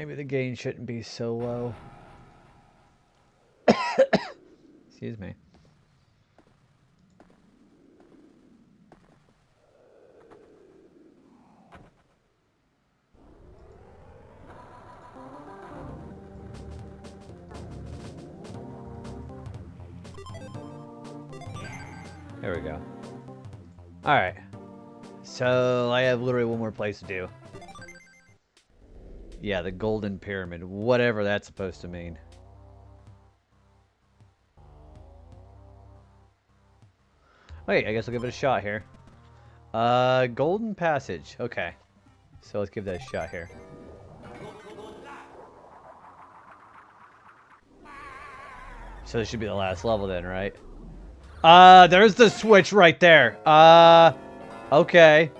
maybe the gain shouldn't be so low. Excuse me. There we go. Alright. So, I have literally one more place to do. Yeah, the Golden Pyramid. Whatever that's supposed to mean. Wait, I guess I'll give it a shot here. Golden Passage. Okay. So let's give that a shot here. So this should be the last level then, right? There's the switch right there. Okay.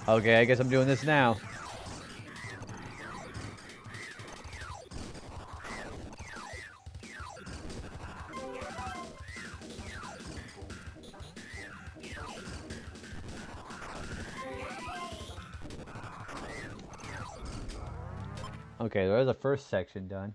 Okay, I guess I'm doing this now. Okay, there's the first section done.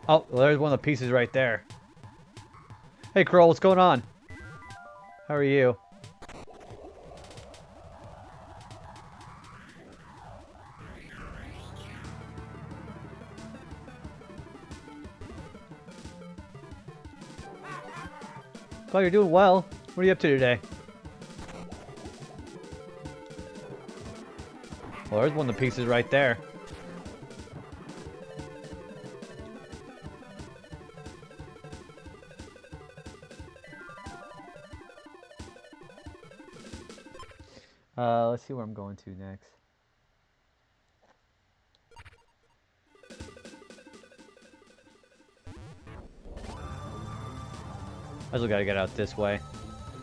Oh, well, there's one of the pieces right there. Hey, Kroll, what's going on? How are you? Oh, you're doing well. What are you up to today? Well, there's one of the pieces right there. Let's see where I'm going to next. I still gotta get out this way.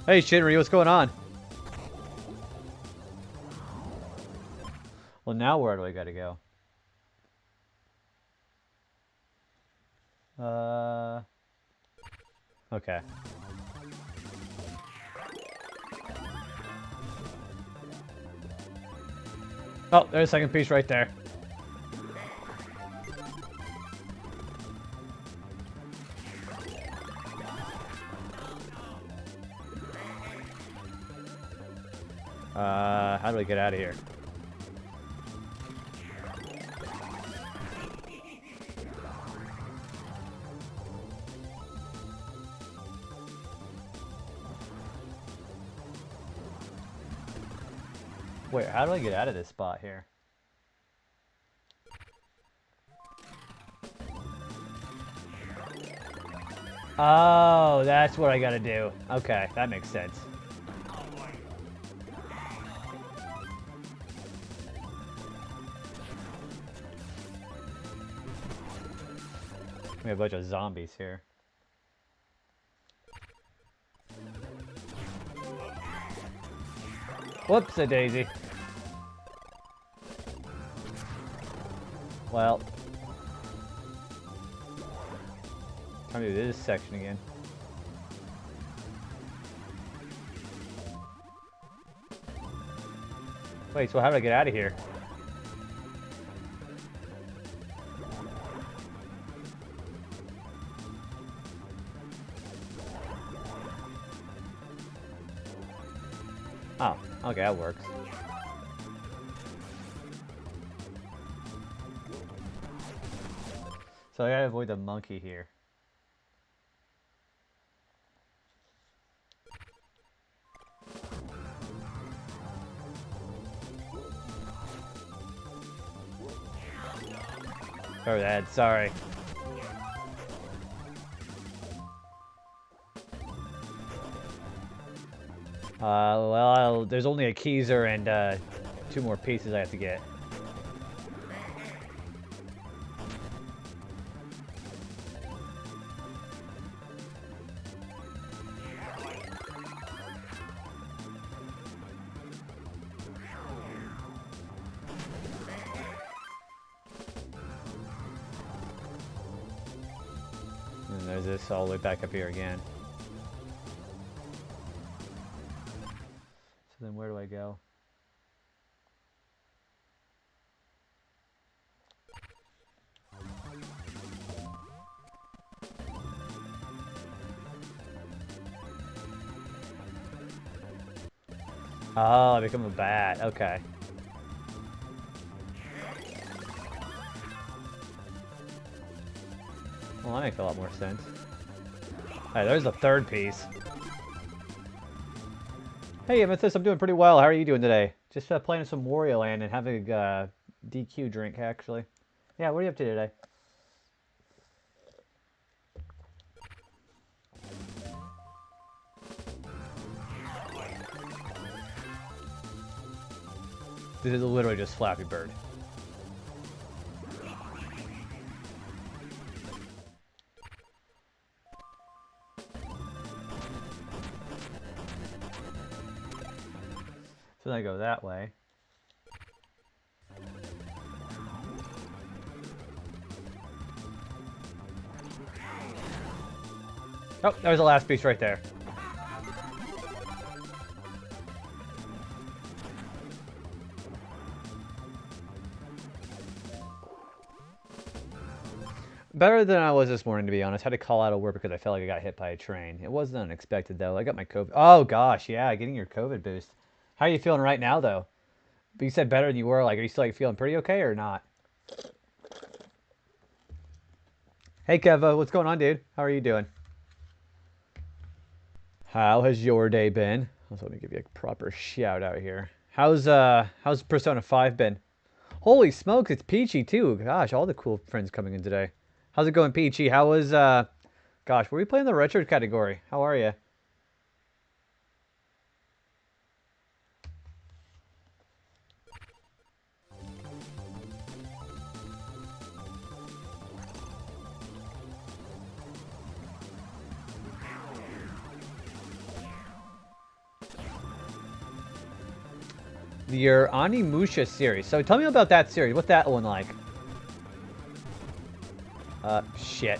Hey, Shinry, what's going on? Well, now where do I gotta go? Okay. Oh, there's a second piece right there. How do I get out of here? Wait, how do I get out of this spot here? Oh, that's what I gotta do. Okay, that makes sense. We have a bunch of zombies here. Whoops-a-daisy. Well. Time to do this section again. Wait, so how do I get out of here? Oh, okay, that works. So I gotta avoid the monkey here. Cover that. Sorry. Well, there's only a Keyser and 2 more pieces I have to get. And there's this all the way back up here again. So then where do I go? Oh, I become a bat. Okay. Well, that makes a lot more sense. Alright, there's the 3rd piece. Hey, Amethyst, I'm doing pretty well. How are you doing today? Just playing some Wario Land and having a DQ drink, actually. Yeah, what are you up to today? This is literally just Flappy Bird. So then I go that way. Oh, there's the last piece right there. Better than I was this morning, to be honest. Had to call out of work because I felt like I got hit by a train. It wasn't unexpected, though. I got my COVID. Oh, gosh, yeah, getting your COVID boost. How are you feeling right now, though? But you said better than you were. Like, are you still like, feeling pretty okay or not? Hey, Kevo, what's going on, dude? How are you doing? How has your day been? Let me give you a proper shout out here. How's Persona 5 been? Holy smokes, it's Peachy too. Gosh, all the cool friends coming in today. How's it going, Peachy? How was gosh, were we playing the retro category? How are you? Your Animusha series. So tell me about that series. What's that one like? Shit.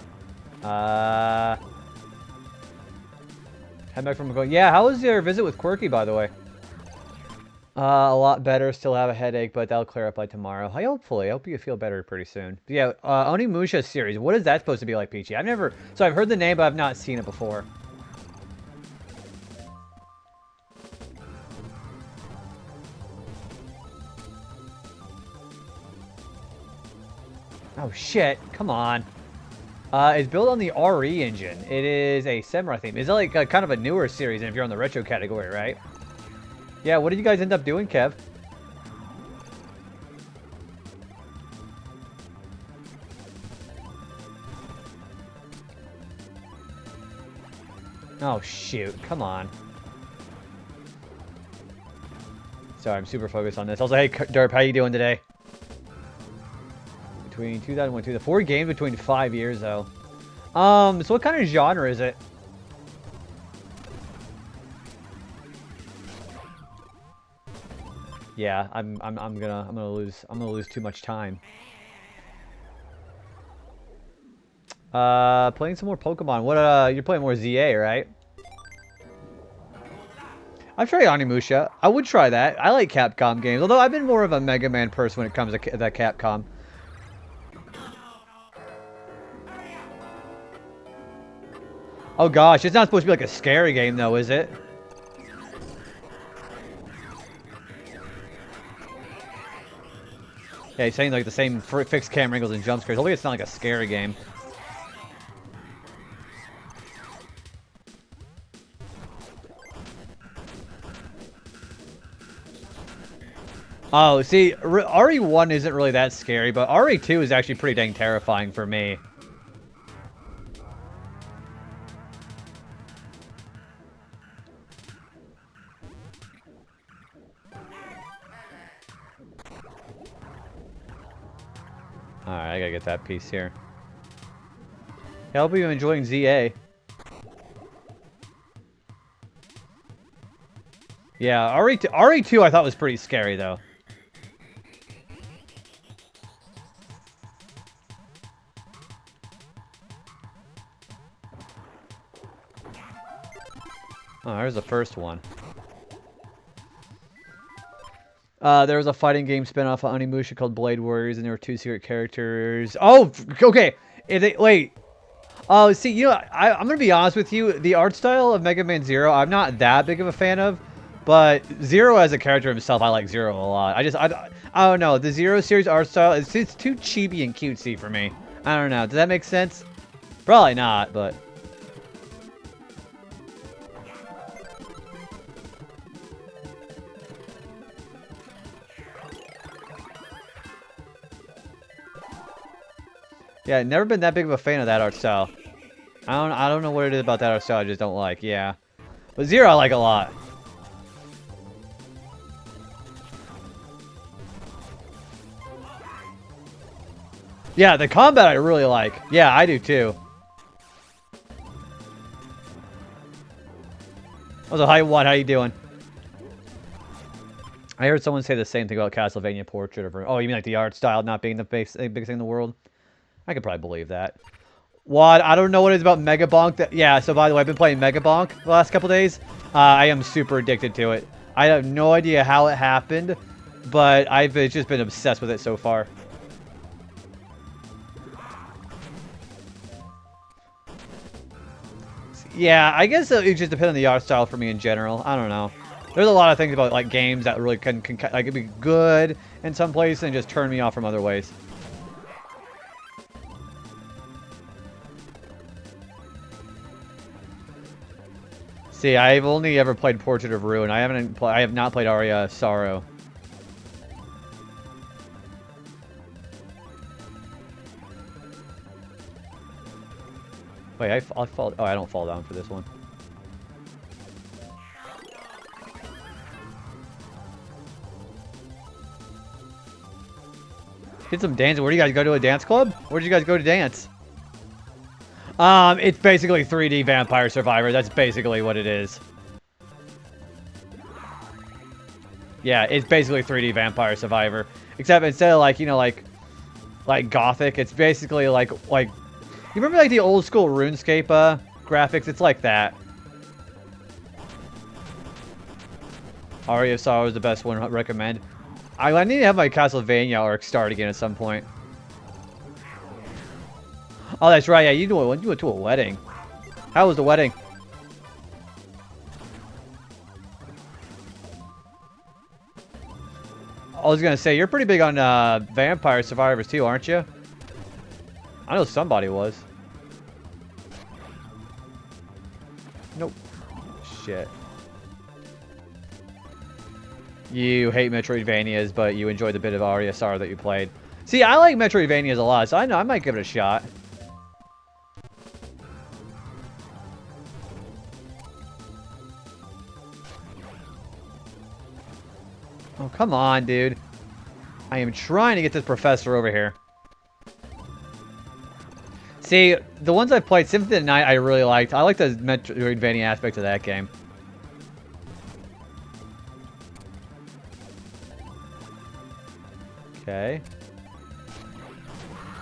Head back from going. Yeah, how was your visit with Quirky, by the way? A lot better. Still have a headache, but that'll clear up by tomorrow. Hopefully. I hope you feel better pretty soon. But yeah, Onimusha series. What is that supposed to be like, Peachy? So I've heard the name, but I've not seen it before. Oh shit! Come on. It's built on the RE engine. It is a samurai theme. Is it like kind of a newer series? And if you're on the retro category, right? Yeah. What did you guys end up doing, Kev? Oh shoot! Come on. Sorry, I'm super focused on this. Also, hey, Derp, how you doing today? Between 2001 and 4 games between 5 years though. So what kind of genre is it? Yeah, I'm gonna lose too much time. Playing some more Pokemon. What you're playing more ZA, right? I've tried Onimusha. I would try that. I like Capcom games, although I've been more of a Mega Man person when it comes to that Capcom. Oh gosh, it's not supposed to be like a scary game though, is it? Yeah, he's saying like the same fixed camera angles and jump scares. Hopefully it's not like a scary game. Oh, see, RE1 isn't really that scary, but RE2 is actually pretty dang terrifying for me. Alright, I gotta get that piece here. I hope you're enjoying ZA. Yeah, RE2 I thought was pretty scary, though. Oh, there's the first one. There was a fighting game spinoff of Onimusha called Blade Warriors, and there were 2 secret characters. Oh, okay. Wait. Oh, see, you know, I'm gonna be honest with you. The art style of Mega Man Zero, I'm not that big of a fan of, but Zero as a character himself, I like Zero a lot. I don't know. The Zero series art style, it's too chibi and cutesy for me. I don't know. Does that make sense? Probably not, but. Yeah, never been that big of a fan of that art style. I don't know what it is about that art style I just don't like. Yeah. But Zero I like a lot. Yeah, the combat I really like. Yeah, I do too. Also, hi One, how you doing? I heard someone say the same thing about Castlevania Portrait of Ruin. Oh, you mean like the art style not being the biggest thing in the world? I could probably believe that. What? I don't know what it is about Mega Bonk. Yeah, so by the way, I've been playing Mega Bonk the last couple days. I am super addicted to it. I have no idea how it happened, but I've just been obsessed with it so far. Yeah, I guess it just depends on the art style for me in general. I don't know. There's a lot of things about like games that really can like be good in some places and just turn me off from other ways. See, I've only ever played Portrait of Ruin. I have not played Aria of Sorrow. Wait, I'll fall. Oh, I don't fall down for this one. Get some dancing. Where do you guys go to a dance club? Where'd you guys go to dance? It's basically 3D Vampire Survivor. That's basically what it is. Yeah, it's basically 3D Vampire Survivor. Except instead of like, you know, like Gothic, it's basically like you remember like the old school RuneScape graphics? It's like that. Aria of Sorrow is the best one. I recommend. I need to have my Castlevania arc start again at some point. Oh, that's right. Yeah, you went to a wedding. How was the wedding? I was gonna say, you're pretty big on Vampire Survivors too, aren't you? I know somebody was. Nope. Shit. You hate Metroidvanias, but you enjoyed the bit of RESR that you played. See, I like Metroidvanias a lot, so I know I might give it a shot. Oh, come on, dude. I am trying to get this professor over here. See, the ones I've played, Symphony of the Night, I really liked. I like the Metroidvania aspect of that game. Okay.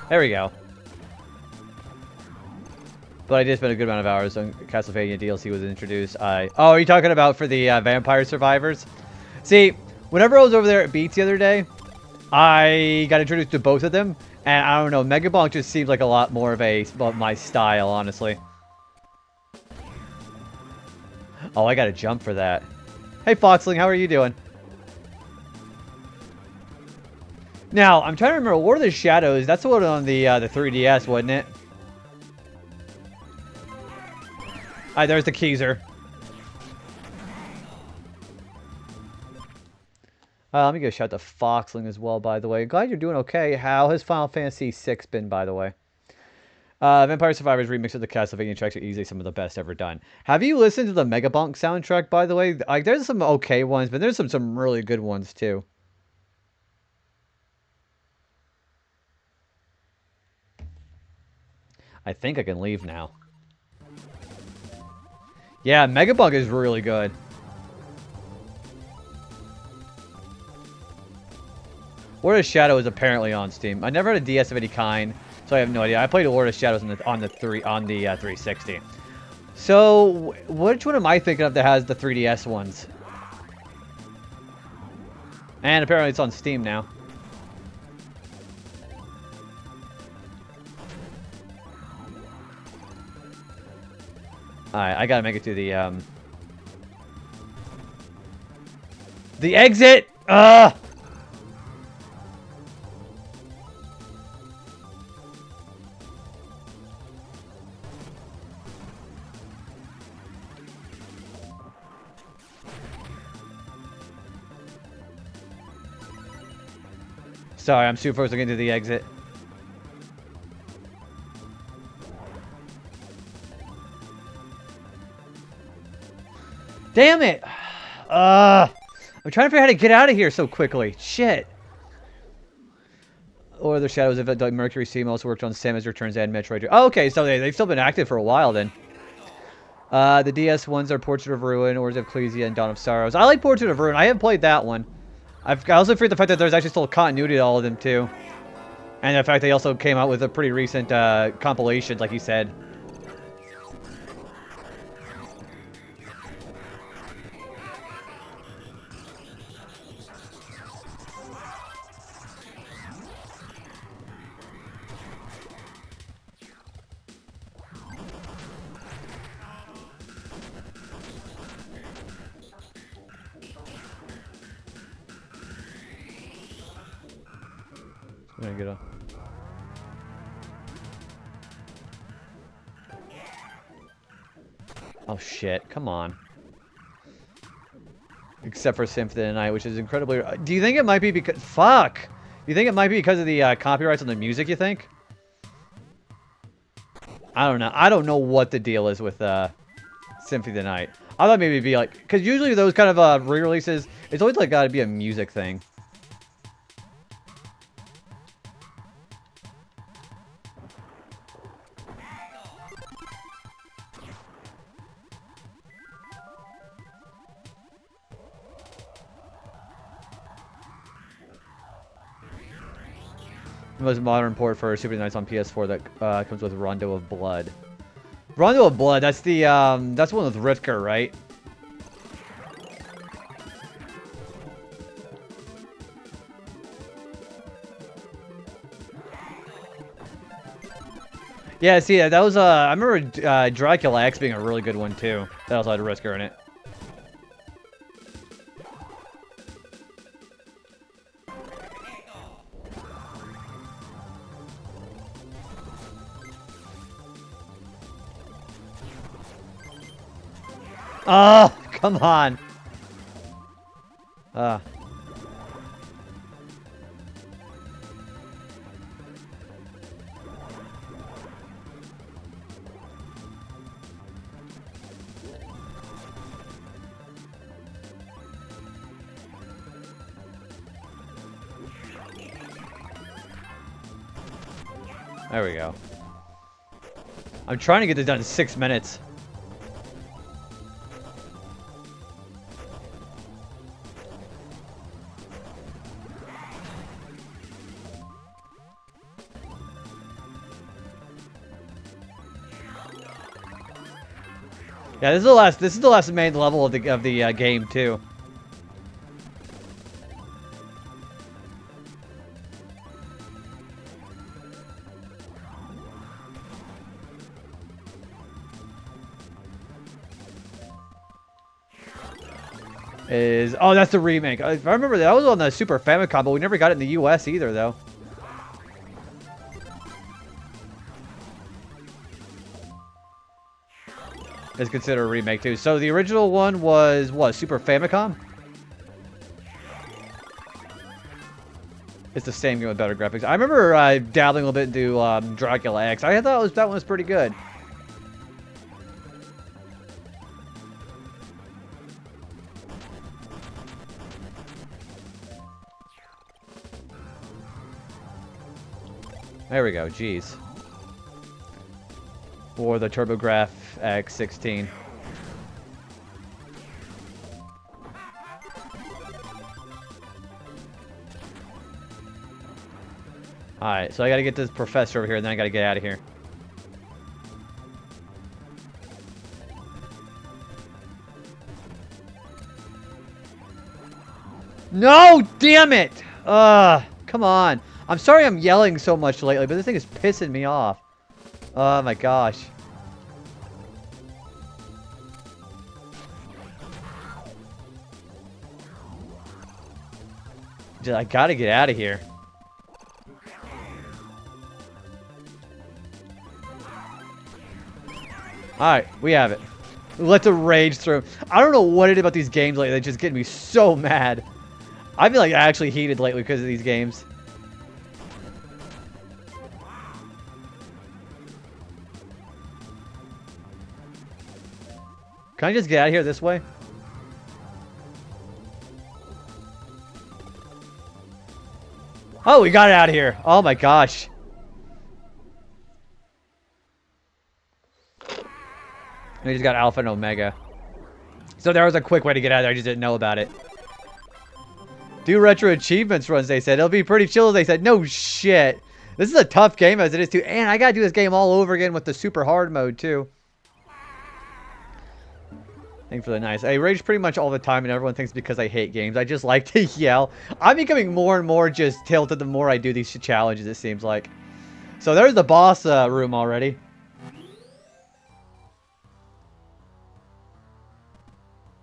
There we go. But I did spend a good amount of hours on Castlevania DLC was introduced. Oh, are you talking about for the Vampire Survivors? See, whenever I was over there at Beats the other day, I got introduced to both of them. And I don't know, Mega Bonk just seems like a lot more of my style, honestly. Oh, I gotta jump for that. Hey, Foxling, how are you doing? Now, I'm trying to remember, War of the Shadows, that's the one on the 3DS, wasn't it? Alright, there's the Keezer. Let me go shout to Foxling as well, by the way. Glad you're doing okay. How has Final Fantasy VI been, by the way? Vampire Survivors remix of the Castlevania tracks are easily some of the best ever done. Have you listened to the Megabonk soundtrack, by the way? Like, there's some okay ones, but there's some really good ones, too. I think I can leave now. Yeah, Megabonk is really good. Lord of Shadow is apparently on Steam. I never had a DS of any kind, so I have no idea. I played Lord of Shadows on the 360. So, which one am I thinking of that has the 3DS ones? And apparently it's on Steam now. Alright, I gotta make it to the exit! Ugh! Sorry, I'm super focused looking to the exit. Damn it! I'm trying to figure out how to get out of here so quickly. Shit. Or the Shadows of like Mercury Steam also worked on Samus Returns and Metroid. Oh, okay, so they've still been active for a while then. The DS ones are Portrait of Ruin, Ors of Ecclesia, and Dawn of Sorrows. I like Portrait of Ruin. I haven't played that one. I also forget the fact that there's actually still continuity to all of them, too. And the fact they also came out with a pretty recent compilation, like you said. I'm gonna get a... Oh shit, come on. Except for Symphony of the Night, which is incredibly... Do you think it might be because... Fuck! Do you think it might be because of the copyrights on the music, you think? I don't know. I don't know what the deal is with Symphony of the Night. I thought maybe it'd be like... Because usually those kind of re-releases, it's always like gotta be a music thing. The most modern port for Super Nights on PS4 that comes with Rondo of Blood. Rondo of Blood, that's the that's one with Rutger, right? Yeah, see, that was I remember Dracula X being a really good one too. That also had Rutger in it. Oh, come on. There we go. I'm trying to get this done in 6 minutes. Yeah, this is the last main level of the game too. Oh, that's the remake. I remember that was on the Super Famicom, but we never got it in the US either though. Is considered a remake too. So the original one was what, Super Famicom? It's the same game with better graphics. I remember dabbling a little bit into Dracula X. I thought that one was pretty good. There we go. Jeez. Or the TurboGrafx X16. Alright, so I gotta get this professor over here, and then I gotta get out of here. No! Damn it! Come on. I'm sorry I'm yelling so much lately, but this thing is pissing me off. Oh my gosh. I gotta get out of here. Alright, we have it. Let the rage through. I don't know what it is about these games lately that just get me so mad. I feel like actually heated lately because of these games. Can I just get out of here this way? Oh, we got it out of here. Oh my gosh. We just got Alpha and Omega. So there was a quick way to get out of there. I just didn't know about it. Do retro achievements runs, they said. It'll be pretty chill, they said. No shit. This is a tough game as it is too. And I gotta do this game all over again with the super hard mode too. Thanks for the nice. I rage pretty much all the time and everyone thinks because I hate games. I just like to yell. I'm becoming more and more just tilted the more I do these challenges, it seems like. So there's the boss room already.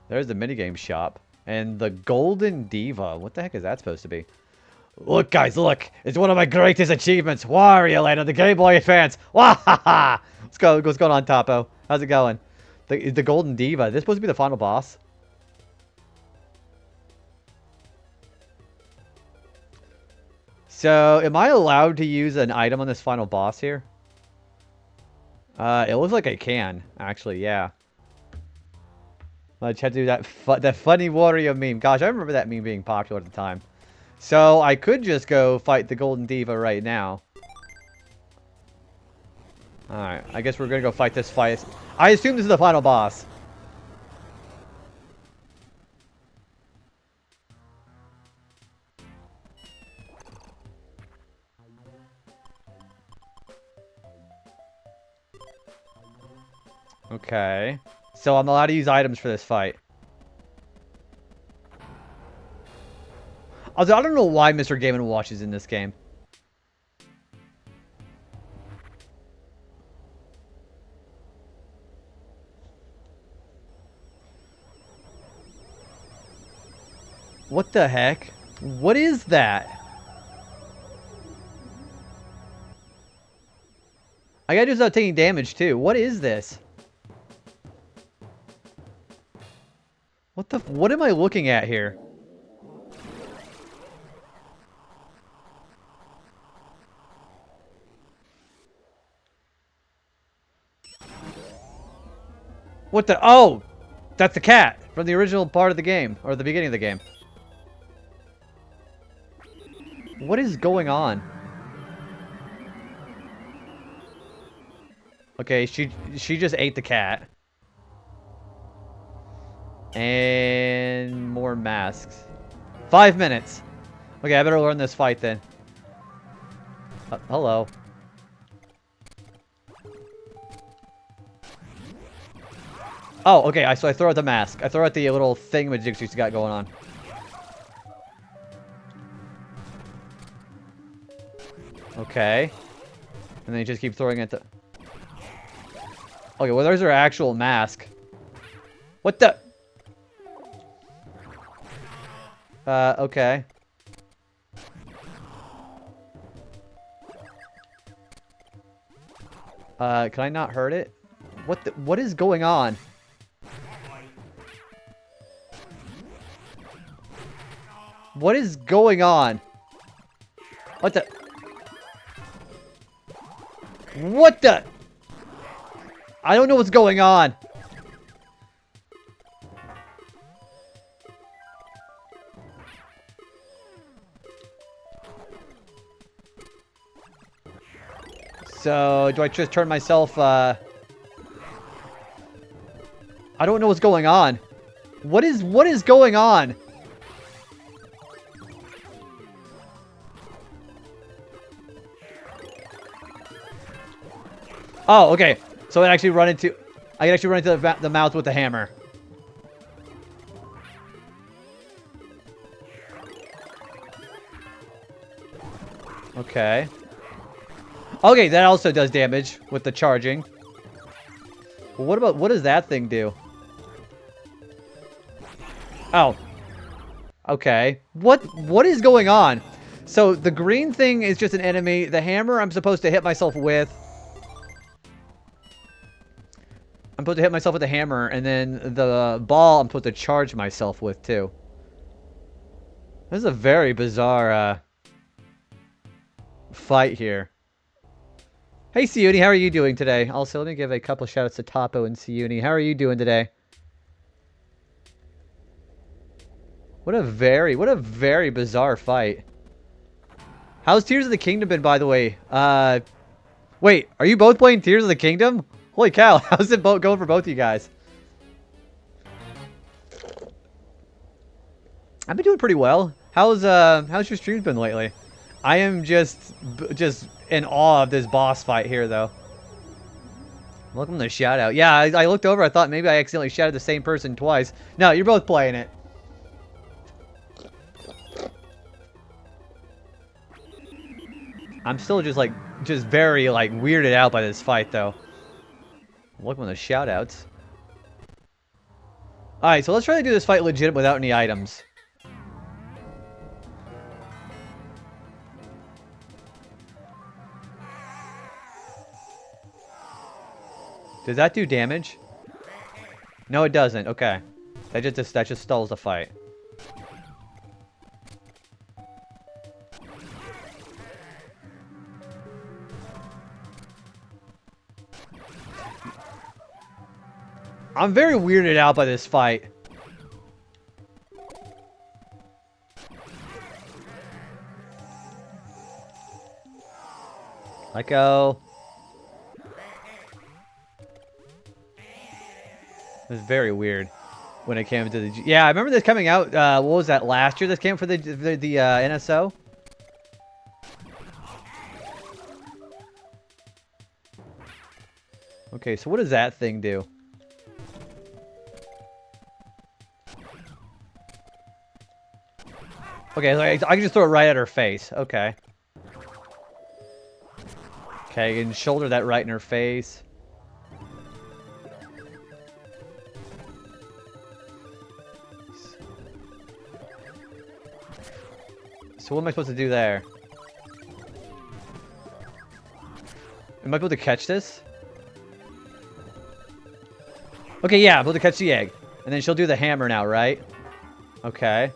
There's the minigame shop. And the Golden Diva. What the heck is that supposed to be? Look, guys, look. It's one of my greatest achievements. Wario Land on the Game Boy Advance. Wahaha! Let's go. What's going on, Topo? How's it going? The Golden Diva. Is this supposed to be the final boss? So, am I allowed to use an item on this final boss here? It looks like I can, actually, yeah. I just had to do that funny Wario meme. Gosh, I remember that meme being popular at the time. So, I could just go fight the Golden Diva right now. Alright, I guess we're gonna go fight this fight. I assume this is the final boss. Okay. So I'm allowed to use items for this fight. Although I don't know why Mr. Game & Watch is in this game. What the heck? What is that? I gotta do this without taking damage too. What is this? What am I looking at here? What the? Oh! That's the cat from the original part of the game, or the beginning of the game. What is going on? Okay, she just ate the cat. And more masks. 5 minutes. Okay, I better learn this fight then. Hello. Oh, okay, so I throw out the mask. I throw out the little thingamajig she's got going on. Okay. And then you just keep throwing it. Okay, well, there's her actual mask. What the? Okay. Can I not hurt it? What is going on? What is going on? What the? What the? I don't know what's going on. So, do I just turn myself, I don't know what's going on. What is going on? Oh, okay. So I can actually run into the mouth with the hammer. Okay. Okay, that also does damage with the charging. Well, what does that thing do? Oh. Okay. What is going on? So the green thing is just an enemy. The hammer I'm supposed to hit myself with. I'm supposed to hit myself with the hammer, and then the ball I'm supposed to charge myself with too. This is a very bizarre fight here. Hey, Siuni, how are you doing today? Also, let me give a couple shout-outs to Topo and Siuni. How are you doing today? What a very bizarre fight. How's Tears of the Kingdom been, by the way? Wait, are you both playing Tears of the Kingdom? Holy cow, how's it going for both of you guys? I've been doing pretty well. How's your streams been lately? I am just in awe of this boss fight here, though. Welcome to the shout out. Yeah, I looked over. I thought maybe I accidentally shouted the same person twice. No, you're both playing it. I'm still just very weirded out by this fight, though. Welcome to the shout outs. All right, so let's try to do this fight legit without any items. Does that do damage? No, it doesn't. Okay. That just stalls the fight. I'm very weirded out by this fight. Let go. It was very weird when it came to the... Yeah, I remember this coming out, what was that, last year? This came for the NSO? Okay, so what does that thing do? Okay, so I can just throw it right at her face. Okay. Okay, and shoulder that right in her face. So what am I supposed to do there? Am I able to catch this? Okay, yeah, I'm able to catch the egg. And then she'll do the hammer now, right? Okay.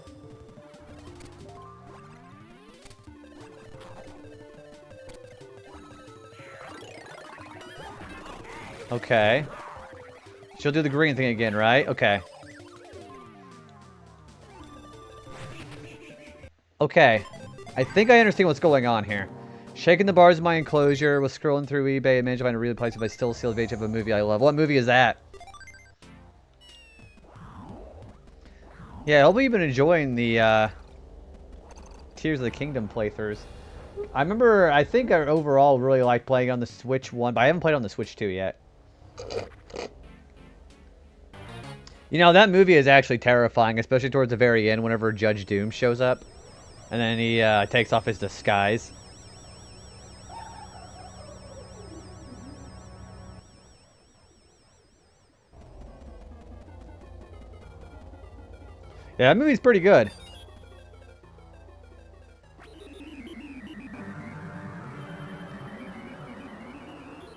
Okay. She'll do the green thing again, right? Okay. Okay. I think I understand what's going on here. Shaking the bars of my enclosure, was scrolling through eBay and managed to find a really place if I still sealed page of a movie I love. What movie is that? Yeah, hopefully you've been enjoying the Tears of the Kingdom playthroughs. I think I overall really like playing on the Switch 1, but I haven't played on the Switch 2 yet. You know, that movie is actually terrifying, especially towards the very end whenever Judge Doom shows up. And then he takes off his disguise. Yeah, that movie's pretty good.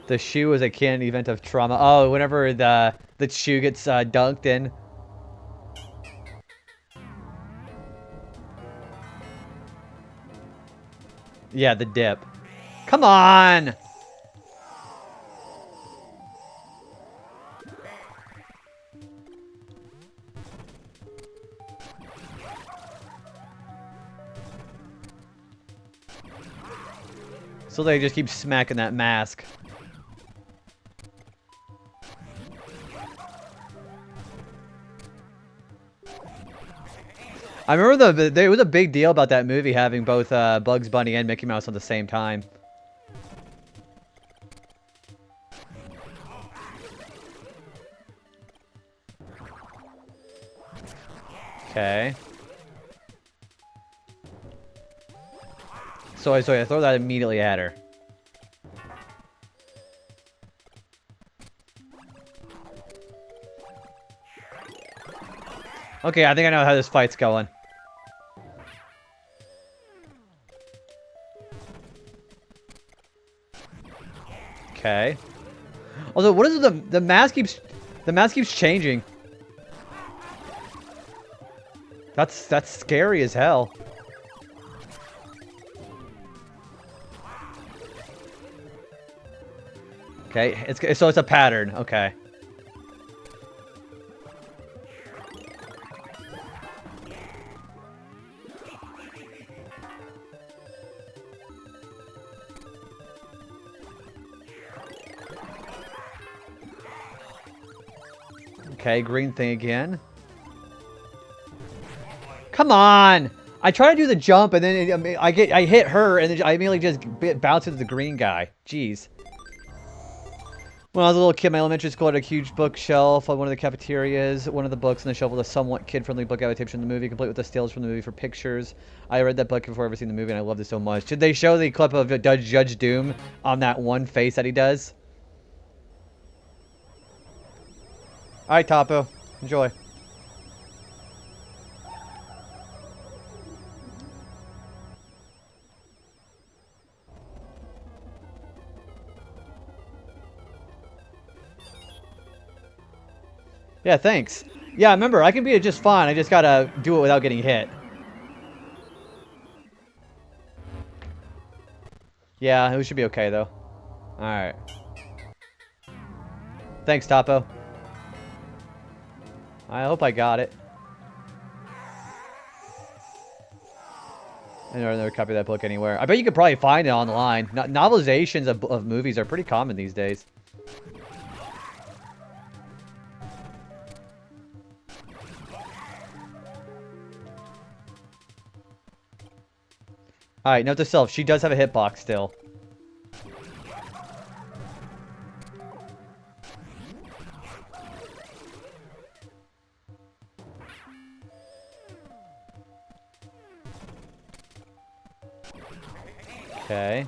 The shoe is a canon event of trauma. Oh, whenever the shoe gets dunked in. Yeah, the dip. Come on! So they just keep smacking that mask. I remember there was a big deal about that movie having both Bugs Bunny and Mickey Mouse on the same time. Okay. So I throw that immediately at her. Okay, I think I know how this fight's going. Okay. Although, what is the mask keeps changing. That's scary as hell. Okay, so it's a pattern. Okay. Okay, green thing again. Come on! I try to do the jump and then I hit her and then I immediately just bounce into the green guy. Jeez. When I was a little kid, my elementary school had a huge bookshelf on one of the cafeterias. One of the books on the shelf was a somewhat kid-friendly book adaptation from the movie, complete with the stills from the movie for pictures. I read that book before I've ever seen the movie, and I loved it so much. Should they show the clip of Judge Doom on that one face that he does? Alright, Topo. Enjoy. Yeah, thanks. Yeah, remember, I can beat it just fine. I just gotta do it without getting hit. Yeah, it should be okay, though. Alright. Thanks, Topo. I hope I got it. I never copy that book anywhere. I bet you could probably find it online. Novelizations of movies are pretty common these days. Alright, note to self. She does have a hitbox still. Okay.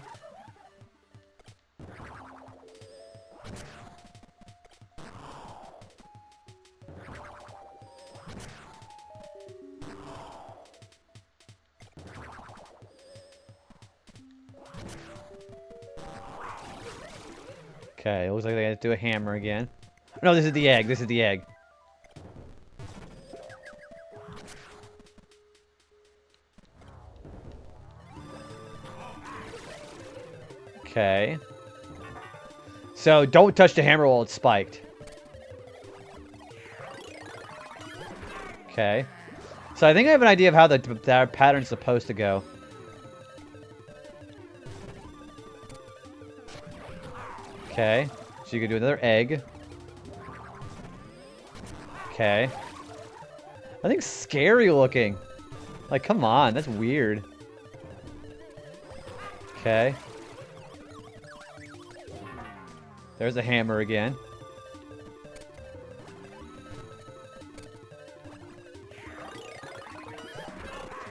Okay, it looks like they have to do a hammer again. No, this is the egg. This is the egg. Okay. So, don't touch the hammer while it's spiked. Okay. So, I think I have an idea of how that pattern's supposed to go. Okay. So, you can do another egg. Okay. I think scary looking. Like, come on. That's weird. Okay. There's a hammer again.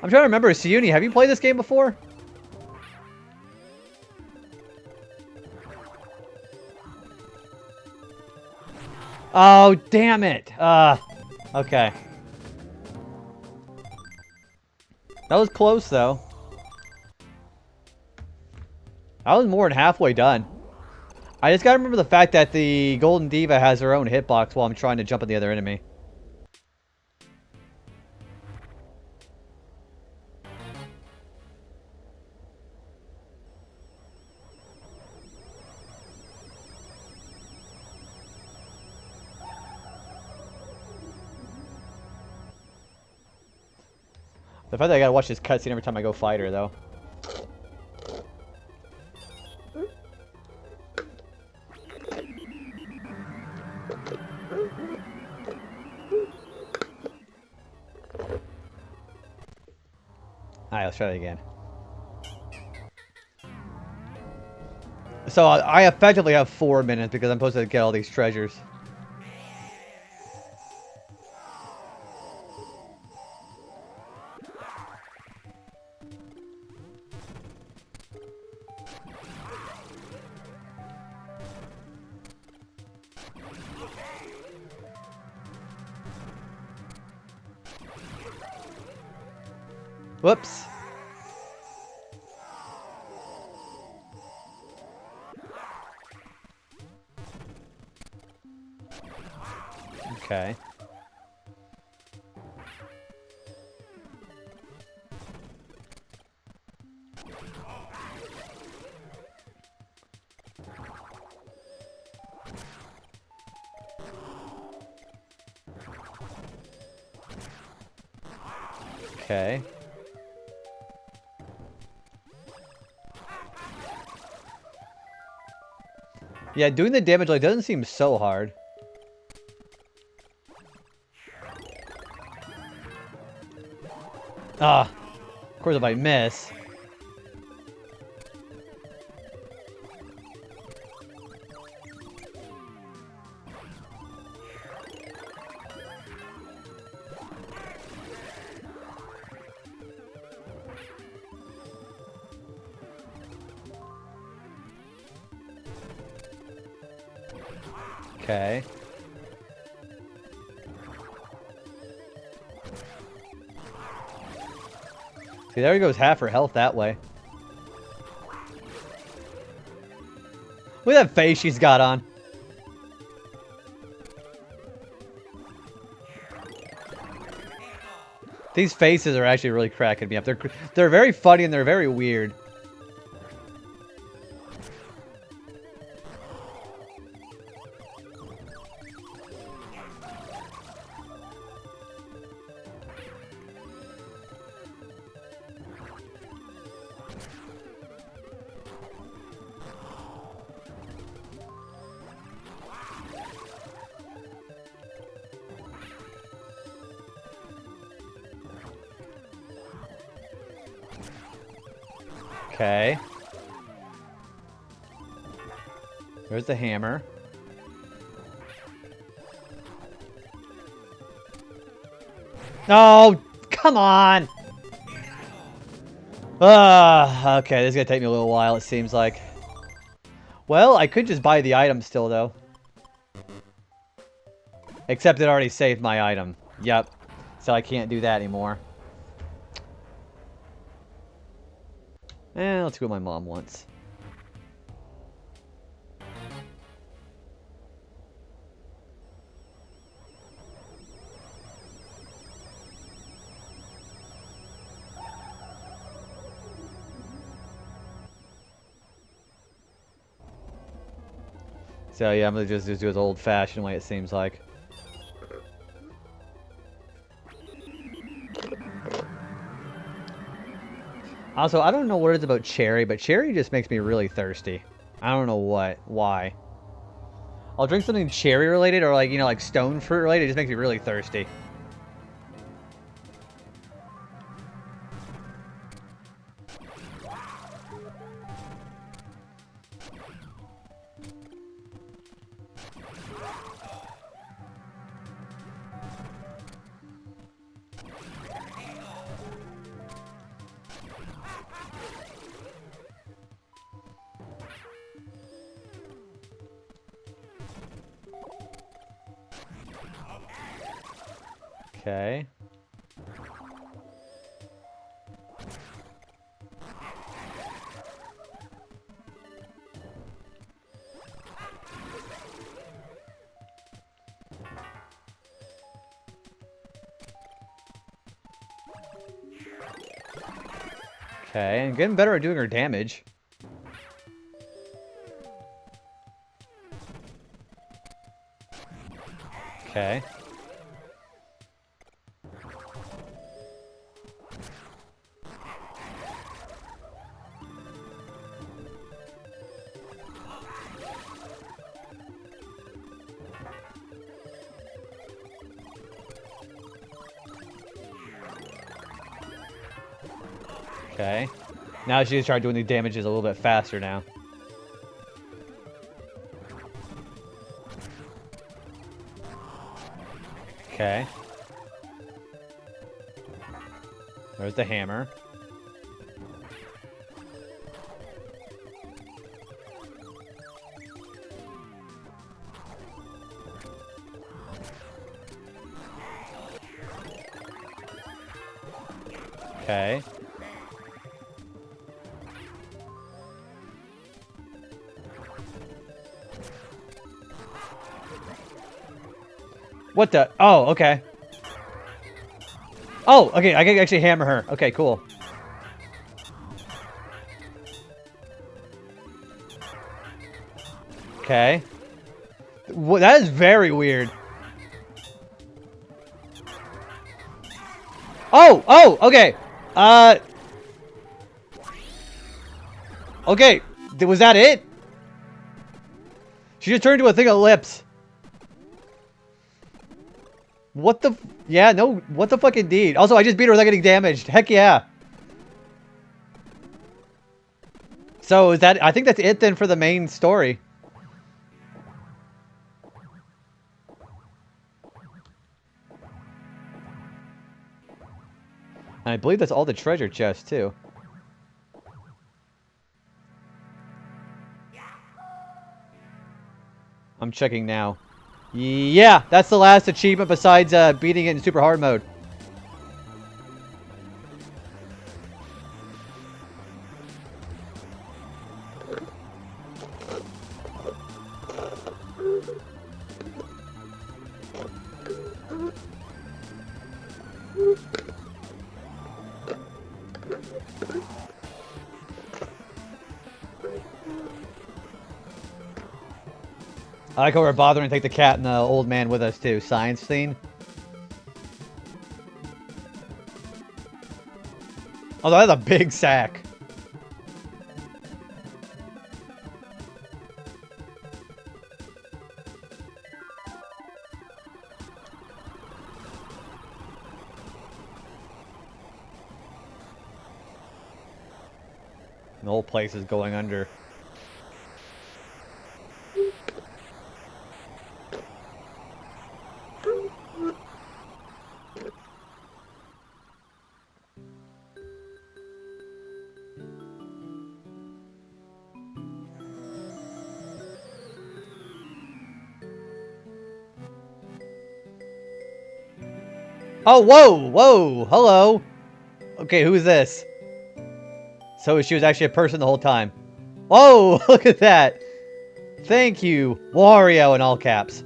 I'm trying to remember, Siuni, have you played this game before? Oh, damn it. Okay. That was close, though. I was more than halfway done. I just gotta remember the fact that the Golden Diva has her own hitbox while I'm trying to jump at the other enemy. The fact that I gotta watch this cutscene every time I go fight her, though. Alright, let's try that again. So I effectively have 4 minutes because I'm supposed to get all these treasures. Whoops. Okay. Okay. Yeah, doing the damage like doesn't seem so hard. Ah, of course if I miss. Okay. See, there goes half her health that way. Look at that face she's got on. These faces are actually really cracking me up. They're very funny and they're very weird. Okay. There's the hammer. Oh, come on! Okay, this is gonna take me a little while, it seems like. Well, I could just buy the item still, though. Except it already saved my item. Yep. So I can't do that anymore. Let's go with my mom once. So yeah, I'm gonna just do it the old-fashioned way, it seems like. Also, I don't know what it is about cherry, but cherry just makes me really thirsty. I don't know why. I'll drink something cherry related or like, you know, like stone fruit related. It just makes me really thirsty. Okay. Okay, and getting better at doing her damage. Okay. Okay. Now she's started doing the damages a little bit faster now. Okay. There's the hammer. Okay. What the? Oh, okay. Oh, okay, I can actually hammer her. Okay, cool. Okay. Well, that is very weird. Oh, oh, okay. Okay. Was that it? She just turned into a thing of lips. What the? Yeah, no. What the fuck indeed. Also, I just beat her without getting damaged. Heck yeah. So is that? I think that's it then for the main story. And I believe that's all the treasure chests too. I'm checking now. Yeah, that's the last achievement besides beating it in super hard mode. I like how we're bothering to take the cat and the old man with us too. Science scene. Oh, that's a big sack. The whole place is going under. Oh, whoa, whoa, hello. Okay, who's this? So she was actually a person the whole time. Whoa, look at that. Thank you, Wario in all caps.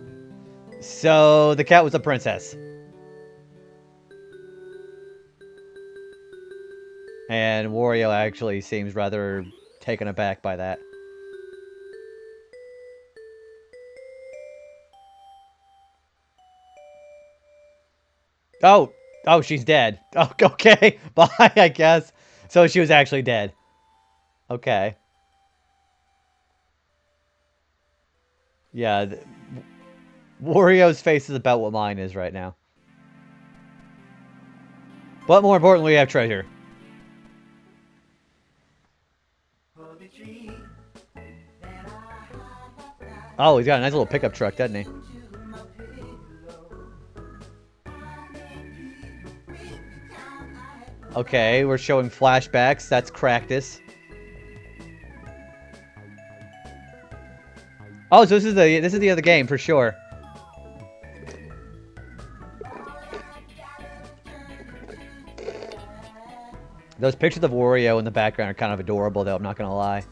So the cat was a princess. And Wario actually seems rather taken aback by that. Oh, oh, she's dead. Oh, okay, bye, I guess. So she was actually dead. Okay. Yeah, Wario's face is about what mine is right now. But more importantly, we have treasure. Oh, he's got a nice little pickup truck, doesn't he? Okay, we're showing flashbacks. That's practice. Oh, so this is the other game for sure. Those pictures of Wario in the background are kind of adorable, though. I'm not gonna lie.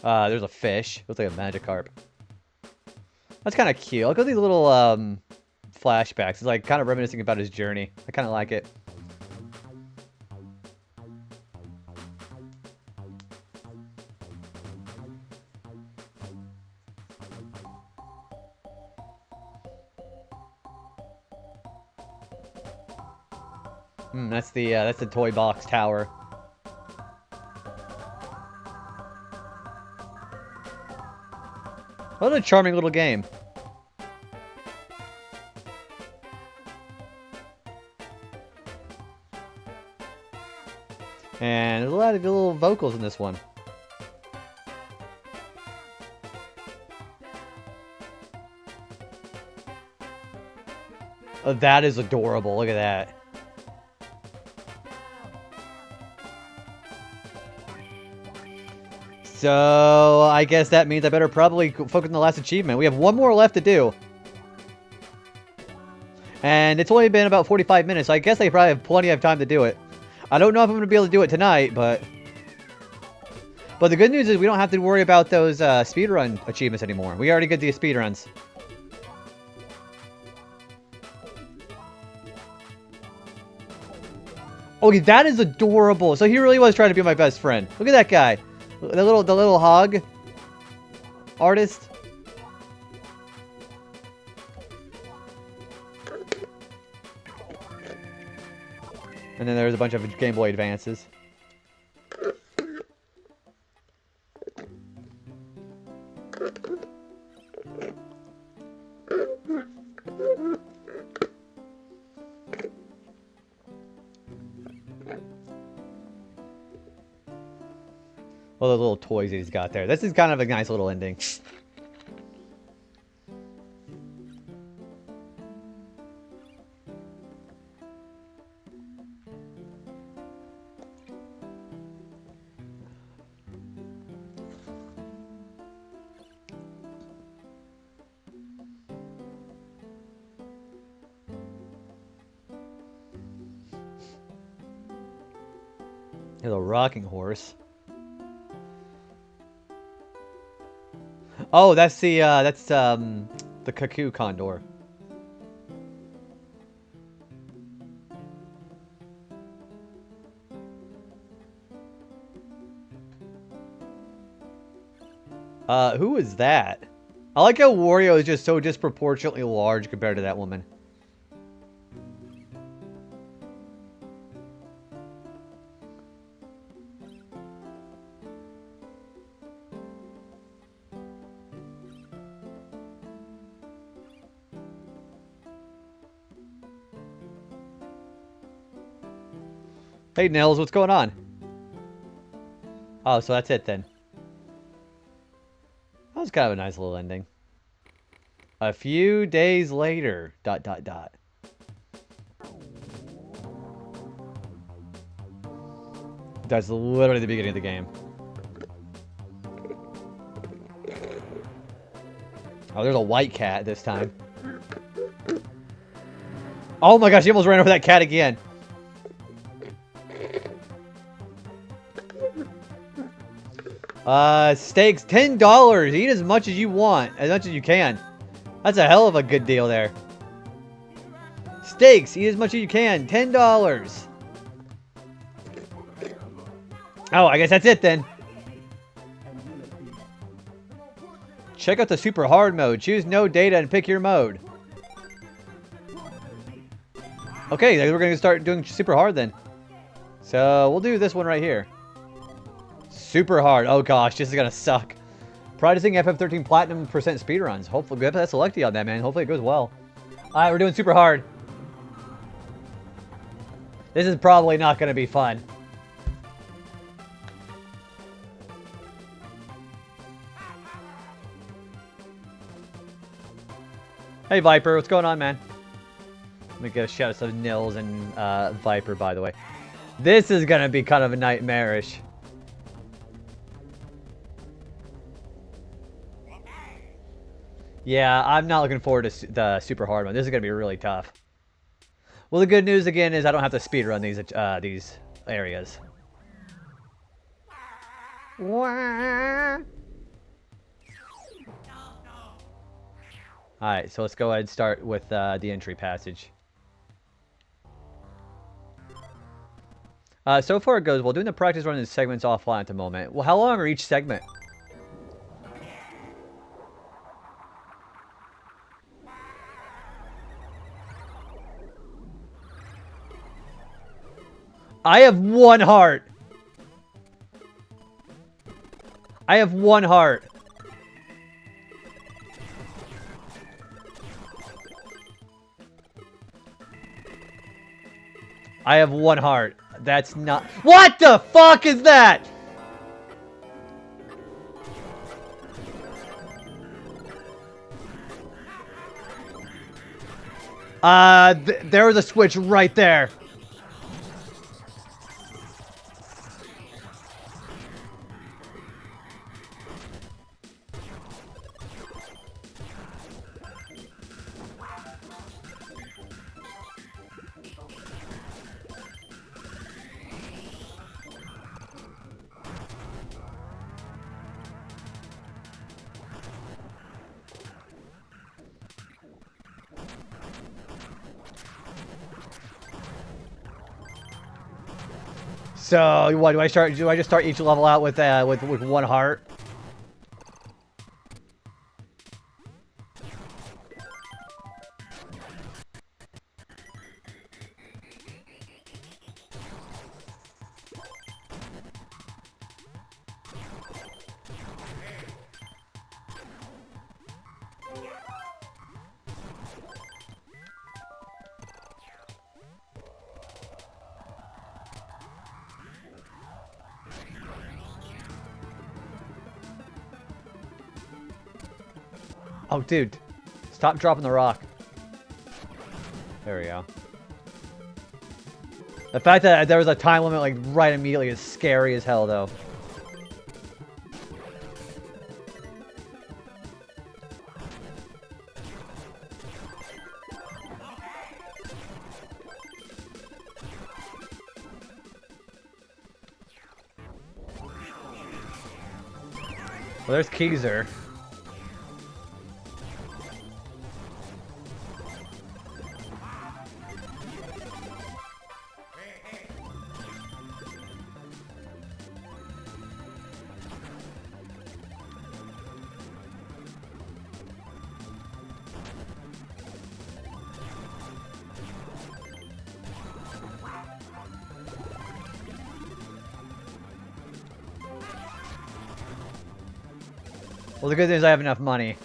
There's a fish. Looks like a Magikarp. That's kind of cute. Look at these little flashbacks. It's like kind of reminiscing about his journey. I kind of like it. That's the toy box tower. What a charming little game. And there's a lot of little vocals in this one. Oh, that is adorable. Look at that. So, I guess that means I better probably focus on the last achievement. We have one more left to do. And it's only been about 45 minutes, so I guess I probably have plenty of time to do it. I don't know if I'm going to be able to do it tonight, but the good news is we don't have to worry about those speedrun achievements anymore. We already get the speedruns. Okay, that is adorable. So he really was trying to be my best friend. Look at that guy. The little hog artist. And then there's a bunch of Game Boy Advances. All those little toys he's got there. This is kind of a nice little ending. There's a rocking horse. Oh, that's the cuckoo condor. Who is that? I like how Wario is just so disproportionately large compared to that woman. Hey, Nils, what's going on? Oh, so that's it then. That was kind of a nice little ending. A few days later, ... That's literally the beginning of the game. Oh, there's a white cat this time. Oh my gosh, he almost ran over that cat again. Steaks, $10. Eat as much as you want, as much as you can. That's a hell of a good deal there. Steaks, eat as much as you can, $10. Oh, I guess that's it then. Check out the super hard mode. Choose no data and pick your mode. Okay, we're gonna start doing super hard then. So we'll do this one right here. Super hard. Oh gosh, this is gonna suck. Practicing FF13 Platinum % speedruns. Hopefully, that's lucky on that, man. Hopefully it goes well. Alright, we're doing super hard. This is probably not gonna be fun. Hey Viper, what's going on, man? Let me get a shout out to Nils and Viper, by the way. This is gonna be kind of a nightmarish. Yeah, I'm not looking forward to the super hard one. This is gonna be really tough. Well, the good news again is I don't have to speedrun these areas. Alright, so let's go ahead and start with the entry passage. So far it goes well. Doing the practice run in segments offline at the moment. Well, how long are each segment? I have 1 heart. I have 1 heart. I have 1 heart. That's not... What the fuck is that? There was a switch right there. So, what do I start? Do I just start each level out with one heart? Oh, dude. Stop dropping the rock. There we go. The fact that there was a time limit, like, right immediately is scary as hell, though. Well, there's Keezer. Well, the good news is I have enough money.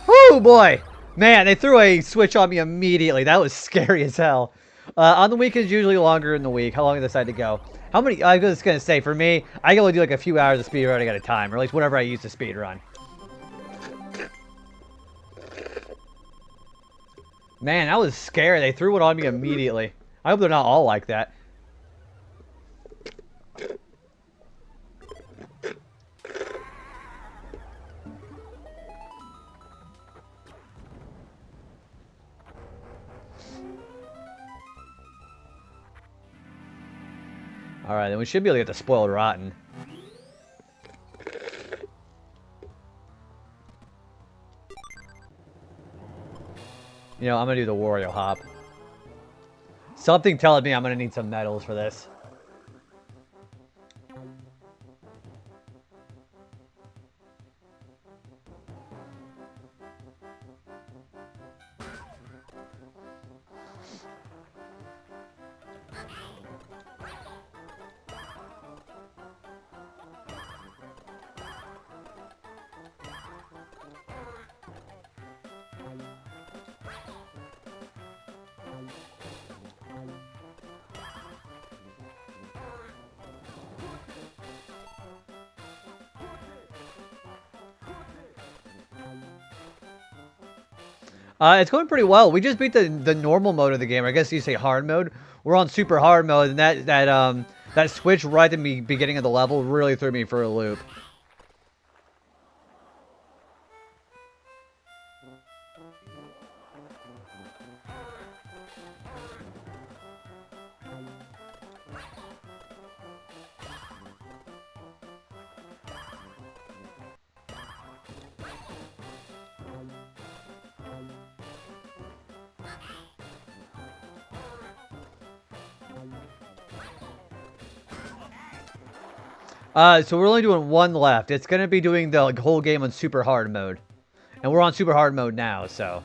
Oh boy! Man, they threw a switch on me immediately. That was scary as hell. On the weekends, usually longer in the week. How long did I decide to go? How many? I was gonna say, for me, I can only do like a few hours of speedrunning at a time, or at least whatever I use to speedrun. Man, that was scary. They threw it on me immediately. I hope they're not all like that. Alright, then we should be able to get the spoiled rotten. You know, I'm gonna do the Wario hop. Something telling me I'm gonna need some medals for this. It's going pretty well. We just beat the normal mode of the game. I guess you say hard mode. We're on super hard mode, and that switch right at the beginning of the level really threw me for a loop. So we're only doing one left. It's gonna be doing the whole game on super hard mode, and we're on super hard mode now. So.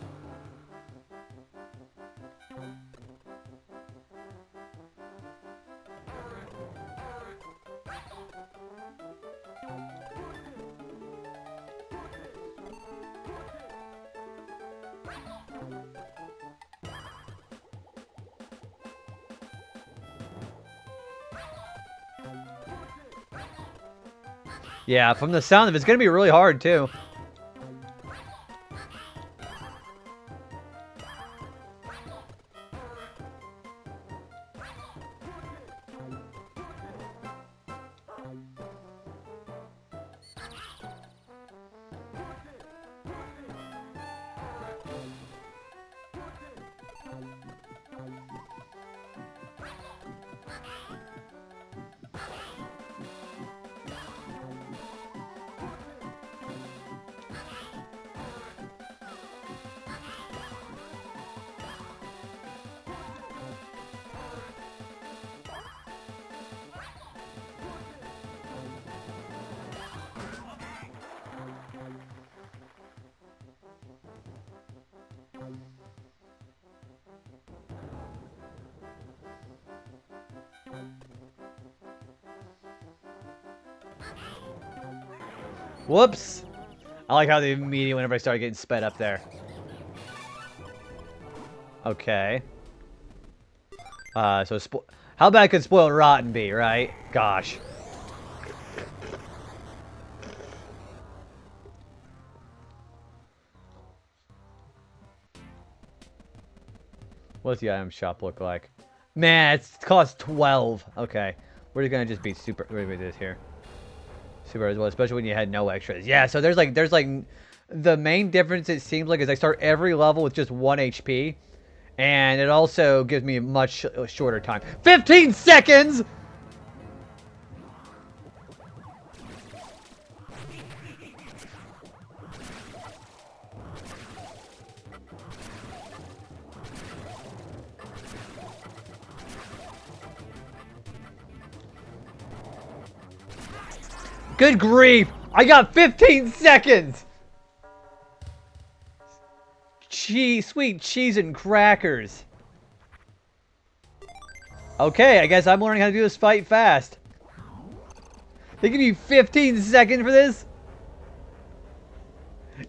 Yeah, from the sound of it, it's gonna be really hard too. Whoops! I like how the immediate whenever I started getting sped up there. Okay. So how bad could Spoiled Rotten be, right? Gosh. What's the item shop look like? Man, it costs 12. Okay. We're gonna just be super. We're gonna do this here. Super as well, especially when you had no extras. Yeah, so there's like the main difference it seems like is I start every level with just 1 HP. And it also gives me a much shorter time. 15 seconds! Good grief! I got 15 seconds! Cheese, sweet cheese and crackers. Okay, I guess I'm learning how to do this fight fast. They give you 15 seconds for this?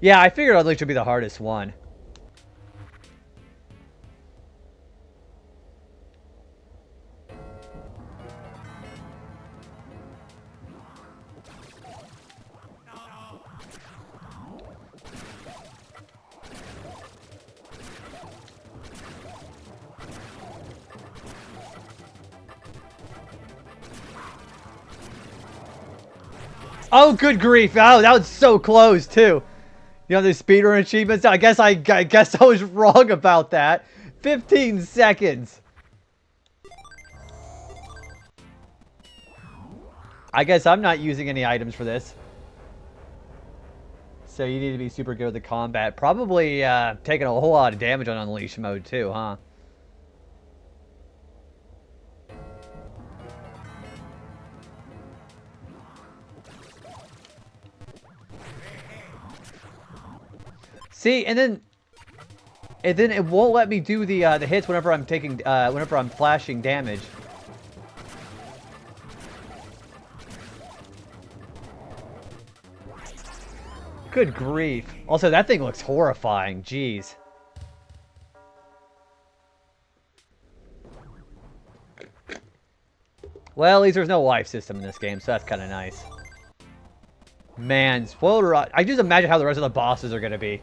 Yeah, I figured Unleash would be the hardest one. Oh, good grief. Oh, that was so close, too. You know, the speedrun achievements? I guess I was wrong about that. 15 seconds. I guess I'm not using any items for this. So you need to be super good with the combat. Probably taking a whole lot of damage on Unleash mode, too, huh? See, and then it won't let me do the hits whenever I'm taking whenever I'm flashing damage. Good grief! Also, that thing looks horrifying. Jeez. Well, at least there's no life system in this game, so that's kind of nice. Man, Spoiled Rotten. I just imagine how the rest of the bosses are gonna be.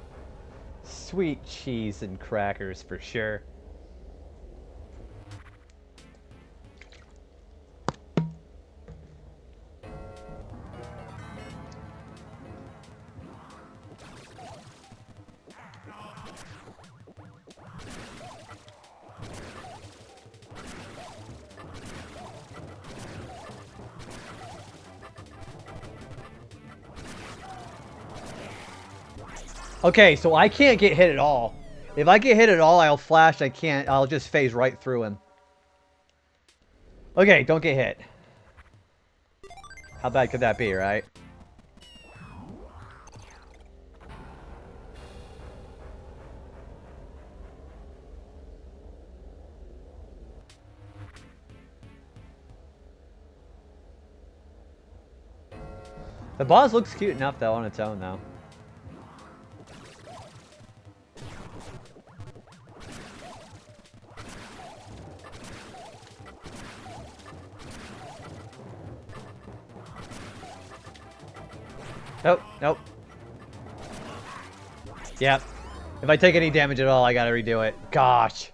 Sweet cheese and crackers for sure. Okay, so I can't get hit at all. If I get hit at all, I'll flash. I can't. I'll just phase right through him. Okay, don't get hit. How bad could that be, right? The boss looks cute enough, though, on its own, though. Nope, nope. Yep. If I take any damage at all, I gotta redo it. Gosh.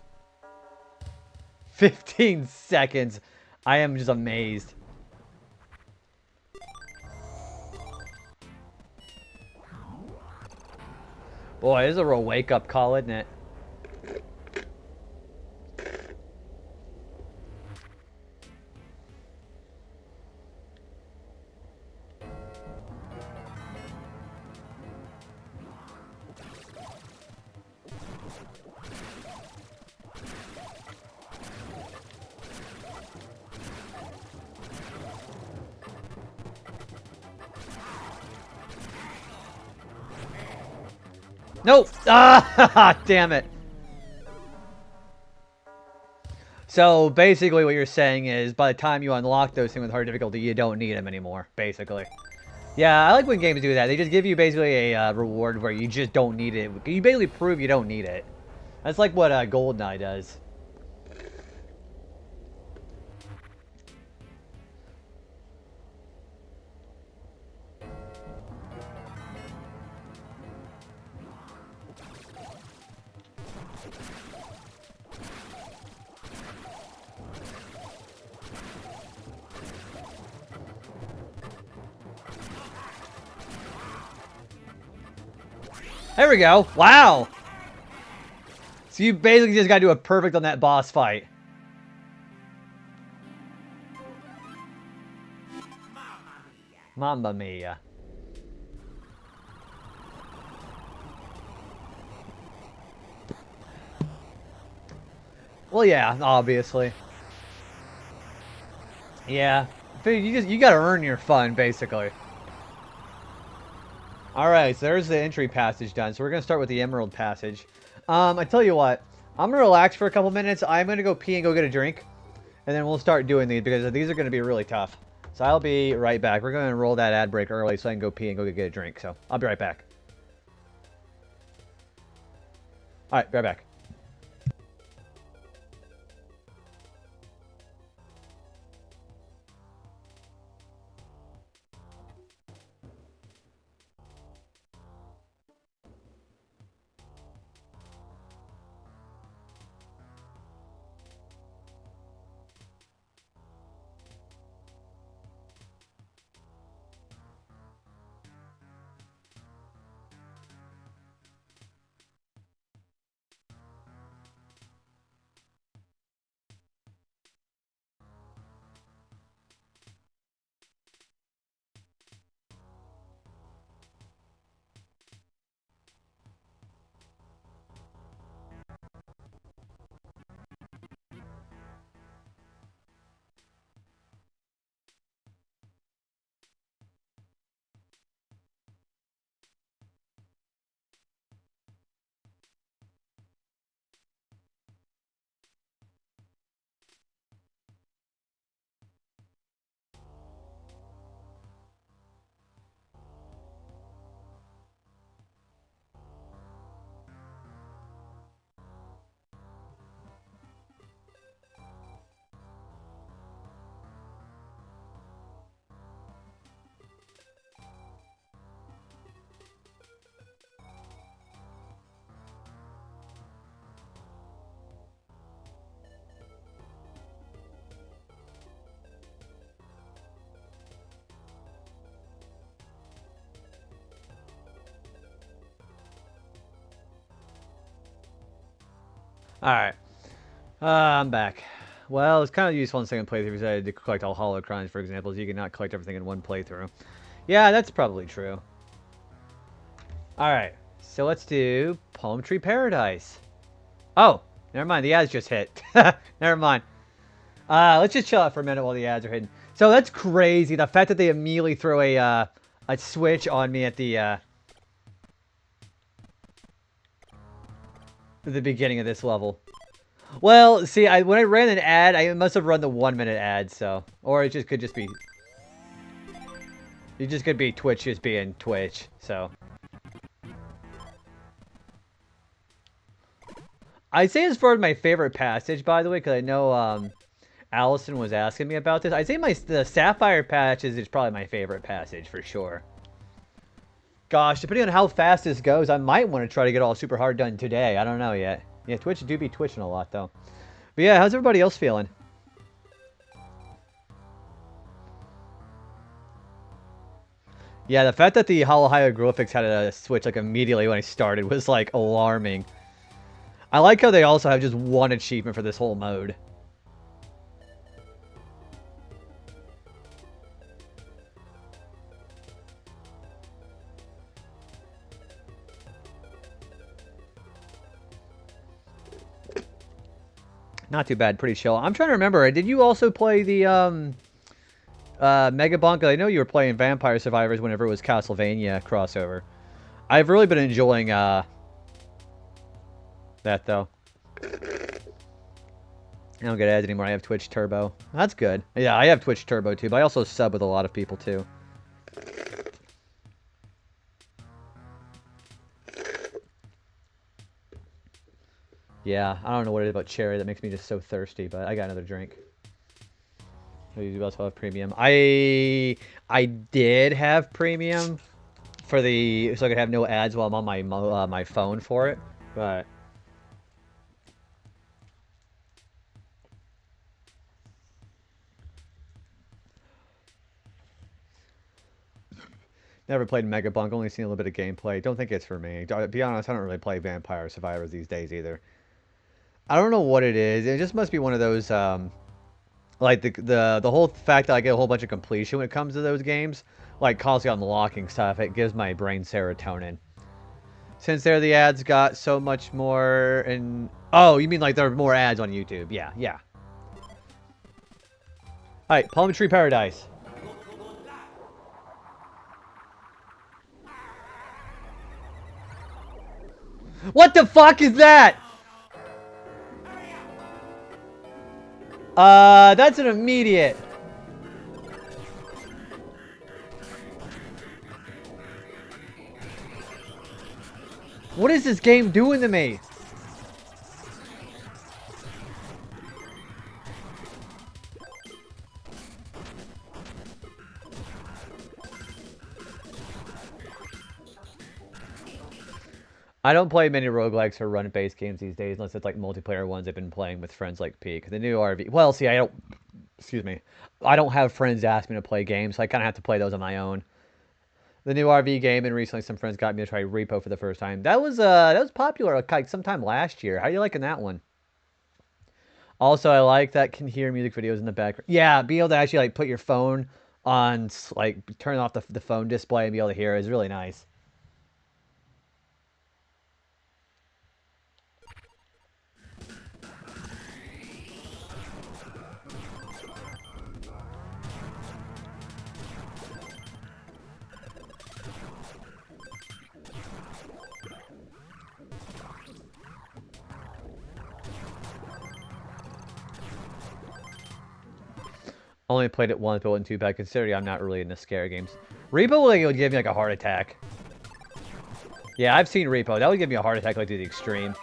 15 seconds. I am just amazed. Boy, this is a real wake-up call, isn't it? Nope! Ah, damn it. So, basically what you're saying is, by the time you unlock those things with hard difficulty, you don't need them anymore, basically. Yeah, I like when games do that. They just give you basically a reward where you just don't need it. You basically prove you don't need it. That's like what GoldenEye does. There we go. Wow. So you basically just got to do a perfect on that boss fight. Mamma mia. Well, yeah, obviously. Yeah. You gotta earn your fun, basically. Alright, so there's the entry passage done. So we're going to start with the Emerald Passage. I tell you what. I'm going to relax for a couple minutes. I'm going to go pee and go get a drink. And then we'll start doing these because these are going to be really tough. So I'll be right back. We're going to roll that ad break early so I can go pee and go get a drink. So I'll be right back. Alright, right back. Alright. I'm back. Well, it's kind of useful in second playthrough because I had to collect all holocrons, for example, so you can not collect everything in one playthrough. Yeah, that's probably true. Alright, so let's do Palm Tree Paradise. Oh, never mind, the ads just hit. Never mind. Let's just chill out for a minute while the ads are hitting. So that's crazy, the fact that they immediately throw a switch on me at the beginning of this level. Well, see, when I ran an ad, I must have run the 1-minute ad, so... Or it just could just be... It just could be Twitch just being Twitch, so... I'd say as far as my favorite passage, by the way, because I know, Allison was asking me about this. I'd say the Sapphire passage is probably my favorite passage, for sure. Gosh, depending on how fast this goes, I might want to try to get all super hard done today. I don't know yet. Yeah, Twitch do be twitching a lot, though. But yeah, how's everybody else feeling? Yeah, the fact that the Hollow Hieroglyphics had a switch like immediately when I started was like alarming. I like how they also have just one achievement for this whole mode. Not too bad, pretty chill. I'm trying to remember, did you also play the Mega Bunk? I know you were playing Vampire Survivors whenever it was Castlevania crossover. I've really been enjoying that though. I don't get ads anymore. I have Twitch Turbo. That's good. Yeah, I have Twitch Turbo too, but I also sub with a lot of people too. Yeah, I don't know what it is about cherry that makes me just so thirsty, but I got another drink. You also have premium. I did have premium for the so I could have no ads while I'm on my phone for it, but never played Mega Bunk. Only seen a little bit of gameplay. Don't think it's for me. To be honest, I don't really play Vampire Survivors these days either. I don't know what it is. It just must be one of those like the whole fact that I get a whole bunch of completion when it comes to those games, like constantly unlocking stuff. It gives my brain serotonin. Since there, the ads got so much more, and oh, you mean like there are more ads on YouTube? Yeah, yeah. All right, Palm Tree Paradise. What the fuck is that? That's an immediate. What is this game doing to me? I don't play many roguelikes or run-based games these days, unless it's like multiplayer ones I've been playing with friends like Peak. The new RV. Well, see, I don't. Excuse me. I don't have friends ask me to play games, so I kind of have to play those on my own. The new RV game, and recently some friends got me to try Repo for the first time. That was popular like sometime last year. How are you liking that one? Also, I like that can hear music videos in the background. Yeah, be able to actually like put your phone on, like turn off the phone display and be able to hear it is really nice. Only played it once, but wasn't too bad considering I'm not really into scare games. Repo like, it would give me like a heart attack. Yeah, I've seen Repo. That would give me a heart attack like to the extreme.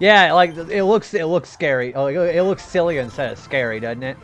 Yeah, like it looks scary. Oh, it looks silly instead of scary, doesn't it?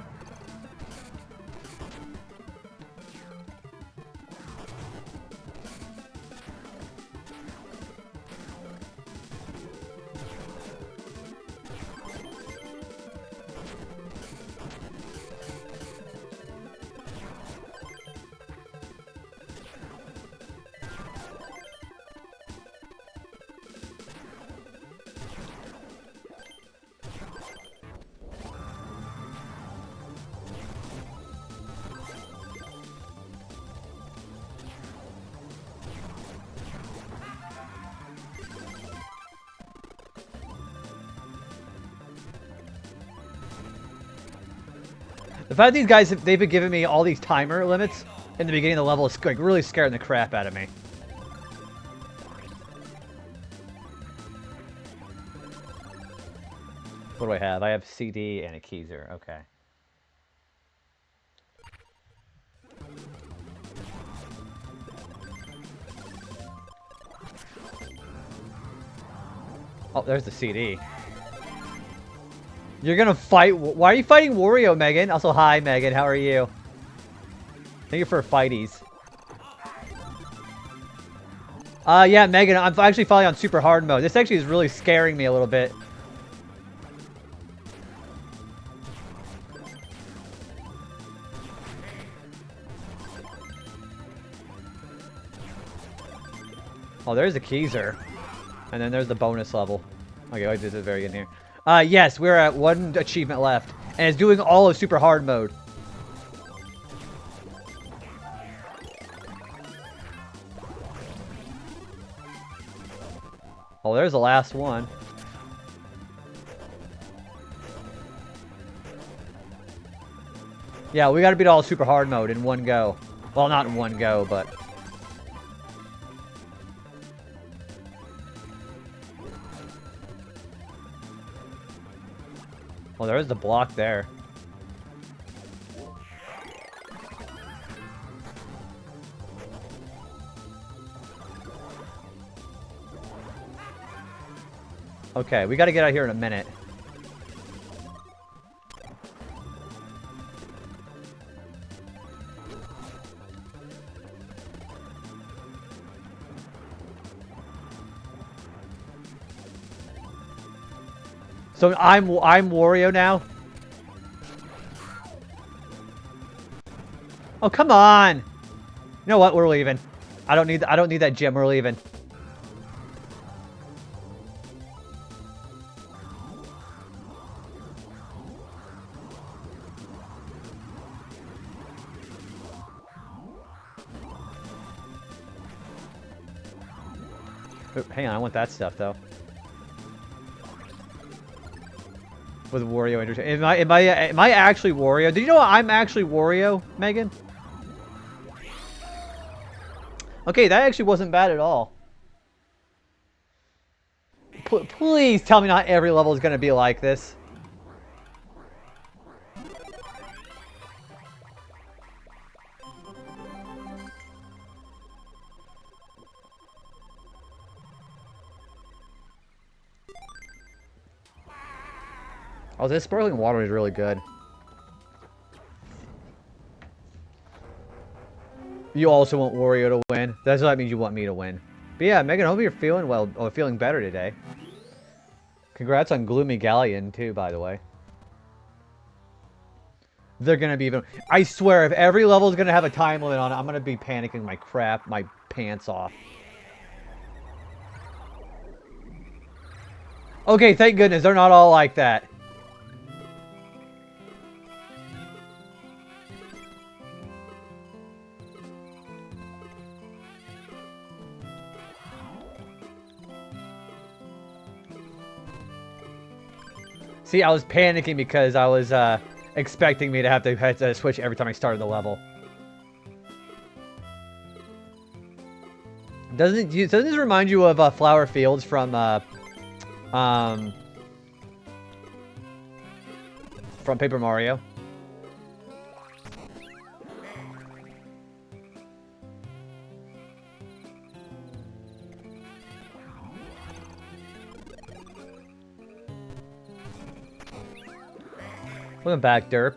The fact that these guys, they've been giving me all these timer limits in the beginning of the level is like really scaring the crap out of me. What do I have? I have CD and a Keyser. Okay. Oh, there's the CD. You're gonna fight. Why are you fighting Wario, Megan? Also, hi, Megan. How are you? Thank you for fighties. Yeah, Megan, I'm actually finally on super hard mode. This actually is really scaring me a little bit. Oh, there's the Keyser. And then there's the bonus level. Okay, I did the very end here. Yes, we're at 1 achievement left. And it's doing all of super hard mode. Oh, there's the last one. Yeah, we gotta beat all super hard mode in one go. Well, not in one go, but... Well, there is the block there. Okay, we gotta get out here in a minute. So I'm Wario now. Oh, come on. You know what? We're leaving. I don't need that gem. We're leaving. Oh, hang on, I want that stuff though. With Wario Entertainment. Am I actually Wario? Did you know I'm actually Wario, Megan? Okay, that actually wasn't bad at all. Please tell me not every level is going to be like this. Oh, this sparkling water is really good. You also want Wario to win. That's what that means, you want me to win. But yeah, Megan, I hope you're feeling well, or feeling better today. Congrats on Gloomy Galleon, too, by the way. They're gonna be even... I swear, if every level is gonna have a time limit on it, I'm gonna be panicking my pants off. Okay, thank goodness, they're not all like that. See, I was panicking because I was expecting me to have to switch every time I started the level. Doesn't this remind you of Flower Fields from Paper Mario? Welcome back, Derp.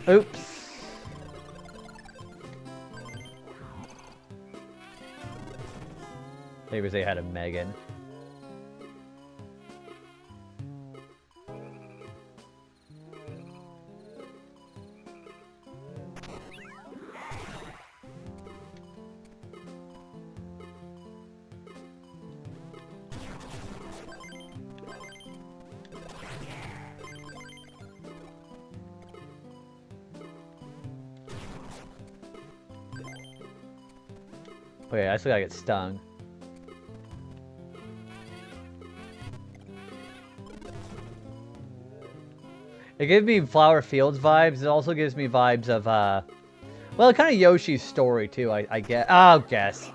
Oops. Maybe they had a Megan. Okay, I still gotta get stung. It gives me Flower Fields vibes. It also gives me vibes of, well, kind of Yoshi's story, too, I guess. I'll guess.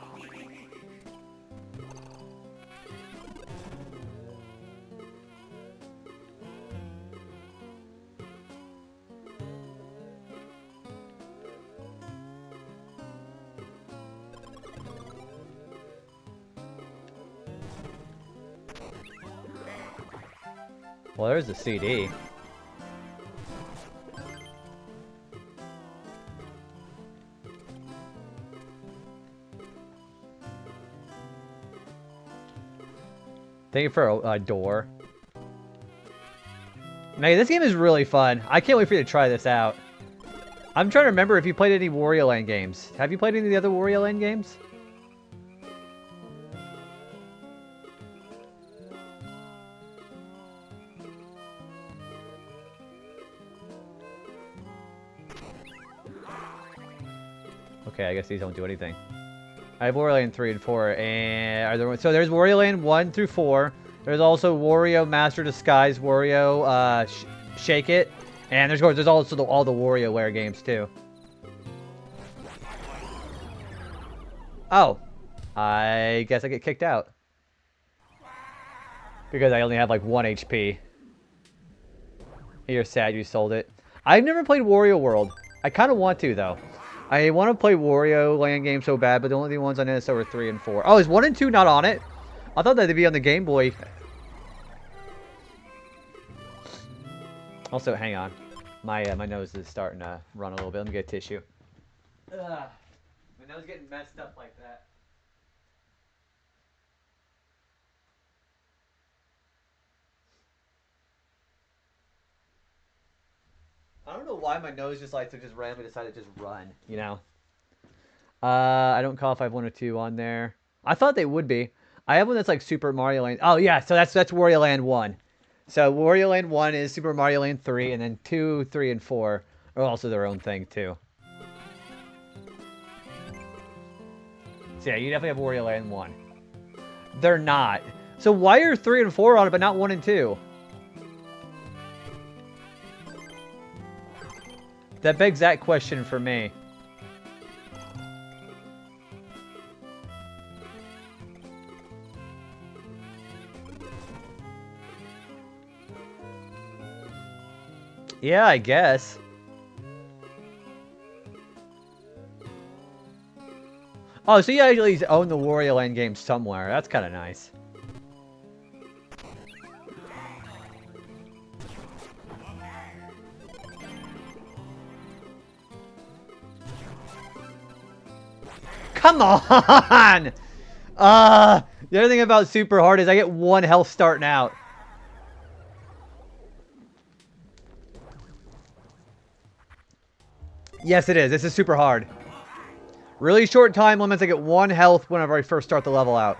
Well, there's the CD. Thank you for a door. Man, this game is really fun. I can't wait for you to try this out. I'm trying to remember if you played any Wario Land games. Have you played any of the other Wario Land games? Okay, I guess these don't do anything. I have Wario Land 3 and 4, and are there, so there's Wario Land 1 through 4. There's also Wario Master Disguise, Wario Shake It, and there's also all the WarioWare games too. Oh, I guess I get kicked out because I only have like 1 HP. You're sad you sold it. I've never played Wario World. I kind of want to though. I want to play Wario Land game so bad, but the only ones on NSO are 3 and 4. Oh, is 1 and 2 not on it? I thought that'd be on the Game Boy. Also, hang on. My nose is starting to run a little bit. Let me get a tissue. Ugh. My nose is getting messed up like that. I don't know why my nose just likes to just randomly decide to just run, you know? I don't call if I have 1 or 2 on there. I thought they would be. I have one that's like Super Mario Land. Oh, yeah, so that's Wario Land 1. So Wario Land 1 is Super Mario Land 3, and then 2, 3, and 4 are also their own thing, too. So yeah, you definitely have Wario Land 1. They're not. So why are 3 and 4 on it, but not 1 and 2? That begs that question for me. Yeah, I guess. Oh, so you actually own the Wario Land game somewhere. That's kind of nice. Come on! The other thing about super hard is I get 1 health starting out. Yes, it is. This is super hard. Really short time limits. I get 1 health whenever I first start the level out.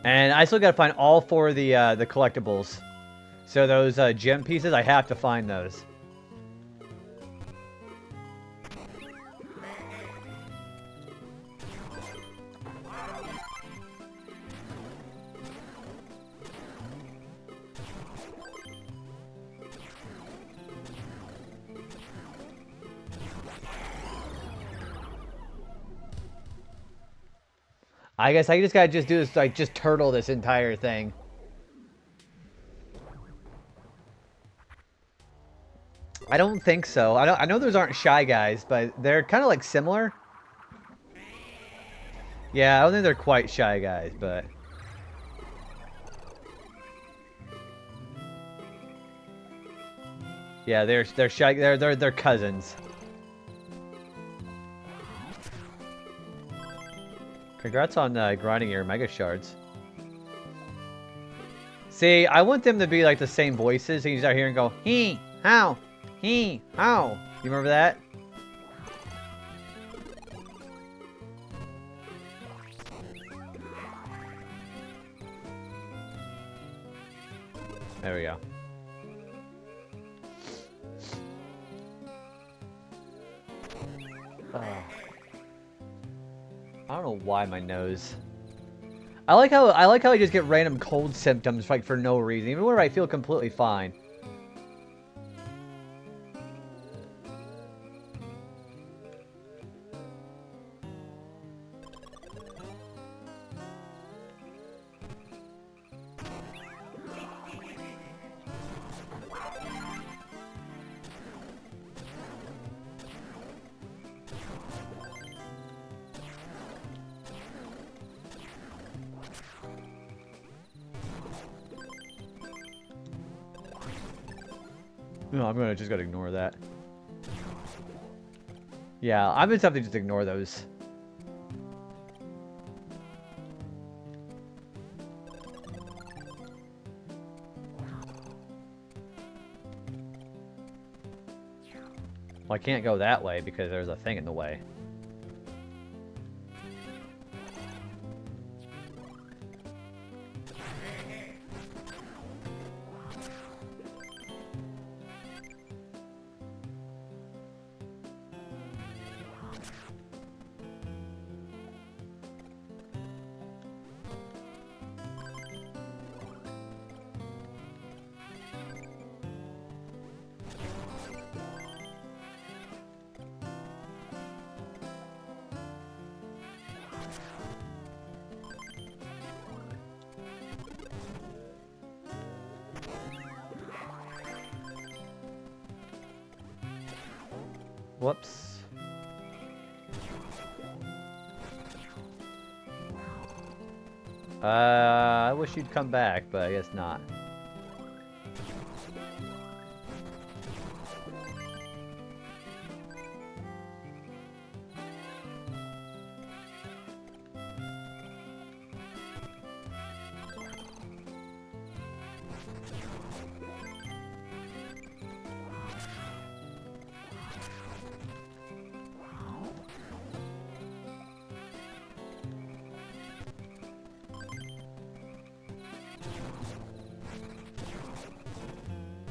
And I still gotta find all 4 of the collectibles. So those gem pieces, I have to find those. I guess I just gotta do this, like, just turtle this entire thing. I don't think so. I know those aren't Shy Guys, but they're kind of like similar. Yeah, I don't think they're quite Shy Guys, but yeah, they're Shy. They're cousins. Congrats on grinding your Mega Shards. See, I want them to be like the same voices. So you start hearing go, he, how, he, how. You remember that? There we go. I don't know why my nose. I like how I just get random cold symptoms like for no reason, even when I feel completely fine. No, I'm gonna just gotta ignore that. Yeah, I'm just have to just ignore those. Well, I can't go that way because there's a thing in the way. Whoops. I wish you'd come back, but I guess not.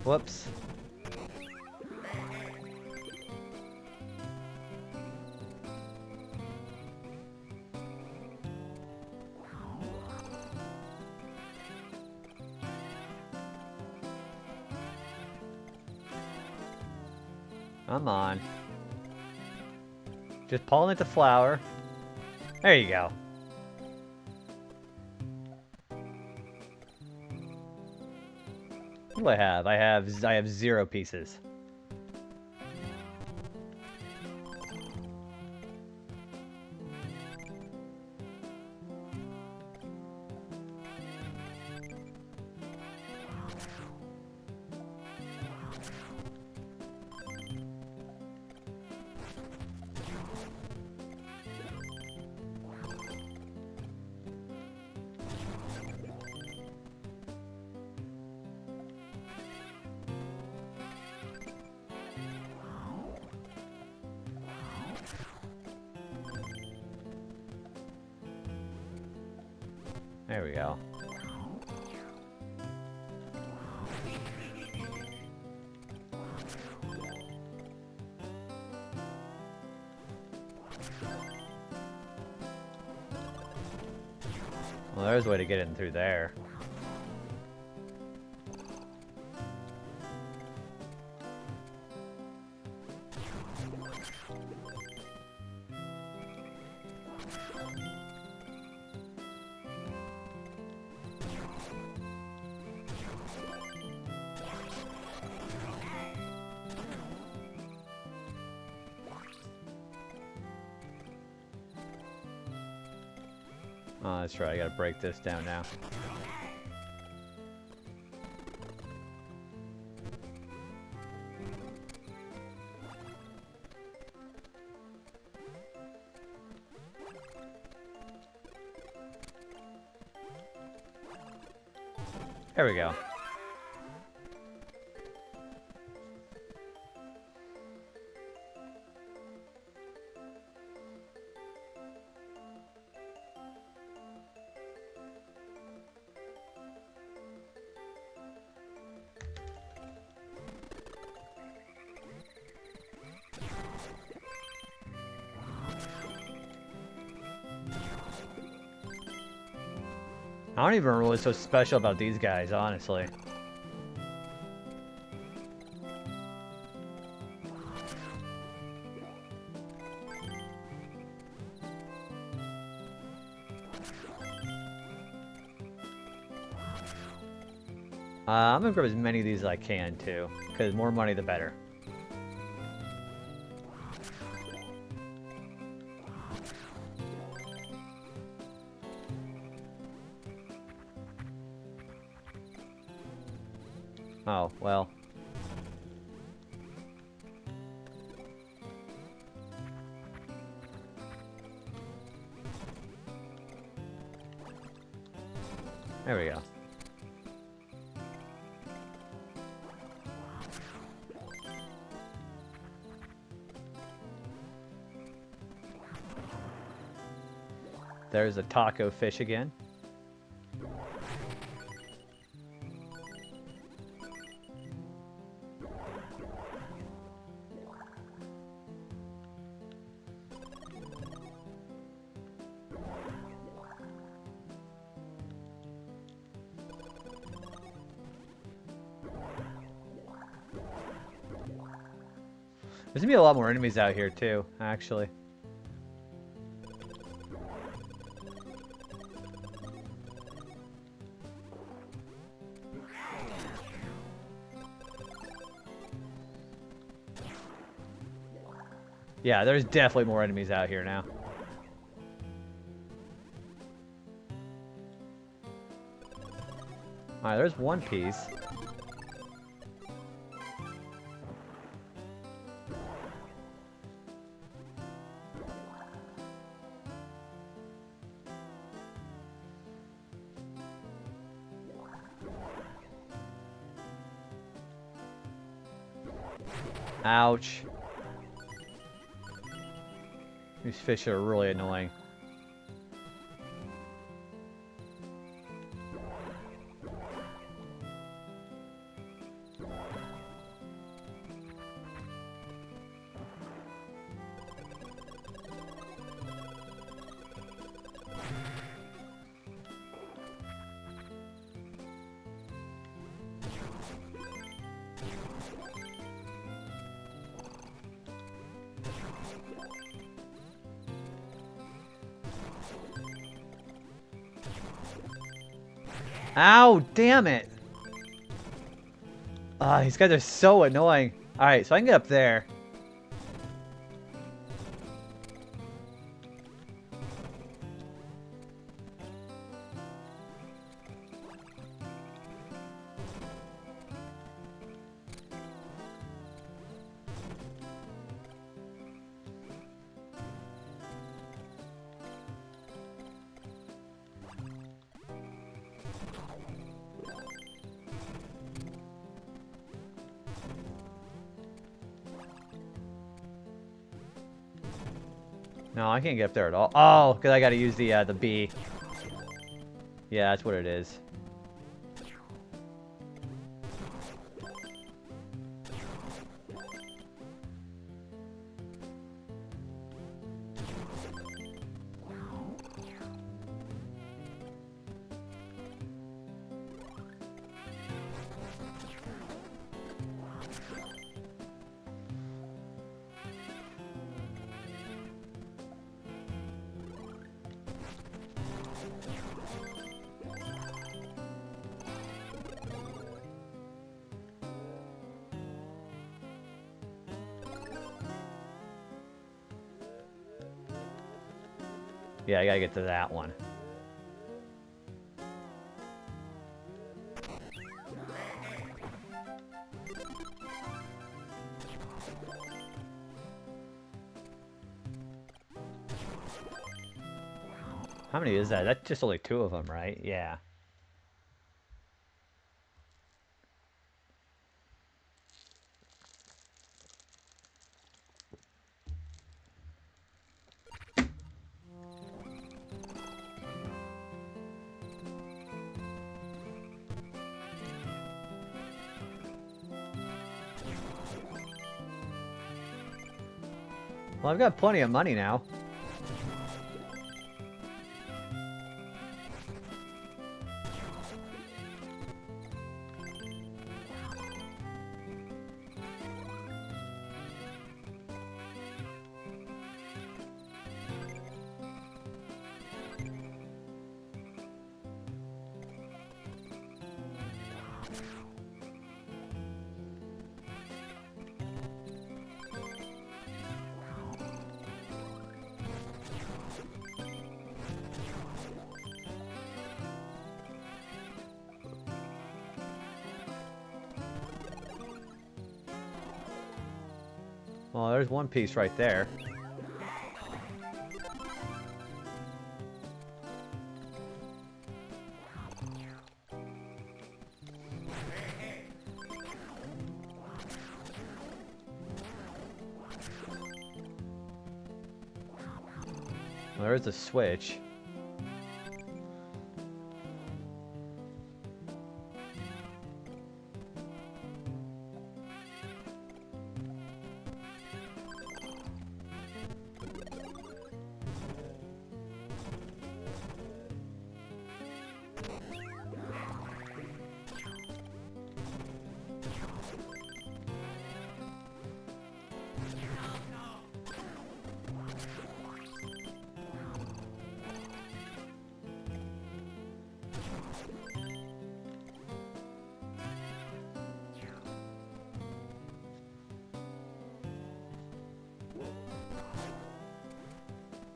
Whoops. Come on. Just pollinate the flower. There you go. What do I have? I have 0 pieces. There we go. Well, there's a way to get in through there. Oh, that's right. I gotta break this down now. There we go. I don't even know what's so special about these guys, honestly. I'm gonna grab as many of these as I can, too. Because more money, the better. Oh, well. There we go. There's a taco fish again. There's gonna be a lot more enemies out here too, actually. Yeah, there's definitely more enemies out here now. Alright, there's one piece. Ouch. These fish are really annoying. Ow, damn it! Ah, these guys are so annoying. Alright, so I can get up there. No, I can't get up there at all. Oh, because I gotta use the B. Yeah, that's what it is. Yeah, I gotta get to that one. How many is that? That's just only 2 of them, right? Yeah. Well, I've got plenty of money now. Well, there's one piece right there. Well, there's the switch.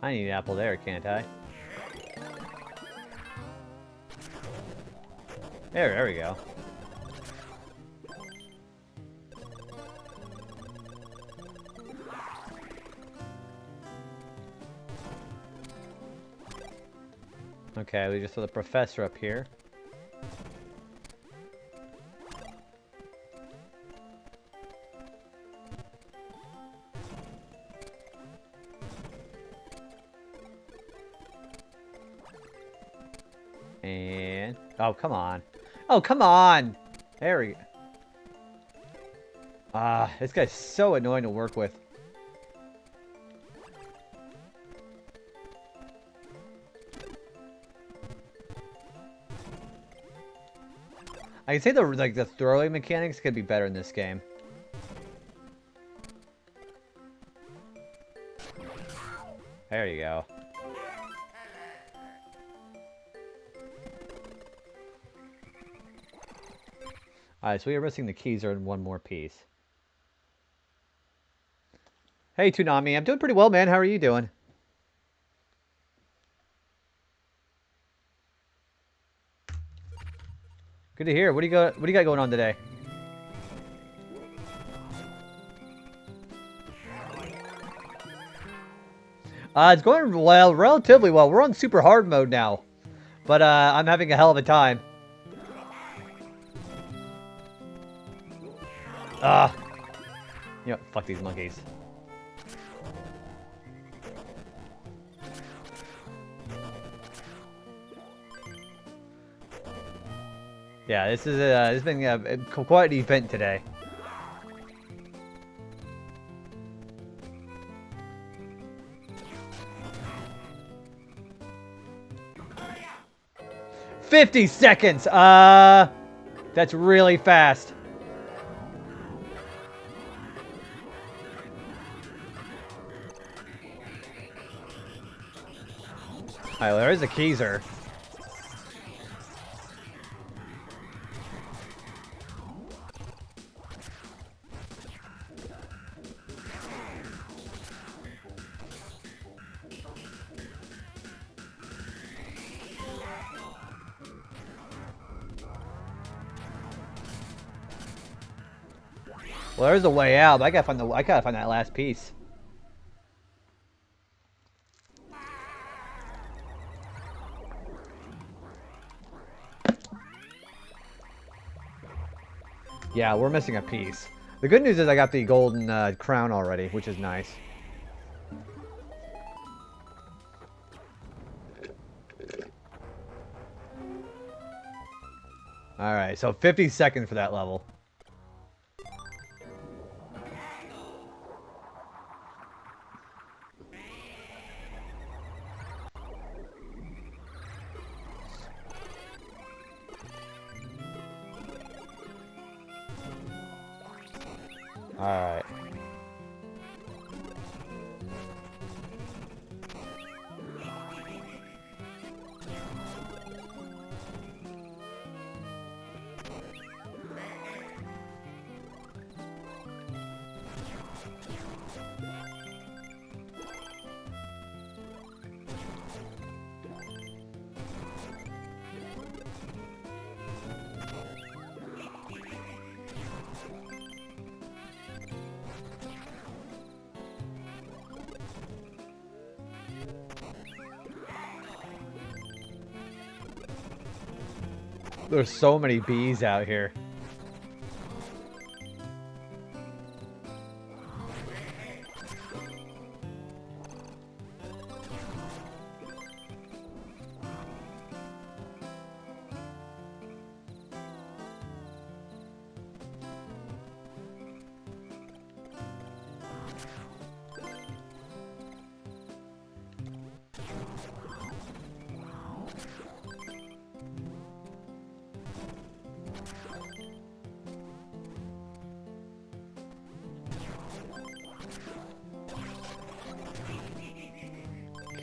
I need an apple there, can't I? There we go. Okay, we just saw the professor up here. And... oh, come on. Oh, come on! There we go. Ah, this guy's so annoying to work with. I can say the throwing mechanics could be better in this game. There you go. Alright, so we are missing the keys are in one more piece. Hey, Toonami, I'm doing pretty well, man. How are you doing? Good to hear. What do you got going on today? It's going well, relatively well. We're on super hard mode now. But I'm having a hell of a time. You know, fuck these monkeys. Yeah, this has been quite an event today. "50 seconds! That's really fast. Alright, well, there's the Keyser. Well, there's a way out, but I gotta find that last piece. Yeah, we're missing a piece. The good news is I got the golden crown already, which is nice. Alright, so 50 seconds for that level. Alright. There's so many bees out here.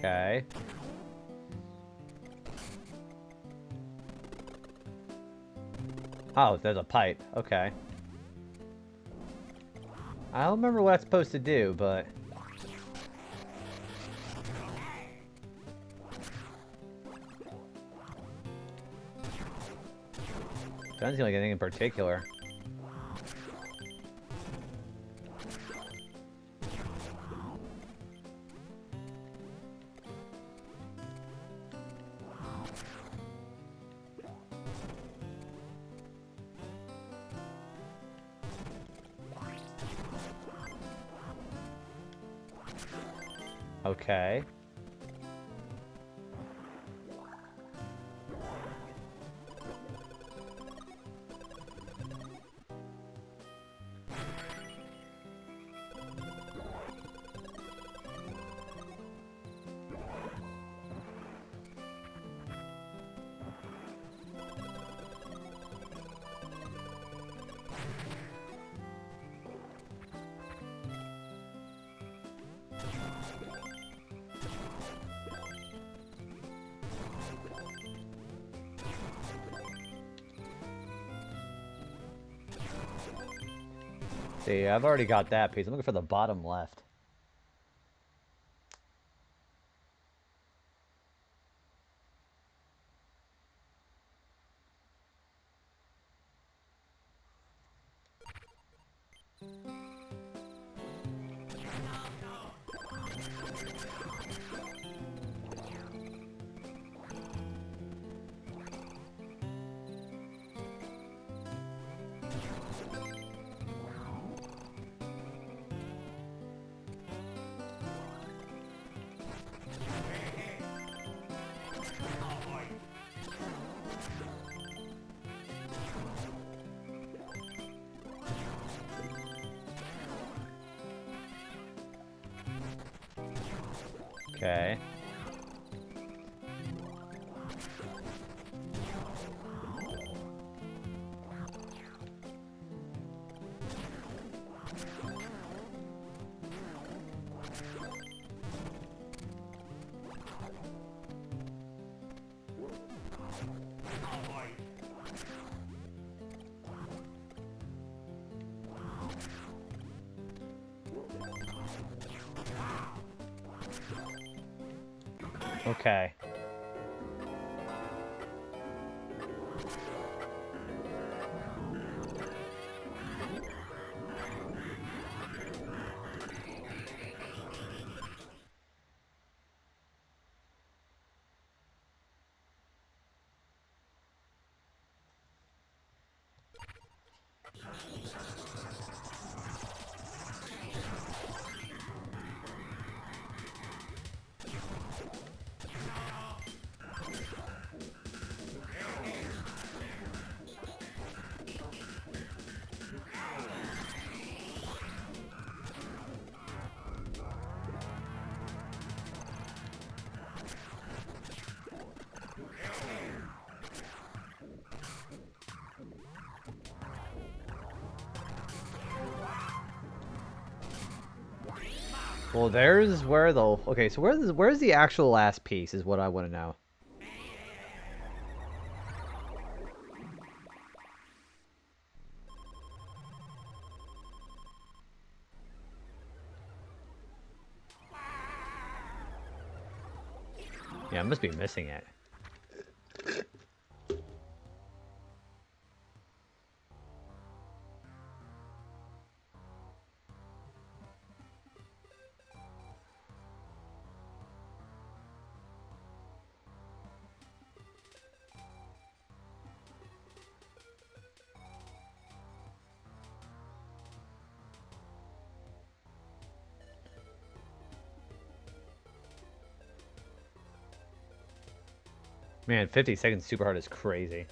Okay. Oh, there's a pipe. Okay. I don't remember what I'm supposed to do, but... Doesn't seem like anything in particular. Okay. See, I've already got that piece. I'm looking for the bottom left. Okay. Okay. Well, there's where the... Okay, so where's the actual last piece is what I want to know. Yeah, I must be missing it. Man, 50 seconds super hard is crazy.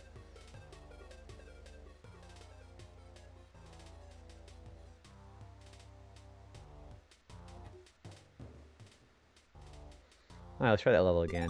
Alright, let's try that level again.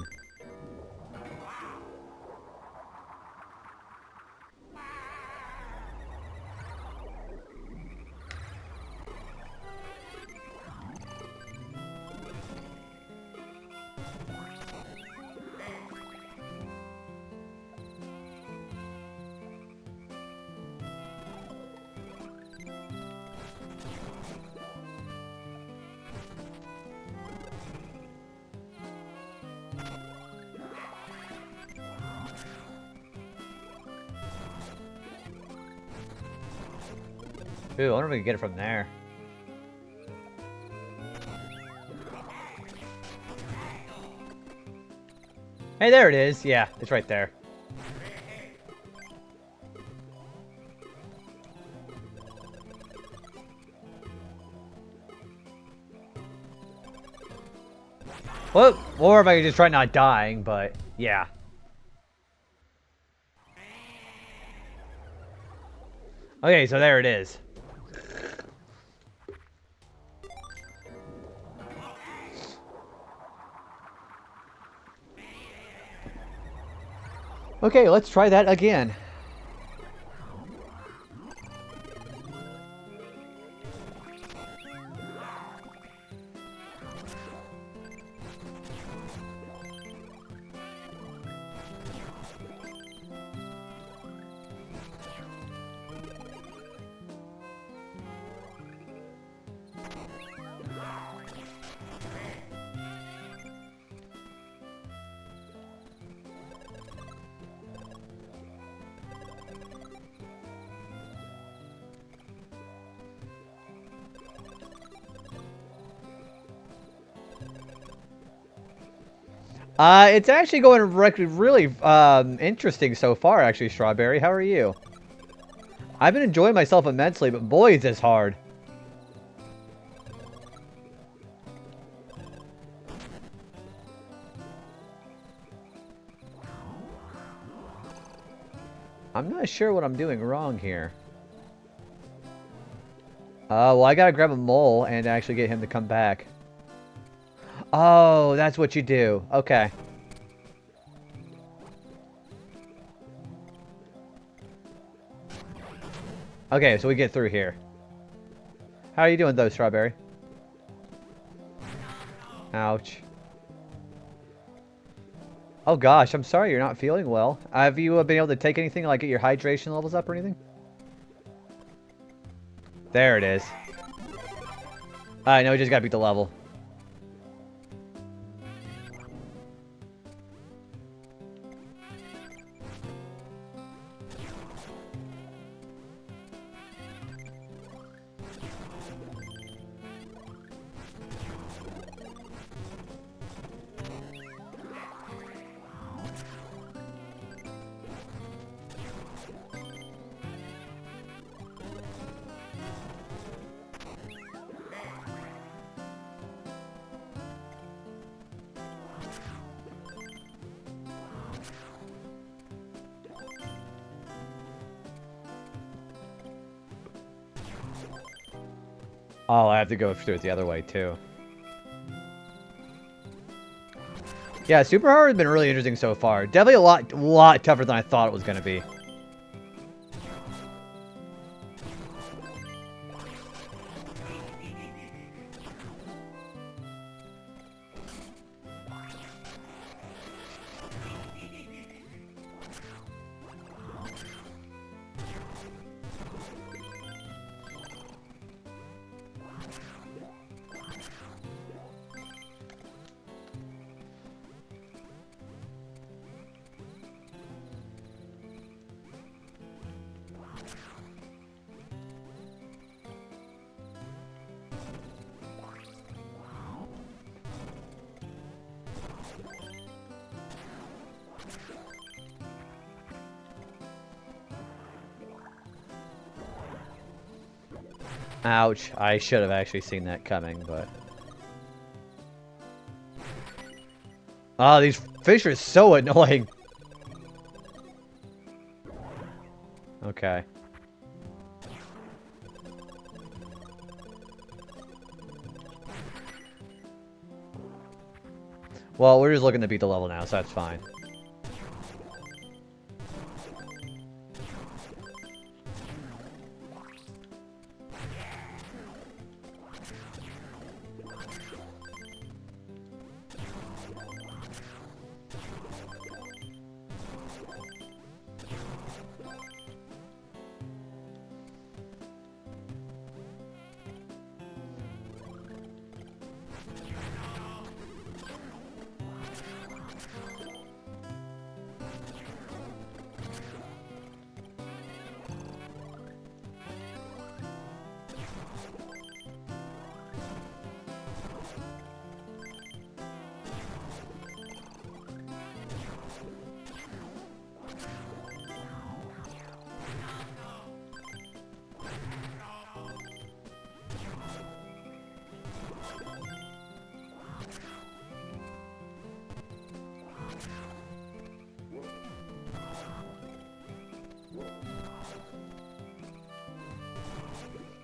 Ooh, I wonder if we can get it from there. Hey, there it is. Yeah, it's right there. Well, or if I could just try not dying, but yeah. Okay, so there it is. Okay, let's try that again. It's actually going really interesting so far, actually, Strawberry. How are you? I've been enjoying myself immensely, but boy, is this hard. I'm not sure what I'm doing wrong here. Well, I gotta grab a mole and actually get him to come back. Oh, that's what you do. Okay. Okay, so we get through here. How are you doing, though, Strawberry? Ouch. Oh, gosh, I'm sorry you're not feeling well. Have you been able to take anything, like get your hydration levels up or anything? There it is. Alright, now we just gotta beat the level. Oh, I have to go through it the other way, too. Yeah, Super Hard has been really interesting so far. Definitely a lot tougher than I thought it was going to be. Ouch. I should have actually seen that coming, but... Oh, these fish are so annoying. Okay. Well, we're just looking to beat the level now, so that's fine.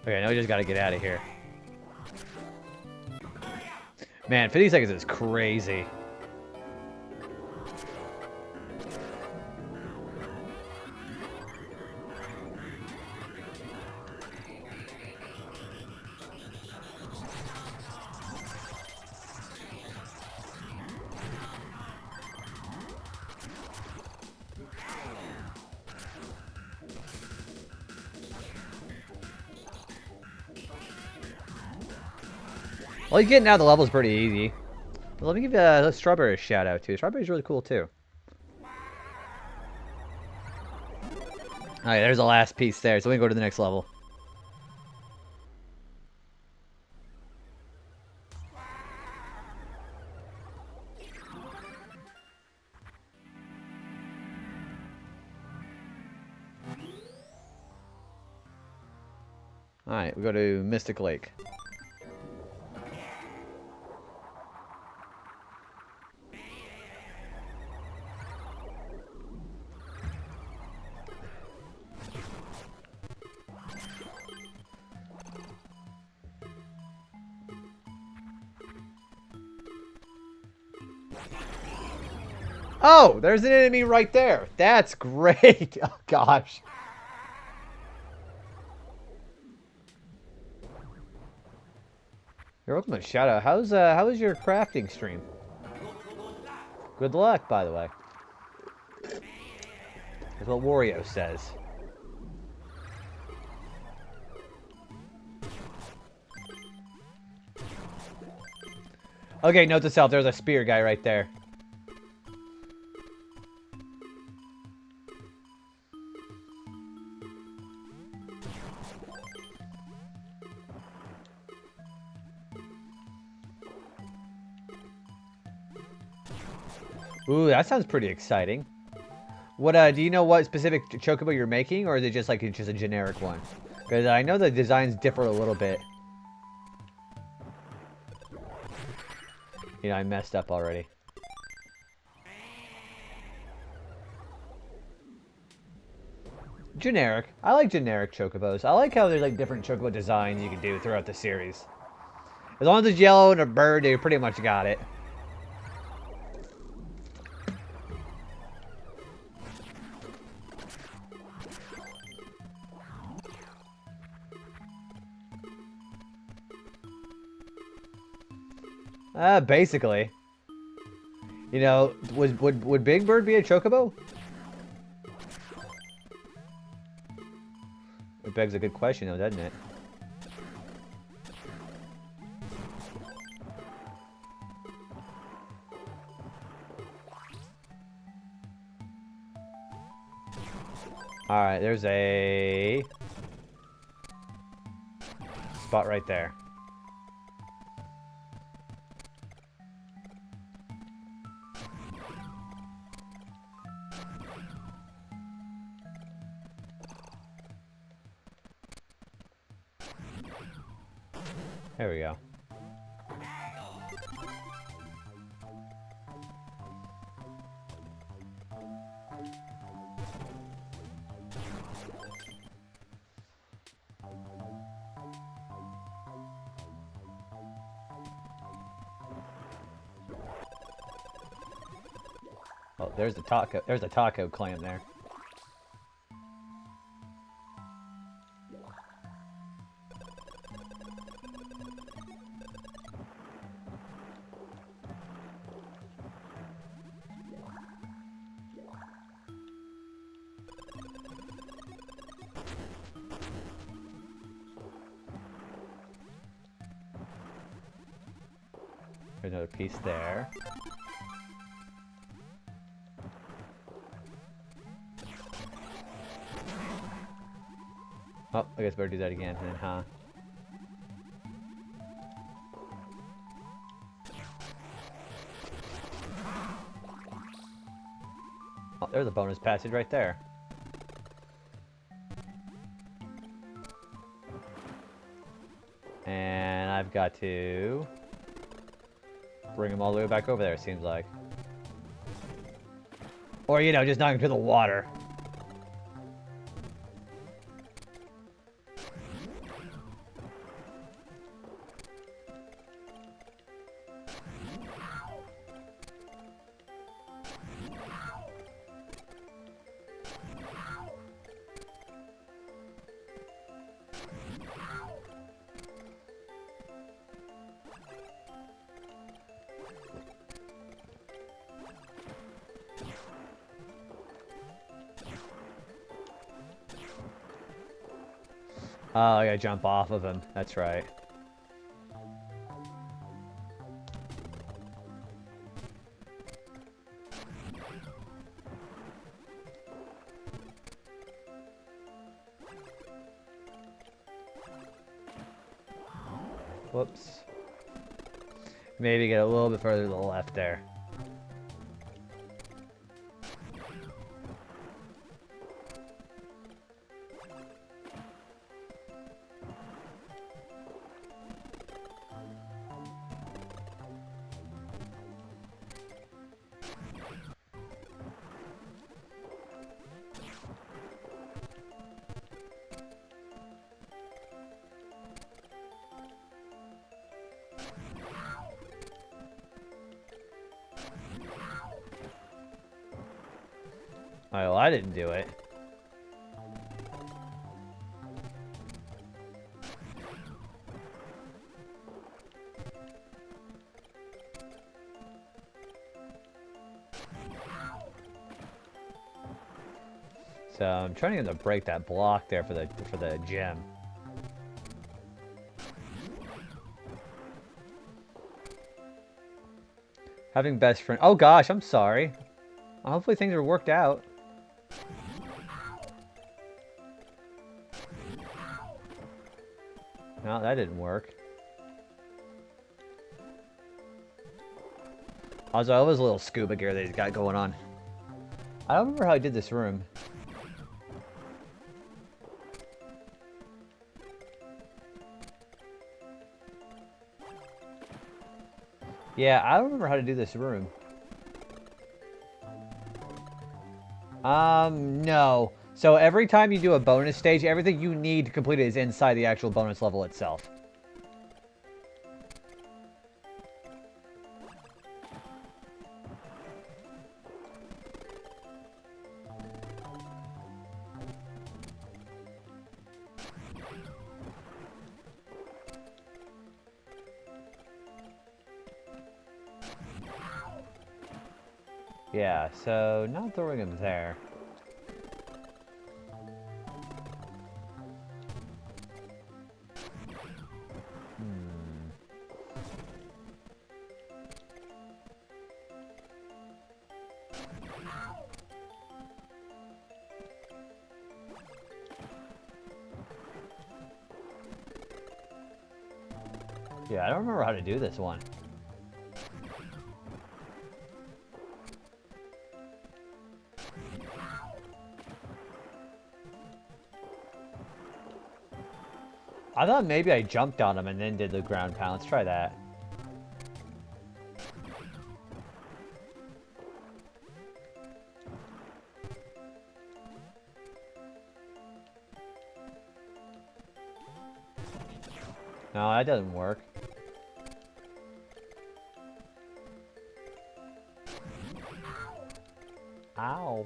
Okay, now we just gotta get out of here. Man, 50 seconds is crazy. Well, getting out of the level is pretty easy. Well, let me give Strawberry a shout out too. Strawberry's really cool too. Alright, there's the last piece there, so we can go to the next level. Alright, we go to Mystic Lake. Oh, there's an enemy right there. That's great. Oh, gosh. You're welcome to shout out. How was your crafting stream? Good luck, by the way. That's what Wario says. Okay, note to self, there's a spear guy right there. Ooh, that sounds pretty exciting. What, do you know what specific chocobo you're making, or is it just like just a generic one? Because I know the designs differ a little bit. You know, I messed up already. Generic. I like generic chocobos. I like how there's like different chocobo designs you can do throughout the series. As long as it's yellow and a bird, you pretty much got it. Basically. You know, would Big Bird be a chocobo? It begs a good question, though, doesn't it? Alright, there's a spot right there. There we go. Oh, there's the taco. There's a taco clam there. There's another piece there. Oh, I guess better do that again, then, huh? Oh, there's a bonus passage right there. And I've got to bring him all the way back over there, it seems like. Or, you know, just knock him to the water. Oh, I gotta jump off of him. That's right. Whoops. Maybe get a little bit further to the left there. Oh, well, I didn't do it. So I'm trying to get him to break that block there for the gem. Having best friend. Oh gosh, I'm sorry. Hopefully things are worked out. No, that didn't work. Also, I was a little scuba gear that he's got going on. I don't remember how I did this room. Yeah, I don't remember how to do this room. No. So every time you do a bonus stage, everything you need to complete it is inside the actual bonus level itself. Yeah, so not throwing him there. Yeah, I don't remember how to do this one. I thought maybe I jumped on him and then did the ground pound. Let's try that. No, that doesn't work. Ow.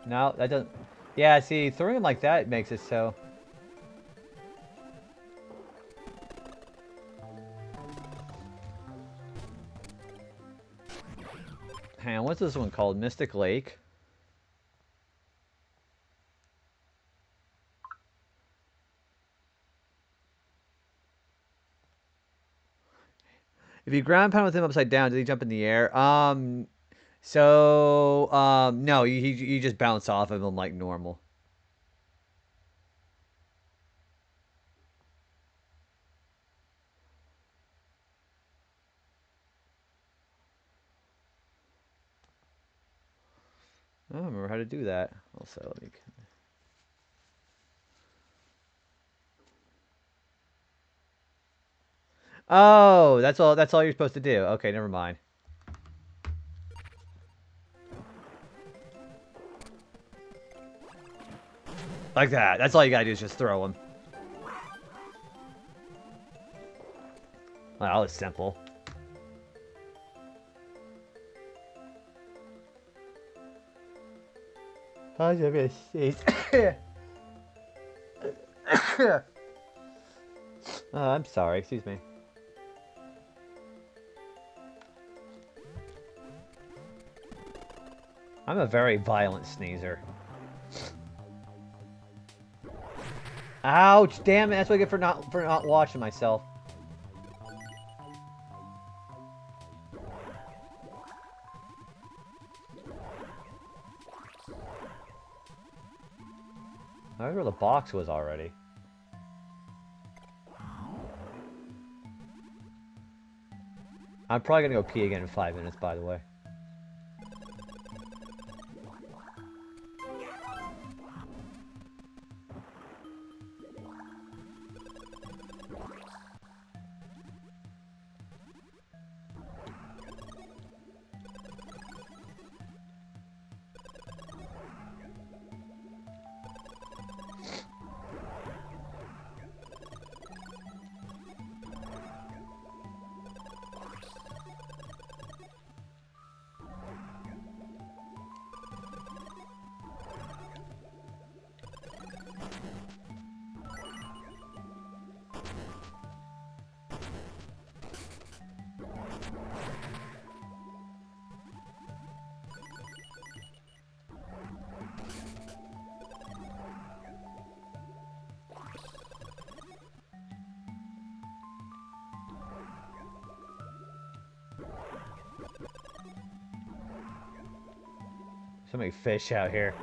No, that doesn't... Yeah, see, throwing him like that makes it so... Hang on, what's this one called? Mystic Lake? If you ground pound with him upside down, did he jump in the air? No, you just bounce off of him like normal. I don't remember how to do that. Also, let me... Oh, that's all. That's all you're supposed to do. Okay, never mind. Like that. That's all you gotta do is just throw them. Well, that was simple. How's your face? Oh, I'm sorry. Excuse me. I'm a very violent sneezer. Ouch! Damn it! That's what I get for not watching myself. I wonder where the box was already. I'm probably gonna go pee again in 5 minutes, by the way. So many fish out here.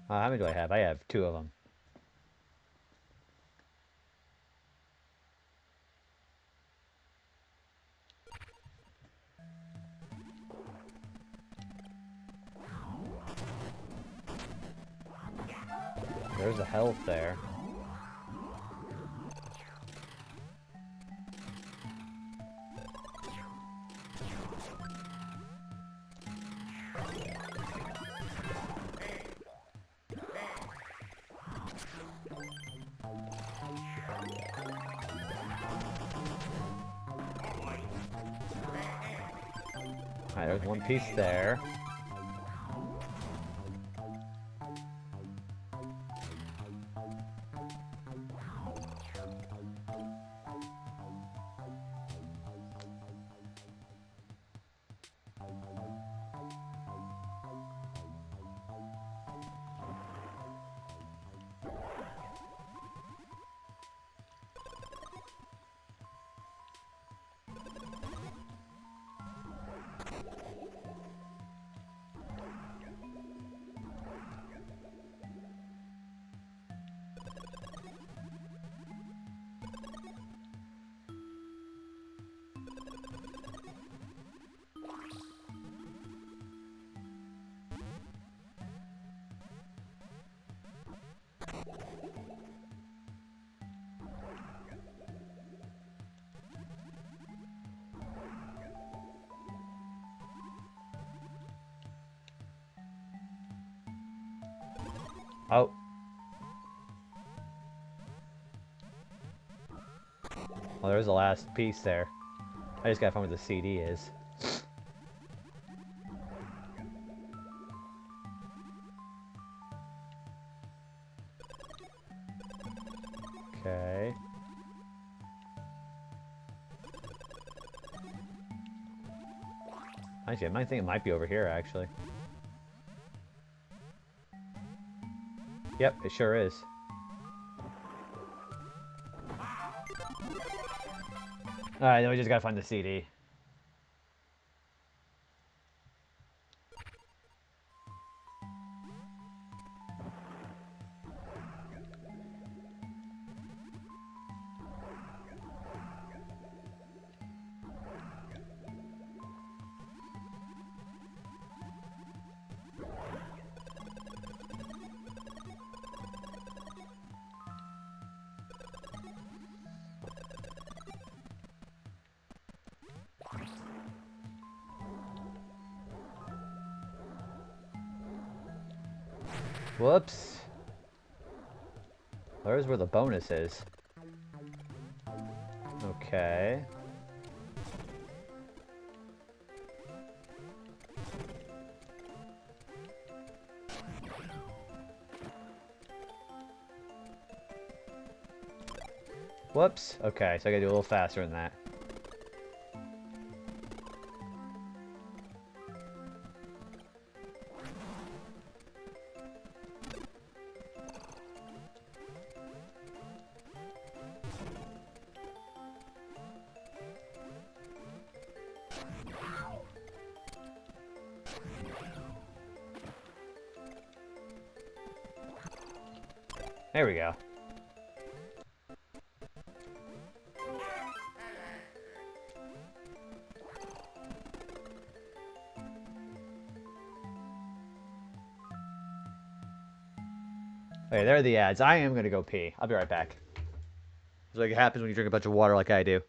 How many do I have? I have 2 of them. There's a health there. Alright, there's 1 piece there. Oh. Well, there's the last piece there. I just gotta find where the CD is. Okay. Actually, I might think it might be over here, actually. Yep, it sure is. Alright, then we just gotta find the CD. Whoops. There's where the bonus is. Okay. Whoops. Okay, so I gotta do a little faster than that. There we go. Okay, there are the ads. I am gonna go pee. I'll be right back. It's like it happens when you drink a bunch of water like I do.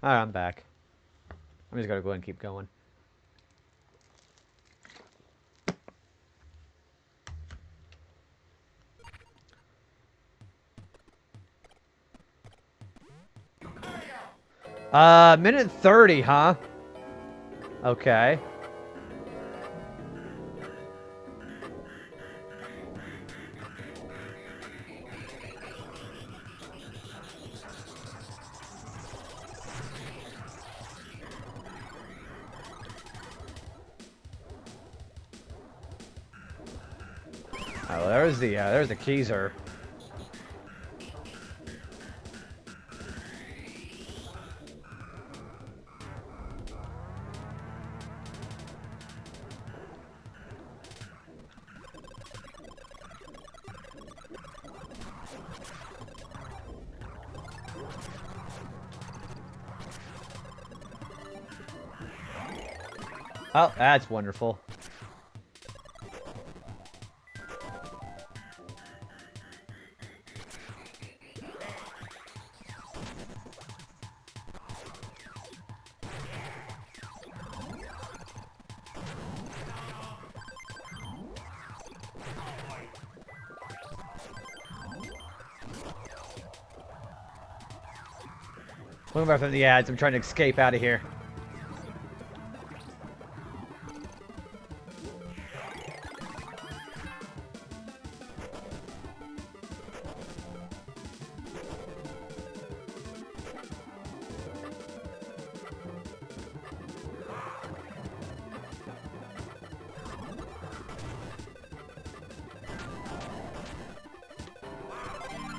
Alright, I'm back. I'm just gonna go ahead and keep going. Minute 30, huh? Okay. Oh, there's the Keezer. Oh, that's wonderful. Looking back from the ads, I'm trying to escape out of here.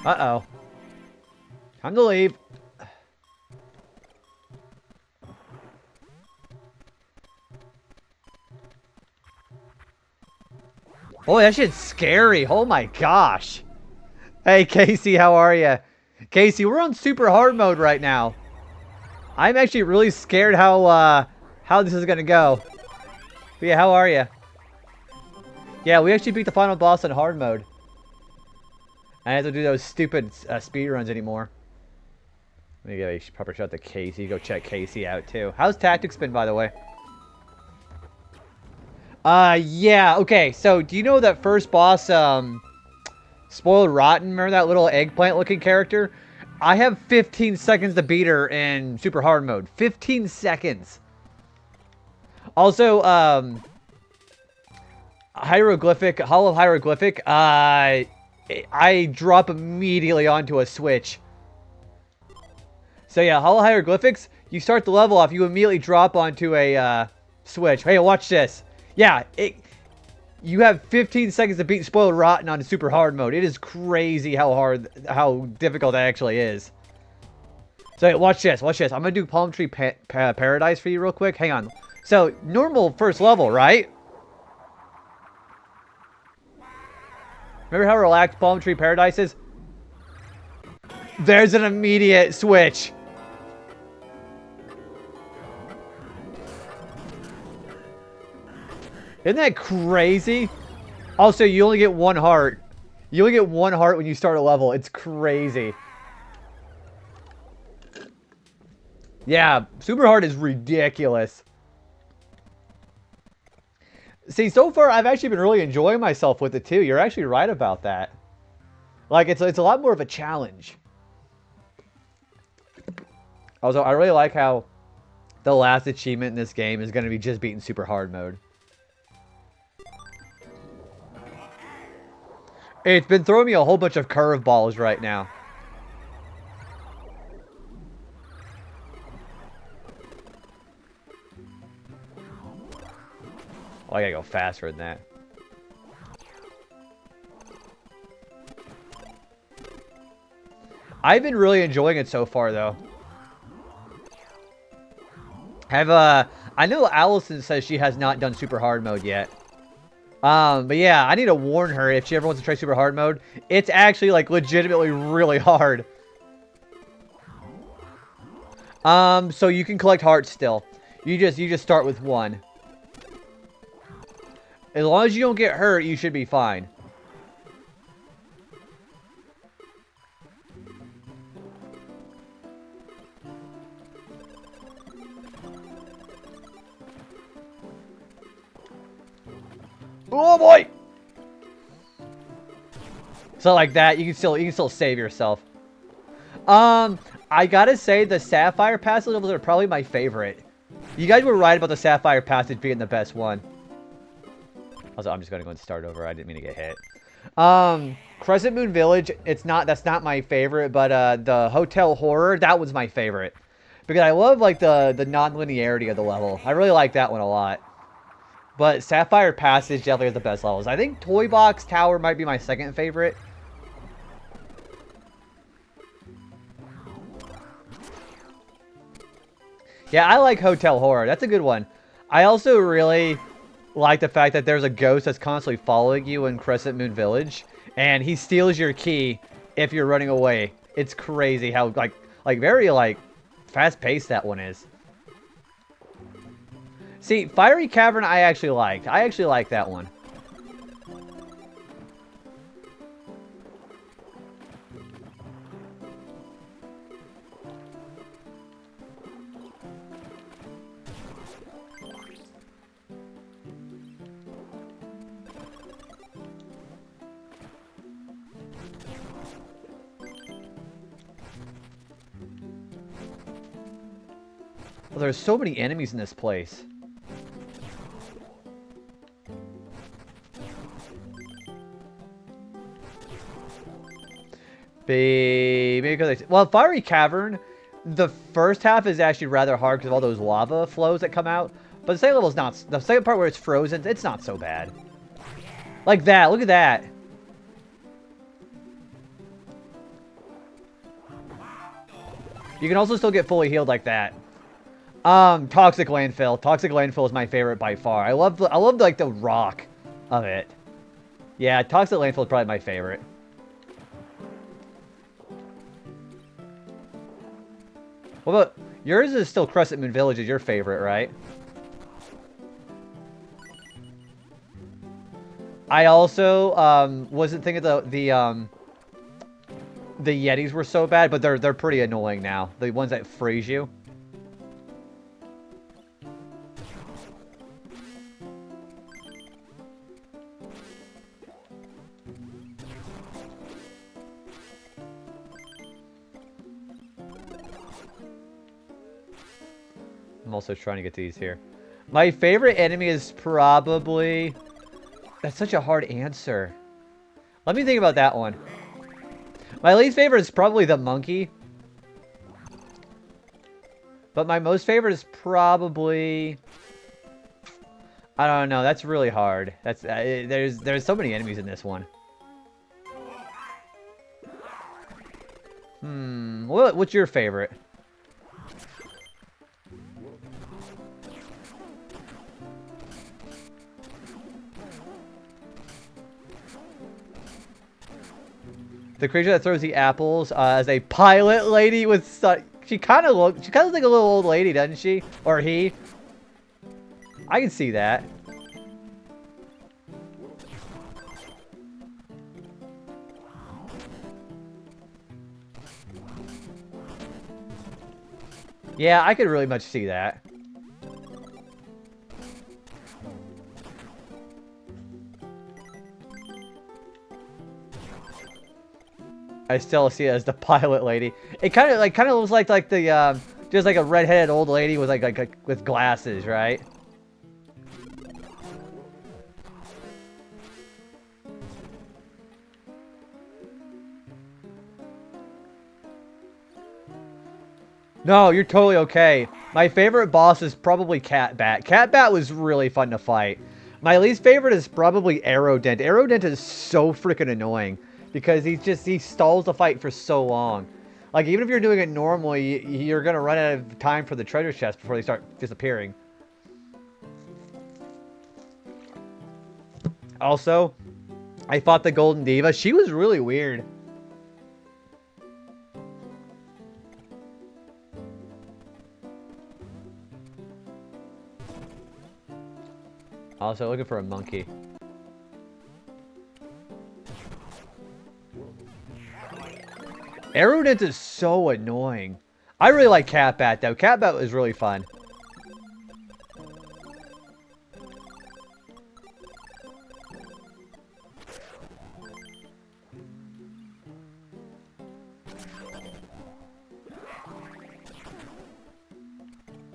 Uh-oh. Time to leave. Oh, that shit's scary. Oh my gosh. Hey, Casey, how are you? Casey, we're on super hard mode right now. I'm actually really scared how this is gonna go. But yeah, how are you? Yeah, we actually beat the final boss in hard mode. I don't have to do those stupid speed runs anymore. Let me give a proper shout to Casey. Go check Casey out too. How's Tactics been, by the way? Yeah, okay. So, do you know that first boss, Spoiled Rotten? Remember that little eggplant-looking character? I have 15 seconds to beat her in super hard mode. 15 seconds. Also, Hollow Hieroglyphic, I drop immediately onto a switch. So yeah, Hollow Hieroglyphics, you start the level off, you immediately drop onto a, switch. Hey, watch this. Yeah, you have 15 seconds to beat Spoiled Rotten on super hard mode. It is crazy how difficult that actually is. So hey, watch this, watch this. I'm gonna do Palm Tree Paradise for you real quick. Hang on. So, normal first level, right? Remember how relaxed Palm Tree Paradise is? There's an immediate switch. Isn't that crazy? Also, you only get one heart. You only get one heart when you start a level. It's crazy. Yeah, super hard is ridiculous. See, so far, I've actually been really enjoying myself with it, too. You're actually right about that. Like, it's a lot more of a challenge. Also, I really like how the last achievement in this game is going to be just beating super hard mode. It's been throwing me a whole bunch of curveballs right now. Oh, I gotta go faster than that. I've been really enjoying it so far, though. I know Allison says she has not done super hard mode yet. But yeah, I need to warn her if she ever wants to try super hard mode. It's actually, like, legitimately really hard. So you can collect hearts still. You just start with one. As long as you don't get hurt, you should be fine. Oh boy! So like that, you can still save yourself. I gotta say the Sapphire Passage levels are probably my favorite. You guys were right about the Sapphire Passage being the best one. Also, I'm just gonna go and start over. I didn't mean to get hit. Crescent Moon Village, that's not my favorite, but the Hotel Horror, that was my favorite. Because I love like the non-linearity of the level. I really like that one a lot. But Sapphire Passage definitely has the best levels. I think Toy Box Tower might be my second favorite. Yeah, I like Hotel Horror. That's a good one. I also really like the fact that there's a ghost that's constantly following you in Crescent Moon Village. And he steals your key if you're running away. It's crazy how, very, fast-paced that one is. See, Fiery Cavern I actually liked. I actually like that one. Well, there's so many enemies in this place. Maybe because well, Fiery Cavern, the first half is actually rather hard because of all those lava flows that come out. But the second level is not. The second part where it's frozen, it's not so bad. Like that. Look at that. You can also still get fully healed like that. Toxic Landfill. Toxic Landfill is my favorite by far. I love like the rock of it. Yeah, Toxic Landfill is probably my favorite. What about yours? Is still Crescent Moon Village is your favorite, right? I also wasn't thinking the Yetis were so bad, but they're pretty annoying now. The ones that freeze you. I'm also trying to get these here. My favorite enemy is probably... That's such a hard answer. Let me think about that one. My least favorite is probably the monkey. But my most favorite is probably... I don't know. That's really hard. That's there's so many enemies in this one. What's your favorite? The creature that throws the apples as a pilot lady with she kind of looks like a little old lady, doesn't she? Or he? I can see that. Yeah, I could really much see that. I still see it as the pilot lady. It kind of looks like the just like a redheaded old lady with like with glasses, right? No, you're totally okay. My favorite boss is probably Catbat. Catbat was really fun to fight. My least favorite is probably Aerodent. Aerodent is so freaking annoying because he stalls the fight for so long. Like, even if you're doing it normally, you're going to run out of time for the treasure chest before they start disappearing. Also, I fought the Golden Diva. She was really weird. Also, looking for a monkey. Aerodent is so annoying. I really like Catbat, though. Catbat is really fun.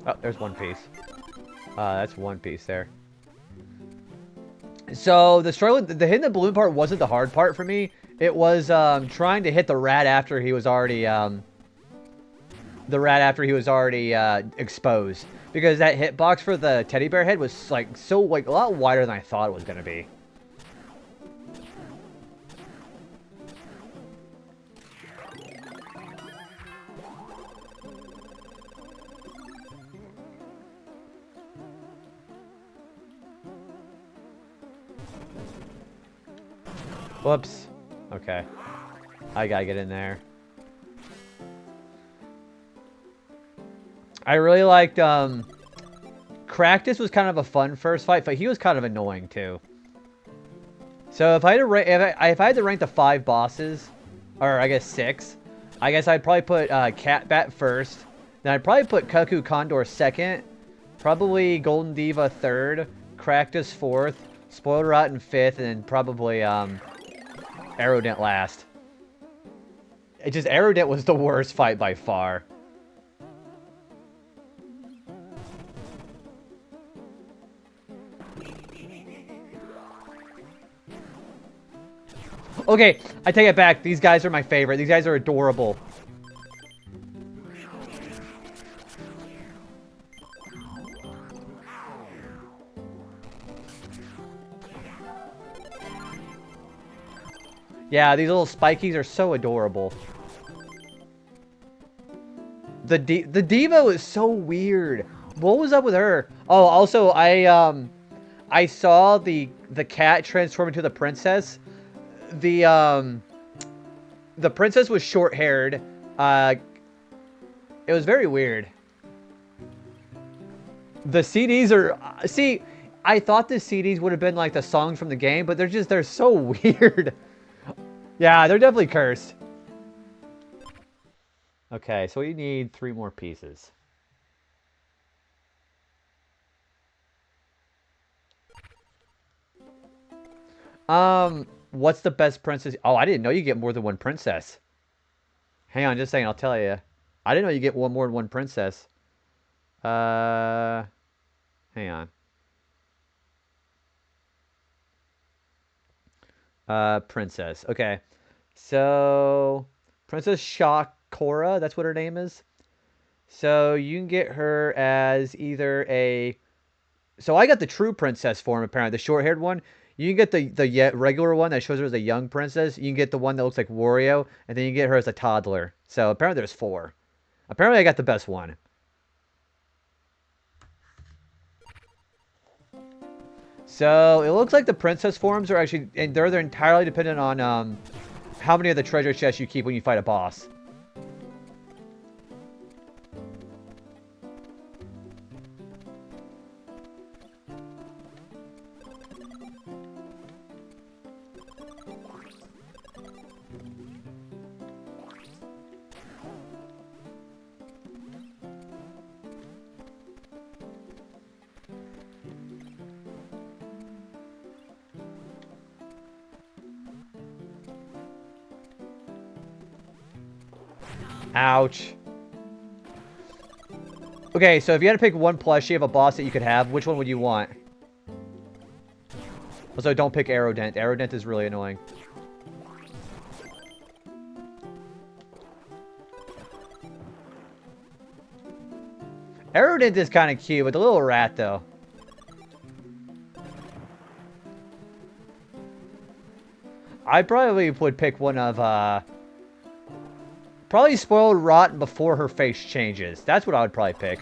Oh, there's one piece. That's one piece there. So the struggle, the hitting the balloon part wasn't the hard part for me. It was trying to hit the rat after he was already exposed, because that hitbox for the teddy bear head was like a lot wider than I thought it was gonna be. Whoops. Okay. I gotta get in there. I really liked, Cractus was kind of a fun first fight, but he was kind of annoying too. So if I had to rank the 5 bosses, or I guess 6, I guess I'd probably put Catbat first. Then I'd probably put Cuckoo Condor second. Probably Golden Diva third. Cractus fourth. Spoiled Rotten fifth, and then probably Aerodent last. Aerodent was the worst fight by far. Okay, I take it back. These guys are my favorite. These guys are adorable. Yeah, these little spikies are so adorable. The diva is so weird. What was up with her? Oh, also I saw the cat transform into the princess. The princess was short-haired. It was very weird. The CDs are... See, I thought the CDs would have been like the songs from the game, but they're so weird. Yeah, they're definitely cursed. Okay, so we need 3 more pieces. What's the best princess? Oh, I didn't know you get more than one princess. Hang on, just saying, I'll tell you. I didn't know you get more than one princess. Hang on. Princess. Okay. So, Princess Shakora, that's what her name is. So, you can get her as either a... So, I got the true princess form, apparently, the short-haired one. You can get the regular one that shows her as a young princess. You can get the one that looks like Wario, and then you can get her as a toddler. So, apparently there's 4. Apparently, I got the best one. So, it looks like the princess forms are actually... And they're entirely dependent on how many of the treasure chests you keep when you fight a boss. Ouch. Okay, so if you had to pick one plushie of a boss that you could have, which one would you want? Also, don't pick Aerodent. Aerodent is really annoying. Aerodent is kind of cute, but the little rat, though. I probably would pick one of, probably Spoiled Rotten before her face changes. That's what I would probably pick.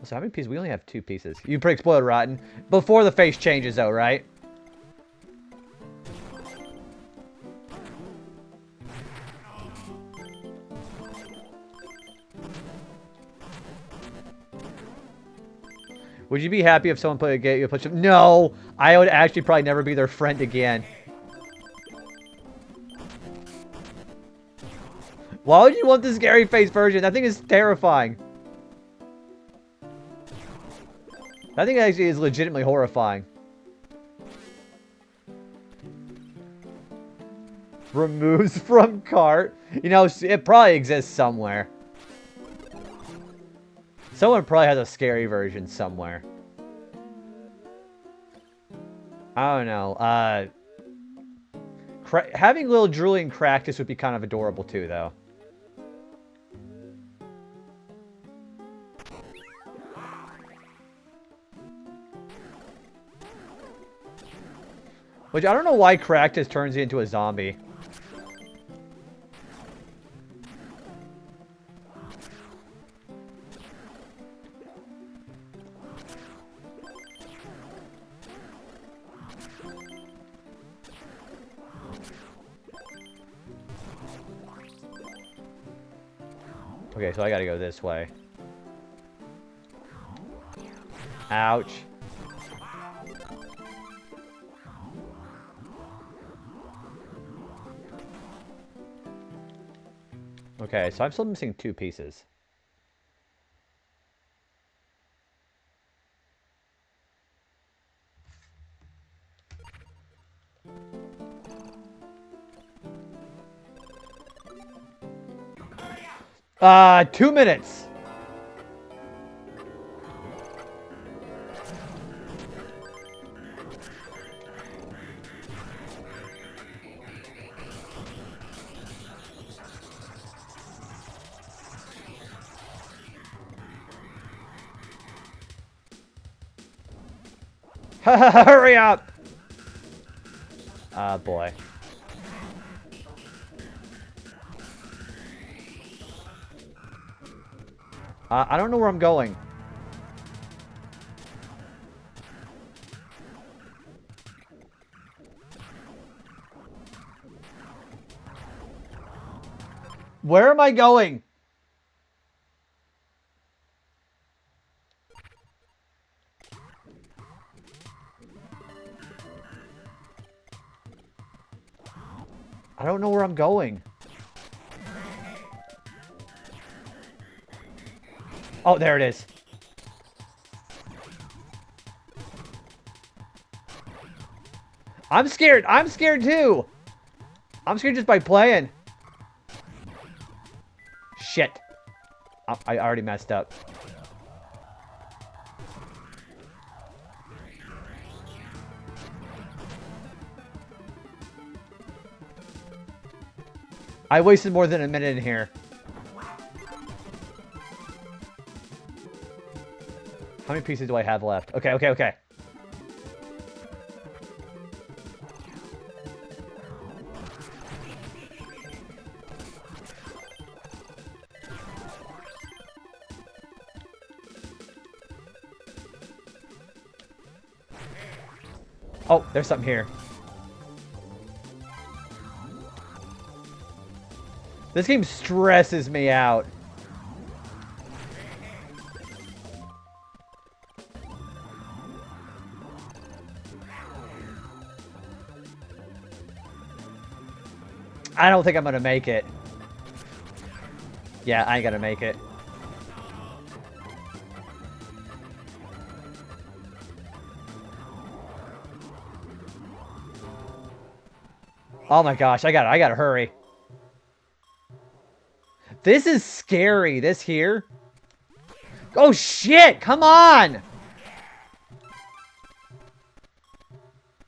So how many pieces? We only have 2 pieces. You pick Spoiled Rotten before the face changes, though, right? Would you be happy if someone put a push? No, I would actually probably never be their friend again. Why would you want the scary face version? That thing is terrifying. That thing actually is legitimately horrifying. Removes from cart. You know, it probably exists somewhere. Someone probably has a scary version somewhere. I don't know. Having little drooling Cractus would be kind of adorable too, though. Which, I don't know why Cractus turns into a zombie. Okay, so I gotta go this way. Ouch. Okay, so I'm still missing 2 pieces. Two minutes. Hurry up! Ah, boy. I don't know where I'm going. Where am I going? I don't know where I'm going. Oh, there it is. I'm scared. I'm scared too. I'm scared just by playing. Shit. I already messed up. I wasted more than a minute in here. How many pieces do I have left? Okay, okay, okay. Oh, there's something here. This game stresses me out. I don't think I'm gonna make it. Yeah, I ain't gonna make it. Oh my gosh, I gotta hurry. This is scary, this here. Oh shit, come on!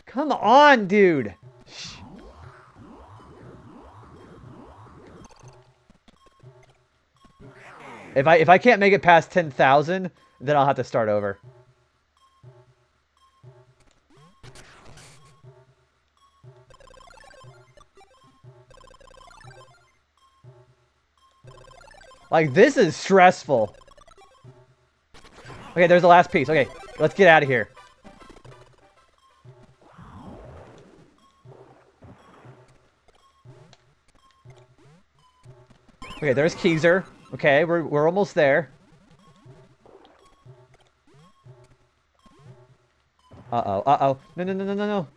Come on, dude. If I can't make it past 10,000, then I'll have to start over. Like, this is stressful. Okay, there's the last piece. Okay, let's get out of here. Okay, there's Keezer. Okay, we're almost there. Uh-oh, uh-oh. No, no, no, no, no, no.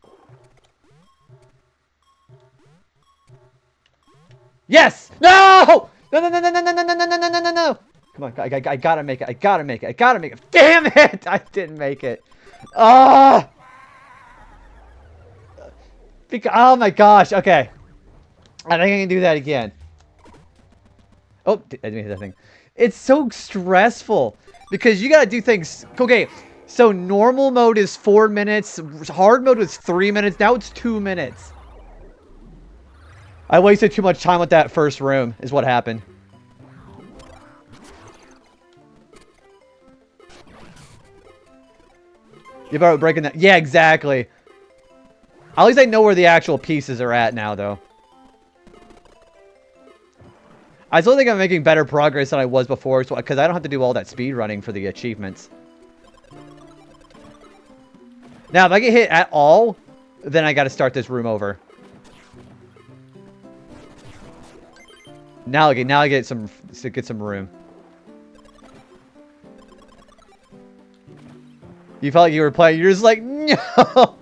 Yes! No! No, no, no, no, no, no, no, no, no, no, no, no, no. Come on, I gotta make it. I gotta make it. I gotta make it. Damn it! I didn't make it. Ah! Oh my gosh. Okay. I think I can do that again. Oh, I didn't hit that thing. It's so stressful because you gotta do things. Okay, so normal mode is 4 minutes. Hard mode was 3 minutes. Now it's 2 minutes. I wasted too much time with that first room, is what happened. You better breaking that. Yeah, exactly. At least I know where the actual pieces are at now, though. I still think I'm making better progress than I was before, because I don't have to do all that speed running for the achievements. Now, if I get hit at all, then I got to start this room over. Now I get some room. You felt like you were playing. You're just like, no.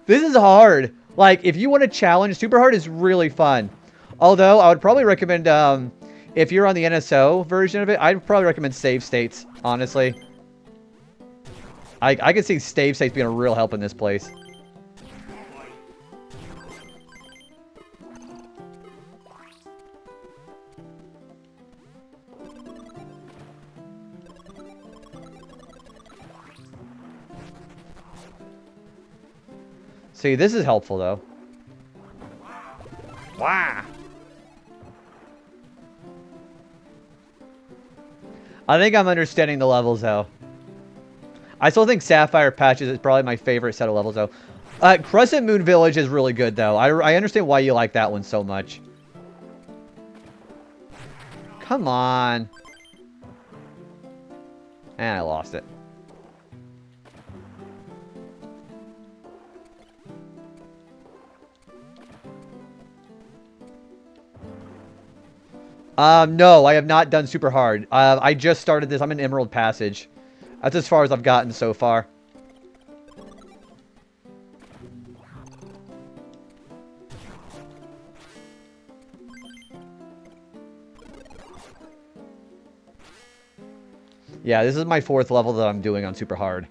This is hard. Like, if you want a challenge, super hard is really fun. Although, I would probably recommend, if you're on the NSO version of it, I'd probably recommend save states, honestly. I could see save states being a real help in this place. See, this is helpful, though. Wow. I think I'm understanding the levels, though. I still think Sapphire Patches is probably my favorite set of levels, though. Crescent Moon Village is really good, though. I understand why you like that one so much. Come on. And I lost it. No, I have not done super hard. I just started this. I'm in Emerald Passage. That's as far as I've gotten so far. Yeah, this is my 4th level that I'm doing on super hard.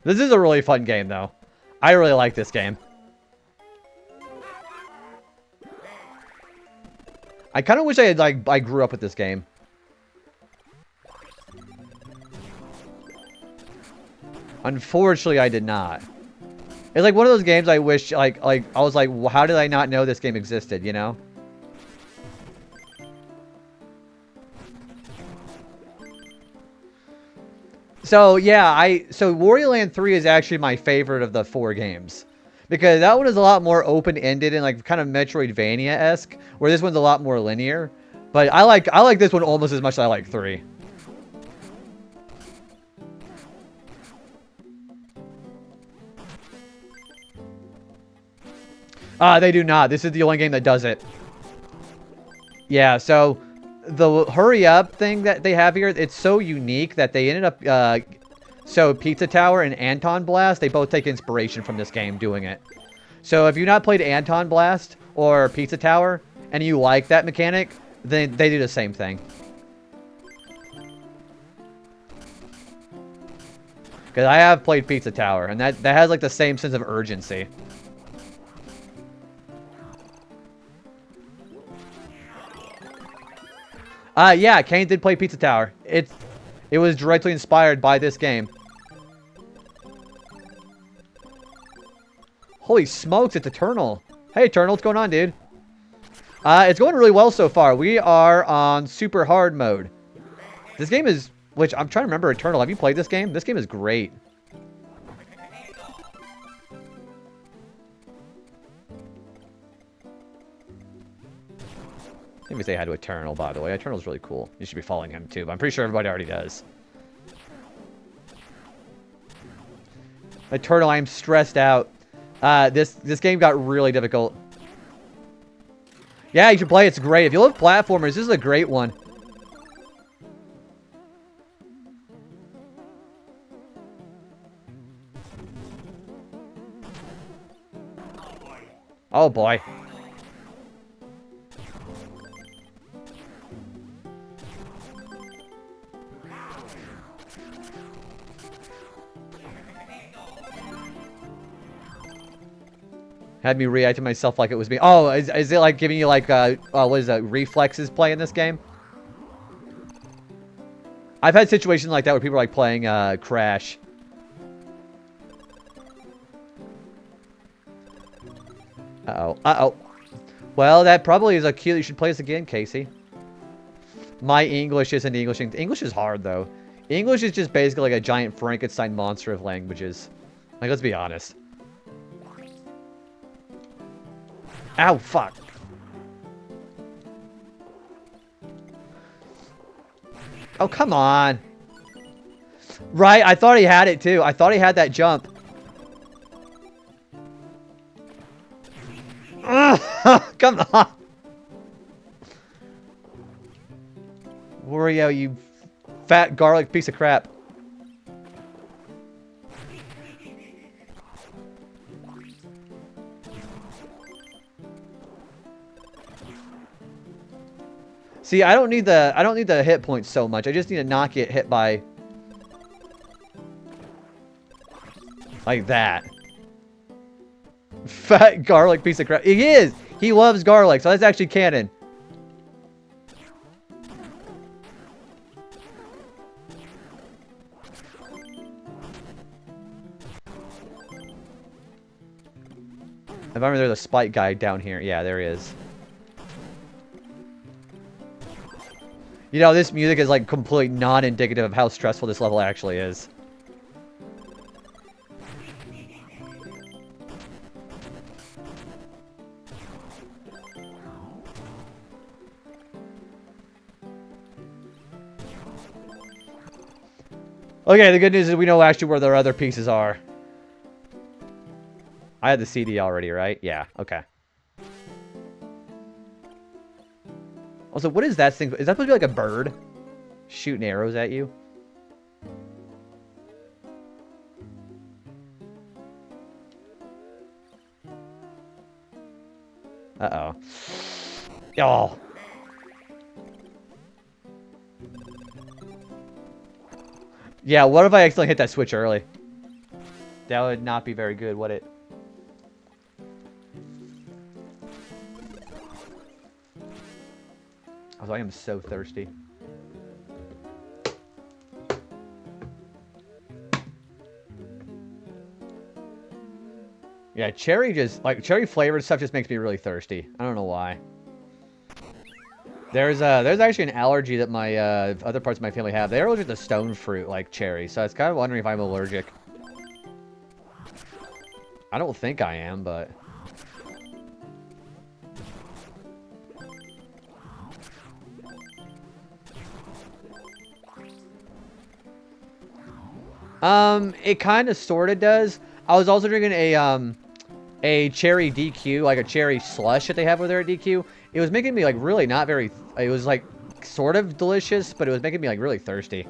This is a really fun game, though. I really like this game. I kind of wish I had, like, I grew up with this game. Unfortunately, I did not. It's like one of those games I wish, like I was like, well, how did I not know this game existed, you know? So, yeah, so Wario Land 3 is actually my favorite of the 4 games. Because that one is a lot more open-ended and, like, kind of Metroidvania-esque, where this one's a lot more linear. But I like this one almost as much as I like 3. They do not. This is the only game that does it. Yeah, so the hurry up thing that they have here, it's so unique that they ended up, so Pizza Tower and Anton Blast, they both take inspiration from this game doing it. So if you've not played Anton Blast or Pizza Tower, and you like that mechanic, then they do the same thing. Because I have played Pizza Tower, and that has like the same sense of urgency. Yeah, Kane did play Pizza Tower. It was directly inspired by this game. Holy smokes, it's Eternal. Hey, Eternal, what's going on, dude? It's going really well so far. We are on super hard mode. This game is, which I'm trying to remember, Eternal. Have you played this game? This game is great. Let me say hi to Eternal, by the way. Eternal's really cool. You should be following him, too, but I'm pretty sure everybody already does. Eternal, I'm stressed out. This game got really difficult. Yeah, you should play. It's great. If you love platformers, this is a great one. Oh, boy. Had me react to myself like it was me. Oh, is it like giving you like, what is that, reflexes play in this game? I've had situations like that where people are like playing Crash. Uh-oh. Uh-oh. Well, that probably is a cue. You should play this again, Casey. My English isn't English. English is hard, though. English is just basically like a giant Frankenstein monster of languages. Like, let's be honest. Ow, fuck. Oh, come on. Right, I thought he had it, too. I thought he had that jump. Come on. Wario, you fat garlic piece of crap. See, I don't need the hit points so much. I just need to not get hit by like that. Fat garlic piece of crap. He is. He loves garlic, so that's actually canon. If I remember, there's a spike guy down here. Yeah, there he is. You know, this music is like completely non-indicative of how stressful this level actually is. Okay, the good news is we know actually where their other pieces are. I had the CD already, right? Yeah, okay. Also, what is that thing? Is that supposed to be like a bird? Shooting arrows at you? Uh-oh. Oh. Yeah, what if I accidentally hit that switch early? That would not be very good, would it? Oh, I am so thirsty. Yeah, cherry flavored stuff just makes me really thirsty. I don't know why. There's actually an allergy that my other parts of my family have. They're allergic to stone fruit, like cherry. So I was kind of wondering if I'm allergic. I don't think I am, but... It kind of sort of does. I was also drinking a cherry DQ, like a cherry slush that they have over there at DQ. It was making me like really not very. It was like sort of delicious, but it was making me like really thirsty.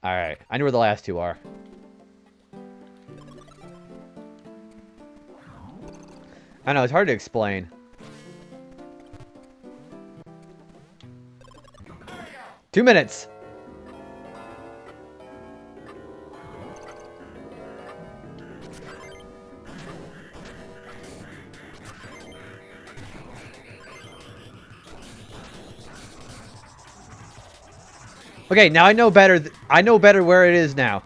All right, I know where the last two are. I know it's hard to explain. 2 minutes. Okay, now I know better. I know better where it is now.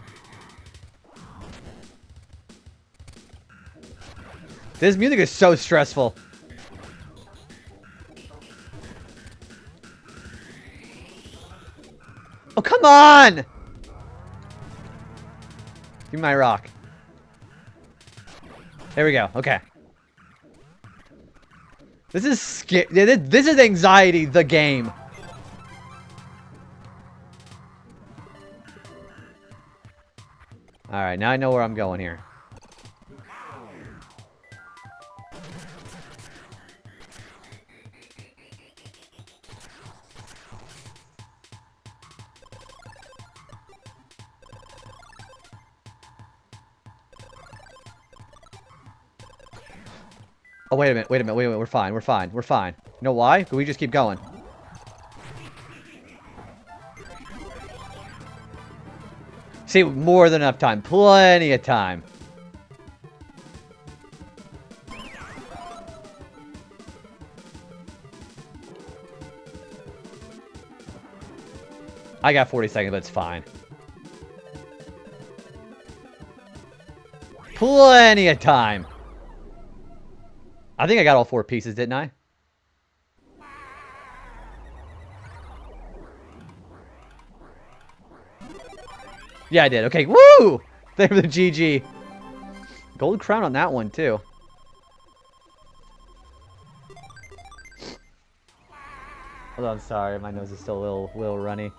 This music is so stressful. Oh, come on! Give me my rock. There we go. Okay. This is this is anxiety, the game. Alright, now I know where I'm going here. Oh, wait a minute, we're fine, we're fine. You know why? But we just keep going. See, more than enough time. Plenty of time. I got 40 seconds, but it's fine. Plenty of time. I think I got all 4 pieces, didn't I? Yeah, I did. Okay, woo! There for the GG. Gold crown on that one, too. Hold on, sorry. My nose is still a little runny.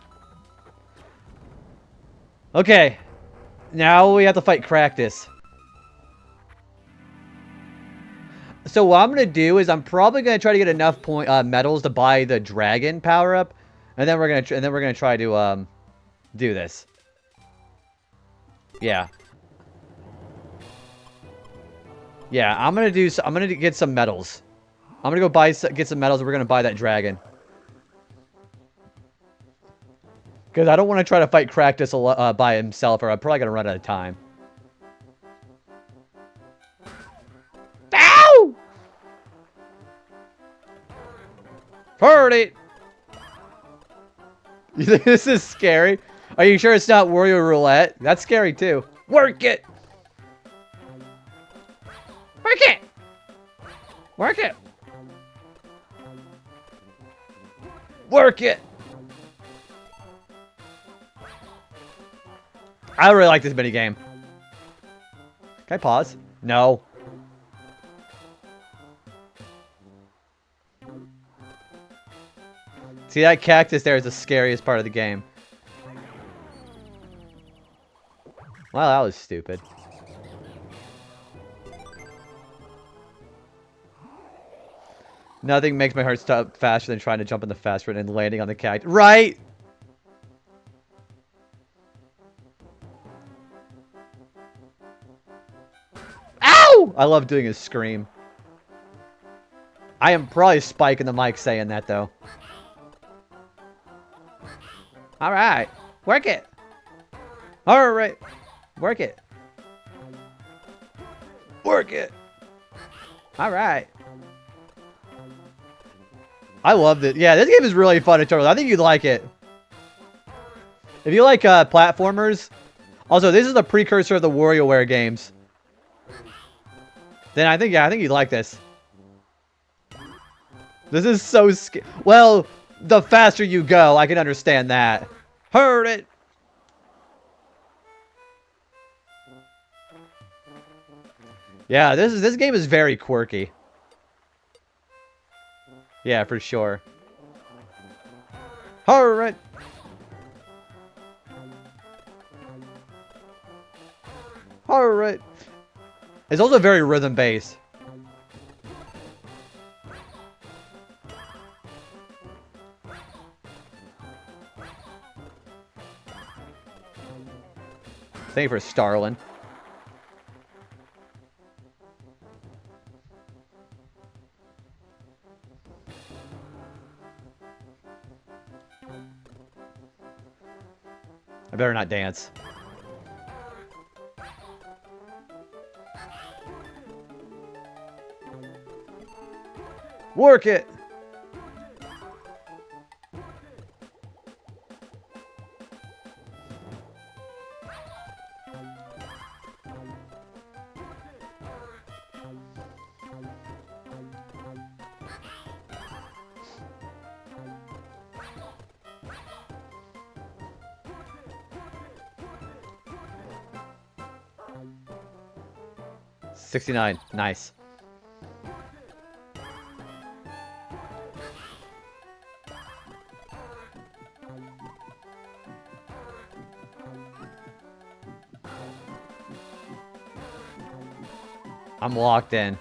Okay. Now we have to fight Cractus. So what I'm going to do is I'm probably going to try to get enough medals to buy the dragon power up. And then we're going to try to do this. Yeah. Yeah, I'm going to get some medals. I'm going to go get some medals and we're going to buy that dragon. Because I don't want to try to fight Cractus by himself, or I'm probably going to run out of time. Ow! Heard it! You think this is scary? Are you sure it's not Wario Roulette? That's scary too. Work it! Work it! Work it! I really like this minigame. Can I pause? No. See, that cactus there is the scariest part of the game. Well, that was stupid. Nothing makes my heart stop faster than trying to jump in the fast food and landing on the cactus. Right? Ow! I love doing his scream. I am probably spiking the mic saying that, though. Alright. Work it. Alright. Work it. Work it. Alright. I love it. Yeah, this game is really fun to turtle. I think you'd like it. If you like platformers. Also, this is the precursor of the WarioWare games. Then I think you'd like this. This is so scary. Well, the faster you go, I can understand that. Heard it. Yeah, this game is very quirky. Yeah, for sure. Alright. Alright. It's also very rhythm-based. Thank you for Starlin. I better not dance. Work it! $69. Nice. I'm locked in.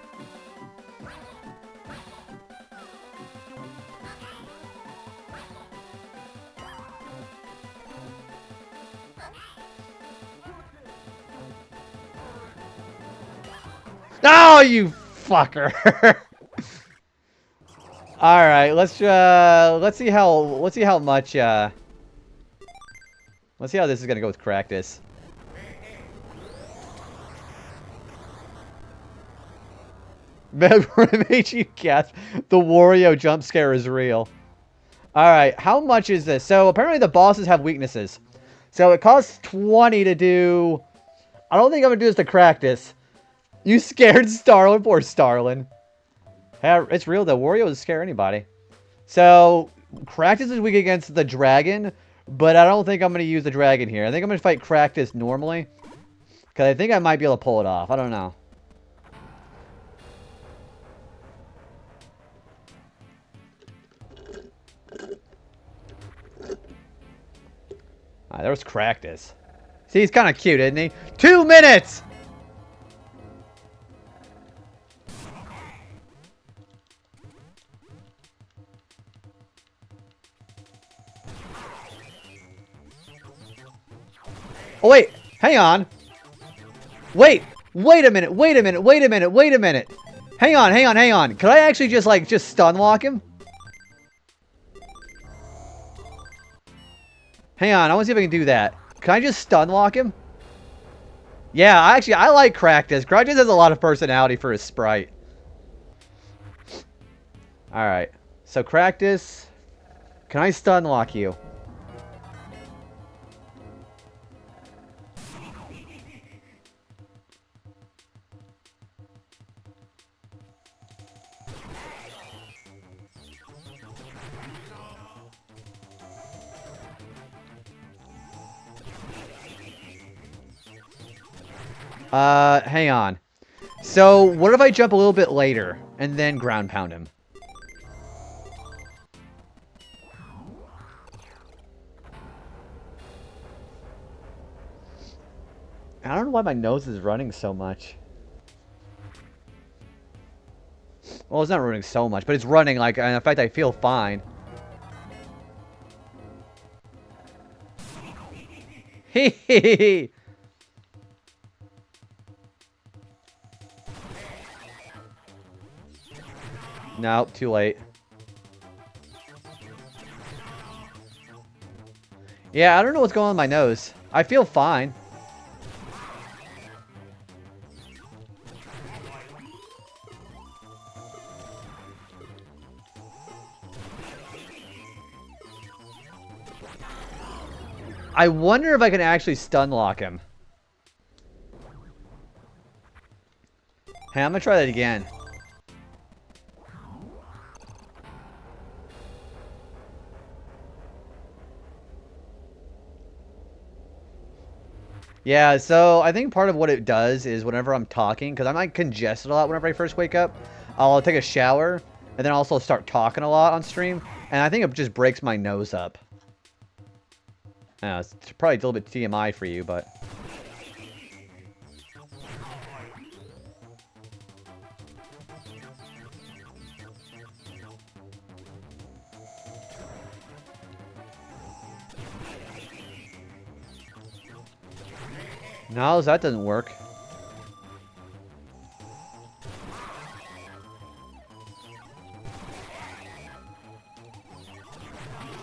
Oh, you fucker! All right, let's see how let's see how this is gonna go with Cractus. What made you gasp? The Wario jump scare is real. All right, how much is this? So apparently the bosses have weaknesses. So it costs 20 to do. I don't think I'm gonna do this to Cractus. You scared Starlin? Poor Starlin. Hey, it's real though. Wario doesn't scare anybody. So, Cractus is weak against the dragon, but I don't think I'm going to use the dragon here. I think I'm going to fight Cractus normally, because I think I might be able to pull it off. I don't know. Alright, there's Cractus. See, he's kind of cute, isn't he? 2 minutes! Oh, wait. Hang on. Wait a minute. Hang on. Could I actually just stun lock him? Hang on. I want to see if I can do that. Can I just stun lock him? Yeah, I like Cractus. Cractus has a lot of personality for his sprite. Alright. So, Cractus, can I stun lock you? Hang on. So, what if I jump a little bit later and then ground pound him? I don't know why my nose is running so much. Well, it's not running so much, but it's running like, and in fact, I feel fine. Hehehe. Nope, too late. Yeah, I don't know what's going on with my nose. I feel fine. I wonder if I can actually stun lock him. Hey, I'm gonna try that again. Yeah, so I think part of what it does is whenever I'm talking, because I'm like congested a lot whenever I first wake up, I'll take a shower and then also start talking a lot on stream, and I think it just breaks my nose up. It's probably a little bit TMI for you, but... No, that doesn't work.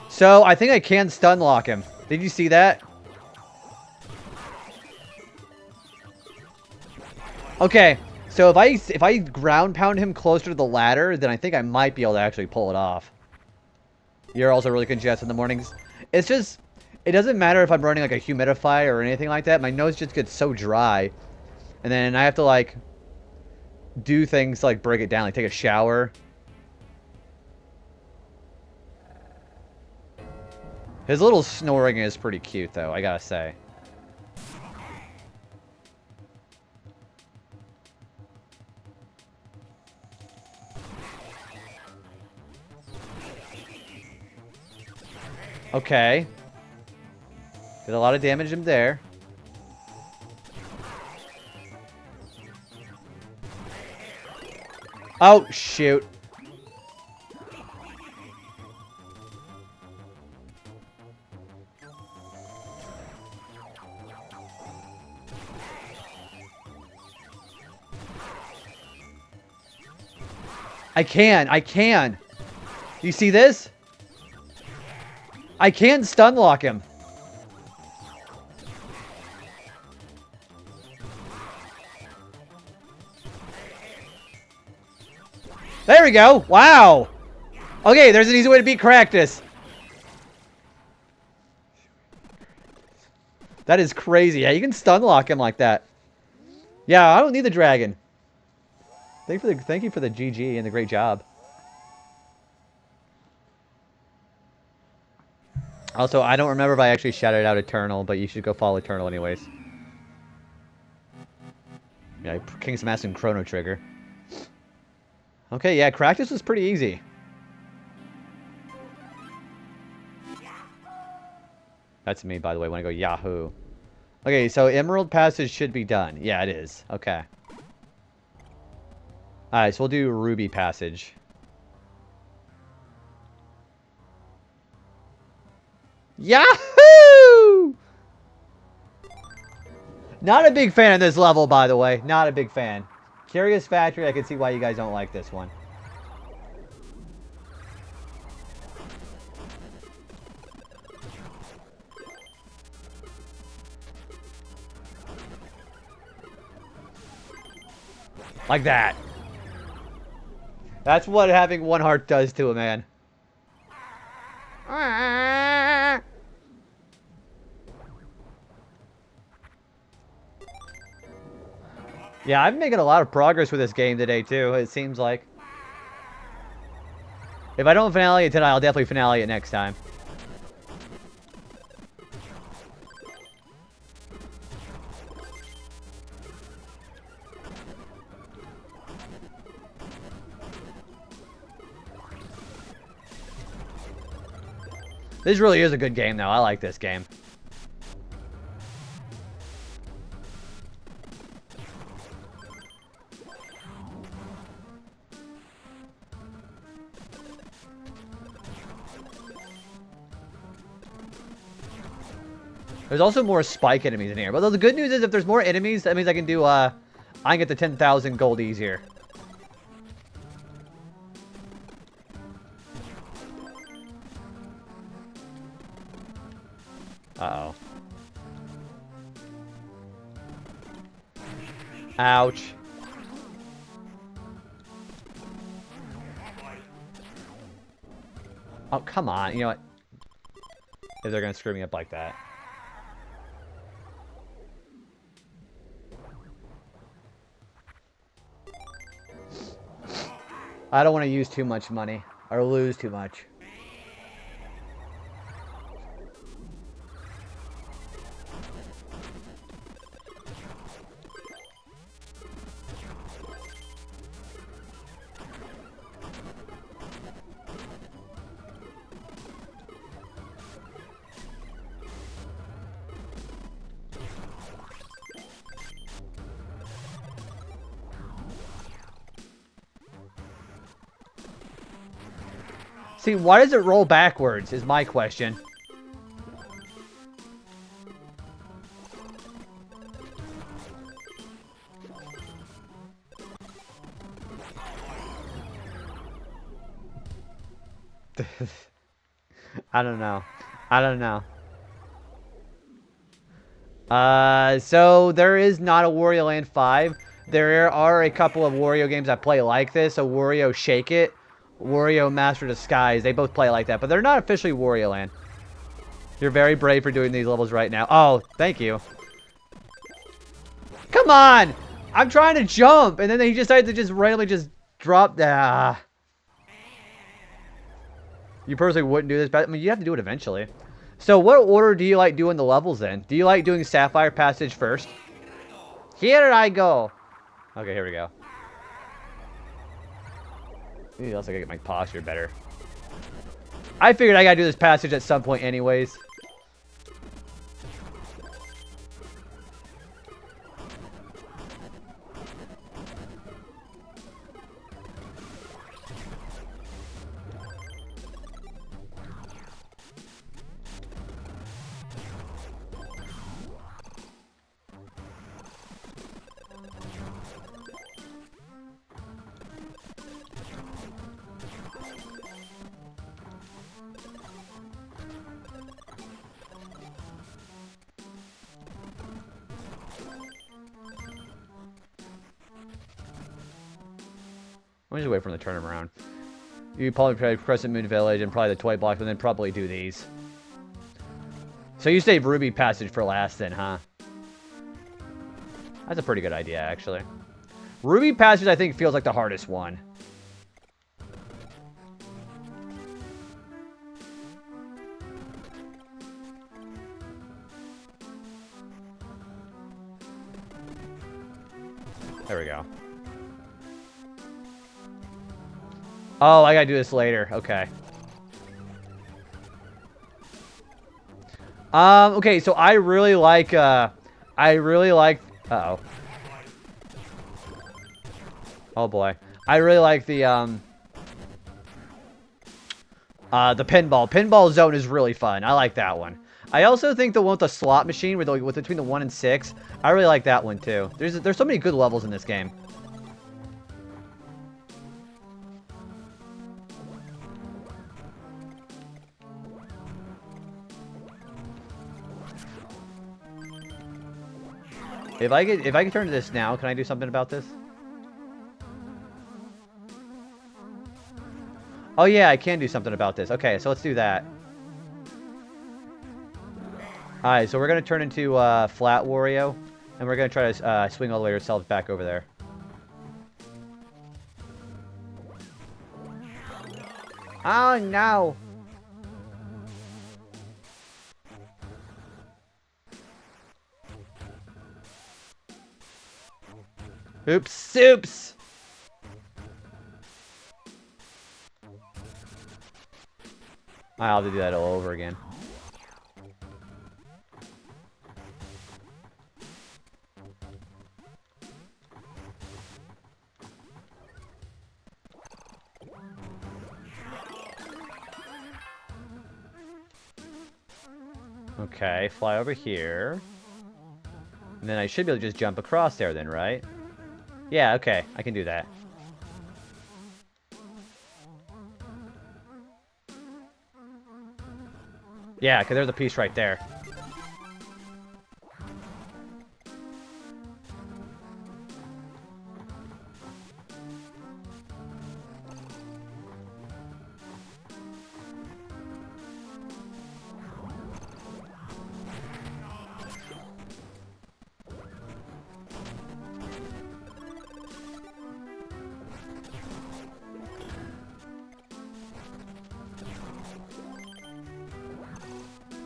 So, I think I can stun lock him. Did you see that? Okay, so if I ground pound him closer to the ladder, then I think I might be able to actually pull it off. You're also really congested in the mornings. It's just, it doesn't matter if I'm running like a humidifier or anything like that. My nose just gets so dry. And then I have to like do things to, like break it down, like take a shower. His little snoring is pretty cute though, I gotta say. Okay. Did a lot of damage him there. Oh, shoot. I can. You see this? I can stun lock him. There we go. Wow. Okay, there's an easy way to beat Cractus. That is crazy. Yeah, you can stun lock him like that. Yeah, I don't need the dragon. Thank you for the GG and the great job. Also, I don't remember if I actually shouted out Eternal, but you should go follow Eternal anyways. Yeah, King's Mask and Chrono Trigger. Okay, yeah, Cractus was pretty easy. That's me, by the way, when I go Yahoo. Okay, so Emerald Passage should be done. Yeah, it is. Okay. Alright, so we'll do Ruby Passage. Yahoo! Not a big fan of this level, by the way. Not a big fan. Curious Factory, I can see why you guys don't like this one. Like that. That's what having one heart does to a man. Yeah, I'm making a lot of progress with this game today, too, it seems like. If I don't finale it today, I'll definitely finale it next time. This really is a good game, though. I like this game. There's also more spike enemies in here. But the good news is if there's more enemies, that means I can do, I can get the 10,000 gold easier. Uh-oh. Ouch. Oh, come on. You know what? If they're going to screw me up like that. I don't want to use too much money or lose too much. See, why does it roll backwards is my question. I don't know. I don't know. So there is not a Wario Land 5. There are a couple of Wario games that play like this. So Wario Shake It, Wario Master Disguise. They both play like that, but they're not officially Wario Land. You're very brave for doing these levels right now. Oh, thank you. Come on! I'm trying to jump, and then he decided to just randomly just drop. You personally wouldn't do this, but I mean, you have to do it eventually. So what order do you like doing the levels in? Do you like doing Sapphire Passage first? Here I go. Okay, here we go. Maybe else I gotta get my posture better. I figured I gotta do this passage at some point anyways. Let me just wait for them to turn them around. You probably play Crescent Moon Village and probably the toy block, and then probably do these. So you save Ruby Passage for last then, huh? That's a pretty good idea, actually. Ruby Passage, I think, feels like the hardest one. There we go. Oh, I gotta do this later. Okay. Okay, so I really like, uh-oh. Oh, boy. I really like the pinball. Pinball zone is really fun. I like that one. I also think the one with the slot machine, with between the 1 and 6, I really like that one, too. There's so many good levels in this game. If I can turn to this now, can I do something about this? Oh yeah, I can do something about this. Okay, so let's do that. Alright, so we're gonna turn into Flat Wario, and we're gonna try to swing all the way ourselves back over there. Oh no! Oops, oops! I'll have to do that all over again. Okay, fly over here. And then I should be able to just jump across there then, right? Yeah, okay, I can do that. Yeah, because there's a piece right there.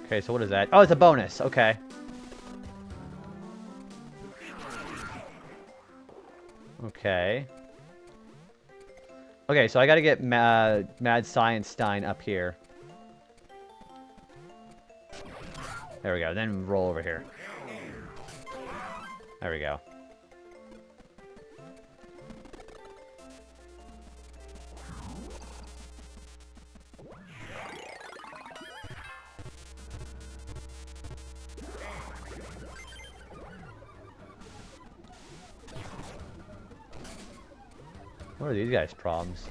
Okay, so what is that? Oh, it's a bonus. Okay. Okay. Okay, so I gotta get Mad Science Stein up here. There we go. Then roll over here. There we go. What are these guys' problems?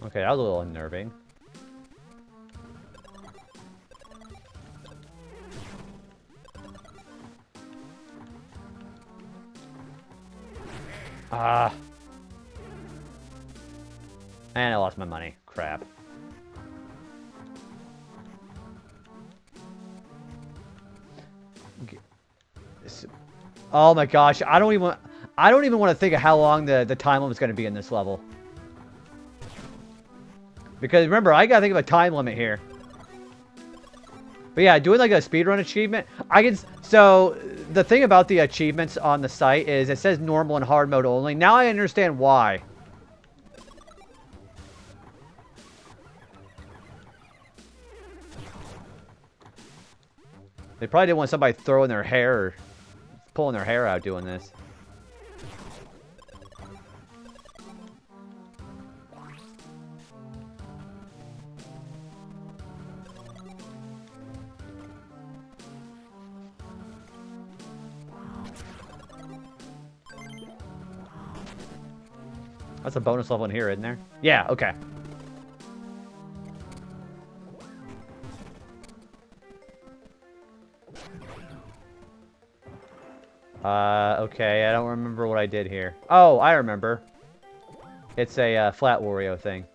Okay, that was a little unnerving. Ah. And I lost my money. Crap. Oh my gosh, I don't even want to think of how long the time limit is going to be in this level. Because remember, I gotta think of a time limit here. But yeah, doing like a speedrun achievement, so the thing about the achievements on the site is it says normal and hard mode only. Now I understand why. They probably didn't want somebody throwing their hair or pulling their hair out doing this. That's a bonus level in here, isn't there? Yeah, okay. Okay, I don't remember what I did here. Oh, I remember. It's a flat Wario thing.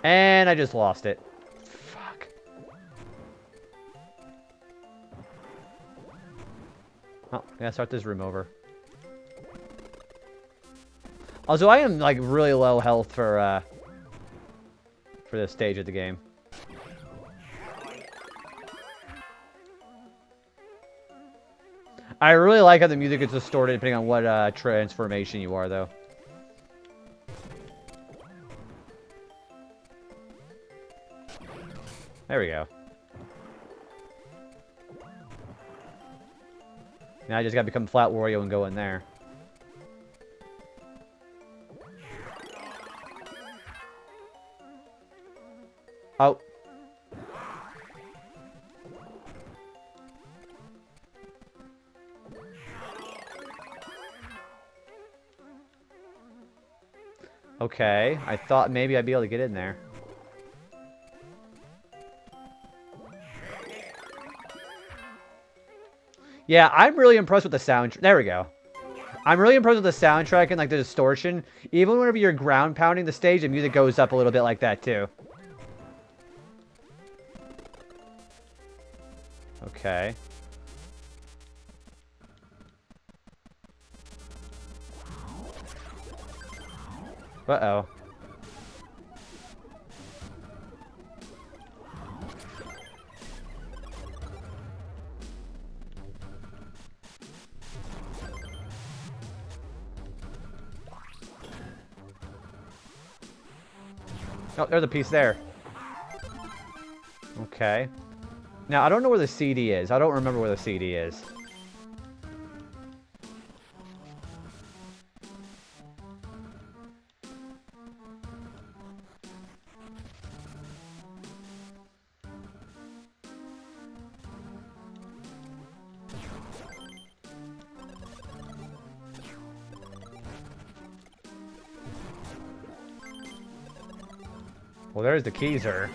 And I just lost it. Fuck. Oh, I gotta start this room over. Also, I am like really low health for this stage of the game. I really like how the music is distorted depending on what transformation you are, though. There we go. Now I just gotta become Flat Wario and go in there. Oh. Okay, I thought maybe I'd be able to get in there. Yeah, I'm really impressed with the sound. There we go. I'm really impressed with the soundtrack and like the distortion. Even whenever you're ground pounding the stage, the music goes up a little bit like that too. Okay. Uh-oh. Oh, there's a piece there. Okay. Now, I don't know where the CD is. I don't remember where the CD is. Well, there's the Keyser.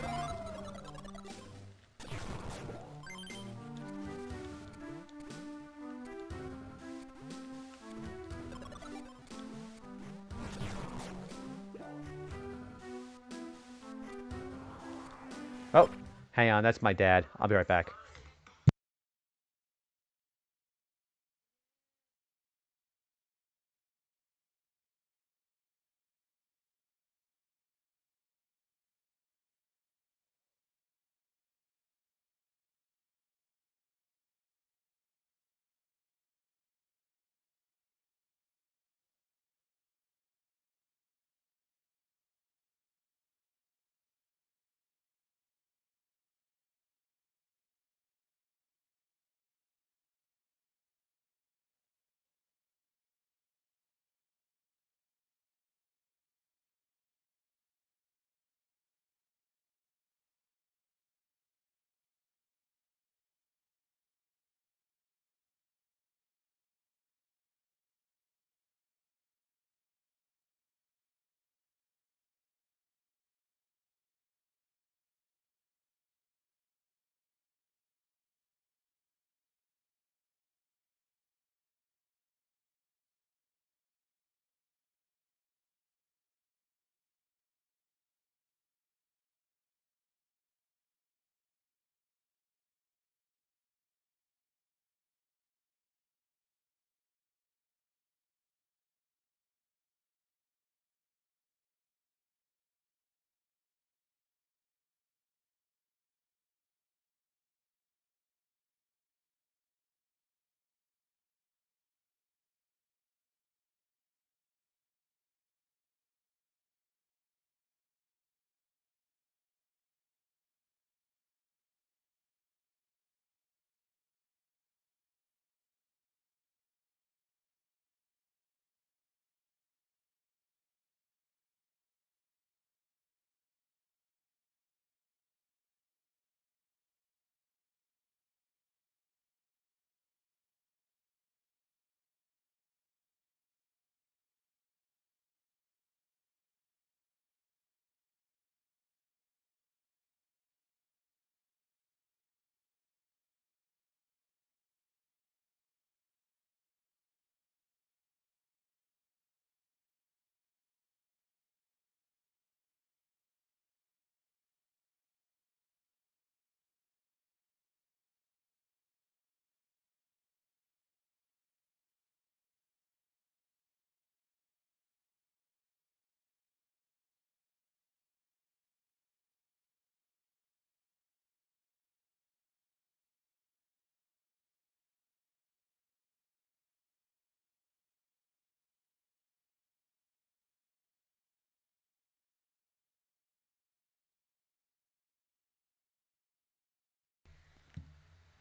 Oh, hang on. That's my dad. I'll be right back.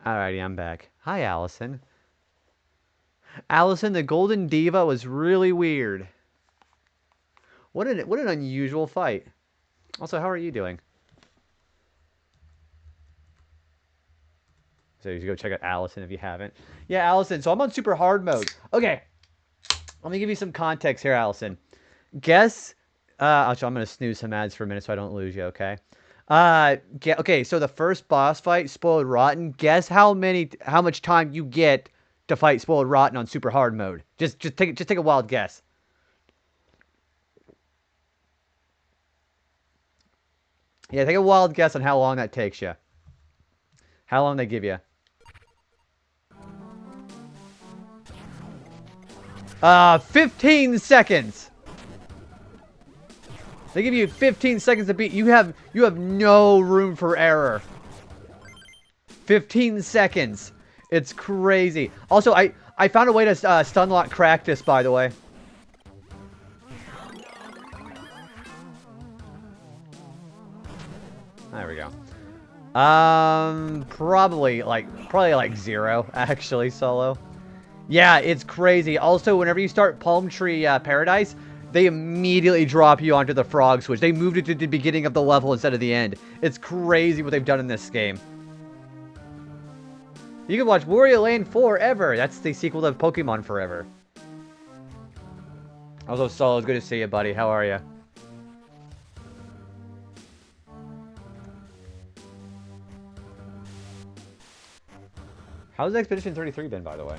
Alrighty, I'm back. Hi, Allison. Allison, the Golden Diva was really weird. What an unusual fight. Also, how are you doing? So you should go check out Allison if you haven't. Yeah, Allison. So I'm on super hard mode. Okay. Let me give you some context here, Allison. Guess. Actually, I'm gonna snooze some ads for a minute so I don't lose you. Okay. Okay. So the first boss fight, spoiled rotten. Guess how much time you get to fight Spoiled Rotten on super hard mode? Just take a wild guess. Yeah, take a wild guess on how long that takes you. How long they give you. 15 seconds. They give you 15 seconds to beat. You have no room for error. 15 seconds. It's crazy. Also, I found a way to stunlock Cractus, by the way. There we go. Probably like 0, actually, solo. Yeah, it's crazy. Also, whenever you start Palm Tree Paradise, they immediately drop you onto the frog switch. They moved it to the beginning of the level instead of the end. It's crazy what they've done in this game. You can watch Wario Land Forever. That's the sequel to Pokemon Forever. Also, Solo, it's good to see you, buddy. How are you? How's Expedition 33 been, by the way?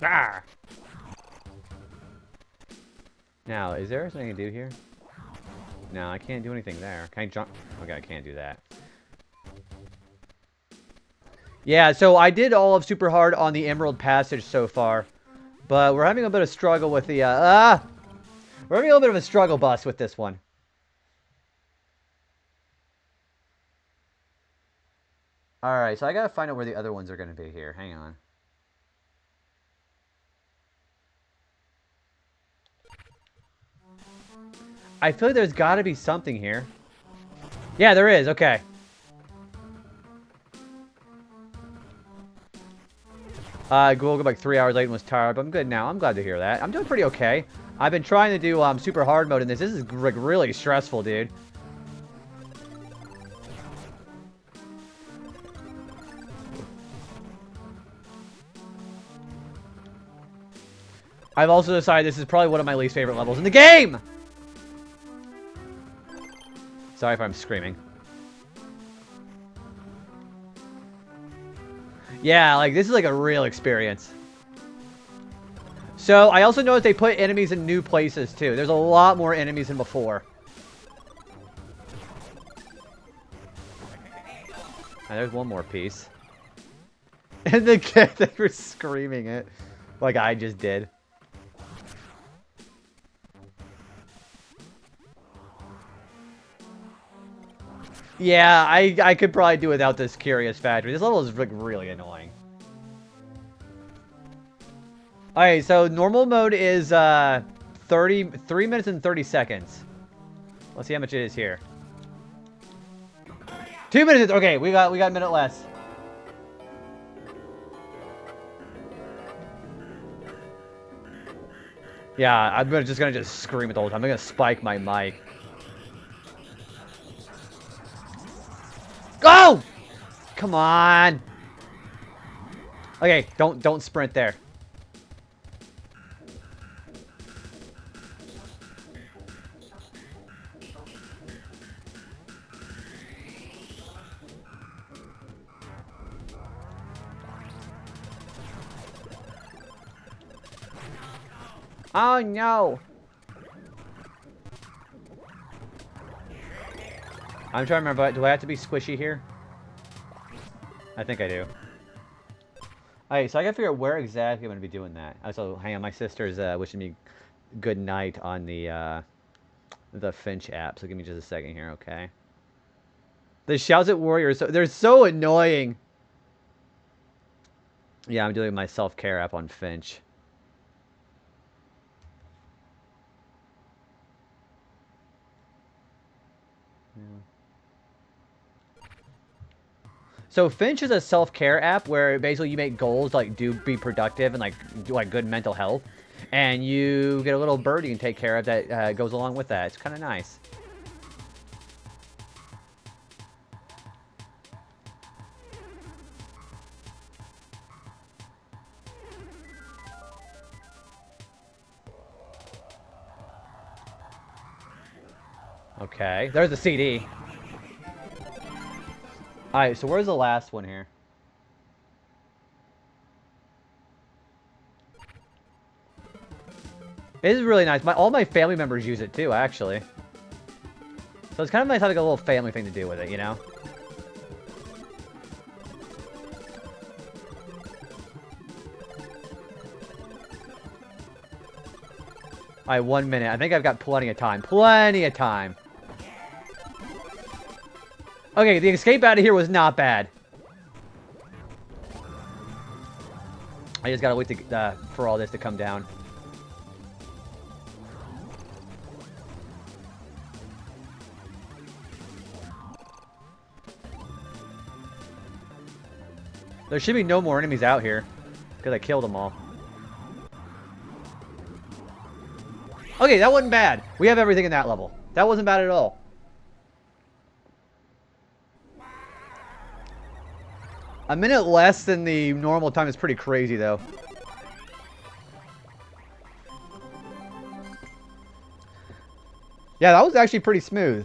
Ah! Now, is there something I can do here? No, I can't do anything there. Can I jump? Okay, I can't do that. Yeah, so I did all of Super Hard on the Emerald Passage so far. But we're having a bit of struggle with the, we're having a little bit of a struggle bus with this one. Alright, so I gotta find out where the other ones are gonna be here. Hang on. I feel like there's gotta be something here. Yeah, there is. Okay. Google got like 3 hours late and was tired, but I'm good now. I'm glad to hear that. I'm doing pretty okay. I've been trying to do super hard mode in this. This is like really stressful, dude. I've also decided this is probably one of my least favorite levels in the game! Sorry if I'm screaming. Yeah, like, this is like a real experience. So, I also noticed they put enemies in new places, too. There's a lot more enemies than before. And there's one more piece. And the kid, they were screaming it. Like I just did. Yeah, I could probably do without this Curious Factory. This level is like really annoying. Alright, so normal mode is 3 minutes and 30 seconds. Let's see how much it is here. 2 minutes. Okay, we got a minute less. Yeah, I'm just gonna scream it the whole time. I'm gonna spike my mic. Go! Come on. Okay, don't sprint there. Oh no. I'm trying to remember, do I have to be squishy here? I think I do. Alright, so I gotta figure out where exactly I'm gonna be doing that. Also, hang on, my sister's wishing me good night on the Finch app, so give me just a second here, okay? The shouts at Warriors, they're so annoying. Yeah, I'm doing my self-care app on Finch. Yeah. So Finch is a self-care app where basically you make goals like be productive and like do like good mental health, and you get a little bird you can take care of that goes along with that. It's kind of nice. Okay, there's the CD. Alright, so where's the last one here? It is really nice. All my family members use it too, actually. So it's kind of nice having a little family thing to do with it, you know? Alright, 1 minute. I think I've got plenty of time. Plenty of time. Okay, the escape out of here was not bad. I just gotta wait to, for all this to come down. There should be no more enemies out here, because I killed them all. Okay, that wasn't bad. We have everything in that level. That wasn't bad at all. A minute less than the normal time is pretty crazy, though. Yeah, that was actually pretty smooth.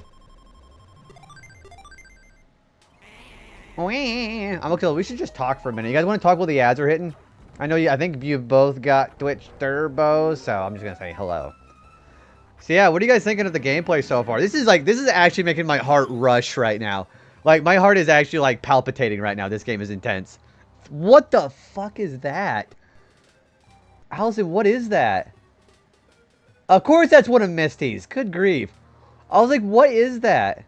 I'm okay. We should just talk for a minute. You guys want to talk while the ads are hitting? I know you. I think you've both got Twitch Turbo, so I'm just gonna say hello. So yeah, what are you guys thinking of the gameplay so far? This is actually making my heart rush right now. Like my heart is actually like palpitating right now. This game is intense. What the fuck is that? Allison, what is that? Of course that's one of Misty's. Good grief. I was like, what is that?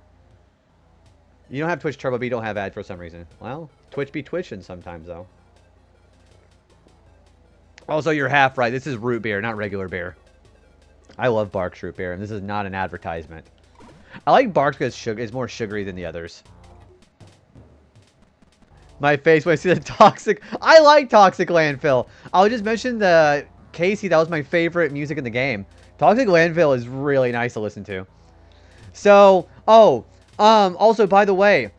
You don't have Twitch Turbo, but you don't have ads for some reason. Well, Twitch be twitching sometimes, though. Also, you're half right. This is root beer, not regular beer. I love Barq's root beer, and this is not an advertisement. I like Barq's because it's more sugary than the others. My face when I see the toxic... I like Toxic Landfill. I'll just mention the... Casey, that was my favorite music in the game. Toxic Landfill is really nice to listen to. So, also, by the way,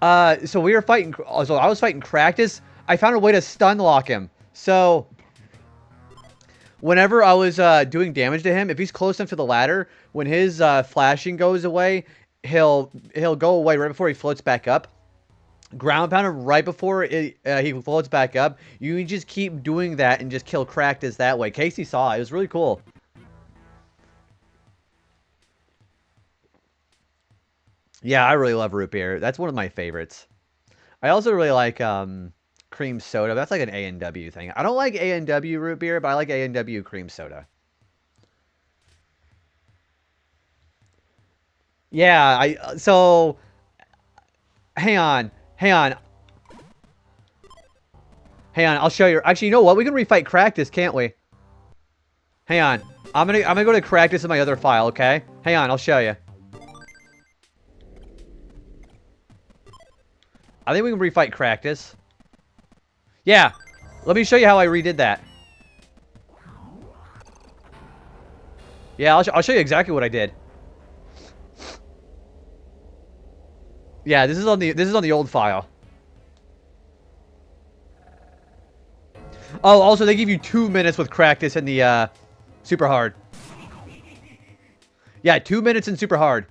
so we were fighting, so I was fighting Cractus. I found a way to stun lock him. So, whenever I was doing damage to him, if he's close enough to the ladder, when his flashing goes away, he'll go away right before he floats back up. Ground pound him right before he floats back up. You can just keep doing that and just kill Cractus that way. Casey saw it. It was really cool. Yeah, I really love root beer. That's one of my favorites. I also really like cream soda. That's like an A&W thing. I don't like A&W root beer, but I like A&W cream soda. Yeah, so hang on. I'll show you. Actually, you know what? We can refight Cractus, can't we? Hang on. I'm gonna go to Cractus in my other file, okay? Hang on, I'll show you. I think we can refight Cractus. Yeah. Let me show you how I redid that. Yeah, I'll show you exactly what I did. Yeah, this is on the old file. Oh, also they give you 2 minutes with Cractus in the super hard. Yeah, 2 minutes in super hard.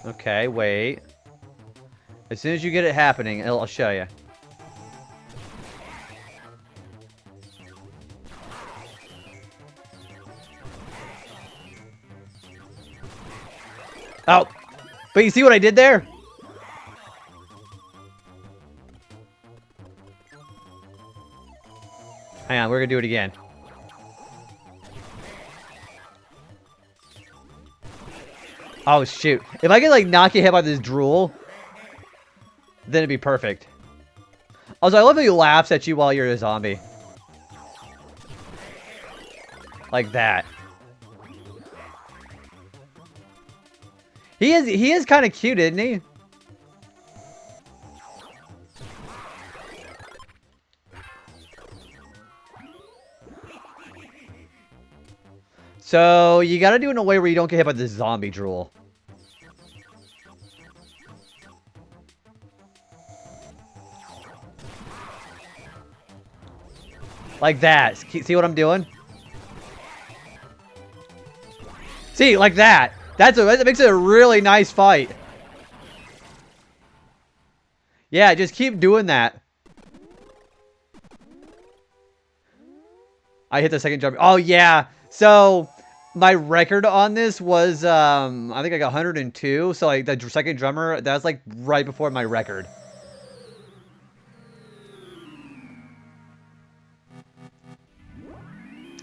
Okay, wait. As soon as you get it happening, I'll show you. Oh! But you see what I did there? Hang on, we're gonna do it again. Oh, shoot. If I could, like, knock you hit by this drool, then it'd be perfect. Also, I love that he laughs at you while you're a zombie. Like that. He is kind of cute, isn't he? So, you gotta do it in a way where you don't get hit by the zombie drool. Like that. See what I'm doing? See, like that. That makes it a really nice fight. Yeah, just keep doing that. I hit the second jump. Oh, yeah. So, my record on this was, I think like 102. So, like, the second drummer, that's like right before my record.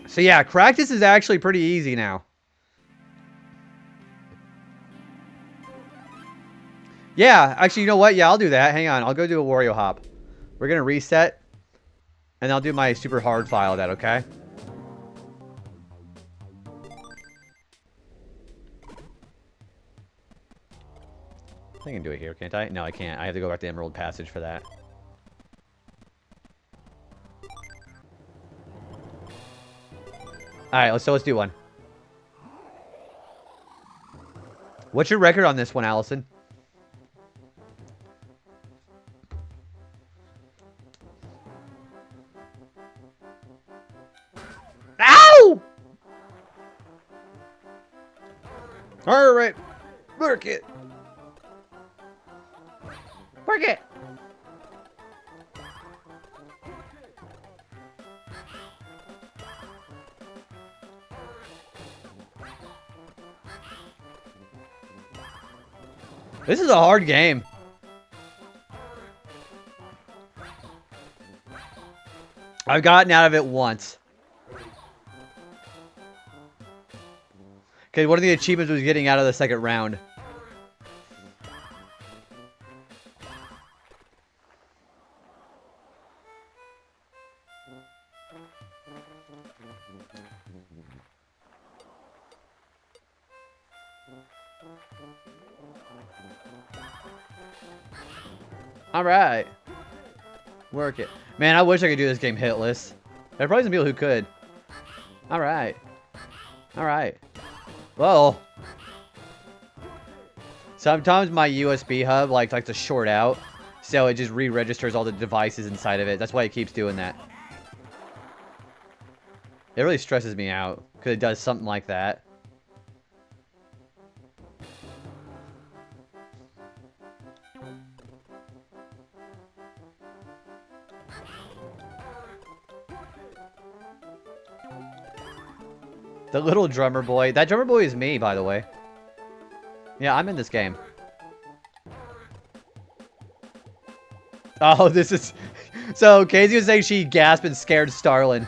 So, yeah, practice is actually pretty easy now. Yeah, actually, you know what? Yeah, I'll do that. Hang on. I'll go do a Wario hop. We're going to reset. And I'll do my super hard file of that, okay? I can do it here, can't I? No, I can't. I have to go back to Emerald Passage for that. Alright, let's do one. What's your record on this one, Allison? Ow! Alright. Work it. Work it. This is a hard game. I've gotten out of it once. Okay, one of the achievements was getting out of the second round. Alright. Work it. Man, I wish I could do this game hitless. There are probably some people who could. Alright. Alright. Well. Sometimes my USB hub likes to short out. So it just re-registers all the devices inside of it. That's why it keeps doing that. It really stresses me out. Because it does something like that. The little drummer boy. That drummer boy is me, by the way. Yeah, I'm in this game. Oh, this is... So, Casey was saying she gasped and scared Starlin.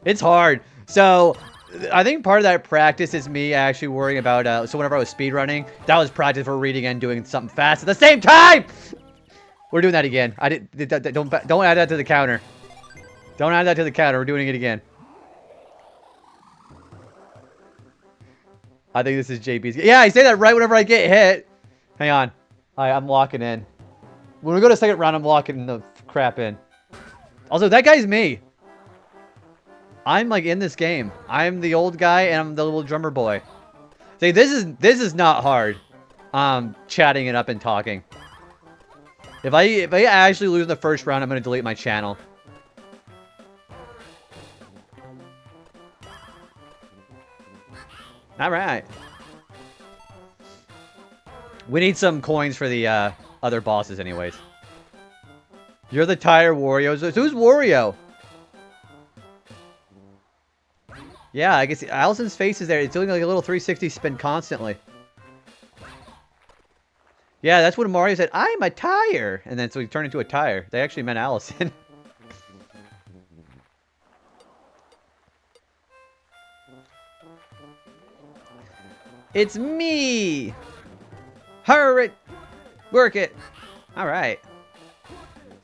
It's hard. So... I think part of that practice is me actually worrying about, so whenever I was speedrunning, that was practice for reading and doing something fast at the same time! We're doing that again. Don't add that to the counter. Don't add that to the counter. We're doing it again. I think this is JB's. Yeah, I say that right whenever I get hit. Hang on. I'm locking in. When we go to second round, I'm locking the crap in. Also, that guy's me. I'm like in this game. I'm the old guy and I'm the little drummer boy. See, this is not hard. Chatting it up and talking. If I actually lose in the first round, I'm gonna delete my channel. All right. We need some coins for the other bosses, anyways. You're the tire Wario. So who's Wario? Yeah, I guess Allison's face is there. It's doing like a little 360 spin constantly. Yeah, that's when Mario said, "I'm a tire," and then so he turned into a tire. They actually meant Allison. It's me. Hurry, work it. All right,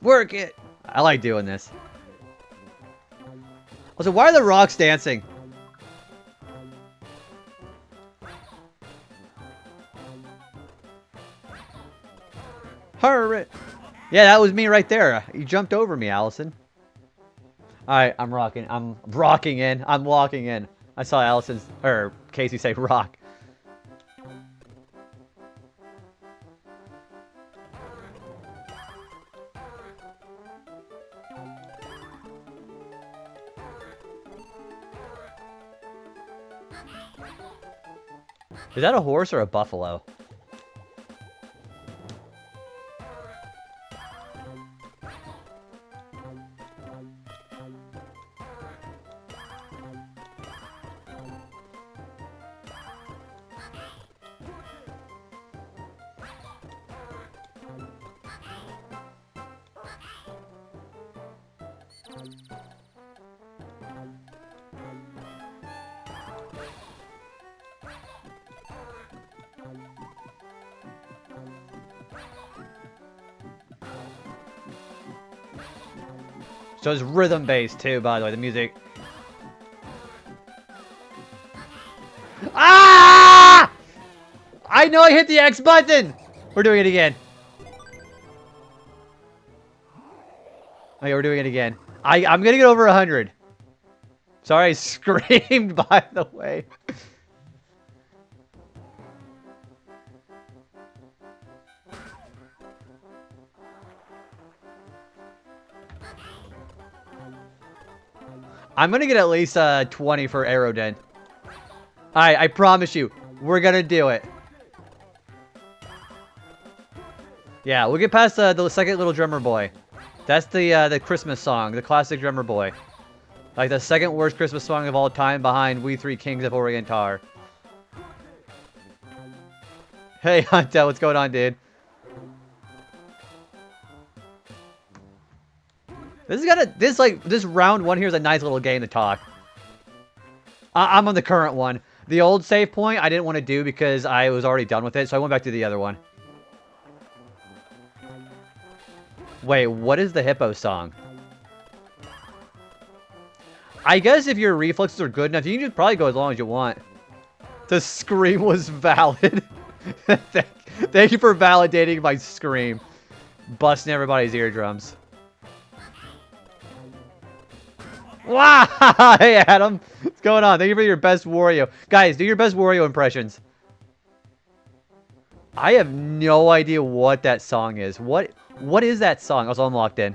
work it. I like doing this. Also, why are the rocks dancing? Hurry! Yeah, that was me right there. You jumped over me, Allison. Alright, I'm rocking. I'm rocking in. I'm walking in. I saw Allison's, or Casey say rock. Is that a horse or a buffalo? So it's rhythm-based too, by the way, the music. Ah! I know I hit the X button! We're doing it again. Okay, we're doing it again. I'm gonna get over 100. Sorry, I screamed, by the way. I'm gonna get at least 20 for Aerodent. Alright, I promise you, we're gonna do it. Yeah, we'll get past the second little drummer boy. That's the Christmas song, the classic drummer boy. Like the second worst Christmas song of all time behind We Three Kings of Orientar. Hey, Hunter, what's going on, dude? This round one here is a nice little game to talk. I'm on the current one. The old save point I didn't want to do because I was already done with it, so I went back to the other one. Wait, what is the hippo song? I guess if your reflexes are good enough, you can just probably go as long as you want. The scream was valid. Thank you for validating my scream. Busting everybody's eardrums. Wow! Hey, Adam. What's going on? Thank you for your best Wario. Guys, do your best Wario impressions. I have no idea what that song is. What is that song? Also, I'm locked in.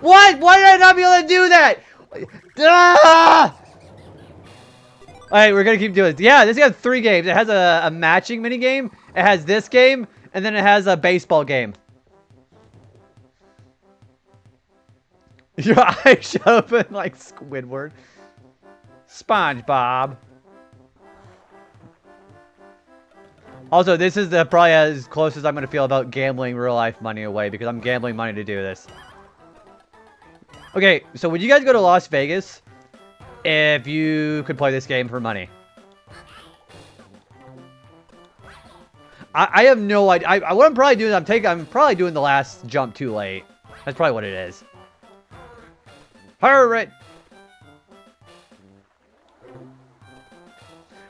What? Why did I not be able to do that? Ah! Alright, we're gonna keep doing it. Yeah, this got 3 games. It has a matching mini game. It has this game, and then it has a baseball game. Your eyes shut open like Squidward. SpongeBob. Also, this is probably as close as I'm gonna feel about gambling real life money away because I'm gambling money to do this. Okay, so would you guys go to Las Vegas if you could play this game for money? I have no idea. What I'm probably doing, I'm probably doing the last jump too late. That's probably what it is. Alright.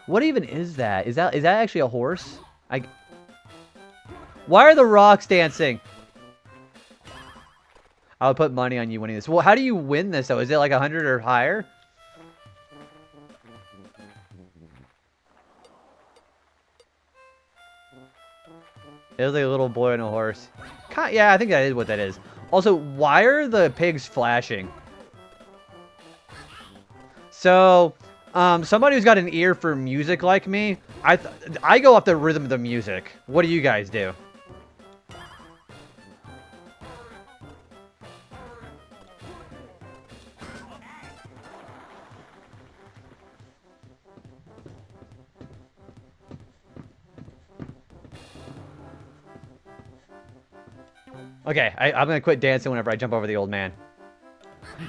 What even is that? Is that actually a horse? Why are the rocks dancing? I'll put money on you winning this. Well, how do you win this, though? Is it like 100 or higher? It was like a little boy on a horse. Yeah, I think that is what that is. Also, why are the pigs flashing? So, somebody who's got an ear for music like me, I go off the rhythm of the music. What do you guys do? Okay, I'm gonna quit dancing whenever I jump over the old man.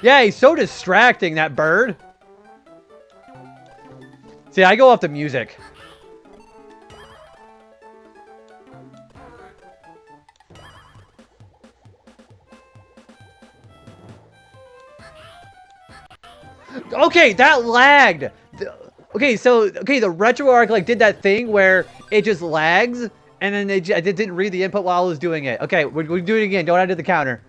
Yeah, he's so distracting, that bird. See, I go off the music. Okay, that lagged. Okay, the RetroArch like did that thing where it just lags, and then it didn't read the input while I was doing it. Okay, we're doing it again. Don't add to the counter.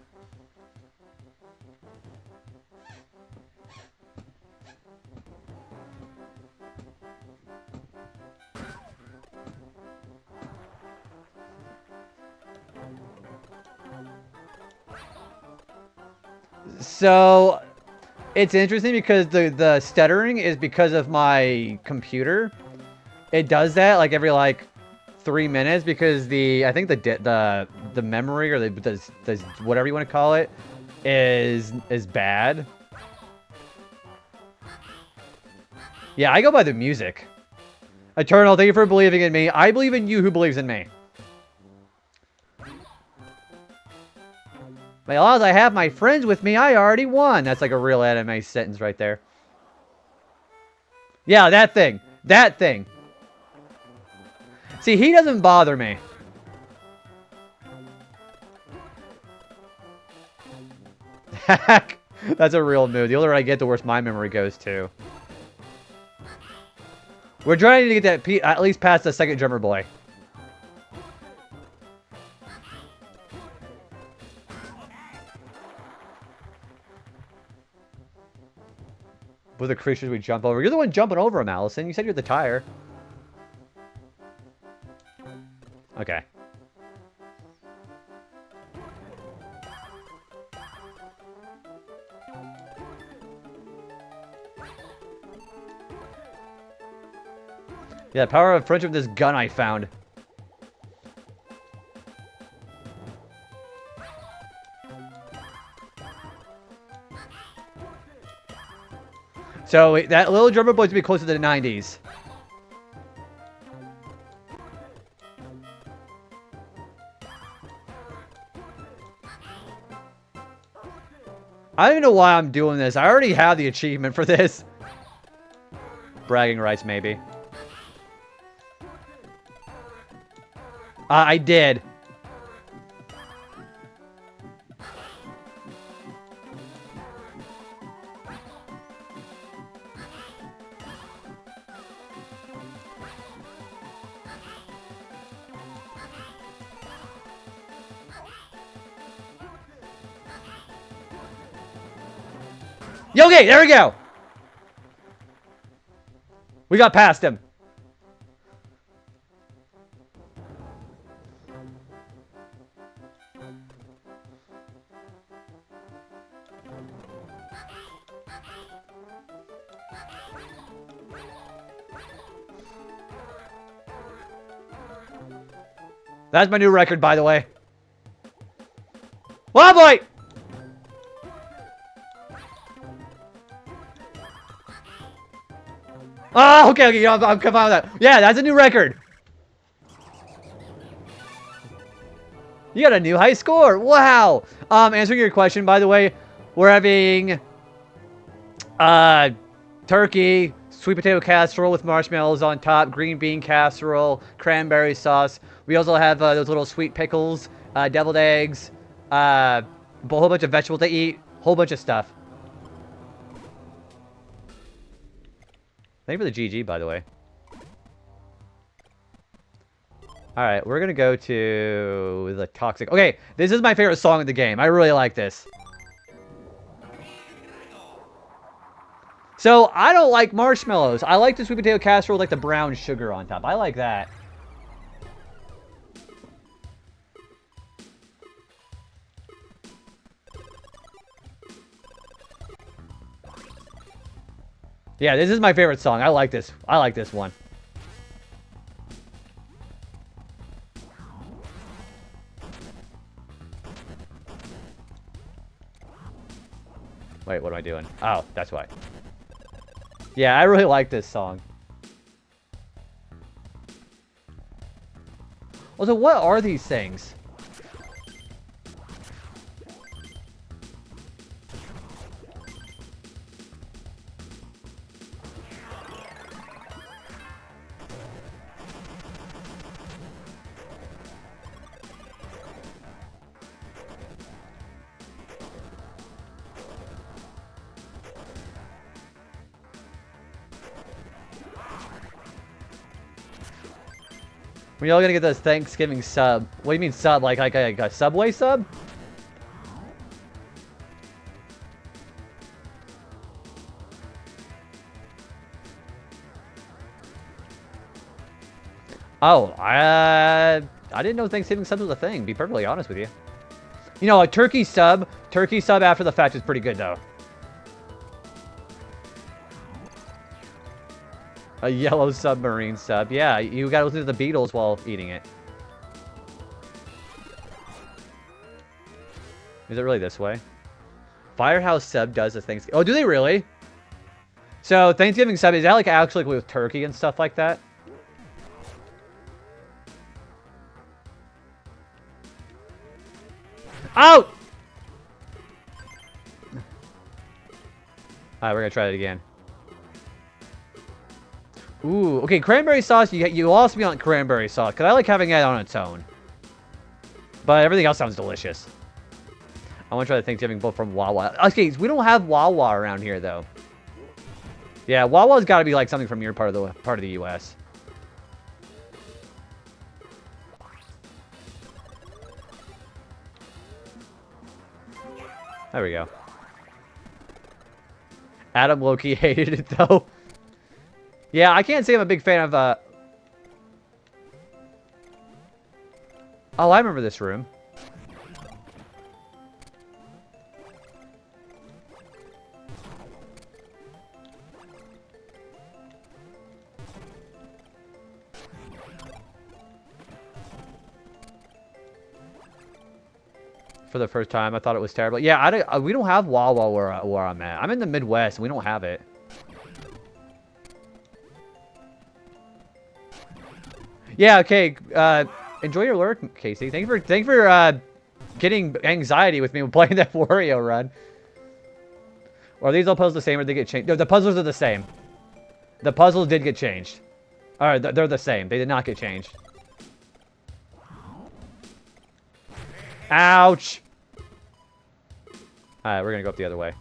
So, it's interesting because the stuttering is because of my computer. It does that like every like 3 minutes because I think the memory or the whatever you want to call it is bad. Yeah, I go by the music. Eternal, thank you for believing in me. I believe in you who believes in me. But as long as I have my friends with me, I already won. That's like a real anime sentence right there. Yeah, that thing. That thing. See, he doesn't bother me. That's a real mood. The older I get, the worse my memory goes too. We're trying to get that at least past the second drummer boy. With the creatures we jump over. You're the one jumping over him, Allison. You said you're the tire. Okay. Yeah, power of friendship with this gun I found. So that little drummer boy's to be closer to the 90s. I don't even know why I'm doing this. I already have the achievement for this. Bragging rights, maybe. I did. Okay, there we go. We got past him. That's my new record, by the way. Oh, boy! Oh, okay, I'm fine with that. Yeah, that's a new record. You got a new high score. Wow. Answering your question, by the way, we're having turkey, sweet potato casserole with marshmallows on top, green bean casserole, cranberry sauce. We also have those little sweet pickles, deviled eggs, a whole bunch of vegetables to eat, whole bunch of stuff. Thank you for the GG, by the way. Alright, we're gonna go to the toxic. Okay, this is my favorite song in the game. I really like this. So, I don't like marshmallows. I like the sweet potato casserole with like the brown sugar on top. I like that. Yeah, this is my favorite song. I like this. I like this one. Wait, what am I doing? Oh, that's why. Yeah, I really like this song. Also, what are these things? When y'all gonna get this Thanksgiving sub? What do you mean sub? Like a Subway sub? Oh, I didn't know Thanksgiving subs was a thing. Be perfectly honest with you. You know, a turkey sub after the fact is pretty good though. A yellow submarine sub. Yeah, you gotta listen to the Beatles while eating it. Is it really this way? Firehouse sub does a Thanksgiving. Oh, do they really? So Thanksgiving sub, is that like actually with turkey and stuff like that? Out! Alright, we're gonna try it again. Ooh, okay, cranberry sauce, you lost me on cranberry sauce, because I like having that on its own. But everything else sounds delicious. I want to try the Thanksgiving bowl from Wawa. Okay, we don't have Wawa around here, though. Yeah, Wawa's got to be like something from your part of the U.S. There we go. Adam Loki hated it, though. Yeah, I can't say I'm a big fan of, Oh, I remember this room. For the first time, I thought it was terrible. Yeah, we don't have Wawa where I'm at. I'm in the Midwest, and we don't have it. Yeah, okay. Enjoy your lurk, Casey. Thank you for getting anxiety with me when playing that Wario run. Or are these all puzzles the same, or did they get changed? No, the puzzles are the same. The puzzles did get changed. Alright, they're the same. They did not get changed. Ouch! Alright, we're gonna go up the other way.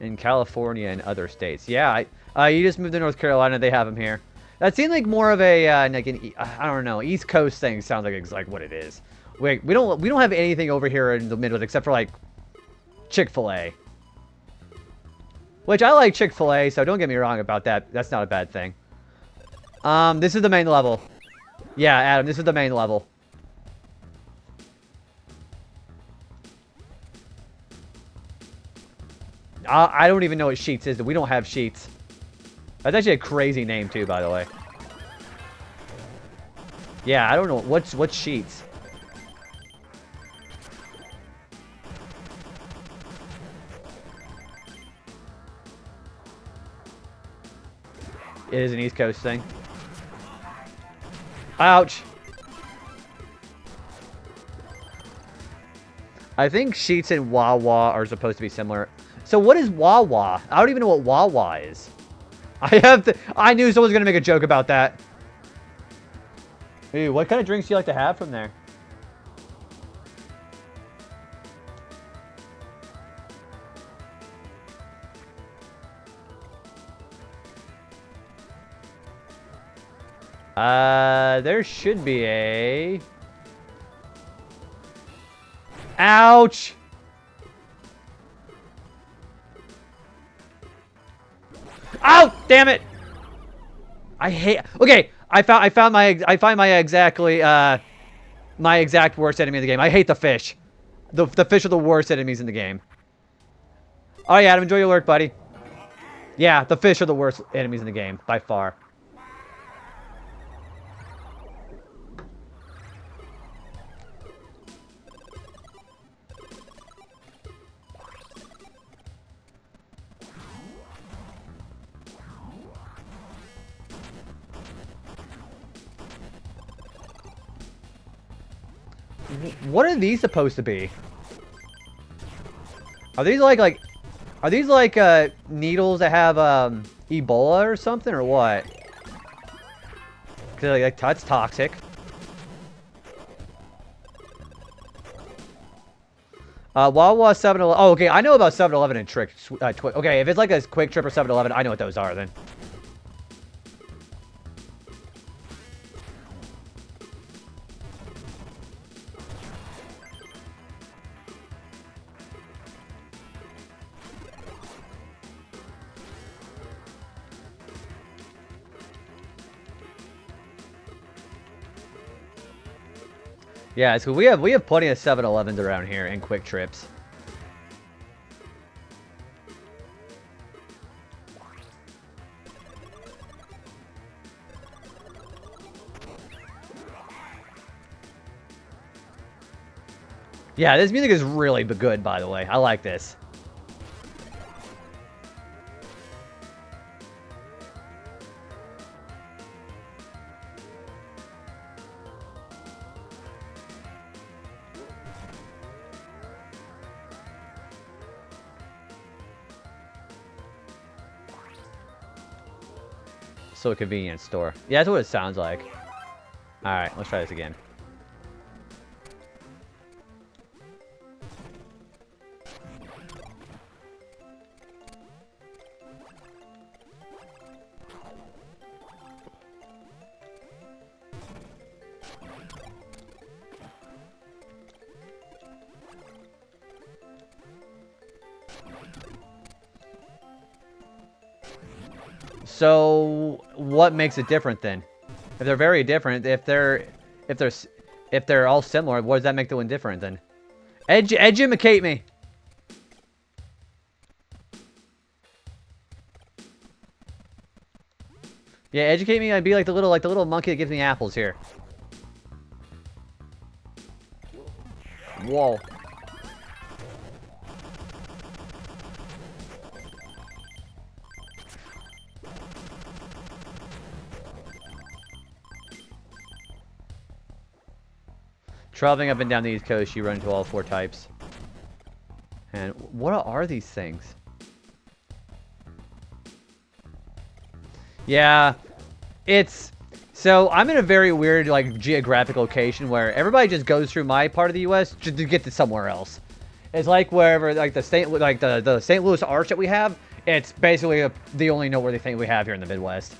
In California and other states. Yeah, you just moved to North Carolina. They have them here. That seemed like more of a like I don't know, East Coast thing. Sounds like it's like what it is. We don't have anything over here in the Midwest except for like Chick-fil-A. Which I like Chick-fil-A, so don't get me wrong about that. That's not a bad thing. This is the main level. Yeah, Adam, this is the main level. I don't even know what Sheets is. We don't have Sheets. That's actually a crazy name too, by the way. Yeah, I don't know. What's Sheets? It is an East Coast thing. Ouch! I think Sheets and Wawa are supposed to be similar. So what is Wawa? I don't even know what Wawa is. I knew someone was going to make a joke about that. Hey, what kind of drinks do you like to have from there? There should be a... Ouch! Ow! Damn it! I hate... Okay, I find my exact worst enemy in the game. I hate the fish. The fish are the worst enemies in the game. Oh yeah, Adam, enjoy your lurk, buddy. Yeah, the fish are the worst enemies in the game, by far. What are these supposed to be? Are these like are these like needles that have Ebola or something, or what? Cause like that's toxic. Wawa 7-Eleven. Oh, okay. I know about 7-Eleven and Trick. Okay, if it's like a Quick Trip or 7-Eleven, I know what those are then. Yeah, so we have plenty of 7-Elevens around here and Quick Trips. Yeah, this music is really good, by the way. I like this. So a convenience store. Yeah, that's what it sounds like. Alright, let's try this again. So what makes it different then? If they're very different, if they're all similar, what does that make the one different then? Educate me. Yeah, educate me. I'd be like the little monkey that gives me apples here. Whoa. Traveling up and down the East Coast, you run into all 4 types. And what are these things? Yeah, so I'm in a very weird, like, geographic location where everybody just goes through my part of the U.S. just to get to somewhere else. It's like wherever, like, the St. Louis Arch that we have, it's basically the only noteworthy thing we have here in the Midwest.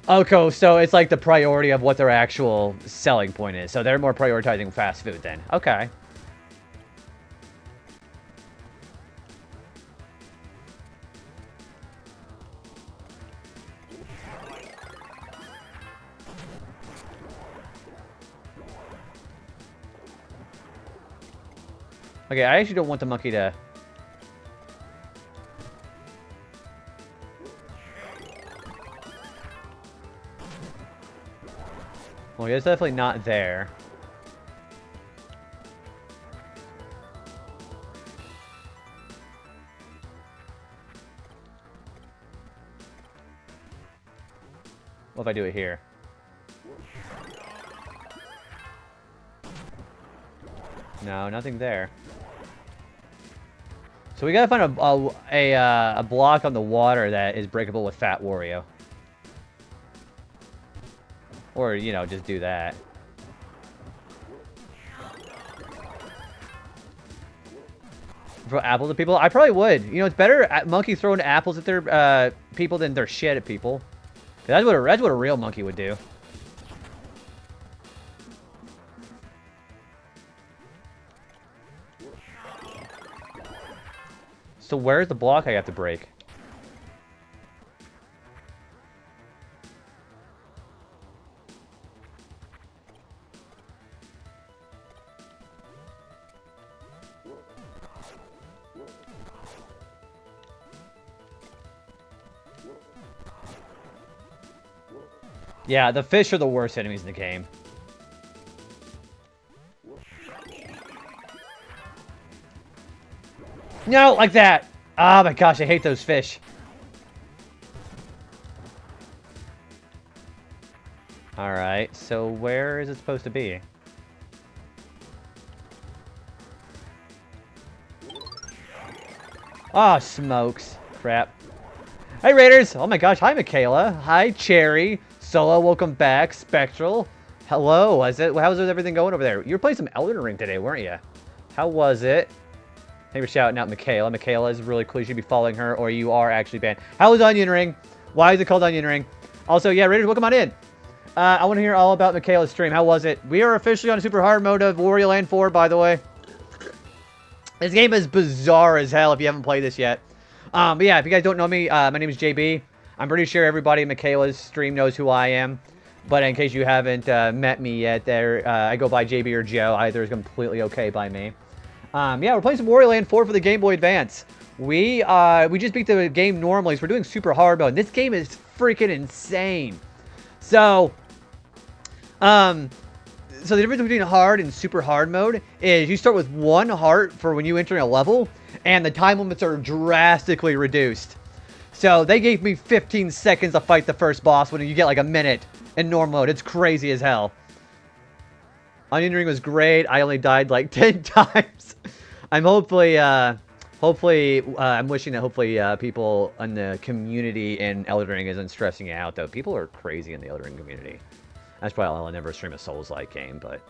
Okay, so it's like the priority of what their actual selling point is. So they're more prioritizing fast food then. Okay. Okay, I actually don't want the monkey to... Well, it's definitely not there. What if I do it here? No, nothing there. So we gotta find a block on the water that is breakable with Fat Wario. Or, you know, just do that. Throw apples at people? I probably would. You know, it's better monkeys throwing apples at their people than their shit at people. That's what a real monkey would do. So where's the block I have to break? Yeah, the fish are the worst enemies in the game. No, like that! Oh my gosh, I hate those fish. Alright, so where is it supposed to be? Oh, smokes. Crap. Hey, Raiders! Oh my gosh, hi, Michaela. Hi, Cherry. Solo, welcome back. Spectral. Hello. How's everything going over there? You were playing some Elden Ring today, weren't you? How was it? Thank you for shouting out Michaela. Michaela is really cool. You should be following her, or you are actually banned. How was Onion Ring? Why is it called Onion Ring? Also, yeah, Raiders, welcome on in. I want to hear all about Michaela's stream. How was it? We are officially on super hard mode of Wario Land 4, by the way. This game is bizarre as hell if you haven't played this yet. But yeah, if you guys don't know me, my name is JB. I'm pretty sure everybody in Michaela's stream knows who I am. But in case you haven't met me yet, I go by JB or Joe. Either is completely okay by me. Yeah, we're playing some Wario Land 4 for the Game Boy Advance. We just beat the game normally, so we're doing super hard mode. This game is freaking insane. So, so the difference between hard and super hard mode is you start with 1 heart for when you enter a level, and the time limits are drastically reduced. So they gave me 15 seconds to fight the first boss when you get like a minute in normal mode. It's crazy as hell. Onion Ring was great. I only died like 10 times. I'm I'm wishing that hopefully people in the community in Elden Ring isn't stressing out, though. People are crazy in the Elden Ring community. That's probably why I'll never stream a Souls-like game, but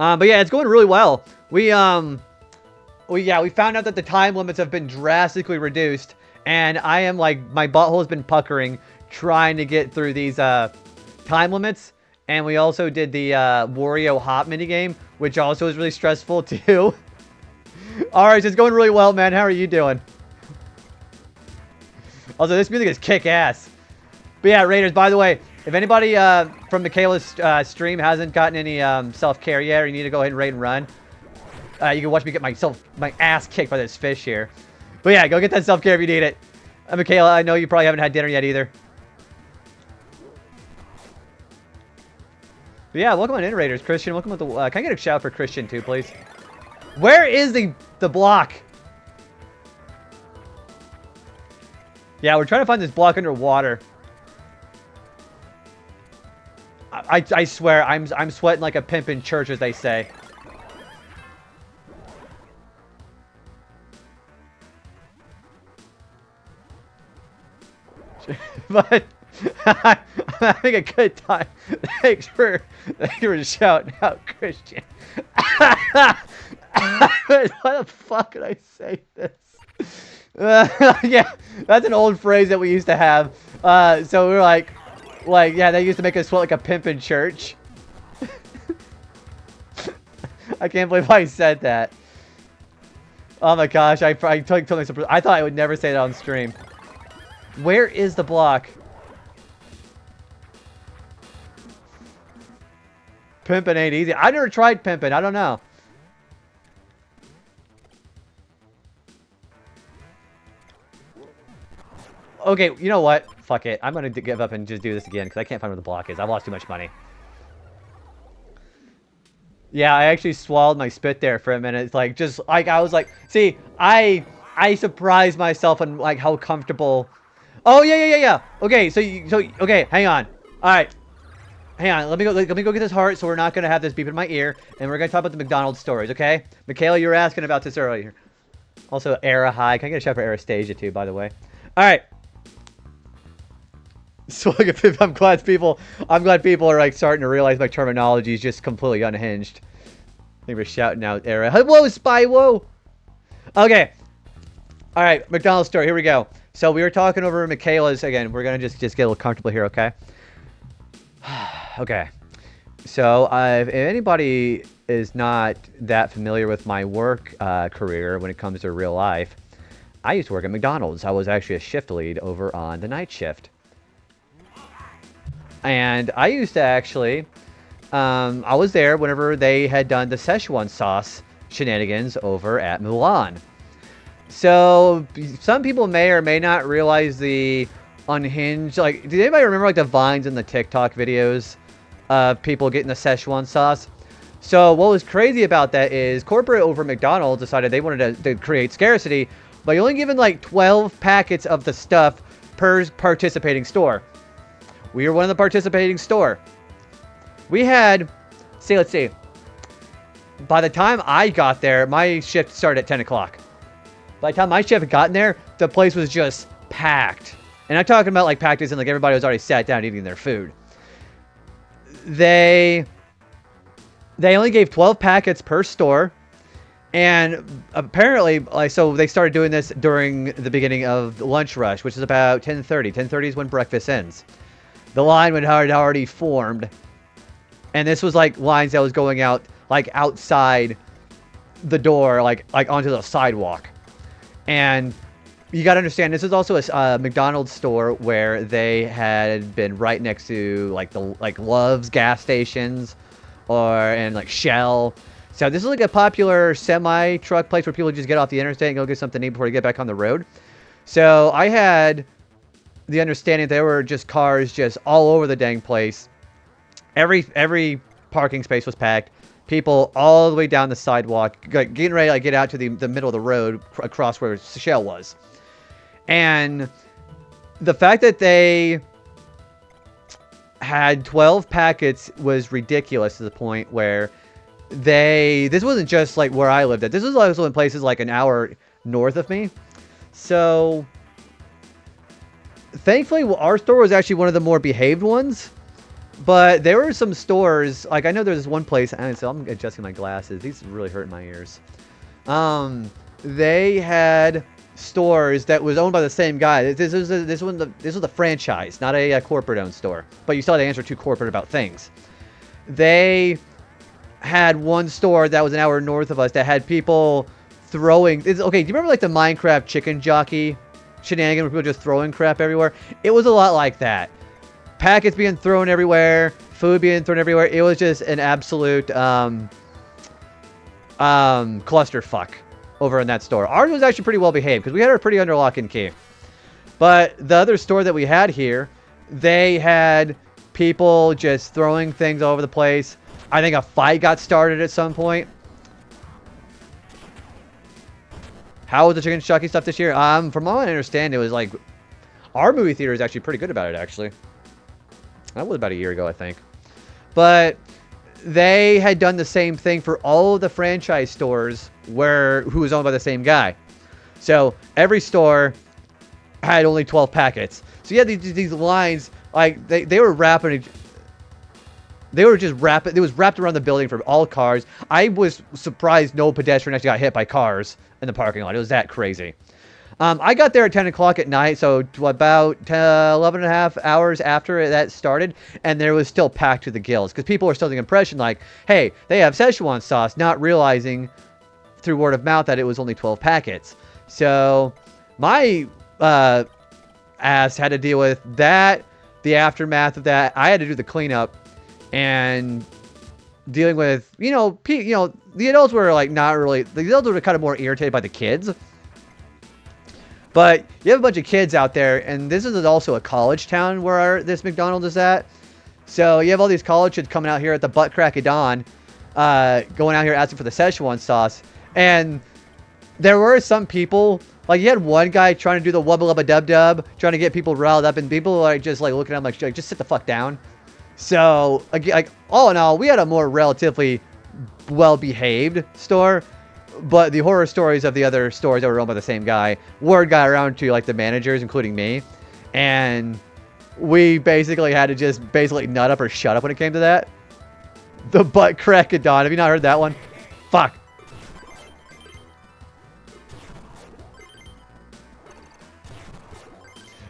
yeah, it's going really well. We found out that the time limits have been drastically reduced, and I am like, my butthole has been puckering trying to get through these time limits. And we also did the Wario Hop minigame, which also is really stressful too. Alright, so it's going really well, man. How are you doing? Also, this music is kick-ass. But yeah, Raiders, by the way, if anybody from Michaela's stream hasn't gotten any self-care yet, or you need to go ahead and raid and run, you can watch me get my ass kicked by this fish here. But yeah, go get that self-care if you need it. Michaela, I know you probably haven't had dinner yet either. But yeah, welcome on in, Raiders. Christian, welcome with the... can I get a shout for Christian too, please? Where is the block? Yeah, we're trying to find this block underwater. I swear, I'm sweating like a pimp in church, as they say. But I'm having a good time. Thanks for shouting out, Christian. Why the fuck did I say this? Yeah, that's an old phrase that we used to have. So we were like, yeah, they used to make us sweat like a pimp in church. I can't believe I said that. Oh my gosh, I totally surprised. I thought I would never say that on stream. Where is the block? Pimpin' ain't easy. I never tried pimpin'. I don't know. Okay, you know what? Fuck it. I'm going to give up and just do this again because I can't find where the block is. I've lost too much money. Yeah, I actually swallowed my spit there for a minute. It's like, just like, I was like, see, I surprised myself on like how comfortable. Oh, yeah. Okay, okay, hang on. All right. Hang on, let me go get this heart, so we're not going to have this beep in my ear, and we're going to talk about the McDonald's stories, okay? Michaela, you were asking about this earlier. Also, Era, hi. Can I get a shout for Arastasia, too, by the way? Alright. So, I'm glad people are, like, starting to realize my terminology is just completely unhinged. I think we're shouting out Era. Whoa, Spy, whoa! Okay. Alright, McDonald's story, here we go. So, we were talking over Michaela's, again, we're going to just get a little comfortable here, okay? Okay, so if anybody is not that familiar with my work career when it comes to real life, I used to work at McDonald's. I was actually a shift lead over on the night shift. And I used to actually, I was there whenever they had done the Szechuan sauce shenanigans over at Mulan. So some people may or may not realize the unhinged, like, did anybody remember like the Vines and the TikTok videos of people getting the Szechuan sauce? So what was crazy about that is corporate over McDonald's decided they wanted to create scarcity by only giving like 12 packets of the stuff per participating store. We were one of the participating store. We had, let's see, by the time I got there, my shift started at 10 o'clock. By the time my shift had gotten there, the place was just packed. And I'm talking about like packed as in like everybody was already sat down eating their food. They only gave 12 packets per store. And apparently, like, so they started doing this during the beginning of the lunch rush, which is about 10:30. 10:30 is when breakfast ends. The line had already formed. And this was like lines that was going out like outside the door, like onto the sidewalk. And you got to understand, this is also a McDonald's store where they had been right next to like Love's gas stations, and like Shell. So this is like a popular semi truck place where people just get off the interstate and go get something to eat before they get back on the road. So I had the understanding there were just cars just all over the dang place. Every parking space was packed. People all the way down the sidewalk, like, getting ready to get out to the middle of the road across where Shell was. And the fact that they had 12 packets was ridiculous to the point where this wasn't just like where I lived at. This was also in places like an hour north of me. So thankfully, our store was actually one of the more behaved ones. But there were some stores, like I know there's one place, and so I'm adjusting my glasses. These really hurt my ears. They had stores that was owned by the same guy. This was a franchise, not a corporate-owned store. But you still had to answer to corporate about things. They had one store that was an hour north of us that had people throwing. Okay, do you remember like the Minecraft chicken jockey shenanigans where people just throwing crap everywhere? It was a lot like that. Packets being thrown everywhere, food being thrown everywhere. It was just an absolute clusterfuck over in that store. Ours was actually pretty well behaved because we had our pretty under lock and key. But the other store that we had here, they had people just throwing things all over the place. I think a fight got started at some point. How was the chicken jockey stuff this year? From what I understand, it was like our movie theater is actually pretty good about it. Actually, that was about a year ago, I think. But they had done the same thing for all of the franchise stores who was owned by the same guy. So every store had only 12 packets. So you had these lines, like they were wrapping. They were just wrapping. It was wrapped around the building for all cars. I was surprised no pedestrian actually got hit by cars in the parking lot. It was that crazy. I got there at 10 o'clock at night, so about 11 and a half hours after that started, and there was still packed to the gills because people were still the impression like, hey, they have Szechuan sauce, not realizing through word of mouth that it was only 12 packets. So my ass had to deal with that, the aftermath of that. I had to do the cleanup and dealing with, the adults were like not really, the adults were kind of more irritated by the kids. But you have a bunch of kids out there, and this is also a college town where this McDonald's is at. So you have all these college kids coming out here at the butt crack of dawn, going out here asking for the Szechuan sauce. And there were some people, like you had one guy trying to do the wubba lubba dub dub, trying to get people riled up, and people are just like looking at him like just sit the fuck down. So like all in all, we had a more relatively well-behaved store. But the horror stories of the other stores that were owned by the same guy, word got around to like the managers, including me, and we basically had to just nut up or shut up when it came to that. The butt crack of dawn. Have you not heard that one? Fuck.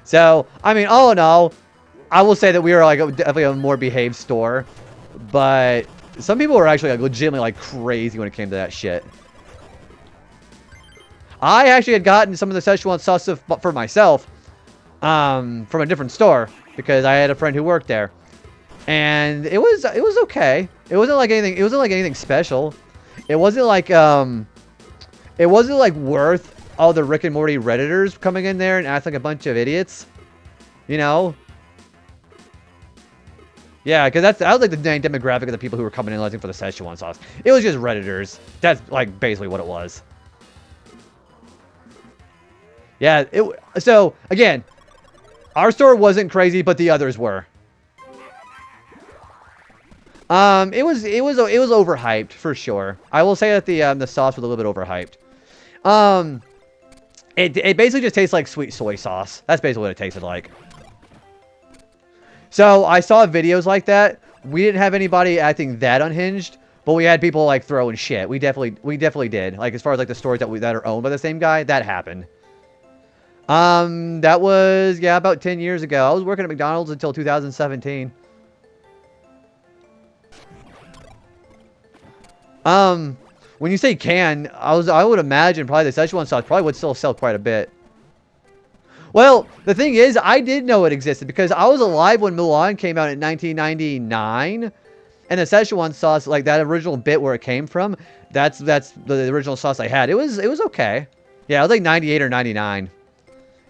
So, I mean, all in all, I will say that we were like definitely a more behaved store, but some people were actually like legitimately like crazy when it came to that shit. I actually had gotten some of the Szechuan sauce for myself from a different store because I had a friend who worked there, and it was okay. It wasn't like anything special. It wasn't like worth all the Rick and Morty Redditors coming in there and acting like a bunch of idiots, you know? Yeah, because that was like the main demographic of the people who were coming in looking for the Szechuan sauce. It was just Redditors. That's like basically what it was. Yeah, so again, our store wasn't crazy, but the others were. It was overhyped for sure. I will say that the sauce was a little bit overhyped. It basically just tastes like sweet soy sauce. That's basically what it tasted like. So I saw videos like that. We didn't have anybody acting that unhinged, but we had people like throwing shit. We definitely did. Like as far as like the stores that are owned by the same guy, that happened. That was, yeah, about 10 years ago. I was working at McDonald's until 2017. When you say can, I would imagine probably the Szechuan sauce probably would still sell quite a bit. Well, the thing is, I did know it existed because I was alive when Mulan came out in 1999. And the Szechuan sauce, like that original bit where it came from, that's the original sauce I had. It was okay. Yeah, I was like 98 or 99.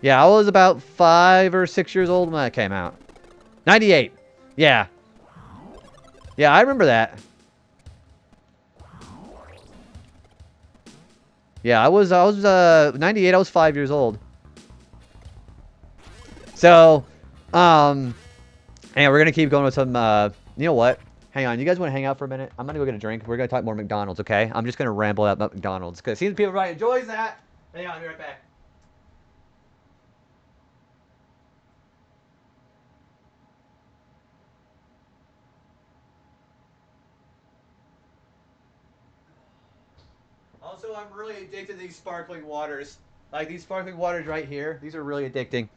Yeah, I was about 5 or 6 years old when that came out. 98. Yeah. Yeah, I remember that. Yeah, I was 98. I was 5 years old. So, and we're gonna keep going with some. You know what? Hang on. You guys want to hang out for a minute? I'm gonna go get a drink. We're gonna talk more McDonald's, okay? I'm just gonna ramble about McDonald's because it seems people right enjoys that. Hang on, I'll be right back. Also, I'm really addicted to these sparkling waters. Like these sparkling waters right here. These are really addicting.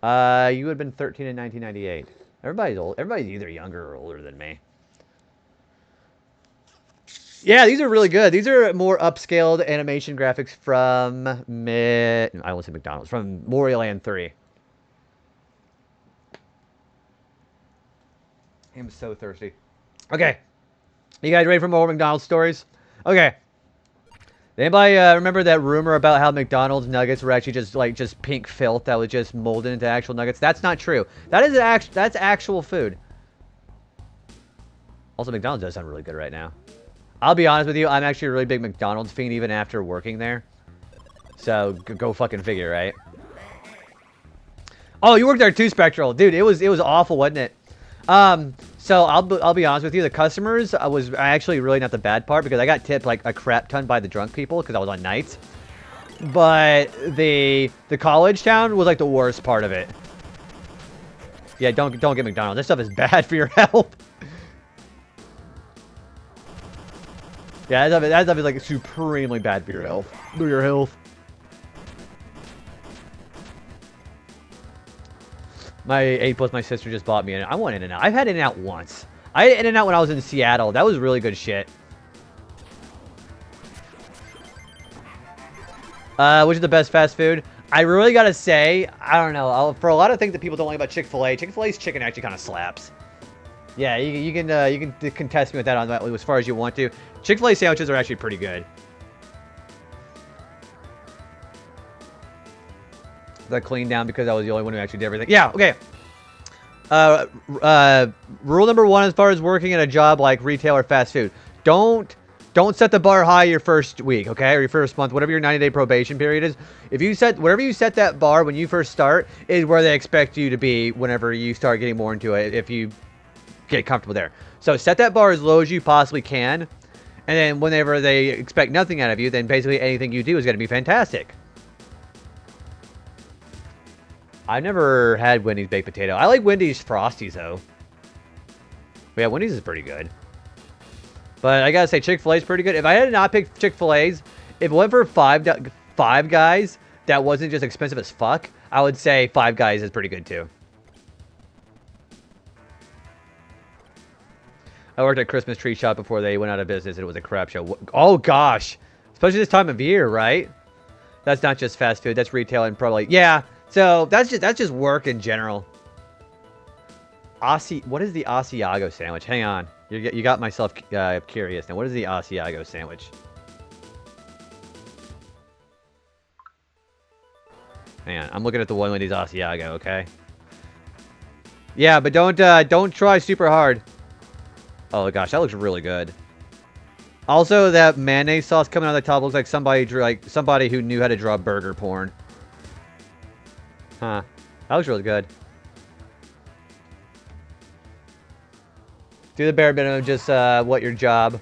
You would have been 13 in 1998. Everybody's old. Everybody's either younger or older than me. Yeah, these are really good. These are more upscaled animation graphics from I won't say McDonald's, from Wario Land 3. I'm so thirsty. Okay. You guys ready for more McDonald's stories? Okay. Anybody remember that rumor about how McDonald's nuggets were actually just pink filth that was just molded into actual nuggets? That's not true. That's actual food. Also, McDonald's does sound really good right now. I'll be honest with you, I'm actually a really big McDonald's fiend even after working there. So, go fucking figure, right? Oh, you worked there too, Spectral. Dude, it was awful, wasn't it? So I'll be honest with you, the customers was actually really not the bad part because I got tipped like a crap ton by the drunk people because I was on nights. But the college town was like the worst part of it. Yeah, don't get McDonald's. This stuff is bad for your health. Yeah, that stuff is like supremely bad for your health. For your health. My my sister just bought me I want In-N-Out. I've had In-N-Out once. I had In-N-Out when I was in Seattle. That was really good shit. Which is the best fast food? I really gotta say, I don't know. For a lot of things that people don't like about Chick-fil-A, Chick-fil-A's chicken actually kind of slaps. Yeah, you can contest me with that on that as far as you want to. Chick-fil-A sandwiches are actually pretty good. That cleaned down because I was the only one who actually did everything. Yeah, okay. Rule number 1 as far as working in a job like retail or fast food. Don't set the bar high your first week, okay? Or your first month, whatever your 90-day probation period is. Wherever you set that bar when you first start is where they expect you to be whenever you start getting more into it, if you get comfortable there. So set that bar as low as you possibly can. And then whenever they expect nothing out of you, then basically anything you do is going to be fantastic. I've never had Wendy's baked potato. I like Wendy's Frosties, though. But yeah, Wendy's is pretty good. But I gotta say, Chick-fil-A's pretty good. If I had not picked Chick-fil-A's, if it went for Five Guys that wasn't just expensive as fuck, I would say Five Guys is pretty good, too. I worked at Christmas Tree Shop before they went out of business, and it was a crap show. Oh, gosh. Especially this time of year, right? That's not just fast food. That's retail and probably... Yeah. So that's just work in general. What is the Asiago sandwich? Hang on, you got myself curious now. What is the Asiago sandwich? Hang on, I'm looking at the one with these Asiago. Okay. Yeah, but don't try super hard. Oh gosh, that looks really good. Also, that mayonnaise sauce coming out of the top looks like somebody who knew how to draw burger porn. Huh. That looks really good. Do the bare minimum, just what your job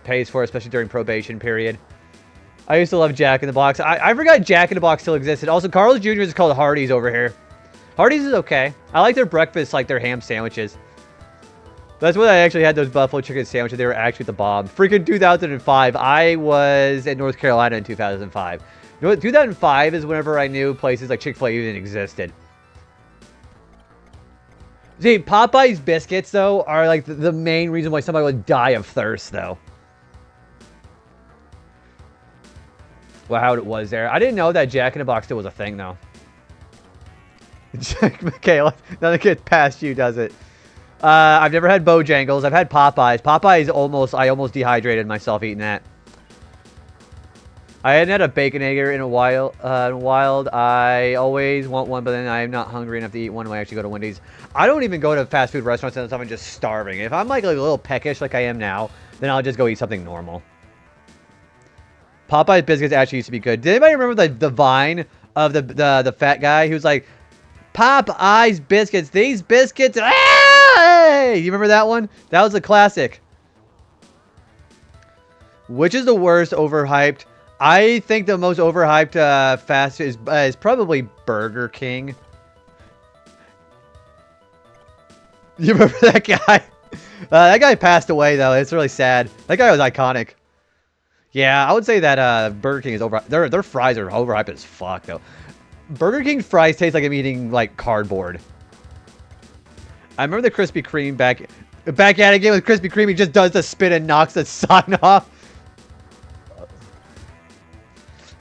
pays for, especially during probation period. I used to love Jack in the Box. I forgot Jack in the Box still existed. Also, Carl's Jr. is called Hardee's over here. Hardee's is okay. I like their breakfast, like their ham sandwiches. That's when I actually had those buffalo chicken sandwiches. They were actually the bomb. Freaking 2005. I was in North Carolina in 2005. 2005 is whenever I knew places like Chick-fil-A even existed. See, Popeye's biscuits, though, are like the main reason why somebody would die of thirst, though. Well, how it was there. I didn't know that Jack in the Box still was a thing, though. Okay, nothing gets past you, does it? I've never had Bojangles. I've had Popeyes. I almost dehydrated myself eating that. I hadn't had a Baconator in a while. I always want one, but then I'm not hungry enough to eat one when I actually go to Wendy's. I don't even go to fast food restaurants unless I'm just starving. If I'm like a little peckish like I am now, then I'll just go eat something normal. Popeye's biscuits actually used to be good. Did anybody remember the vine of the fat guy who's like, Popeye's biscuits, these biscuits, hey! You remember that one? That was a classic. Which is the worst overhyped? I think the most overhyped fast food is probably Burger King. You remember that guy? That guy passed away, though. It's really sad. That guy was iconic. Yeah, I would say that Burger King is over. Their fries are overhyped as fuck, though. Burger King fries taste like I'm eating, like, cardboard. I remember the Krispy Kreme back at it again with Krispy Kreme. He just does the spin and knocks the sign off.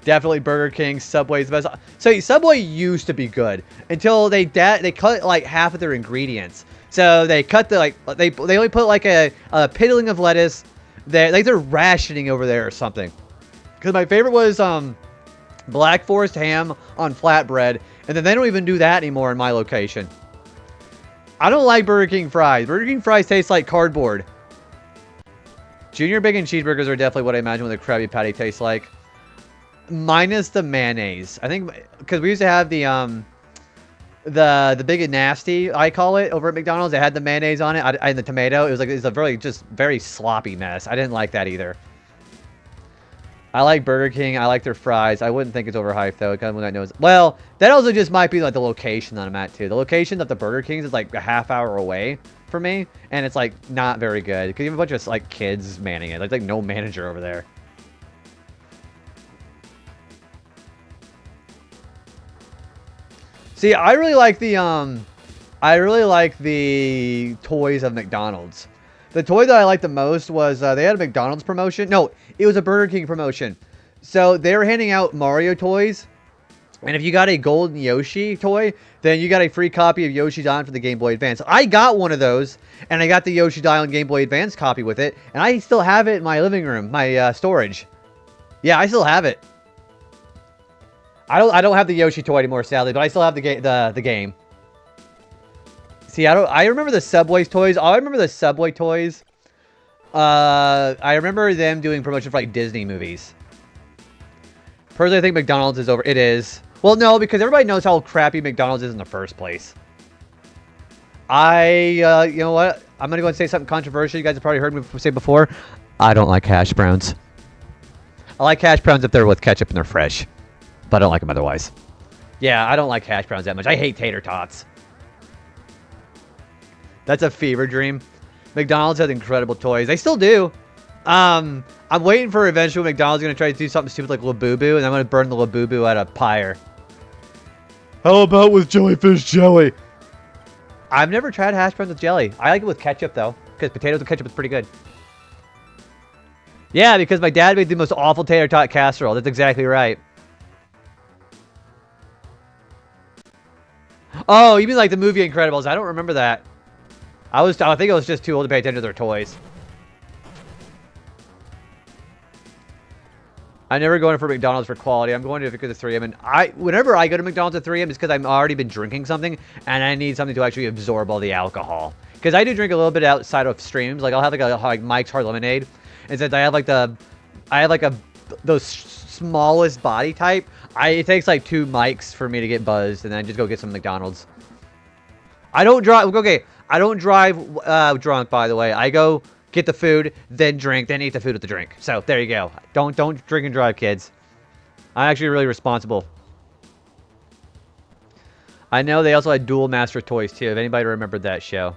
Definitely Burger King. Subway's the best. So Subway used to be good until they cut like half of their ingredients. So they cut the they only put like a piddling of lettuce. They're rationing over there or something. Because my favorite was Black Forest ham on flatbread, and then they don't even do that anymore in my location. I don't like Burger King fries. Burger King fries taste like cardboard. Junior bacon cheeseburgers are definitely what I imagine what a Krabby Patty tastes like. Minus the mayonnaise. I think because we used to have the big and nasty, I call it, over at McDonald's. It had the mayonnaise on it and the tomato. It was a very sloppy mess. I didn't like that either. I like Burger King. I like their fries. I wouldn't think it's overhyped though. Kind of one that knows. Well, that also just might be like the location that I'm at too. The location of the Burger Kings is like a half hour away for me, and it's like not very good because you have a bunch of like kids manning it. Like no manager over there. See, I really like the toys of McDonald's. The toy that I liked the most was they had a McDonald's promotion. No, it was a Burger King promotion. So they were handing out Mario toys, and if you got a golden Yoshi toy, then you got a free copy of Yoshi's Island for the Game Boy Advance. I got one of those, and I got the Yoshi's Island Game Boy Advance copy with it, and I still have it in my living room, my storage. Yeah, I still have it. I don't have the Yoshi toy anymore, sadly, but I still have the game. See, I remember the Subway's toys. I remember the Subway toys. I remember them doing promotion for like Disney movies. Personally, I think McDonald's is over. It is. Well, no, because everybody knows how crappy McDonald's is in the first place. You know what? I'm gonna go and say something controversial. You guys have probably heard me say before. I don't like hash browns. I like hash browns if they're with ketchup and they're fresh. But I don't like them otherwise. Yeah, I don't like hash browns that much. I hate tater tots. That's a fever dream. McDonald's has incredible toys. They still do. I'm waiting for eventually McDonald's going to try to do something stupid like Labubu, and I'm going to burn the Labubu out of pyre. How about with jellyfish jelly? I've never tried hash browns with jelly. I like it with ketchup, though, because potatoes with ketchup is pretty good. Yeah, because my dad made the most awful tater tot casserole. That's exactly right. Oh, you mean like the movie Incredibles? I don't remember that. I think I was just too old to pay attention to their toys. I never go in for McDonald's for quality. I'm going to because of 3M. And whenever I go to McDonald's at 3M, it's because I've already been drinking something, and I need something to actually absorb all the alcohol. Because I do drink a little bit outside of streams. Like I'll have like Mike's Hard Lemonade, and since I have like those smallest body type, it takes like 2 mics for me to get buzzed, and then I just go get some McDonald's. I don't drive. Okay, I don't drive drunk. By the way, I go get the food, then drink, then eat the food with the drink. So there you go. Don't drink and drive, kids. I'm actually really responsible. I know they also had Duel Master toys too. If anybody remembered that show,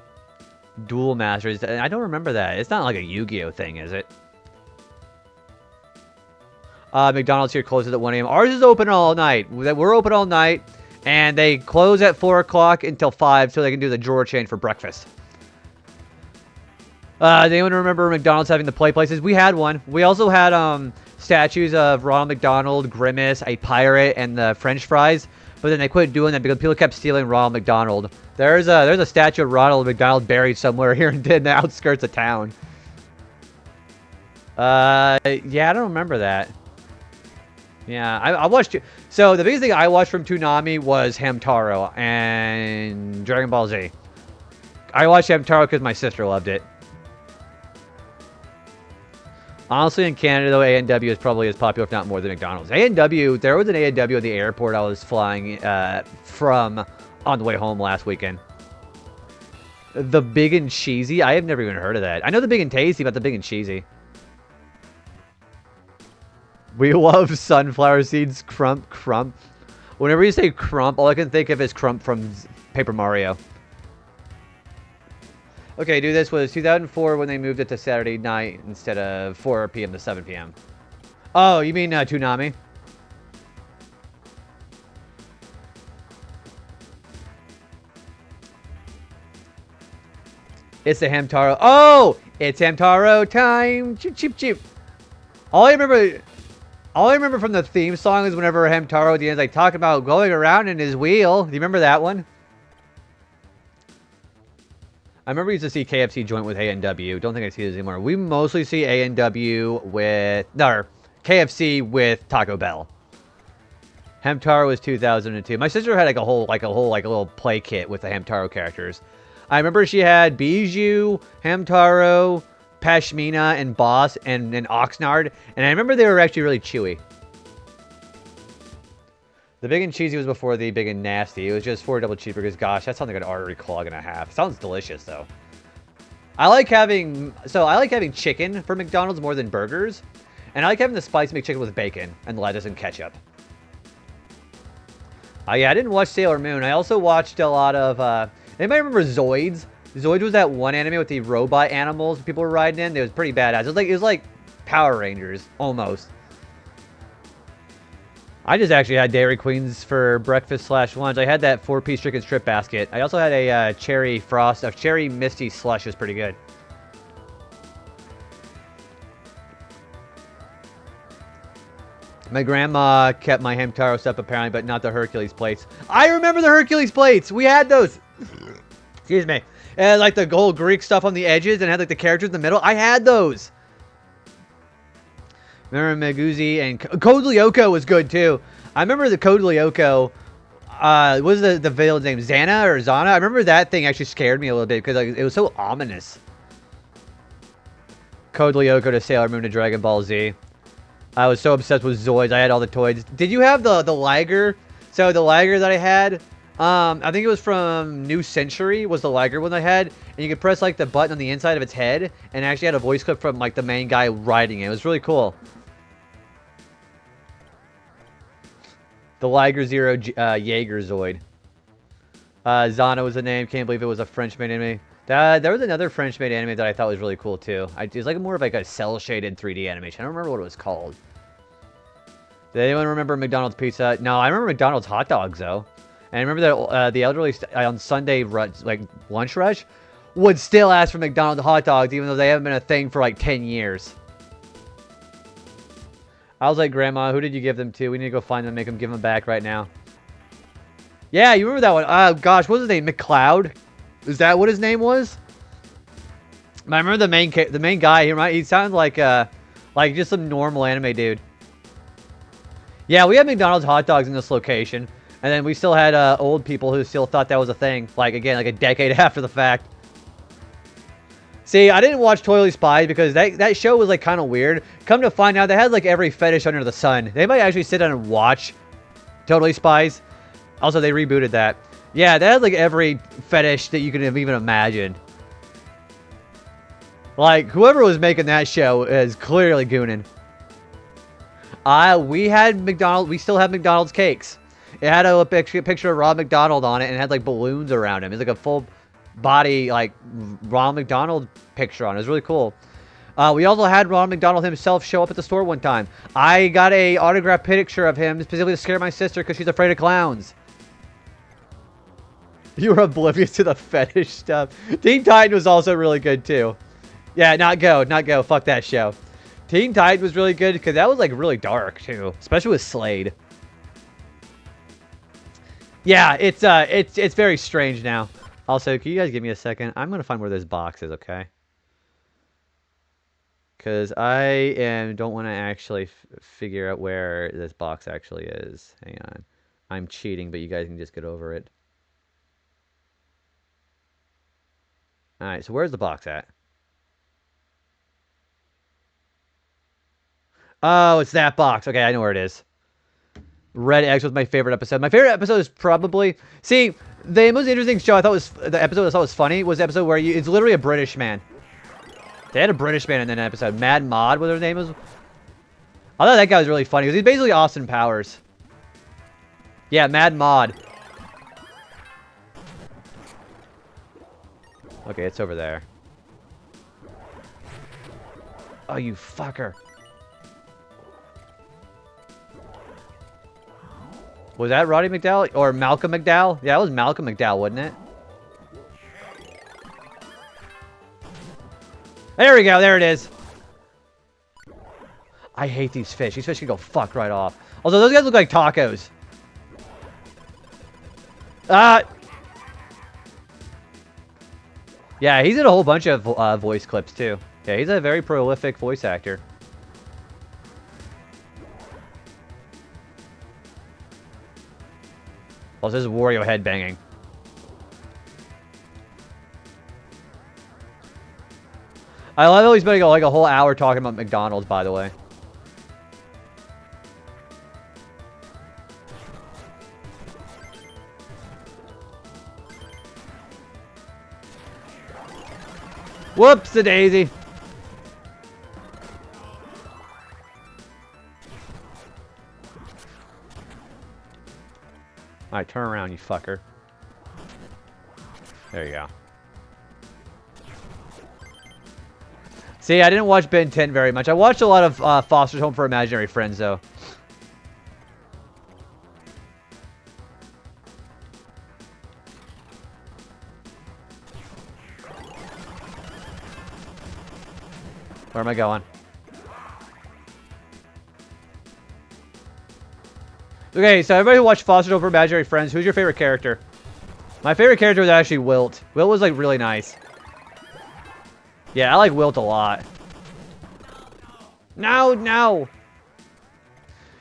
Duel Masters. I don't remember that. It's not like a Yu-Gi-Oh thing, is it? McDonald's here closes at 1 a.m. Ours is open all night. We're open all night, and they close at 4 o'clock until 5 so they can do the drawer change for breakfast. Does anyone remember McDonald's having the play places? We had one. We also had statues of Ronald McDonald, Grimace, a pirate, and the French fries But then they quit doing that because people kept stealing Ronald McDonald. There's a statue of Ronald McDonald buried somewhere here in the outskirts of town. Yeah, I don't remember that. Yeah, I watched. So the biggest thing I watched from Toonami was Hamtaro and Dragon Ball Z. I watched Hamtaro because my sister loved it. Honestly, in Canada, though, A&W is probably as popular, if not more, than McDonald's. A&W, there was an A&W at the airport I was flying from on the way home last weekend. The Big and Cheesy? I have never even heard of that. I know the Big and Tasty, but the Big and Cheesy. We love sunflower seeds, crump. Whenever you say crump, all I can think of is crump from Paper Mario. Okay, dude, this was 2004 when they moved it to Saturday night instead of 4 p.m. to 7 p.m. Oh, you mean Toonami? It's the Hamtaro. Oh, it's Hamtaro time. Cheep, cheep. All I remember from the theme song is whenever Hamtaro at the end is like talking about going around in his wheel. Do you remember that one? I remember we used to see KFC joint with A&W. Don't think I see this anymore. We mostly see A&W with... No, KFC with Taco Bell. Hamtaro was 2002. My sister had like a little play kit with the Hamtaro characters. I remember she had Bijou, Hamtaro, Pashmina, and Boss, and Oxnard. And I remember they were actually really chewy. The Big and Cheesy was before the Big and Nasty. It was just 4 double cheeseburgers. Gosh, that sounds like an artery clog and a half. Sounds delicious, though. I like having chicken for McDonald's more than burgers. And I like having the spicy McChicken with bacon and lettuce and ketchup. Yeah, I didn't watch Sailor Moon. I also watched a lot of... anybody remember Zoids? Zoids was that one anime with the robot animals people were riding in. It was pretty badass. It was like Power Rangers, almost. I just actually had Dairy Queens for breakfast/lunch. I had that 4-piece chicken strip basket. I also had a cherry misty slush. It was pretty good. My grandma kept my Hamtaro stuff apparently, but not the Hercules plates. I remember the Hercules plates. We had those. Excuse me. And like the gold Greek stuff on the edges and had like the characters in the middle. I had those. Remember Meguzi and Code Lyoko was good too. I remember the Code Lyoko. What was the villain's name? Zana or Zana? I remember that thing actually scared me a little bit because like, it was so ominous. Code Lyoko to Sailor Moon to Dragon Ball Z. I was so obsessed with Zoids. I had all the toys. Did you have the Liger? So the Liger that I had, I think it was from New Century was the Liger one I had. And you could press like the button on the inside of its head and actually had a voice clip from like the main guy riding it. It was really cool. The Liger Zero Jaeger Zoid. Zana was the name. Can't believe it was a French-made anime. There was another French-made anime that I thought was really cool too. It was like more of like a cel-shaded 3D animation. I don't remember what it was called. Did anyone remember McDonald's pizza? No, I remember McDonald's hot dogs though. And I remember that the elderly on Sunday like lunch rush would still ask for McDonald's hot dogs even though they haven't been a thing for like 10 years. I was like, Grandma, who did you give them to? We need to go find them and make them give them back right now. Yeah, you remember that one? Gosh, what was his name? McCloud? Is that what his name was? I remember the main guy. He sounded like just some normal anime dude. Yeah, we had McDonald's hot dogs in this location, and then we still had old people who still thought that was a thing. Like again, like a decade after the fact. See, I didn't watch Totally Spies because that show was like kind of weird. Come to find out, they had like every fetish under the sun. They might actually sit down and watch Totally Spies. Also, they rebooted that. Yeah, they had like every fetish that you could have even imagined. Like, whoever was making that show is clearly gooning. We still have McDonald's cakes. It had a picture of Ronald McDonald on it and it had like balloons around him. It's like a full body, like, Ronald McDonald picture on it. It was really cool. We also had Ronald McDonald himself show up at the store one time. I got a autographed picture of him specifically to scare my sister because she's afraid of clowns. You were oblivious to the fetish stuff. Teen Titan was also really good too. Yeah, not go. Fuck that show. Teen Titan was really good because that was like really dark too, especially with Slade. Yeah, it's very strange now. Also, can you guys give me a second? I'm gonna find where this box is, okay? Because don't want to actually figure out where this box actually is. Hang on. I'm cheating, but you guys can just get over it. Alright, so where's the box at? Oh, it's that box. Okay, I know where it is. Red X was my favorite episode. My favorite episode is probably... See, the most interesting show I thought was... The episode I thought was funny was the episode where it's literally a British man. They had a British man in that episode. Mad Mod, what his name was. I thought that guy was really funny because he's basically Austin Powers. Yeah, Mad Mod. Okay, it's over there. Oh, you fucker. Was that Roddy McDowell? Or Malcolm McDowell? Yeah, it was Malcolm McDowell, wasn't it? There we go. There it is. I hate these fish. These fish can go fuck right off. Although those guys look like tacos. Yeah, he's in a whole bunch of voice clips, too. Yeah, he's a very prolific voice actor. Also, this is Wario headbanging. I love how he's spending like a whole hour talking about McDonald's, by the way. Whoops-a-daisy. Alright, turn around, you fucker. There you go. See, I didn't watch Ben 10 very much. I watched a lot of Foster's Home for Imaginary Friends, though. Where am I going? Okay, so everybody who watched Foster's Home for Imaginary Friends, who's your favorite character? My favorite character was actually Wilt. Wilt was, like, really nice. Yeah, I like Wilt a lot. No, no.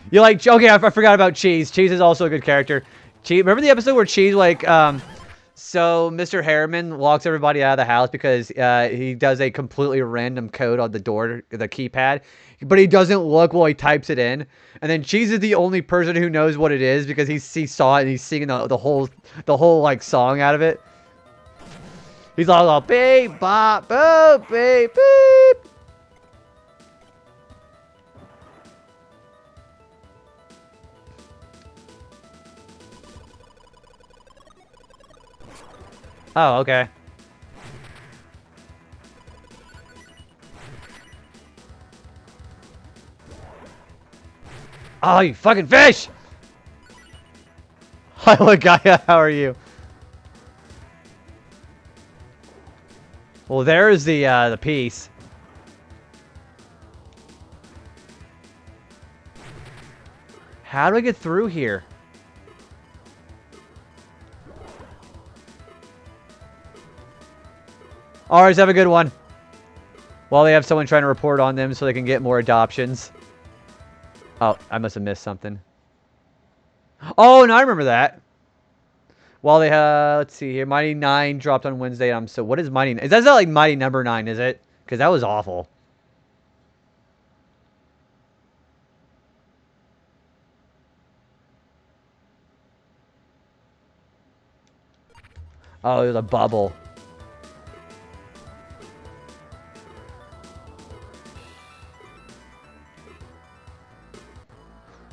You like... Okay, I forgot about Cheese. Cheese is also a good character. Cheese, remember the episode where Cheese, like, so Mr. Harriman locks everybody out of the house because he does a completely random code on the door, the keypad, but he doesn't look while he types it in. And then Cheese is the only person who knows what it is because he saw it and he's singing the whole like song out of it. He's all beep bop boop beep beep. Oh, okay. Oh, you fucking fish! Hi, look, Gaia, how are you? Well, there's the piece. How do I get through here? Alright, have a good one. Well, they have someone trying to report on them so they can get more adoptions. Oh, I must have missed something. Oh, no, I remember that. Well, they have... Let's see here. Mighty 9 dropped on Wednesday. So what is Mighty... That's not like Mighty number 9, is it? Because that was awful. Oh, there's a bubble.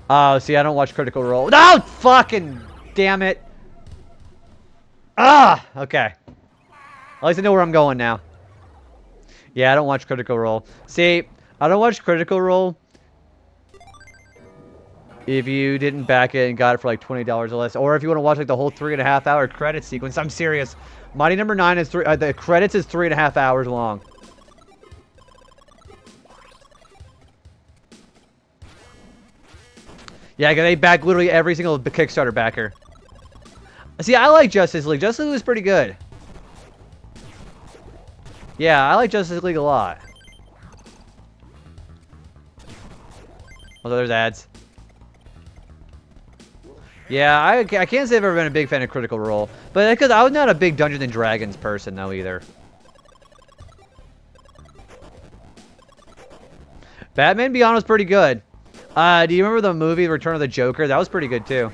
Oh, see, I don't watch Critical Role. No! Fucking damn it. Ah! Okay. At least I know where I'm going now. Yeah, I don't watch Critical Role. See, I don't watch Critical Role if you didn't back it and got it for like $20 or less. Or if you want to watch like the whole 3.5 hour credit sequence. I'm serious. Mighty number 9 is the credits is 3.5 hours long. Yeah, they back literally every single Kickstarter backer. See, I like Justice League. Justice League was pretty good. Yeah, I like Justice League a lot. Although there's ads. Yeah, I can't say I've ever been a big fan of Critical Role. But because I was not a big Dungeons and Dragons person, though, either. Batman Beyond was pretty good. Do you remember the movie Return of the Joker? That was pretty good, too.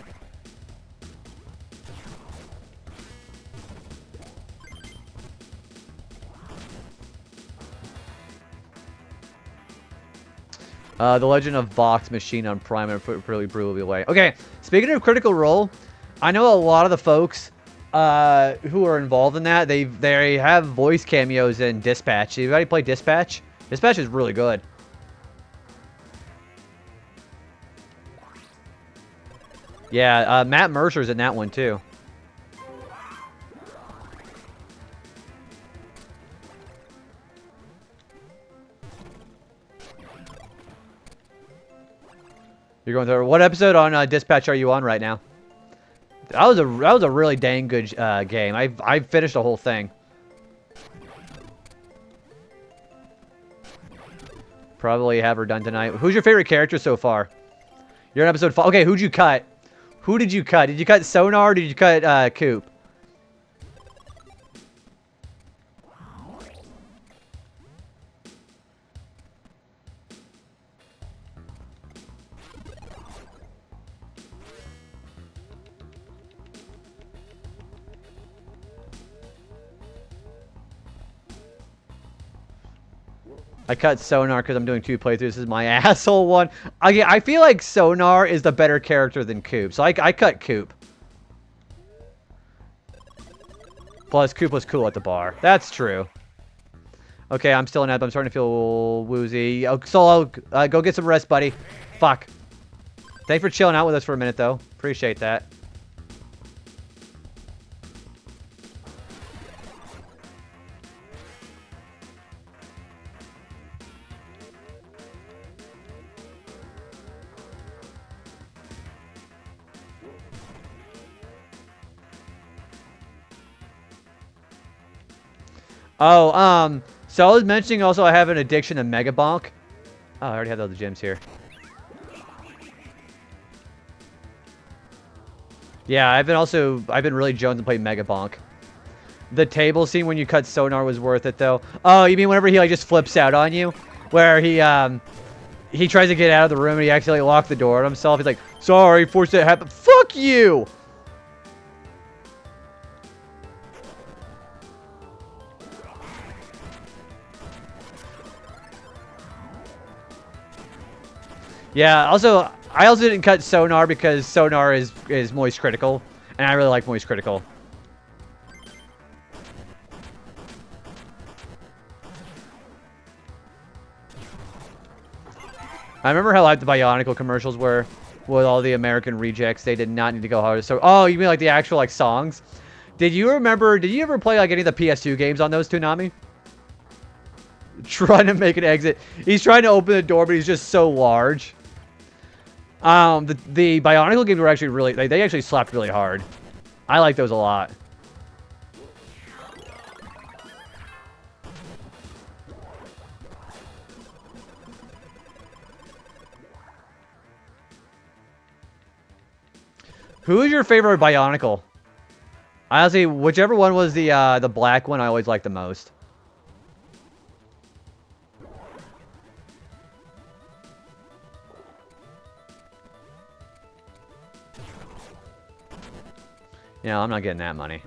The Legend of Vox Machine on Prime and really blew me away. Okay, speaking of Critical Role, I know a lot of the folks who are involved in that, they have voice cameos in Dispatch. You already played Dispatch? Dispatch is really good. Yeah, Matt Mercer's in that one too. You're going through. What episode on Dispatch are you on right now? That was a really dang good game. I finished the whole thing. Probably have her done tonight. Who's your favorite character so far? You're in episode 5. Okay, who'd you cut? Who did you cut? Did you cut Sonar or did you cut Coop? I cut Sonar because I'm doing 2 playthroughs. This is my asshole one. I feel like Sonar is the better character than Coop. So I cut Coop. Plus, Coop was cool at the bar. That's true. Okay, I'm still in ebb. I'm starting to feel woozy. Oh, Solo, go get some rest, buddy. Fuck. Thanks for chilling out with us for a minute, though. Appreciate that. Oh, so I was mentioning also I have an addiction to Mega Bonk. Oh, I already have all the gems here. Yeah, I've been really jonesing to play Mega Bonk. The table scene when you cut Sonar was worth it though. Oh, you mean whenever he like just flips out on you? Where he tries to get out of the room and he accidentally locked the door on himself. He's like, sorry, forced it to happen. Fuck you! Yeah, also, I also didn't cut Sonar because Sonar is Moist Critical, and I really like Moist Critical. I remember how like the Bionicle commercials were with all the American rejects. They did not need to go hard. So, oh, you mean like the actual like songs? Did you ever play like any of the PS2 games on those, Toonami? Trying to make an exit. He's trying to open the door, but he's just so large. The Bionicle games were actually really, they actually slapped really hard. I like those a lot. Who is your favorite Bionicle? Honestly, whichever one was the black one, I always liked the most. Yeah, I'm not getting that money.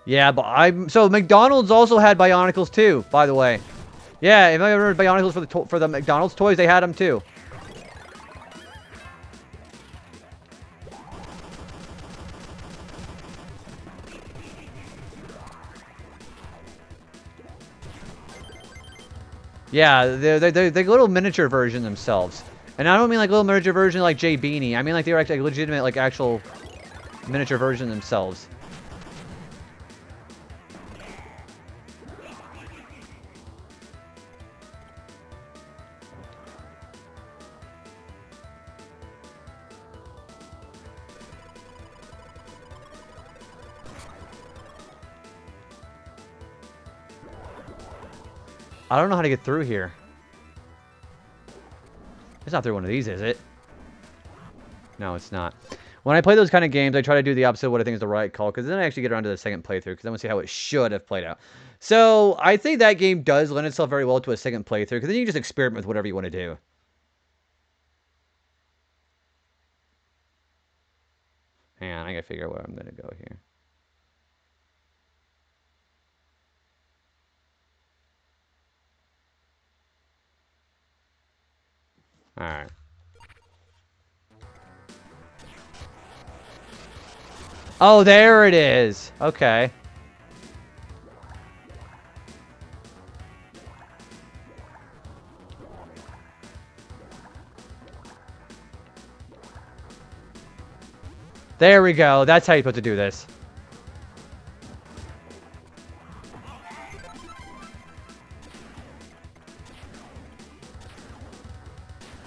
Yeah, but so McDonald's also had Bionicles too, by the way. Yeah, if I ever heard Bionicles for the McDonald's toys, they had them too. Yeah, they're little miniature version themselves. And I don't mean like little miniature version like Jay Beanie. I mean like they're actually legitimate, like actual miniature version themselves. I don't know how to get through here. It's not through one of these, is it? No, it's not. When I play those kind of games, I try to do the opposite of what I think is the right call, because then I actually get around to the second playthrough, because I want to see how it should have played out. So, I think that game does lend itself very well to a second playthrough, because then you can just experiment with whatever you want to do. Hang on, I gotta figure out where I'm gonna go here. Alright. Oh, there it is. Okay. There we go. That's how you're supposed to do this.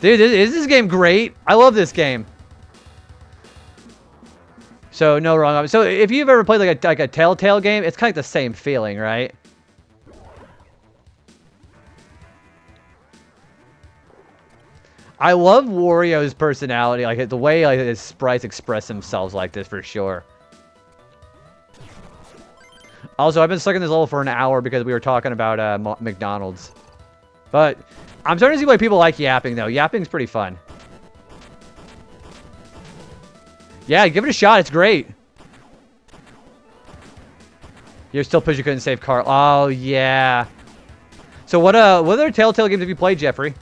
Dude, is this game great? I love this game. So, no wrong. So, if you've ever played like a Telltale game, it's kind of like the same feeling, right? I love Wario's personality, like the way like, his sprites express themselves like this for sure. Also, I've been stuck in this level for an hour because we were talking about McDonald's. But I'm starting to see why people like yapping, though. Yapping's pretty fun. Yeah, give it a shot. It's great. You're still pissed you couldn't save Carl. Oh, yeah. So what other Telltale games have you played, Jeffrey?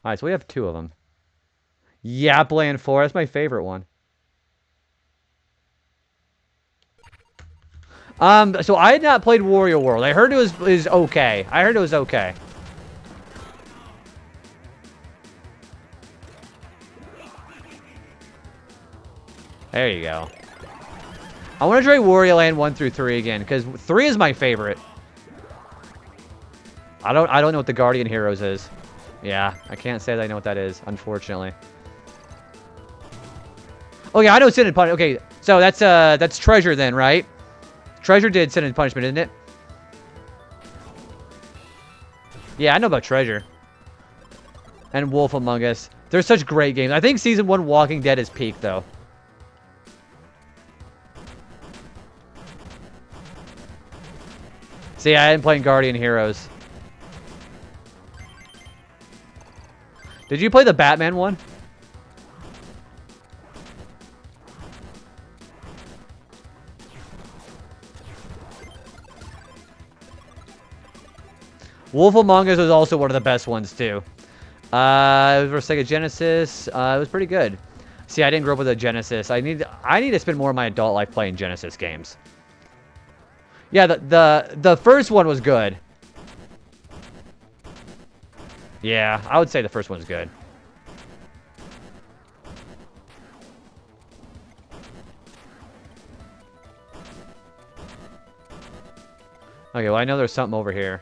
Alright, so we have 2 of them. Yapland 4. That's my favorite one. So I had not played Wario World. I heard it was okay. I heard it was okay. There you go. I want to try Wario Land 1 through 3 again, because 3 is my favorite. I don't know what the Guardian Heroes is. Yeah, I can't say that I know what that is, unfortunately. Oh yeah, I know Sin and Punishment. Okay, so that's Treasure then, right? Treasure did Sin and Punishment, didn't it? Yeah, I know about Treasure. And Wolf Among Us. They're such great games. I think Season 1 Walking Dead is peak, though. See, I hadn't played Guardian Heroes. Did you play the Batman one? Wolf Among Us was also one of the best ones, too. It was for Sega Genesis. It was pretty good. See, I didn't grow up with a Genesis. I need to spend more of my adult life playing Genesis games. Yeah, the first one was good. Yeah, I would say the first one's good. Okay, well, I know there's something over here.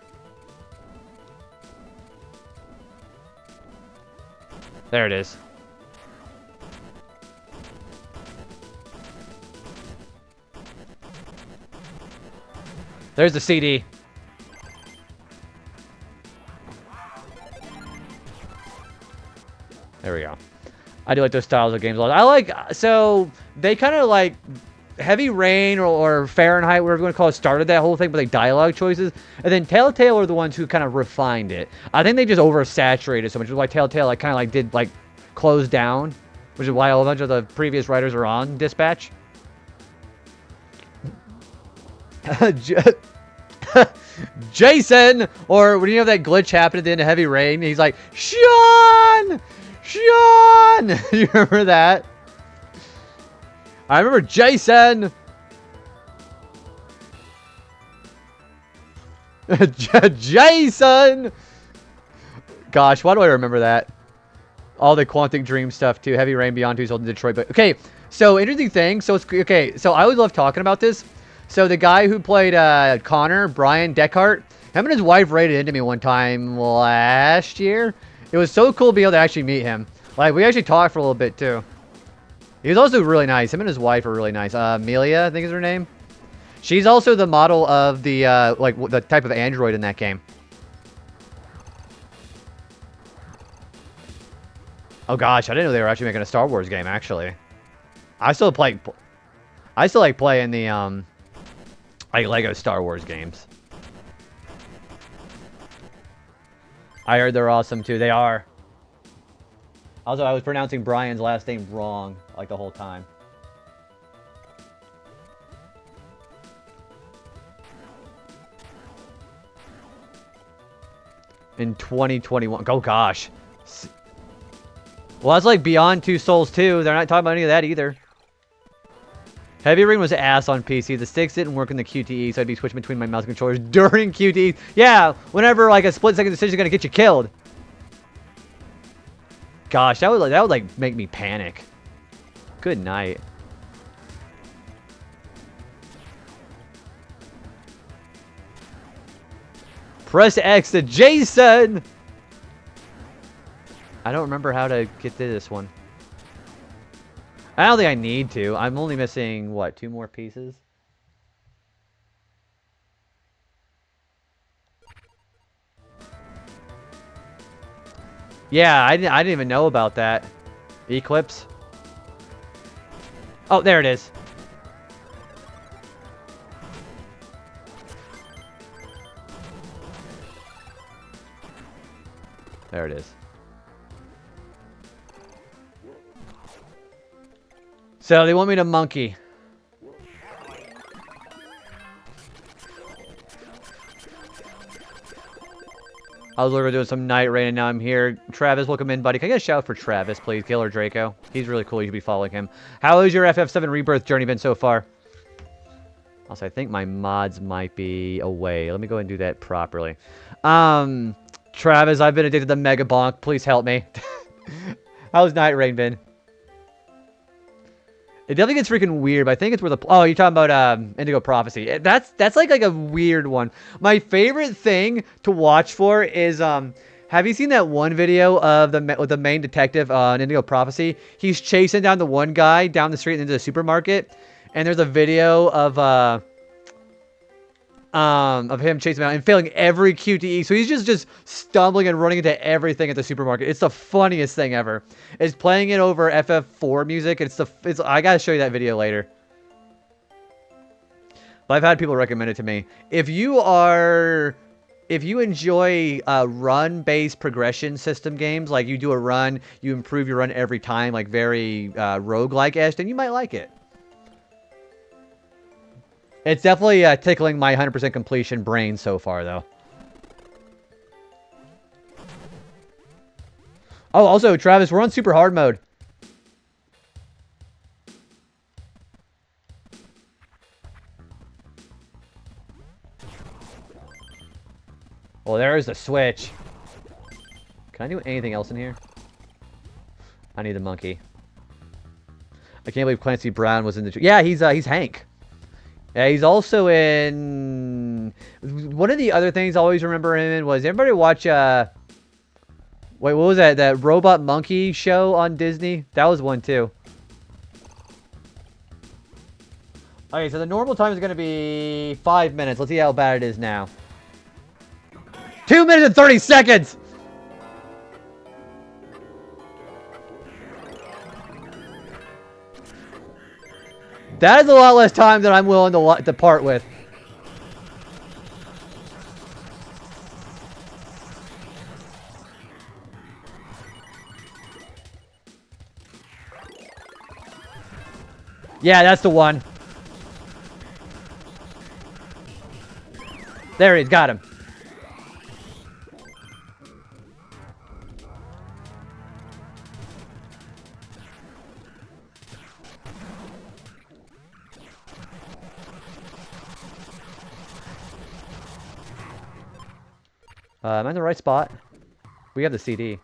There it is. There's the CD. There we go. I do like those styles of games a lot. I like, so they kind of like Heavy Rain or Fahrenheit, whatever you want to call it, started that whole thing with like dialogue choices. And then Telltale are the ones who kind of refined it. I think they just oversaturated so much, which is why Telltale like kind of like did like close down, which is why a bunch of the previous writers are on Dispatch. Jason, or when you have that glitch happen at the end of Heavy Rain, he's like, Sean! Sean! You remember that? I remember Jason! Jason! Gosh, why do I remember that? All the Quantic Dream stuff, too. Heavy Rain, Beyond 2 sold in Detroit. But okay, so interesting thing. So, it's okay, so I always love talking about this. So the guy who played Connor, Brian Deckhart, him and his wife raided into me one time last year. It was so cool to be able to actually meet him. Like, we actually talked for a little bit, too. He was also really nice. Him and his wife are really nice. Amelia, I think is her name. She's also the model of the like the type of android in that game. Oh gosh, I didn't know they were actually making a Star Wars game. Actually, I still like playing the like Lego Star Wars games. I heard they're awesome too. They are. Also, I was pronouncing Brian's last name wrong like the whole time. In 2021. Oh gosh. Well, that's like Beyond Two Souls 2. They're not talking about any of that either. Heavy Rain was ass on PC. The sticks didn't work in the QTE, so I'd be switching between my mouse controllers during QTE. Yeah, whenever like a split-second decision is gonna get you killed. Gosh, that would like make me panic. Good night. Press X to Jason. I don't remember how to get to this one. I don't think I need to. I'm only missing, what, 2 more pieces? Yeah, I didn't even know about that. Eclipse. Oh, there it is. There it is. So they want me to monkey. I was literally doing some Night Rain and now I'm here. Travis, welcome in, buddy. Can I get a shout for Travis, please? Killer Draco. He's really cool. You should be following him. How has your FF7 Rebirth journey been so far? Also, I think my mods might be away. Let me go ahead and do that properly. Travis, I've been addicted to Mega Bonk. Please help me. How's Night Rain been? It definitely gets freaking weird, but I think it's where the... Oh, you're talking about Indigo Prophecy. That's like a weird one. My favorite thing to watch for is... have you seen that one video of the main detective on Indigo Prophecy? He's chasing down the one guy down the street into the supermarket. And there's a video of him chasing him out and failing every QTE. So he's just stumbling and running into everything at the supermarket. It's the funniest thing ever. It's playing it over FF4 music. I gotta show you that video later. But I've had people recommend it to me. If you enjoy run-based progression system games, like you do a run, you improve your run every time, like very roguelike-ish, then you might like it. It's definitely tickling my 100% completion brain so far, though. Oh, also, Travis, we're on super hard mode. Well, there's the switch. Can I do anything else in here? I need the monkey. I can't believe Clancy Brown was in the... Yeah, he's Hank. Yeah, he's also in... One of the other things I always remember him in was... Everybody watch... Wait, what was that? That Robot Monkey show on Disney? That was one, too. Okay, so the normal time is going to be 5 minutes. Let's see how bad it is now. 2 minutes and 30 seconds! That is a lot less time than I'm willing to part with. Yeah, that's the one. There he is, got him. Am I in the right spot? We have the CD.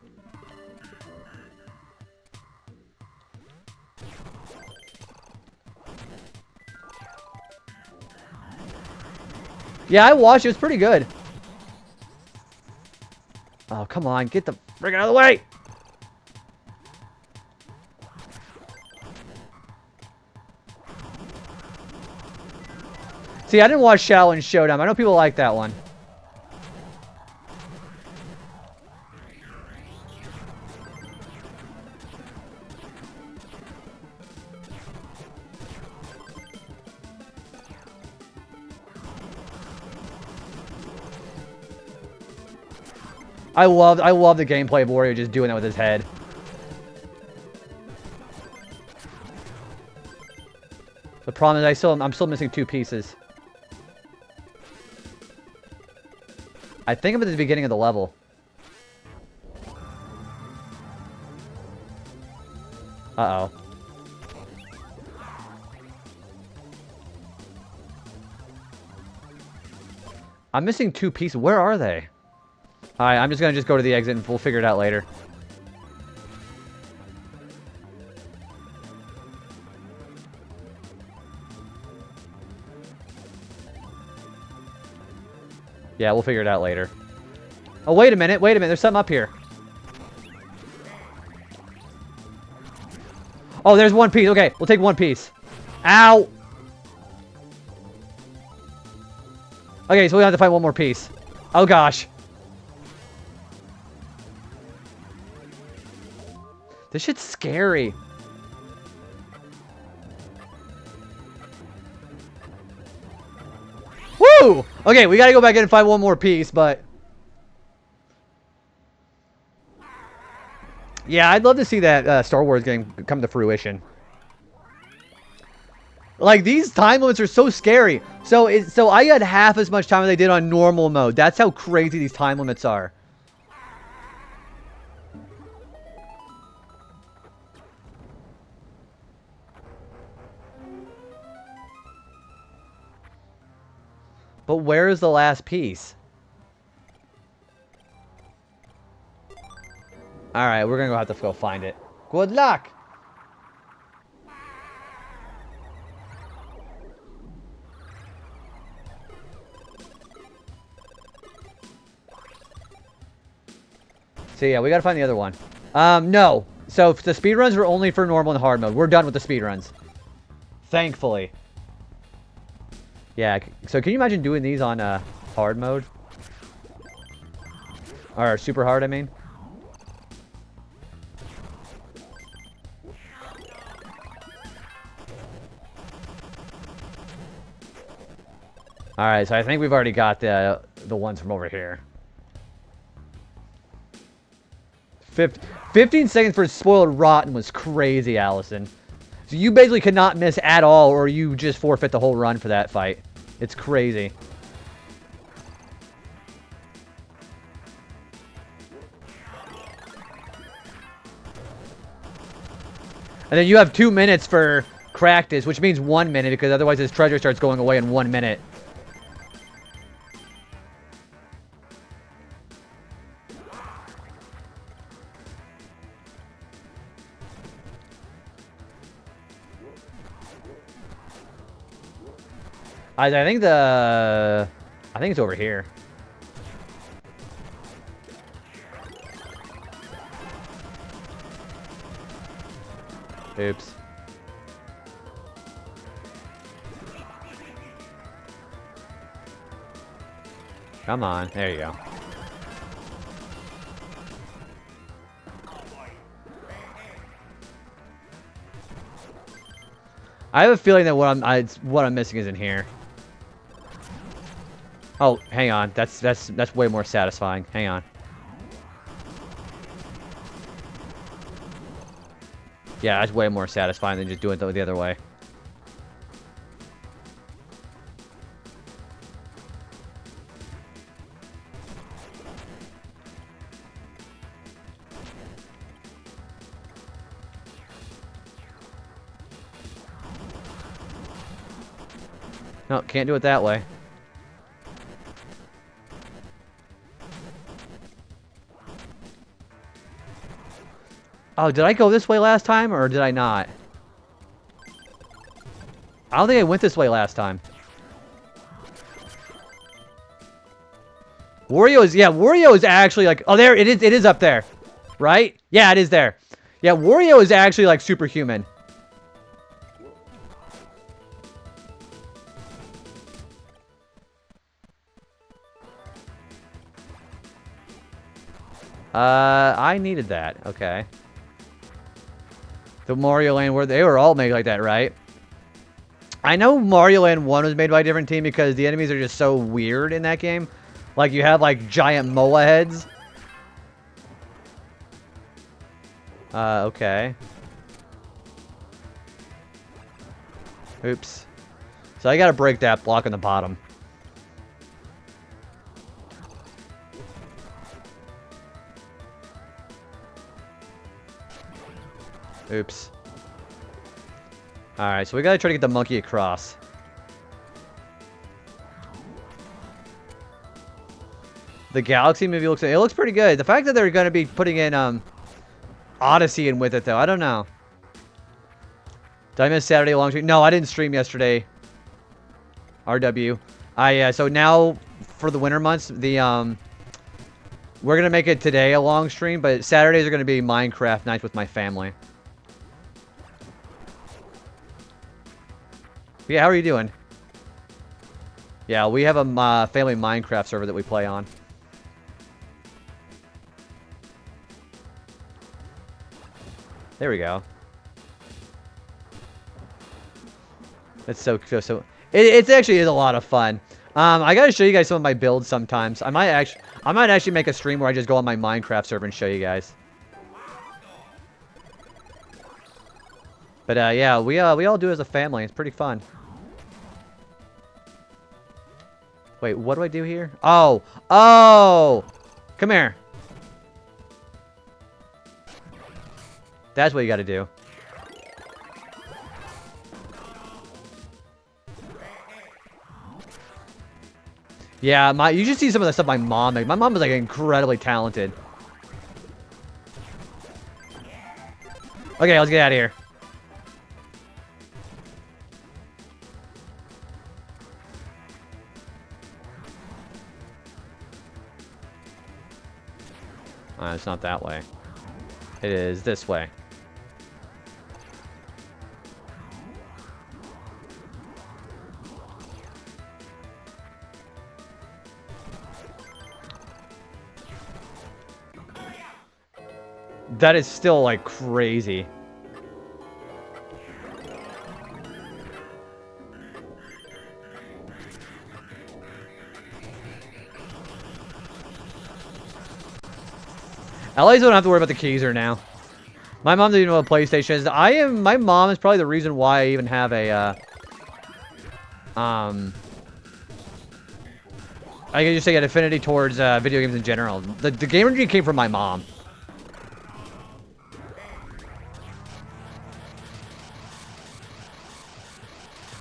Yeah, I watched it. It was pretty good. Oh, come on. Get the frick out of the way! See, I didn't watch Shadow and Showdown. I know people like that one. I love the gameplay of Wario just doing that with his head. The problem is I'm still missing 2 pieces. I think I'm at the beginning of the level. Uh-oh. I'm missing 2 pieces. Where are they? Alright, I'm just gonna go to the exit and we'll figure it out later. Yeah, we'll figure it out later. Oh, wait a minute. There's something up here. Oh, there's 1 piece. Okay, we'll take 1 piece. Ow! Okay, so we have to find 1 more piece. Oh, gosh. This shit's scary. Woo! Okay, we gotta go back in and find 1 more piece, but... Yeah, I'd love to see that Star Wars game come to fruition. Like, these time limits are so scary. So I had half as much time as I did on normal mode. That's how crazy these time limits are. But where is the last piece? Alright, we're gonna have to go find it. Good luck! So yeah, we gotta find the other one. No. So the speedruns were only for normal and hard mode. We're done with the speedruns. Thankfully. Yeah, so can you imagine doing these on hard mode? Or super hard, I mean. Alright, so I think we've already got the ones from over here. 15 seconds for Spoiled Rotten was crazy, Allison. So you basically could not miss at all, or you just forfeit the whole run for that fight. It's crazy. And then you have 2 minutes for Cractus, which means 1 minute, because otherwise his treasure starts going away in 1 minute. I think it's over here. Oops. Come on, there you go. I have a feeling that what I'm missing is in here. Oh, hang on. That's way more satisfying. Hang on. Yeah, that's way more satisfying than just doing it the other way. No, can't do it that way. Oh, did I go this way last time, or did I not? I don't think I went this way last time. Wario is actually like, oh, there, it is up there. Right? Yeah, it is there. Yeah, Wario is actually like superhuman. I needed that. Okay. The Mario Land, where they were all made like that, right? I know Mario Land 1 was made by a different team because the enemies are just so weird in that game. Like, you have, like, giant mola heads. Okay. Oops. So I gotta break that block on the bottom. Oops. Alright, so we gotta try to get the monkey across. The Galaxy movie looks pretty good. The fact that they're gonna be putting in Odyssey in with it though, I don't know. Did I miss Saturday long stream? No, I didn't stream yesterday. RW. So now for the winter months, we're gonna make it today a long stream, but Saturdays are gonna be Minecraft nights with my family. Yeah, how are you doing? Yeah, we have a family Minecraft server that we play on. There we go. It's so it actually is a lot of fun. I gotta show you guys some of my builds sometimes. I might actually make a stream where I just go on my Minecraft server and show you guys. But yeah, we all do it as a family. It's pretty fun. Wait, what do I do here? Oh, come here. That's what you got to do. Yeah, you should see some of the stuff my mom makes. My mom is like incredibly talented. Okay, let's get out of here. It's not that way. It is this way. That is still, like, crazy. At least I don't have to worry about the keyser now. My mom doesn't even know what PlayStation is. My mom is probably the reason why I even have a, I can just say an affinity towards, video games in general. The gamer gene came from my mom.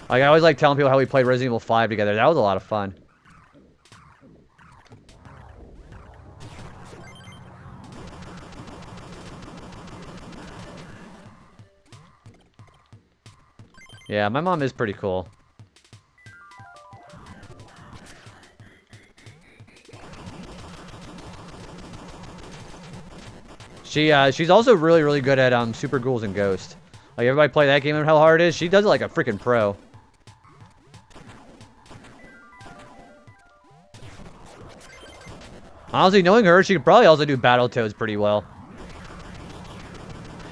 Like, I always like telling people how we played Resident Evil 5 together. That was a lot of fun. Yeah, my mom is pretty cool. She's also really, really good at Super Ghouls and Ghosts. Like, everybody play that game and how hard it is. She does it like a freaking pro. Honestly, knowing her, she could probably also do Battletoads pretty well.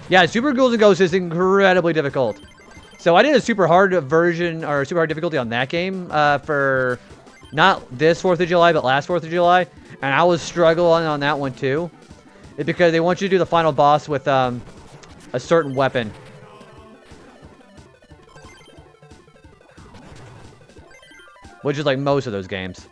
Yeah, Super Ghouls and Ghosts is incredibly difficult. So I did a super hard version, or super hard difficulty on that game for not this 4th of July, but last 4th of July. And I was struggling on that one too. It's because they want you to do the final boss with a certain weapon. Which is like most of those games.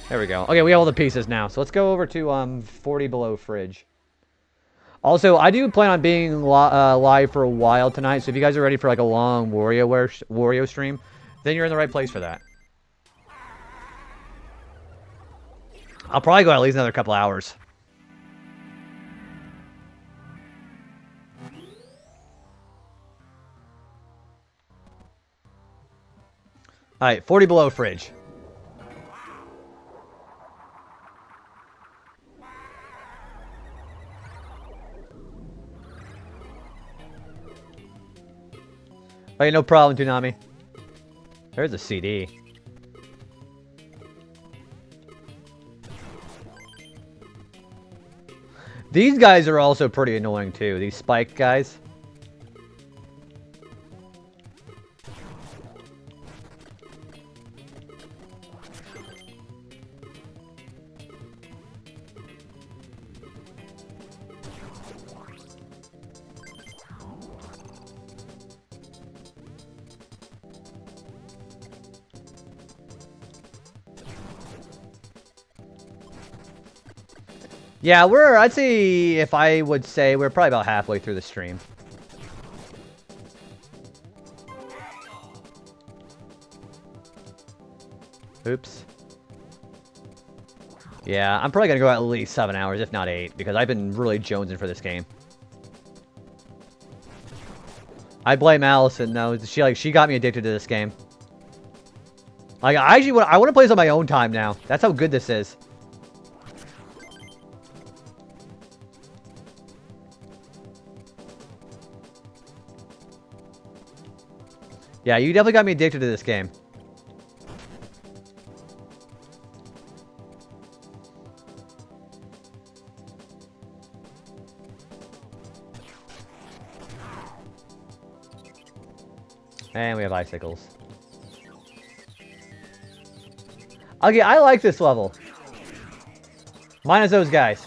There we go. Okay, we have all the pieces now. So let's go over to 40 below fridge. Also, I do plan on being live for a while tonight. So if you guys are ready for like a long Wario stream, then you're in the right place for that. I'll probably go at least another couple hours. Alright, 40 below fridge. Hey, no problem, Toonami. There's a CD. These guys are also pretty annoying, too. These spike guys. Yeah, I'd say, if I would say, we're probably about halfway through the stream. Oops. Yeah, I'm probably gonna go at least 7 hours, if not 8, because I've been really jonesing for this game. I blame Allison, though. She got me addicted to this game. Like, I want to play this on my own time now. That's how good this is. Yeah, you definitely got me addicted to this game. And we have icicles. Okay, I like this level. Minus those guys.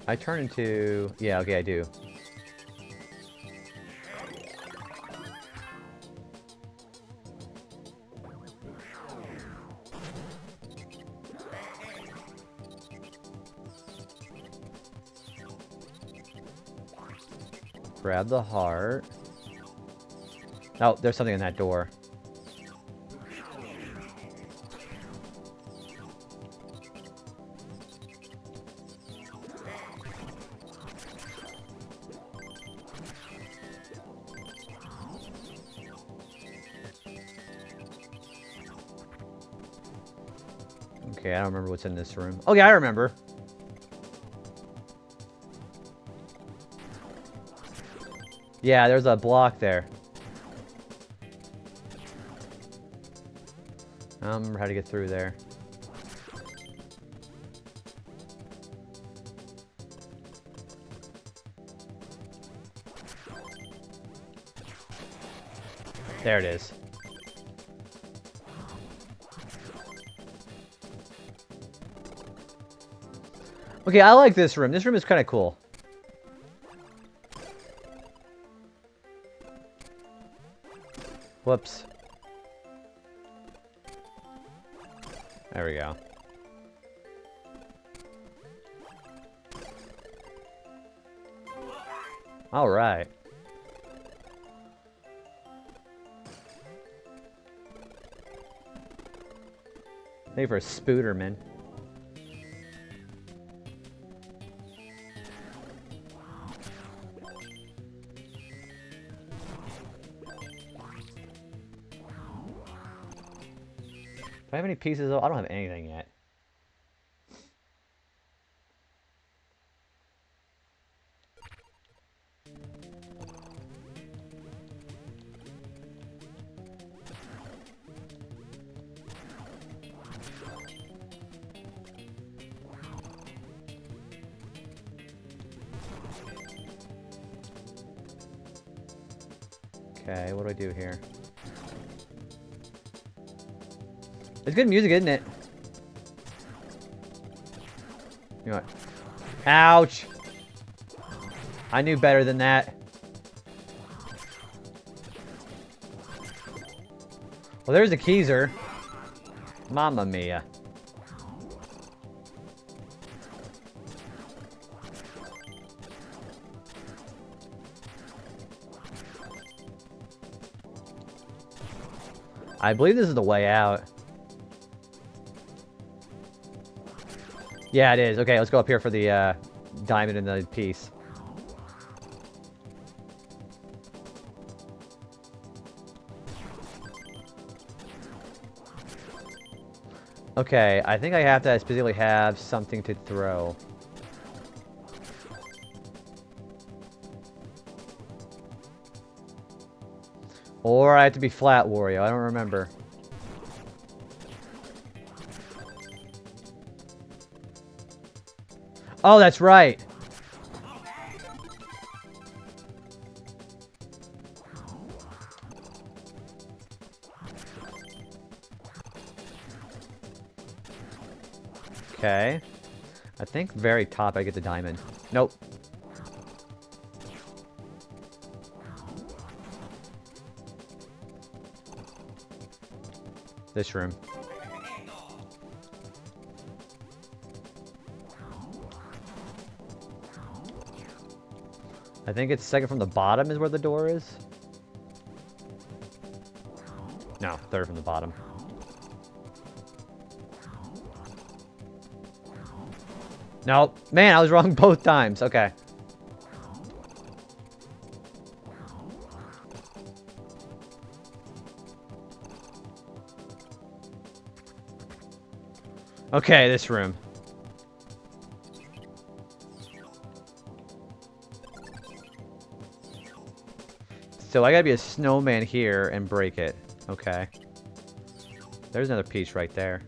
I turn into... Yeah, okay, I do. Grab the heart. Oh, there's something in that door. Okay, I don't remember what's in this room. Okay, I remember. Yeah, there's a block there. I don't remember how to get through there. There it is. Okay, I like this room. This room is kind of cool. Whoops. There we go. All right. Maybe for a Spooderman. Do I have any pieces? I don't have anything yet. Okay, what do I do here? It's good music, isn't it? You know what? Ouch! I knew better than that. Well, there's a Keezer. Mamma mia. I believe this is the way out. Yeah, it is. Okay, let's go up here for the diamond and the piece. Okay, I think I have to specifically have something to throw. Or I have to be flat Wario. I don't remember. Oh, that's right. Okay. I think very top I get the diamond. Nope. This room. I think it's second from the bottom is where the door is. No, third from the bottom. Nope. Man, I was wrong both times. Okay. Okay, this room. So I gotta be a snowman here and break it. Okay. There's another piece right there.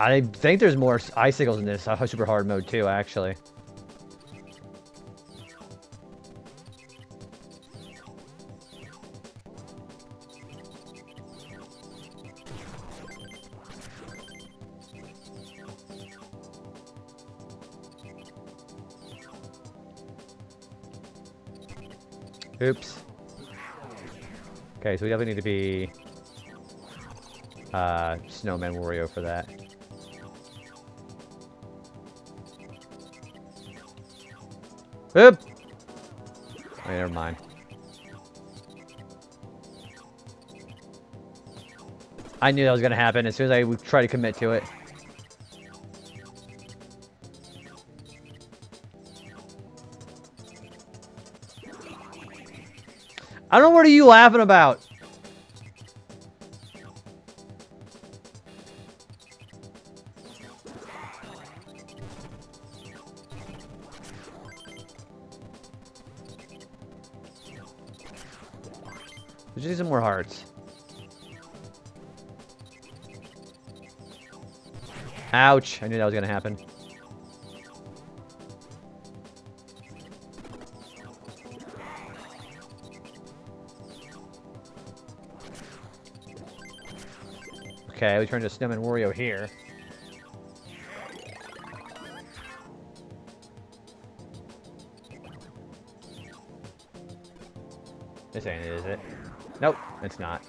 I think there's more icicles in this super hard mode too, actually. Oops. Okay, so we definitely need to be Snowman Wario for that. Oop! Oh, never mind. I knew that was gonna happen as soon as I would try to commit to it. I don't know what are you laughing about? We just need some more hearts. Ouch! I knew that was gonna happen. Okay, we turned to Snowman Wario here. This ain't it, is it? Nope, it's not.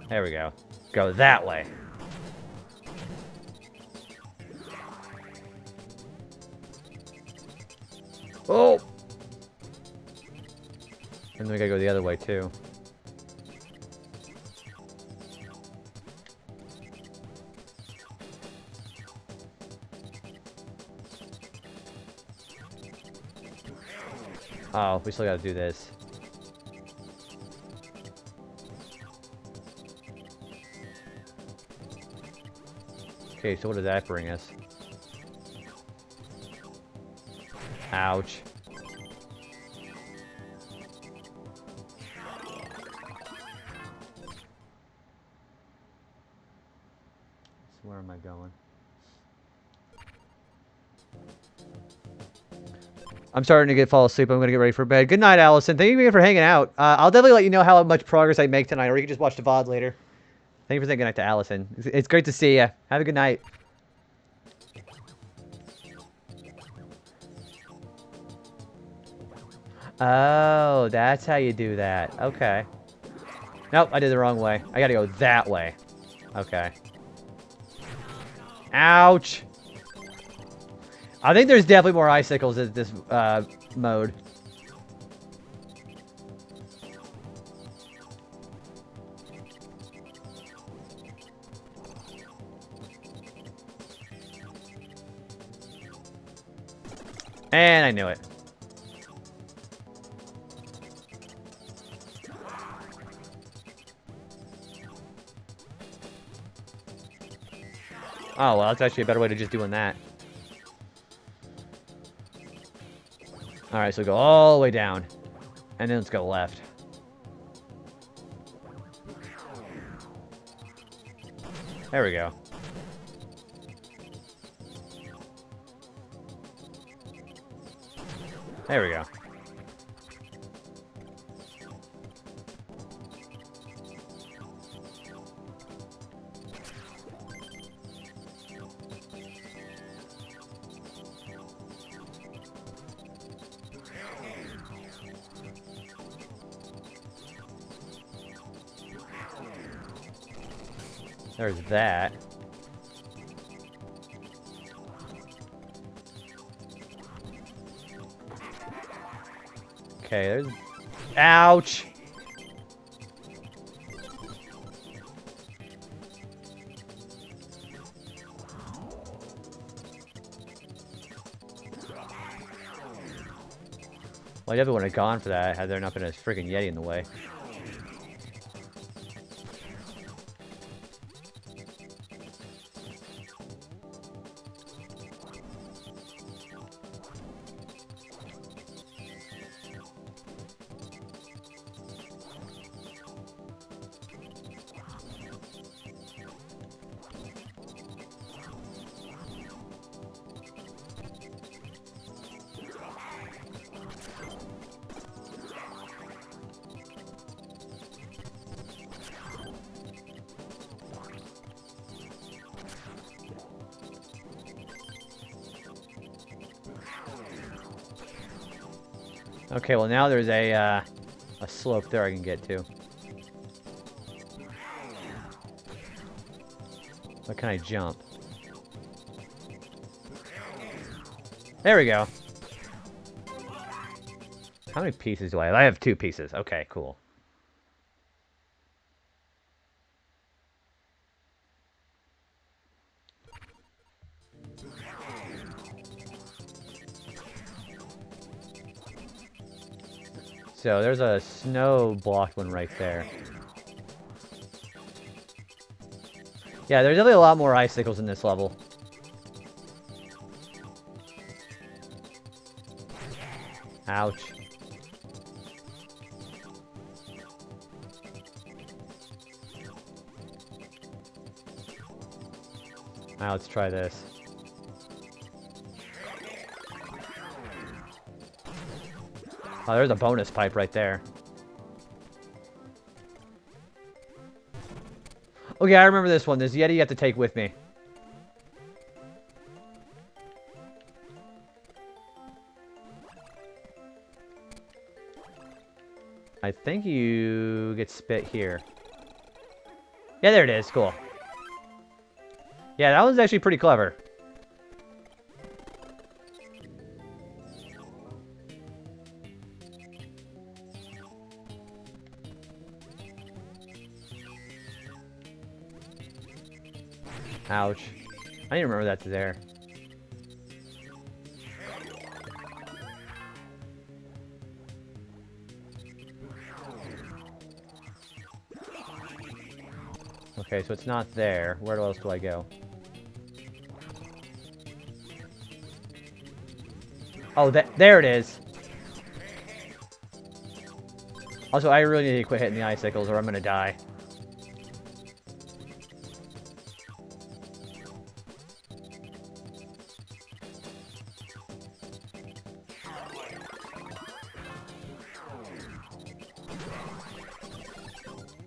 There we go. Go that way. Oh! And then we gotta go the other way, too. Oh, we still gotta do this. Okay, so what does that bring us? Ouch. So where am I going? I'm starting to fall asleep. I'm gonna get ready for bed. Good night, Allison. Thank you again for hanging out. I'll definitely let you know how much progress I make tonight, or you can just watch the VOD later. Thank you for saying good night to Allison. It's great to see you. Have a good night. Oh, that's how you do that. Okay. Nope, I did the wrong way. I gotta go that way. Okay. Ouch! I think there's definitely more icicles in this mode. And I knew it. Oh, well, that's actually a better way to just doing that. Alright, so go all the way down. And then let's go left. There we go. There we go. There's that. Okay, there's... Ouch! Well, I definitely would have gone for that had there not been a freaking Yeti in the way. Okay, well now there's a slope there I can get to. But can I jump? There we go. How many pieces do I have? I have 2 pieces. Okay, cool. So there's a snow blocked one right there. Yeah, there's definitely a lot more icicles in this level. Ouch. Now let's try this. Oh, there's a bonus pipe right there. Okay, I remember this one. This Yeti you have to take with me. I think you get spit here. Yeah, there it is. Cool. Yeah, that one's actually pretty clever. Ouch. I didn't remember that's there. Okay, so it's not there. Where else do I go? Oh, there it is. Also, I really need to quit hitting the icicles or I'm gonna die.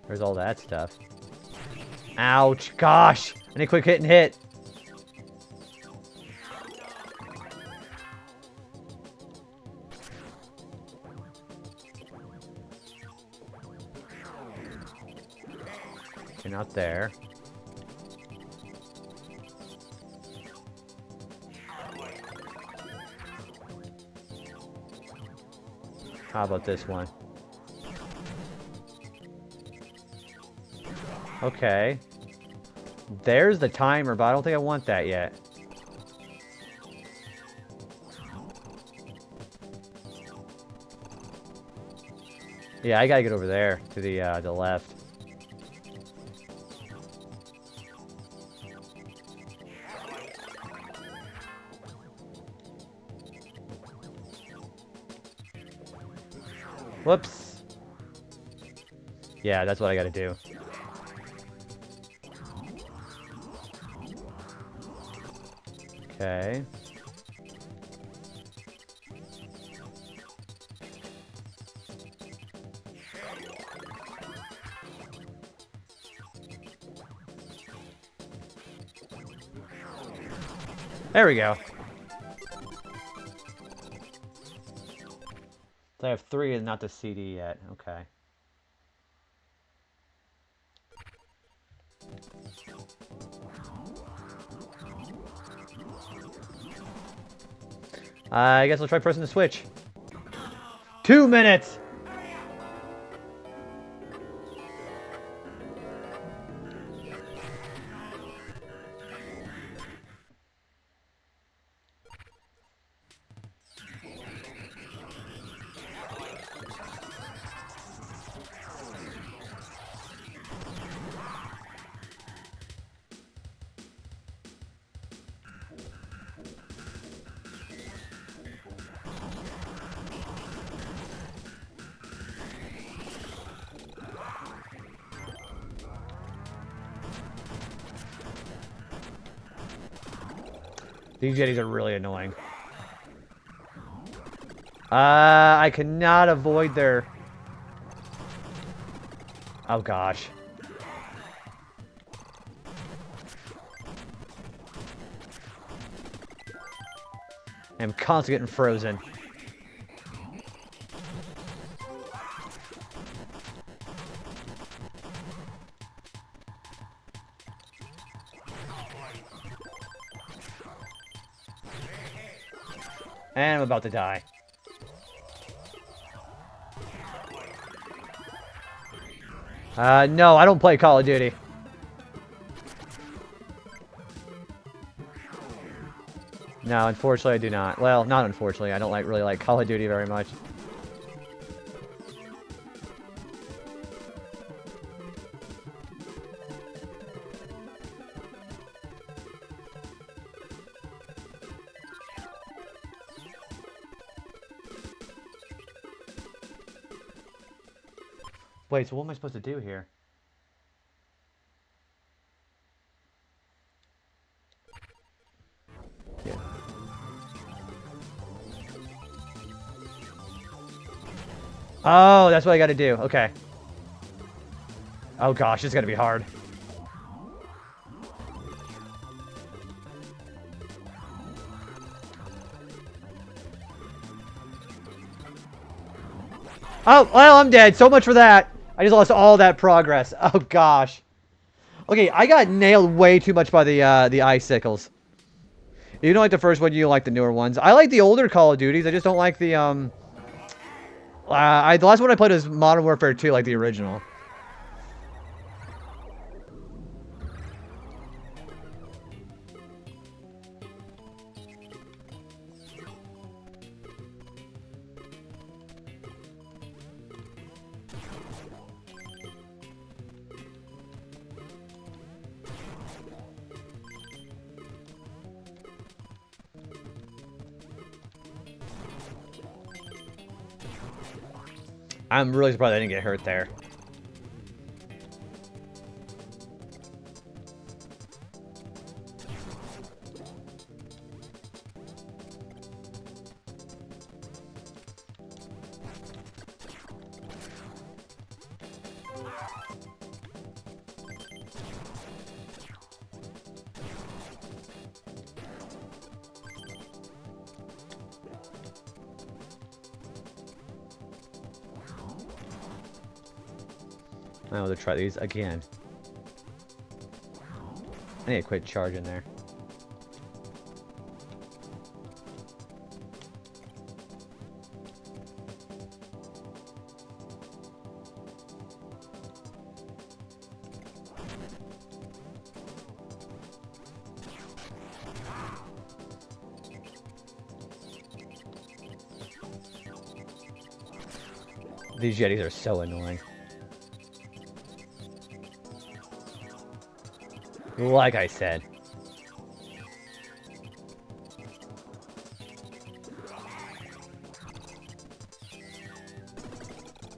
There's all that stuff. Ouch. Gosh. I need to quit hitting hit. Okay, not there. How about this one? Okay. There's the timer, but I don't think I want that yet. Yeah, I gotta get over there to the left. Whoops. Yeah, that's what I gotta do. Okay. There we go. So I have 3 and not the CD yet. Okay. I guess I'll try pressing the switch. 2 minutes! These jetties are really annoying. I cannot avoid their... Oh, gosh. I'm constantly getting frozen. And I'm about to die. No, I don't play Call of Duty. No, unfortunately I do not. Well, not unfortunately. I don't really like Call of Duty very much. Wait, so what am I supposed to do here? Yeah. Oh, that's what I gotta do. Okay. Oh gosh, it's gonna be hard. Oh, well, I'm dead. So much for that. I just lost all that progress. Oh gosh. Okay, I got nailed way too much by the icicles. You don't like the first one, you like the newer ones. I like the older Call of Duties. I just don't like the the last one I played was Modern Warfare 2, like the original. I'm really surprised I didn't get hurt there. I want to try these again. I need to quit charging there. These Yetis are so annoying. Like I said.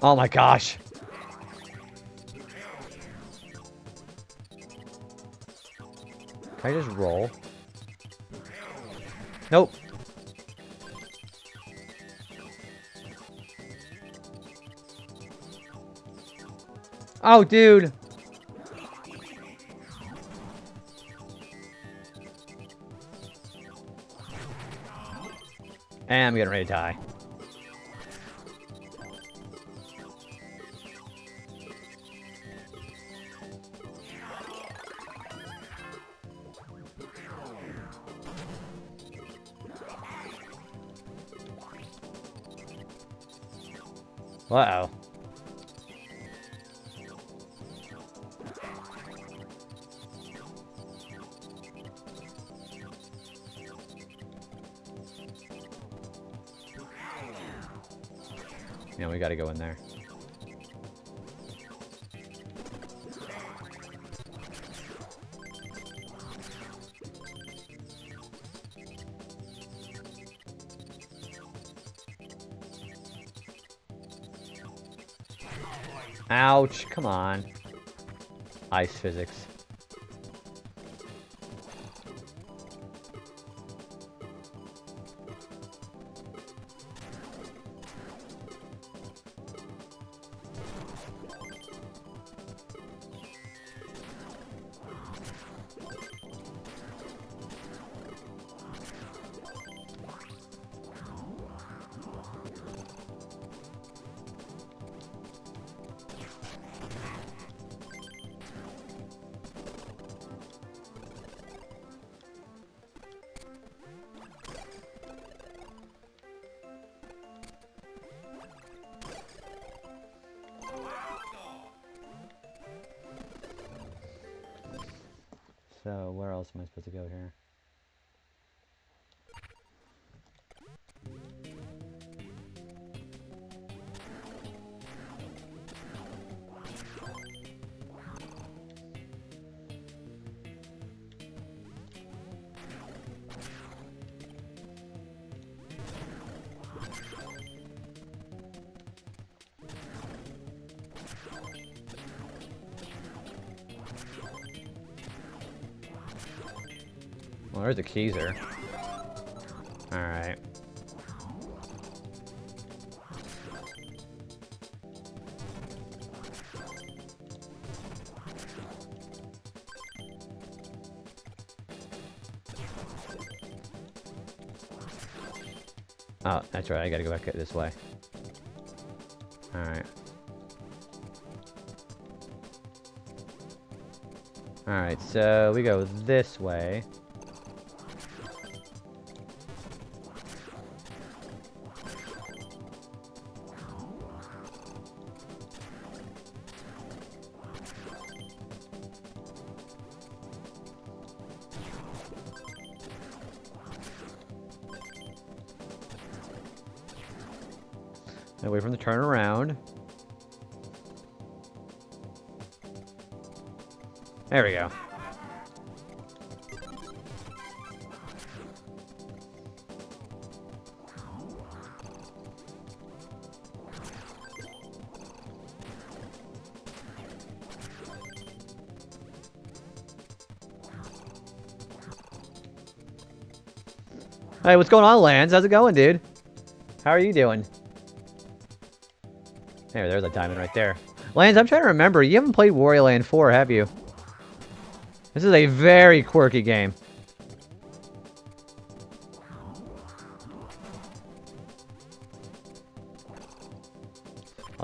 Oh my gosh. Can I just roll? Nope. Oh, dude. And I'm getting ready to die. Uh-oh. Yeah, we gotta go in there. Ouch, come on. Ice physics. So, where else am I supposed to go here? Well, there's a Keezer. Alright. Oh, that's right, I gotta go back this way. Alright. Alright, so we go this way. Wait for him to turn around. There we go. Hey, what's going on, Lance? How's it going, dude? How are you doing? There's a diamond right there. Lance, I'm trying to remember. You haven't played Wario Land 4, have you? This is a very quirky game.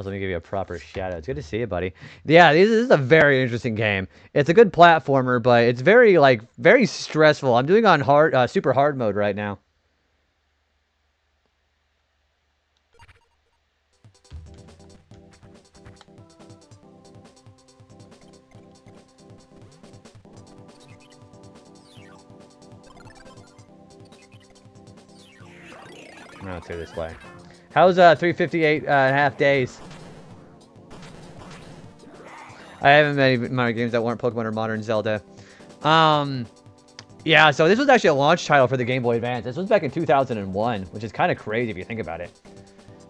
Also, let me give you a proper shout out. It's good to see you, buddy. Yeah, this is a very interesting game. It's a good platformer, but it's very, like, very stressful. I'm doing on hard, super hard mode right now. No, it's through this way. How's 358 and a half days? I haven't many amount of games that weren't Pokemon or Modern Zelda. Yeah, so this was actually a launch title for the Game Boy Advance. This was back in 2001, which is kind of crazy if you think about it.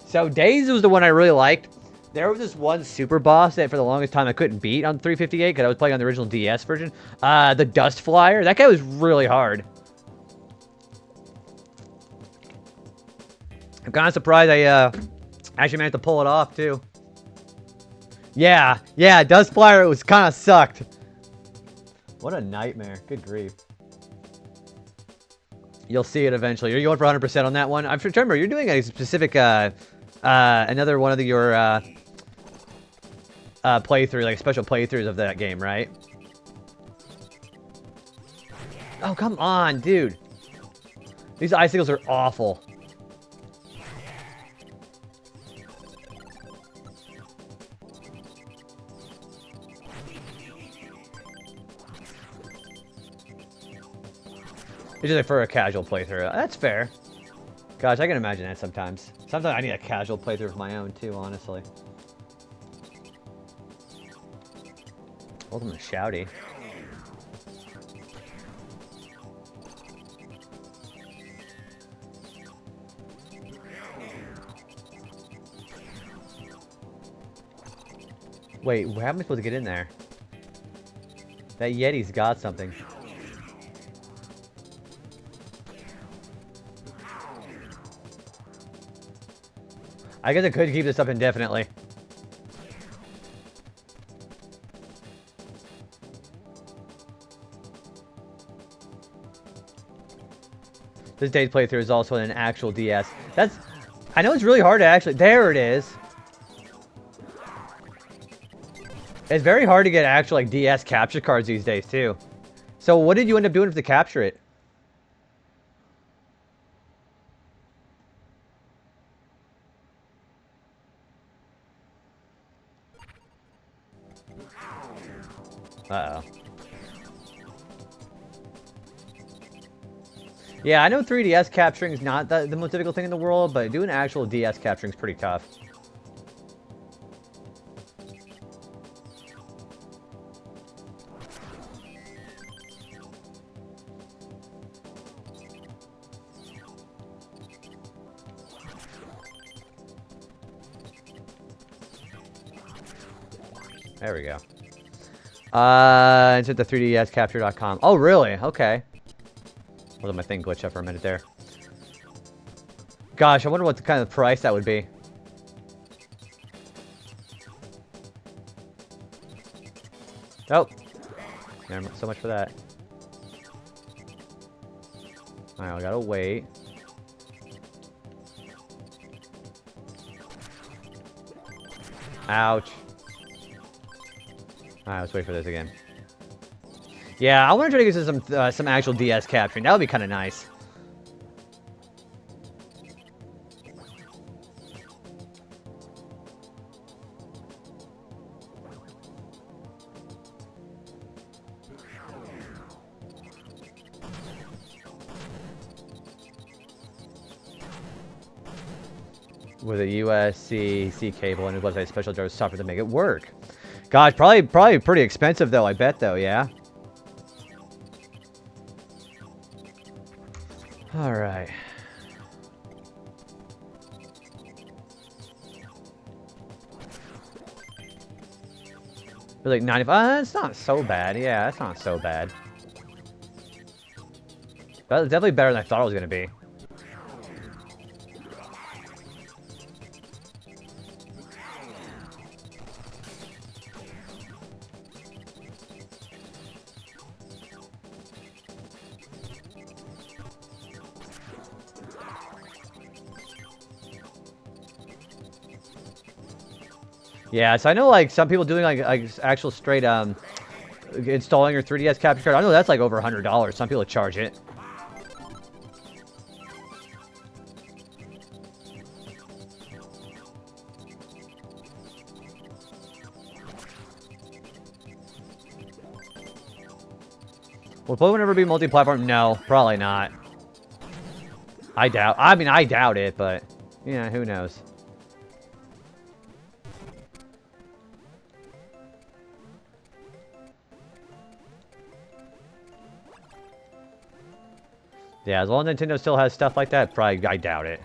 So Days was the one I really liked. There was this one super boss that for the longest time I couldn't beat on 358 because I was playing on the original DS version. The Dust Flyer. That guy was really hard. I'm kind of surprised I actually managed to pull it off, too. Yeah, Dust Flyer, it was kind of sucked. What a nightmare. Good grief. You'll see it eventually. Are you going for 100% on that one? I'm trying to remember, you're doing a specific, another one of your, playthrough, like special playthroughs of that game, right? Oh, come on, dude. These icicles are awful. It's just like for a casual playthrough. That's fair. Gosh, I can imagine that sometimes. Sometimes I need a casual playthrough of my own too, honestly. Ultimate Shouty. Wait, how am I supposed to get in there? That Yeti's got something. I guess I could keep this up indefinitely. This day's playthrough is also in an actual DS. That's... I know it's really hard to actually... There it is. It's very hard to get actual like DS capture cards these days too. So what did you end up doing to capture it? Uh-oh. Yeah, I know 3DS capturing is not the most difficult thing in the world, but doing actual DS capturing is pretty tough. There we go. It's at the 3dscapture.com. Oh, really? Okay. I'll let my thing glitch up for a minute there. Gosh, I wonder what the kind of price that would be. Oh. Never mind. So much for that. Alright, I gotta wait. Ouch. Alright, let's wait for this again. Yeah, I want to try to get some actual DS capturing. That would be kind of nice. With a USB-C cable and a website special driver software to make it work. Gosh, probably pretty expensive though, I bet though, yeah? Alright. Like 95, it's not so bad, yeah, it's not so bad. But it's definitely better than I thought it was gonna be. Yeah, so I know like some people doing like actual straight installing your 3DS capture card. I know that's like over $100. Some people charge it. Will Pokemon ever be multi-platform? No, probably not. I doubt it, but yeah, who knows? Yeah, as long as Nintendo still has stuff like that, probably I doubt it.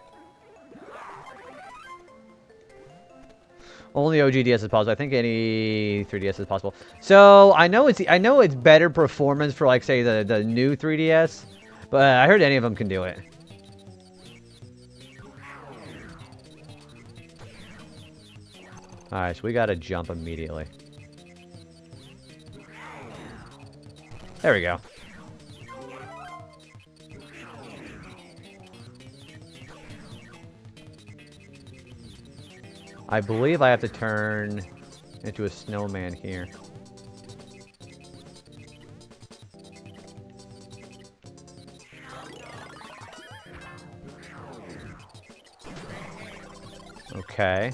Only OGDS is possible. I think any 3DS is possible. So I know it's better performance for like say the new 3DS, but I heard any of them can do it. All right, so we gotta jump immediately. There we go. I believe I have to turn into a snowman here. Okay.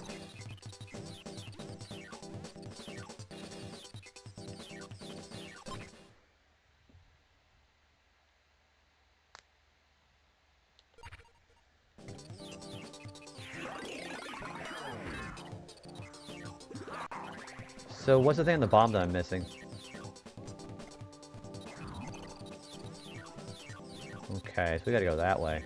So what's the thing on the bottom that I'm missing? Okay, so we gotta go that way.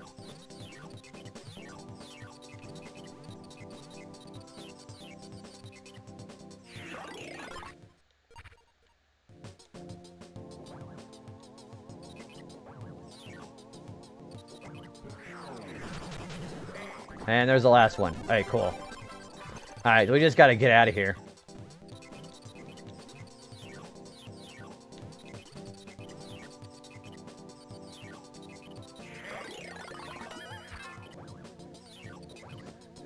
And there's the last one. Alright, cool. Alright, we just gotta get out of here.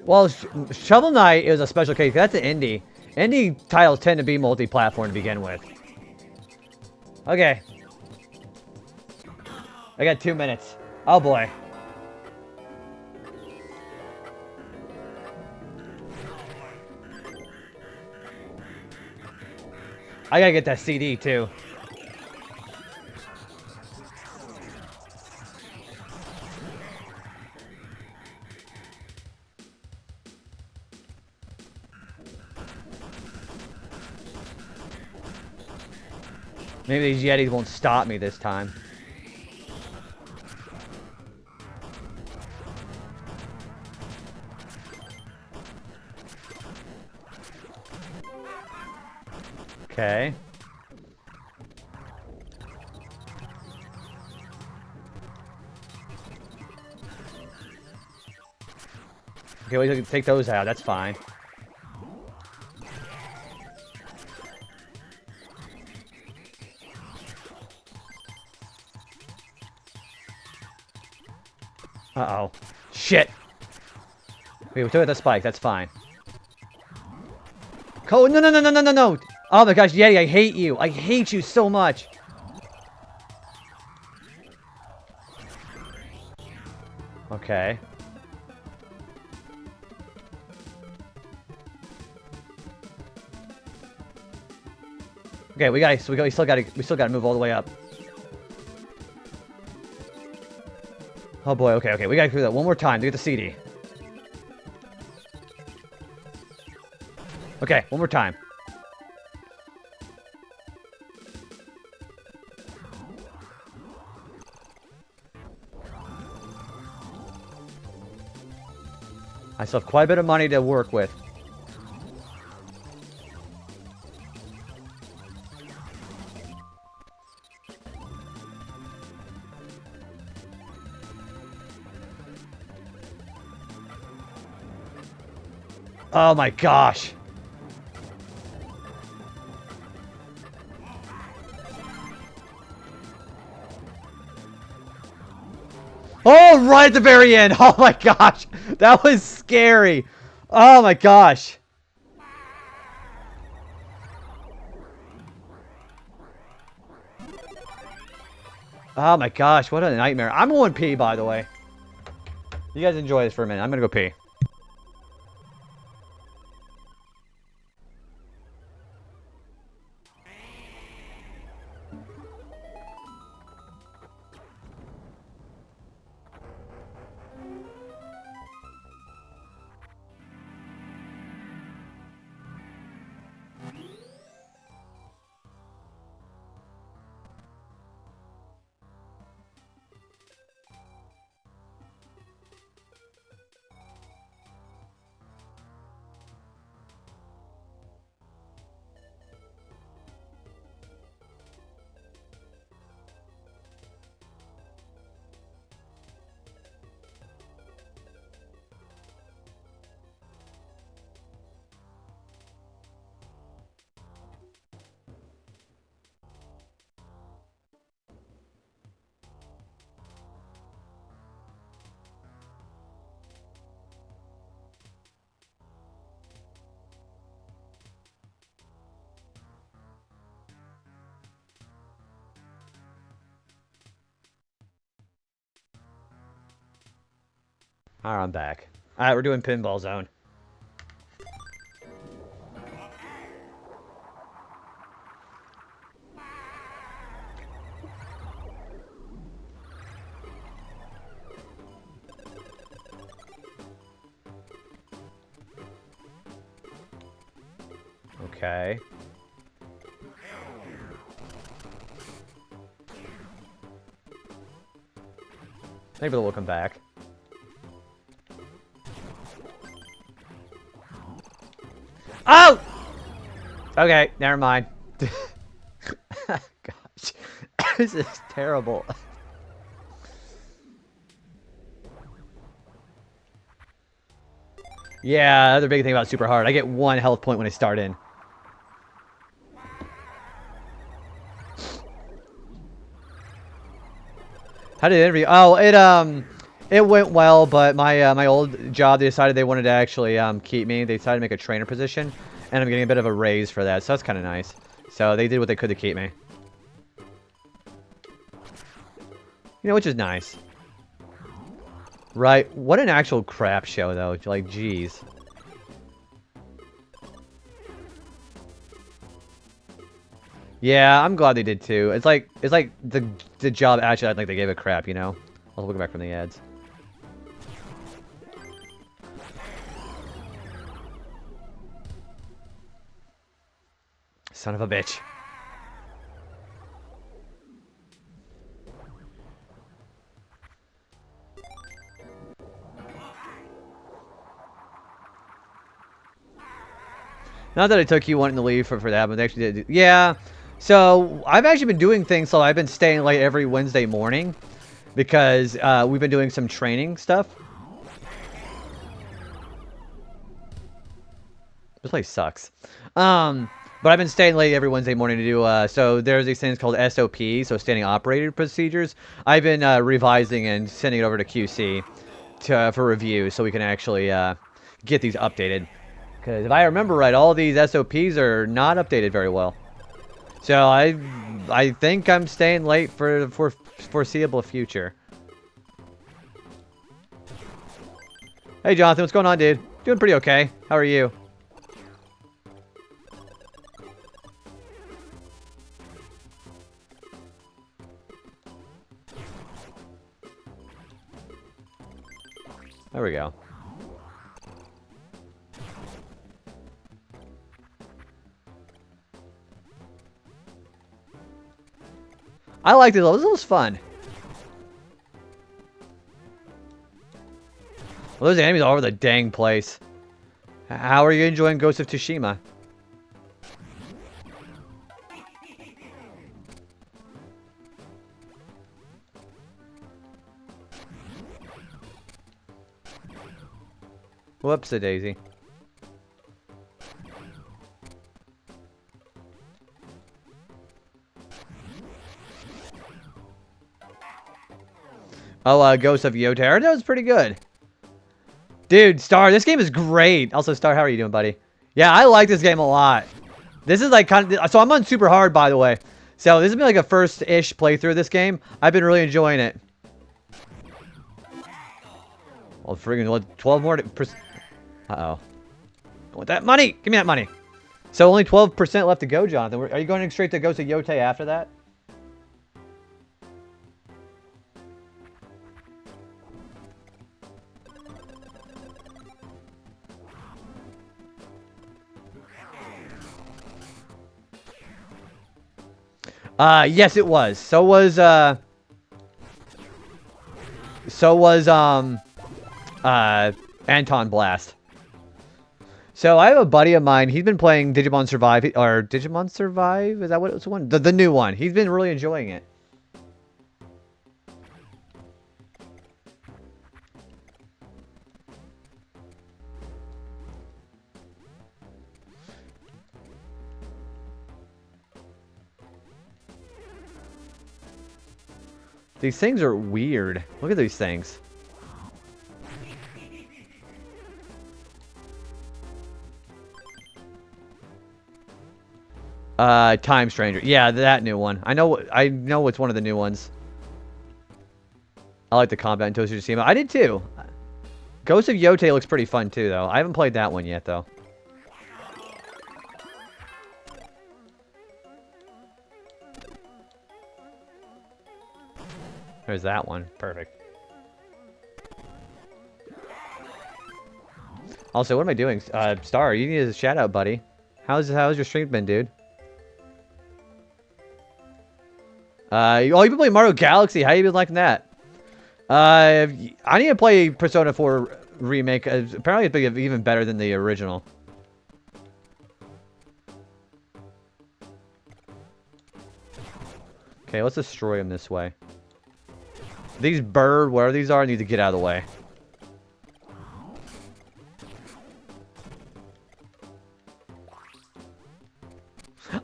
Well, Shovel Knight is a special case. That's an indie. Indie titles tend to be multi-platform to begin with. Okay. I got 2 minutes. Oh boy. I gotta get that CD too. Maybe these Yetis won't stop me this time. Okay. Okay, we can take those out. That's fine. Uh-oh. Shit! Wait, we took out the spike. That's fine. No, no, no, no, no, no, no! Oh my gosh, Yeti, I hate you. I hate you so much. Okay. Okay, we still gotta move all the way up. Oh boy, okay, we gotta do that one more time to get the CD. Okay, one more time. I still have quite a bit of money to work with. Oh my gosh. Oh, right at the very end. Oh my gosh. That was scary. Oh my gosh. Oh my gosh, what a nightmare. I'm going pee, by the way. You guys enjoy this for a minute. I'm gonna go pee. Alright, I'm back. Alright, we're doing Pinball Zone. Okay. Maybe they'll come back. Oh! Okay, never mind. Gosh. This is terrible. Yeah, the big thing about super hard. I get 1 health point when I start in. How did the interview? Oh, it went well, but my old job, they decided they wanted to actually keep me. They decided to make a trainer position, and I'm getting a bit of a raise for that, so that's kind of nice. So they did what they could to keep me. You know, which is nice. Right? What an actual crap show, though. Like, jeez. Yeah, I'm glad they did too. It's like the job actually, I think they gave a crap, you know. I'll look back from the ads. Son of a bitch. Not that I took you wanting to leave for that, but they actually did. Yeah. So I've actually been doing things. So I've been staying late every Wednesday morning because we've been doing some training stuff. This place sucks. But I've been staying late every Wednesday morning to do, so there's these things called SOP, so standing operated procedures. I've been revising and sending it over to QC for review so we can actually get these updated. Because if I remember right, all these SOPs are not updated very well. So I think I'm staying late for the foreseeable future. Hey Jonathan, what's going on, dude? Doing pretty okay. How are you? There we go. I liked it. This was fun. Well, there's enemies all over the dang place. How are you enjoying Ghost of Tsushima? Whoops-a-daisy. Oh, Ghost of Yotar. That was pretty good. Dude, Star, this game is great. Also, Star, how are you doing, buddy? Yeah, I like this game a lot. This is like kind of... So I'm on super hard, by the way. So this has been like a first-ish playthrough of this game. I've been really enjoying it. Oh, friggin' 12 more. Uh-oh. Want that money? Give me that money. So only 12% left to go, Jonathan. Are you going straight to go to Yote after that? Yes, it was. So was Anton Blast. So I have a buddy of mine. He's been playing Digimon Survive, or Digimon Survive. Is that what it's the one? The new one. He's been really enjoying it. These things are weird. Look at these things. Time Stranger. Yeah, that new one. I know it's one of the new ones. I like the combat in Toast Tsushima. I did too. Ghost of Yote looks pretty fun too, though. I haven't played that one yet, though. There's that one. Perfect. Also, what am I doing? Star, you need a shout out, buddy. How's your stream been, dude? Oh, you've been playing Mario Galaxy. How you been liking that? I need to play Persona 4 Remake. Apparently it's even better than the original. Okay, let's destroy them this way. These whatever these are, need to get out of the way.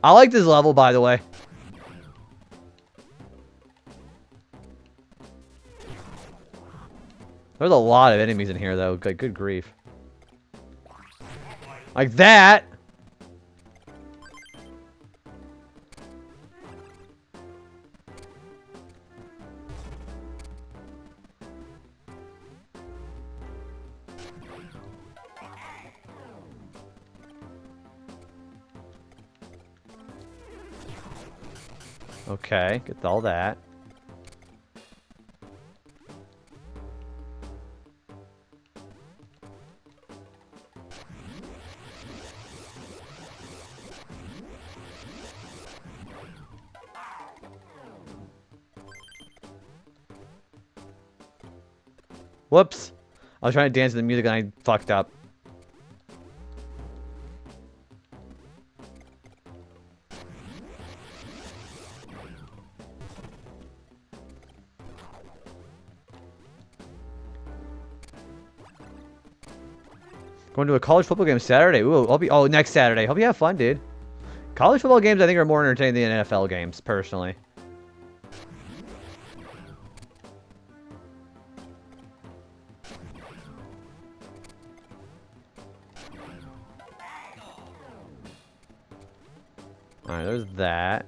I like this level, by the way. There's a lot of enemies in here, though. Good grief. Like that! Okay, get all that. Whoops. I was trying to dance to the music and I fucked up. Going to a college football game Saturday. Ooh, next Saturday. Hope you have fun, dude. College football games, I think, are more entertaining than NFL games, personally. Alright, there's that.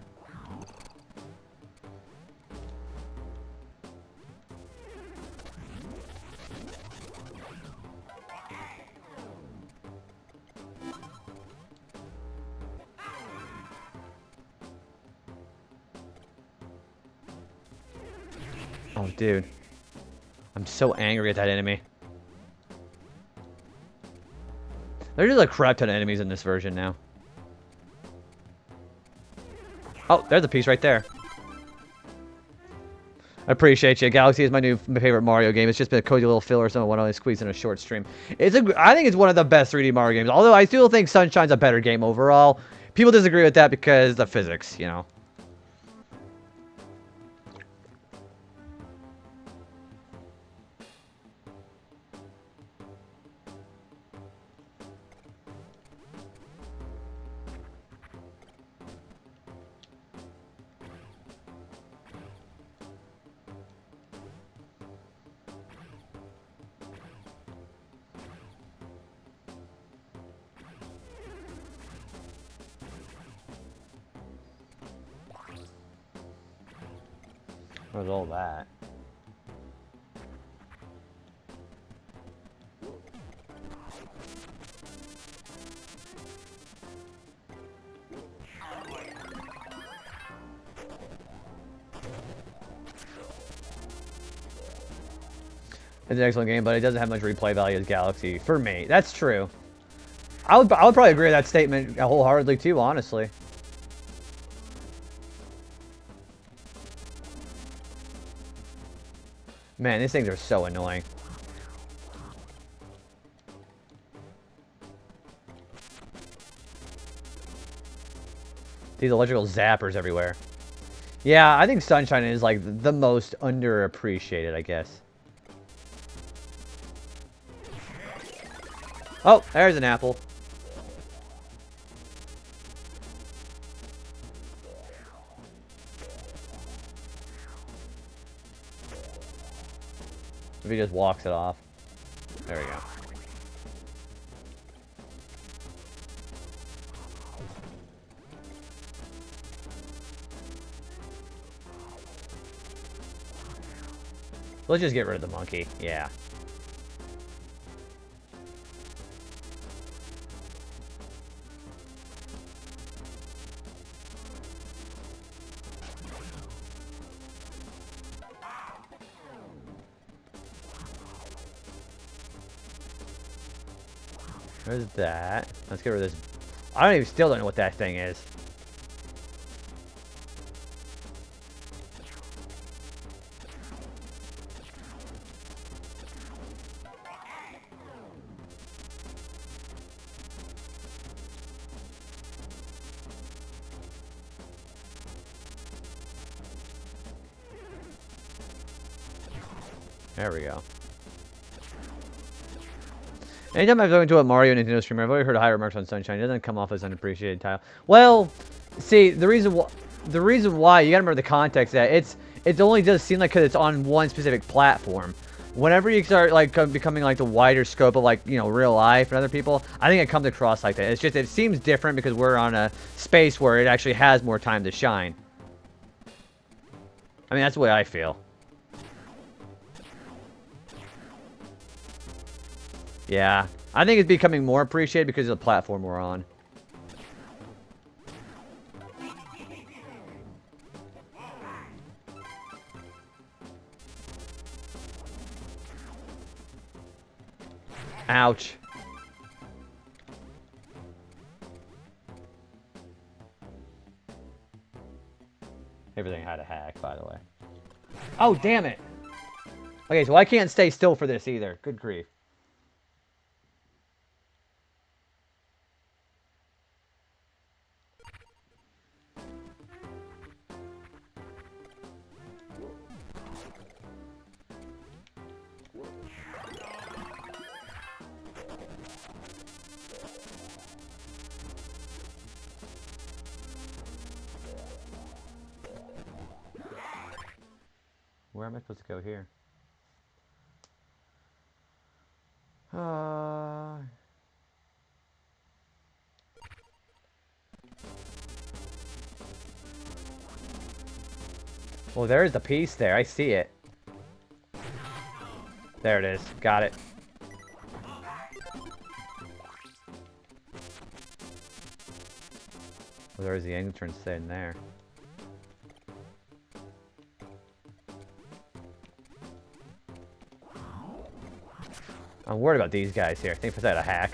Oh, dude. I'm so angry at that enemy. There's just a crap ton of enemies in this version now. Oh, there's a piece right there. I appreciate you. Galaxy is my favorite Mario game. It's just been a cozy little filler, so I want to squeeze in a short stream. I think it's one of the best 3D Mario games. Although I still think Sunshine's a better game overall. People disagree with that because the physics, you know. What was all that? It's an excellent game, but it doesn't have much replay value as Galaxy. For me, that's true. I would probably agree with that statement wholeheartedly too, honestly. Man, these things are so annoying. These electrical zappers everywhere. Yeah, I think Sunshine is like the most underappreciated, I guess. Oh, there's an apple. If he just walks it off. There we go. Let's just get rid of the monkey. Yeah. There's that. Let's get rid of this. I still don't know what that thing is. There we go. Anytime I've spoken to a Mario Nintendo streamer, I've always heard high remarks on Sunshine. It doesn't come off as unappreciated title. Well, see, the reason why you gotta remember the context of that it only does seem like because it's on one specific platform. Whenever you start like becoming like the wider scope of like real life and other people, I think it comes across like that. It's just it seems different because we're on a space where it actually has more time to shine. I mean, that's the way I feel. Yeah, I think it's becoming more appreciated because of the platform we're on. Ouch. Everything had a hack, by the way. Oh, damn it. Okay, so I can't stay still for this either. Good grief. Where am I supposed to go here? Well, there's the piece there. I see it. There it is. Got it. Well, there's the entrance in there. I'm worried about these guys here. I think it's that a hack.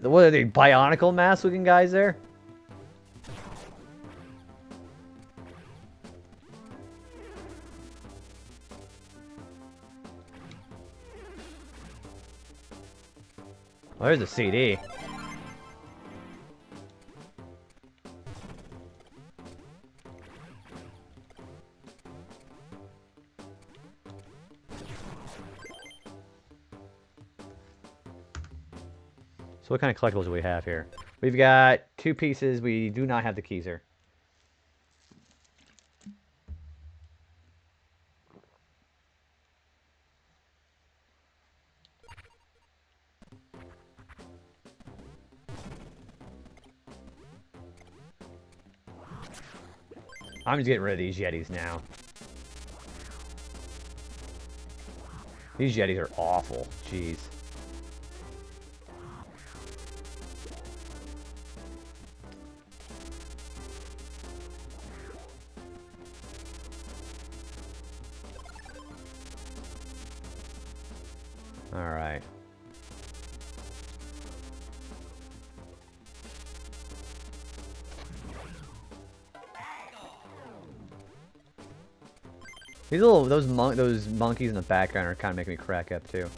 What are they, bionicle mask looking guys there? Oh, there's a CD. So what kind of collectibles do we have here? We've got 2 pieces. We do not have the keys here. I'm just getting rid of these Yetis now. These Yetis are awful. Jeez. All right. These little those monkeys in the background are kind of making me crack up too.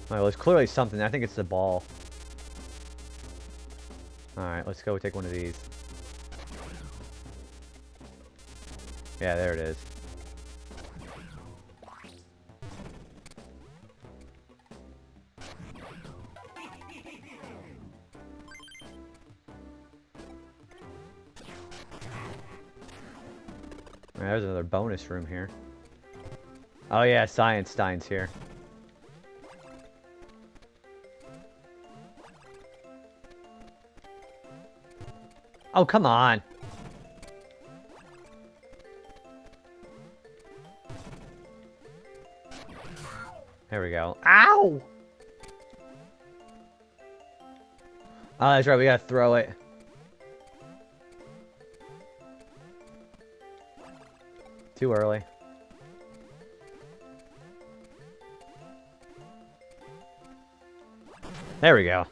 Well, there's clearly something. I think it's the ball. All right, let's go take one of these. Yeah, there it is. There's another bonus room here. Oh yeah, Science Stein's here. Oh, come on. There we go. Ow! Oh, that's right, we gotta throw it. Too early. There we go.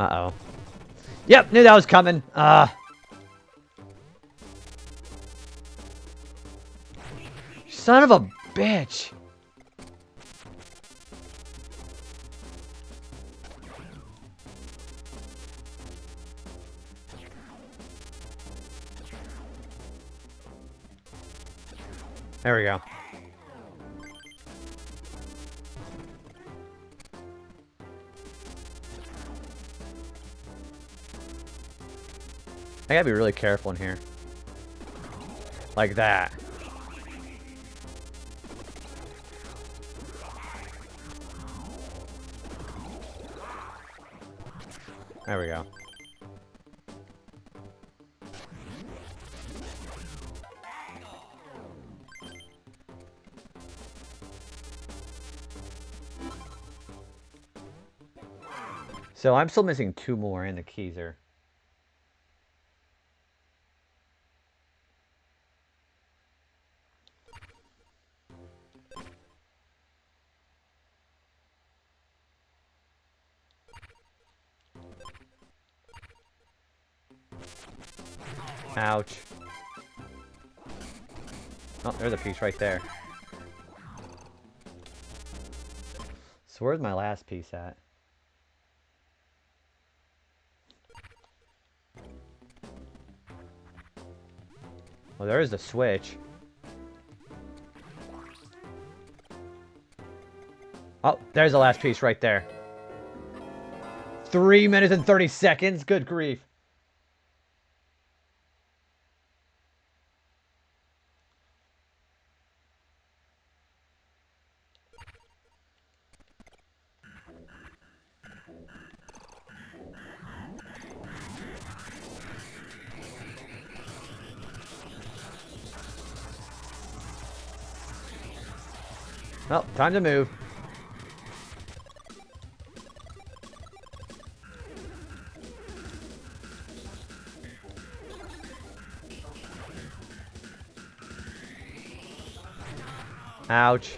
Uh-oh. Yep, knew that was coming. Son of a bitch. There we go. I gotta be really careful in here. Like that. There we go. So I'm still missing 2 more in the Keezer. Ouch. Oh, there's a piece right there. So where's my last piece at? Well, there is the switch. Oh, there's the last piece right there. 3 minutes and 30 seconds? Good grief. Well, time to move. Ouch.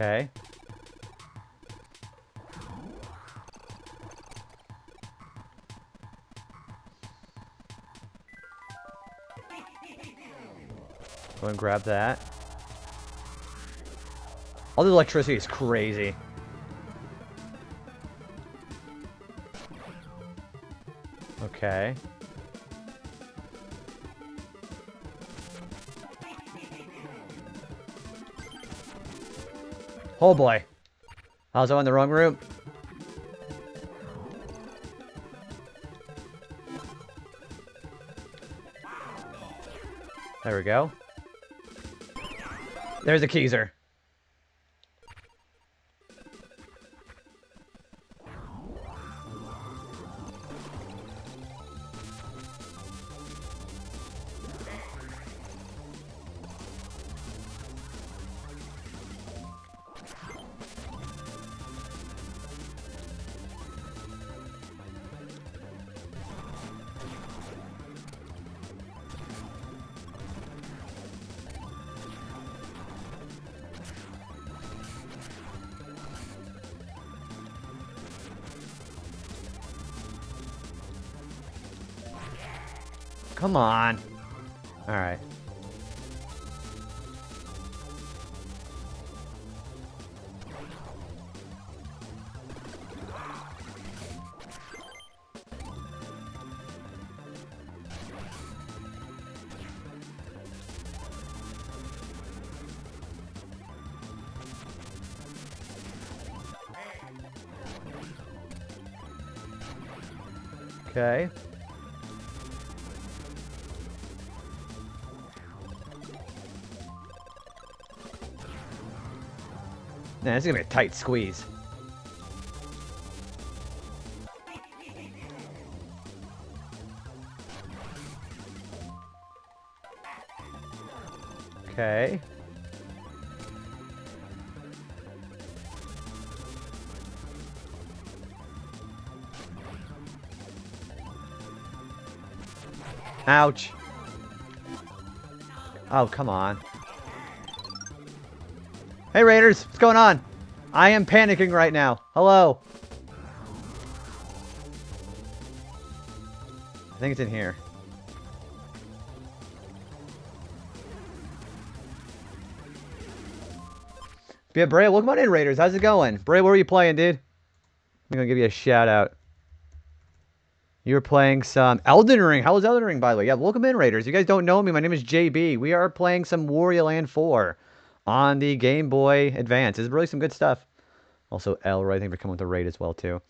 Okay. Go and grab that. All the electricity is crazy. Okay. Oh boy. I was in the wrong room. There we go. There's a Keyser. Come on. All right. Okay. Man, this is gonna be a tight squeeze. Okay. Ouch. Oh, come on. Hey, Raiders. What's going on? I am panicking right now. Hello. I think it's in here. Yeah, Bray, welcome on in, Raiders. How's it going? Bray, what were you playing, dude? I'm going to give you a shout out. You were playing some Elden Ring. How was Elden Ring, by the way? Yeah, welcome in, Raiders. You guys don't know me. My name is JB. We are playing some Wario Land 4 on the Game Boy Advance. It's really some good stuff. Also, Elroy, thank you for coming with the raid as well, too.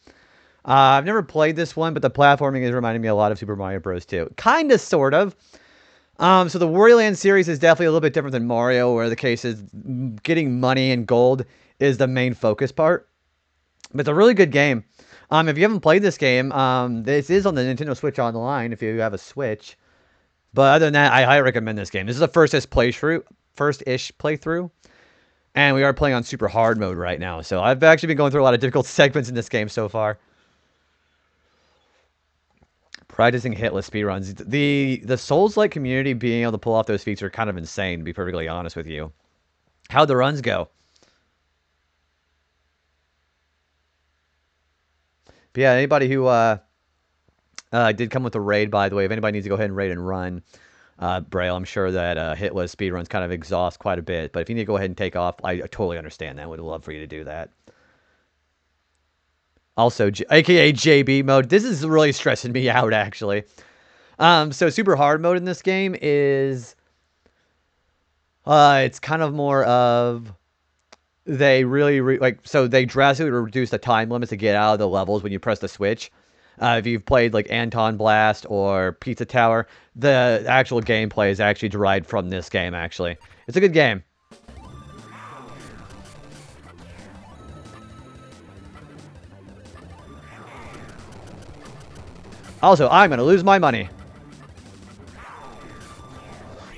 I've never played this one, but the platforming is reminding me a lot of Super Mario Bros. 2. Kind of, sort of. So the Wario Land series is definitely a little bit different than Mario, where the case is getting money and gold is the main focus part. But it's a really good game. If you haven't played this game, this is on the Nintendo Switch Online if you have a Switch. But other than that, I highly recommend this game. This is the first-ish playthrough. And we are playing on super hard mode right now. So I've actually been going through a lot of difficult segments in this game so far. Practicing hitless speedruns. The Souls-like community being able to pull off those feats are kind of insane, to be perfectly honest with you. How'd the runs go? But yeah, anybody who did come with a raid, by the way, if anybody needs to go ahead and raid and run, Braille, I'm sure that hitless speedruns kind of exhaust quite a bit. But if you need to go ahead and take off, I totally understand that. Would love for you to do that. Also, aka JB mode. This is really stressing me out, actually. So super hard mode in this game is... it's kind of more of... They really, so they drastically reduce the time limits to get out of the levels when you press the switch. If you've played like Anton Blast or Pizza Tower, the actual gameplay is actually derived from this game, actually. It's a good game. Also, I'm going to lose my money.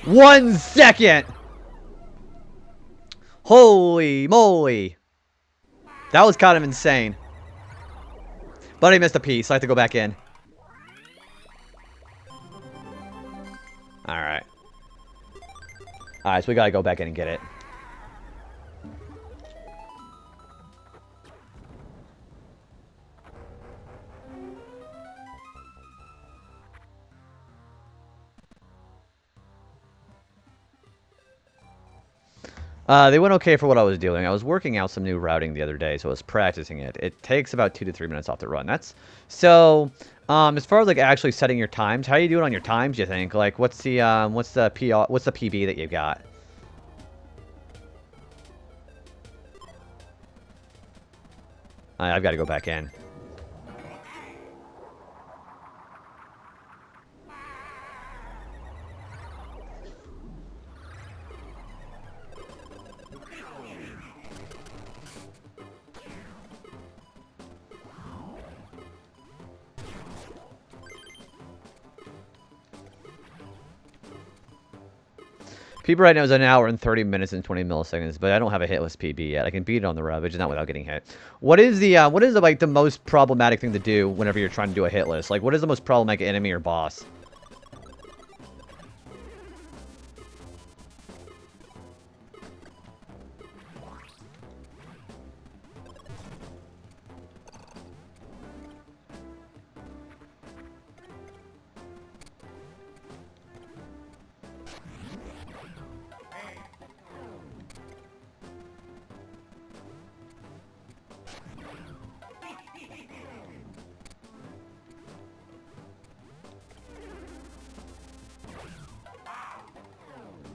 1 second! Holy moly. That was kind of insane. But I missed a piece, so I have to go back in. Alright. Alright, so we gotta go back in and get it. They went okay for what I was doing. I was working out some new routing the other day, so I was practicing it. It takes about 2 to 3 minutes off the run. That's so. As far as like actually setting your times, how you doing on your times? You think like what's the PB that you got? I've got to go back in. PB right now is an hour and 30 minutes and 20 milliseconds, but I don't have a hitless PB yet. I can beat it on the road, but just not without getting hit. What is the like the most problematic thing to do whenever you're trying to do a hitless? Like, what is the most problematic enemy or boss?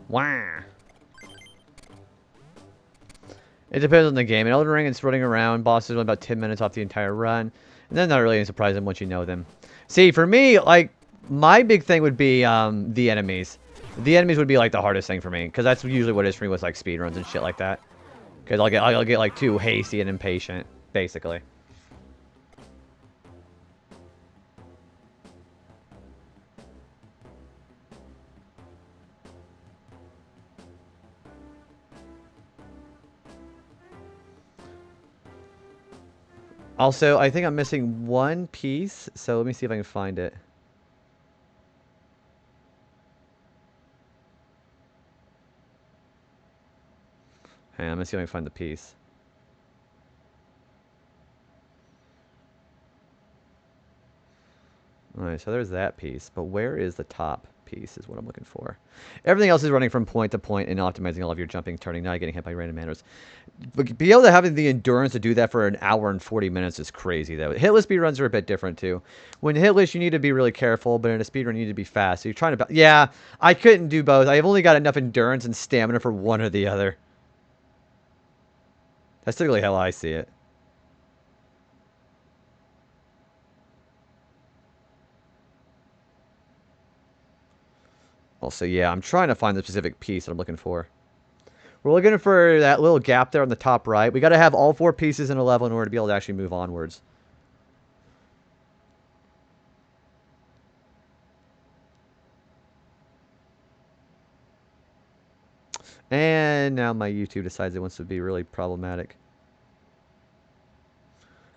Wow. It depends on the game. In Elden Ring, it's running around. Bosses run about 10 minutes off the entire run. And then not really any surprise once you know them. See, for me, like, my big thing would be the enemies. The enemies would be, like, the hardest thing for me. Because that's usually what it is for me with, like, speedruns and shit like that. Because I'll get, like, too hasty and impatient, basically. Also, I think I'm missing one piece, so let me see if I can find it. Hey, I'm gonna see if I can find the piece. Alright, so there's that piece, but where is the top piece is what I'm looking for. Everything else is running from point to point and optimizing all of your jumping, turning, not getting hit by random manners. But be able to have the endurance to do that for an hour and 40 minutes is crazy, though. Hitless speedruns are a bit different, too. When hitless, you need to be really careful, but in a speedrun, you need to be fast. So you're trying to... Yeah, I couldn't do both. I've only got enough endurance and stamina for one or the other. That's typically how I see it. Also, yeah, I'm trying to find the specific piece that I'm looking for. We're looking for that little gap there on the top right. We got to have all 4 pieces in a level in order to be able to actually move onwards. And now my YouTube decides it wants to be really problematic.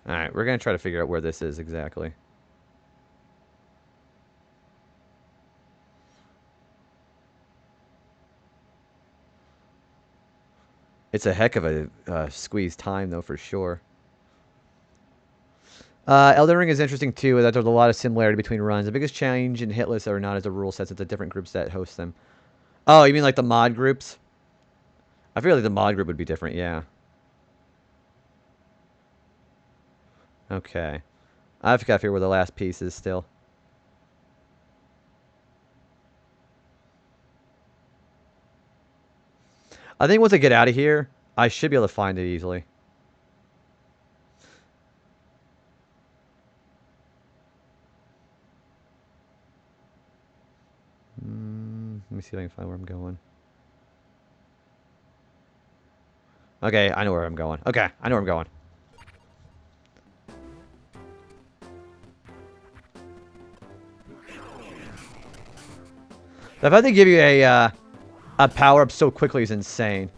Alright, we're going to try to figure out where this is exactly. It's a heck of a squeeze time, though, for sure. Elden Ring is interesting, too, that there's a lot of similarity between runs. The biggest change in hitless are not as a rule set, it's the different groups that host them. Oh, you mean like the mod groups? I feel like the mod group would be different, yeah. Okay. I've got to figure where the last piece is still. I think once I get out of here, I should be able to find it easily. Let me see if I can find where I'm going. Okay, I know where I'm going. Okay, I know where I'm going. The fact they give you a power-up so quickly is insane.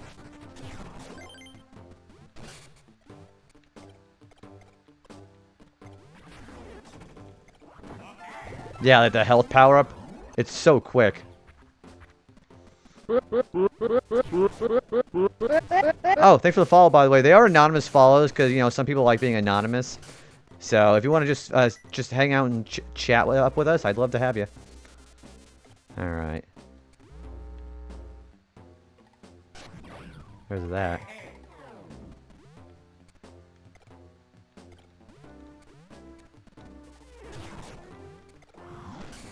Yeah, like the health power-up. It's so quick. Oh, thanks for the follow, by the way. They are anonymous follows because, you know, some people like being anonymous. So if you want to just hang out and chat up with us, I'd love to have you. All right. Where's that?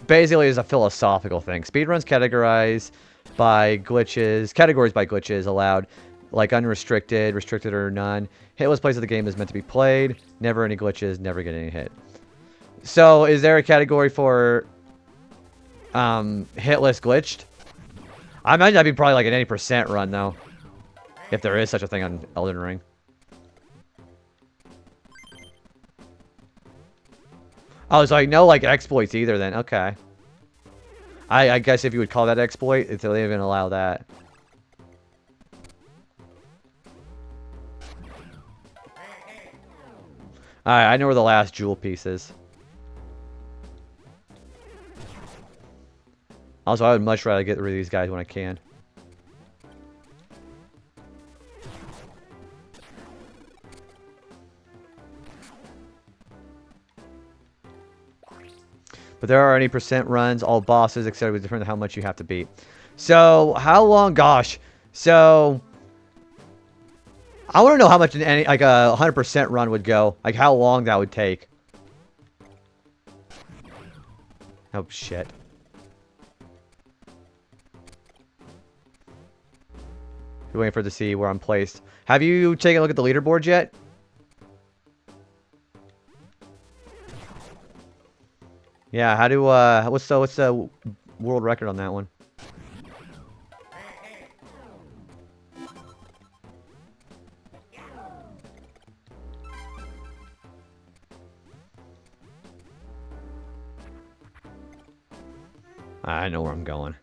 Basically, it's a philosophical thing. Speedruns categorized by glitches, categories by glitches allowed, like unrestricted, restricted, or none. Hitless plays of the game is meant to be played. Never any glitches, never get any hit. So, is there a category for hitless glitched? I imagine that'd be probably like an 80% run, though. If there is such a thing on Elden Ring. Oh, so like no like exploits either then. Okay. I guess if you would call that exploit, if they even allow that. Alright, I know where the last jewel piece is. Also, I would much rather get rid of these guys when I can. But there are any percent runs, all bosses, etc. With depending on how much you have to beat. So, how long? Gosh. So, I want to know how much any like a 100% run would go. Like how long that would take. Oh shit. You're waiting for it to see where I'm placed. Have you taken a look at the leaderboard yet? Yeah, how do what's the world record on that one? I know where I'm going.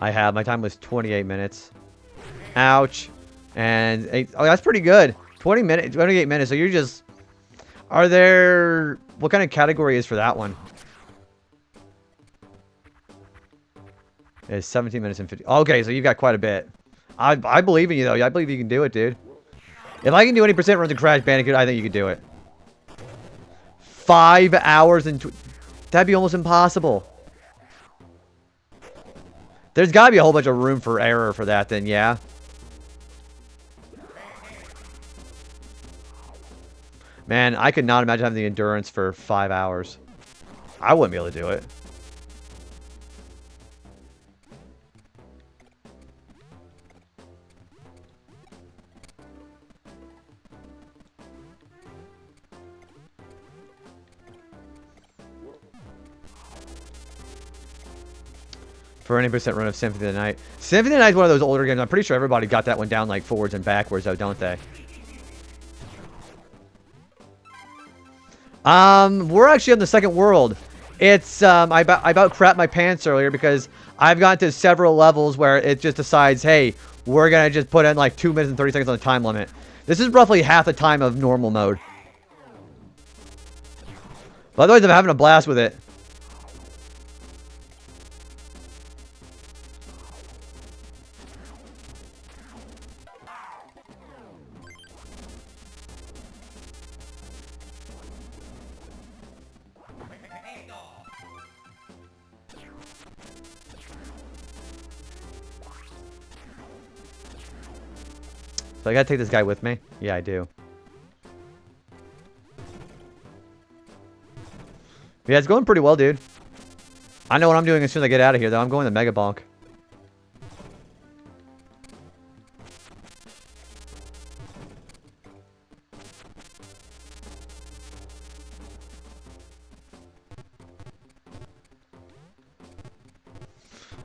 My time was 28 minutes. Ouch. And oh, that's pretty good. 20 minutes, 28 minutes. So you're just, are there, what kind of category is for that one? It's 17 minutes and 50. Okay, so you've got quite a bit. I believe in you though. I believe you can do it, dude. If I can do any percent runs of Crash Bandicoot, I think you can do it. 5 hours and that'd be almost impossible. There's got to be a whole bunch of room for error for that then, yeah. Man, I could not imagine having the endurance for 5 hours. I wouldn't be able to do it. For any percent run of Symphony of the Night. Symphony of the Night is one of those older games. I'm pretty sure everybody got that one down like forwards and backwards though, don't they? We're actually on the second world. It's, I about crapped my pants earlier because I've gotten to several levels where it just decides, hey, we're gonna just put in like 2 minutes and 30 seconds on the time limit. This is roughly half the time of normal mode. But otherwise, I'm having a blast with it. So I gotta take this guy with me? Yeah, I do. Yeah, it's going pretty well, dude. I know what I'm doing as soon as I get out of here, though. I'm going to Mega Bonk.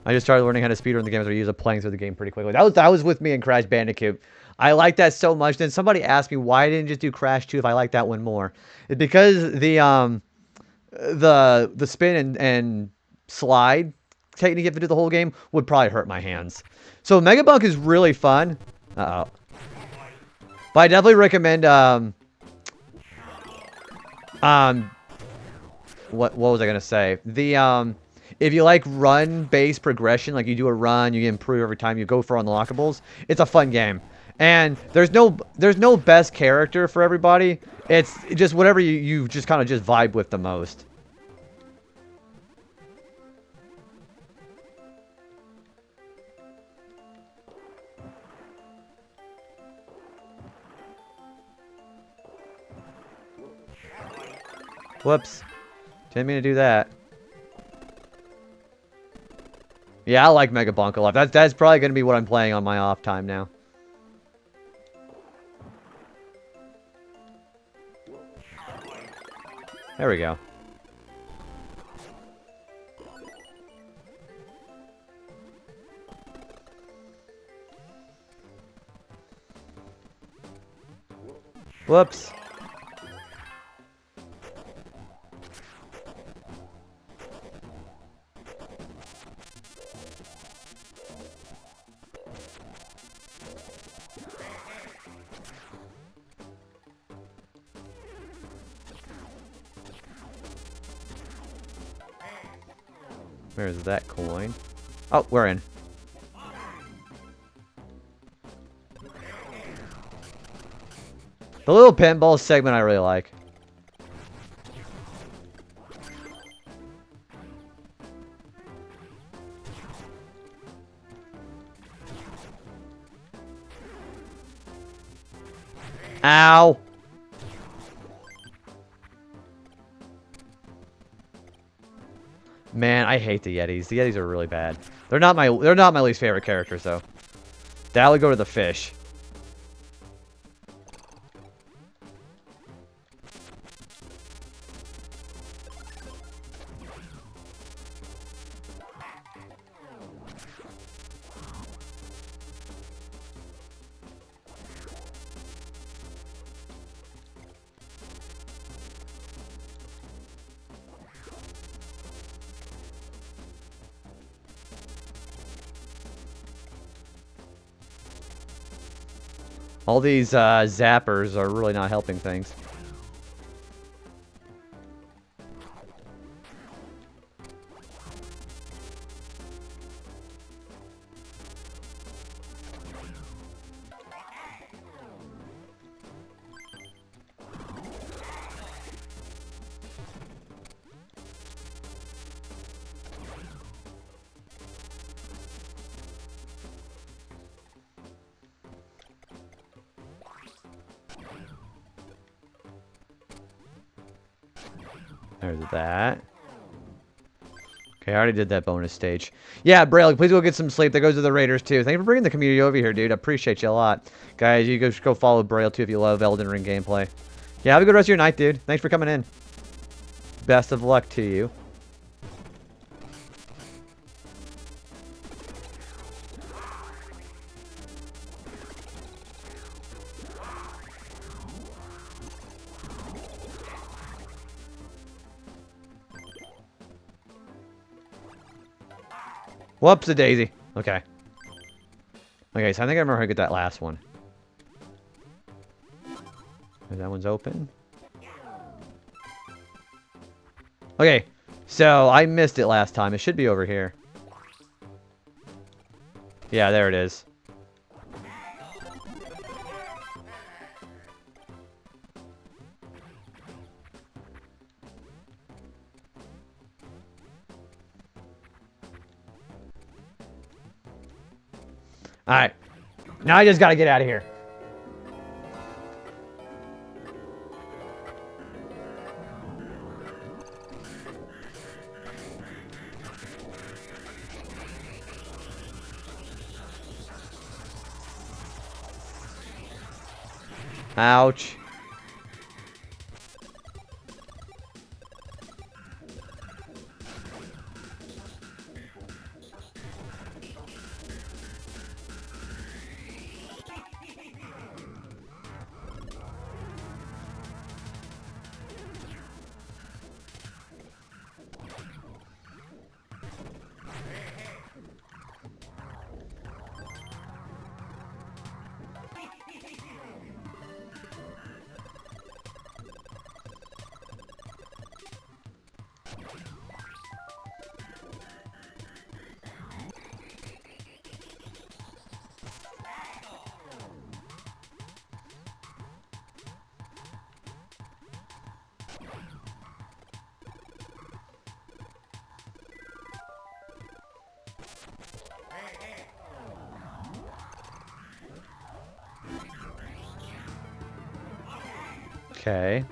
I just started learning how to speedrun the games or use a playing through the game pretty quickly. That was with me in Crash Bandicoot. I like that so much. Then somebody asked me why I didn't just do Crash 2 if I like that one more. It's because the spin and slide technique if you do the whole game would probably hurt my hands. So Mega Bunk is really fun. Uh-oh. But I definitely recommend what was I gonna say? The if you like run-based progression, like you do a run, you improve every time you go for unlockables, it's a fun game. And there's no best character for everybody. It's just whatever you just kind of just vibe with the most. Whoops. Didn't mean to do that. Yeah, I like Mega Bonk a lot. That's probably going to be what I'm playing on my off time now. There we go. Whoops. Where's that coin? Oh, we're in. The little pinball segment I really like. Ow! Man, I hate the Yetis. The Yetis are really bad. They're not my least favorite characters though. That would go to the fish. All these zappers are really not helping things. There's that. Okay, I already did that bonus stage. Yeah, Braille, please go get some sleep. That goes to the Raiders, too. Thank you for bringing the community over here, dude. I appreciate you a lot. Guys, you go follow Braille, too, if you love Elden Ring gameplay. Yeah, have a good rest of your night, dude. Thanks for coming in. Best of luck to you. Whoops-a-daisy. Okay. Okay, so I think I remember how to get that last one. That one's open. Okay, so I missed it last time. It should be over here. Yeah, there it is. Alright. Now I just gotta get out of here. Ouch. Okay.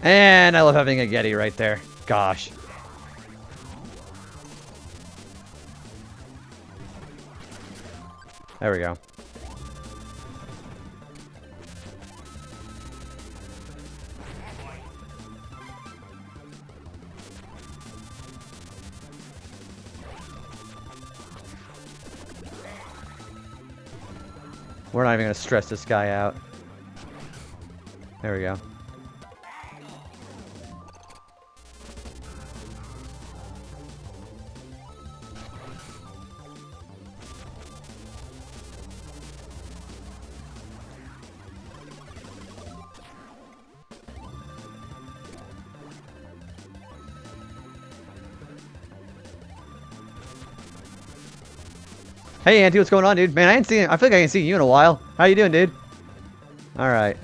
And I love having a Yeti right there. Gosh. There we go. We're not even going to stress this guy out. There we go. Hey, Auntie, what's going on, dude? Man, I feel like I ain't seen you in a while. How you doing, dude? All right.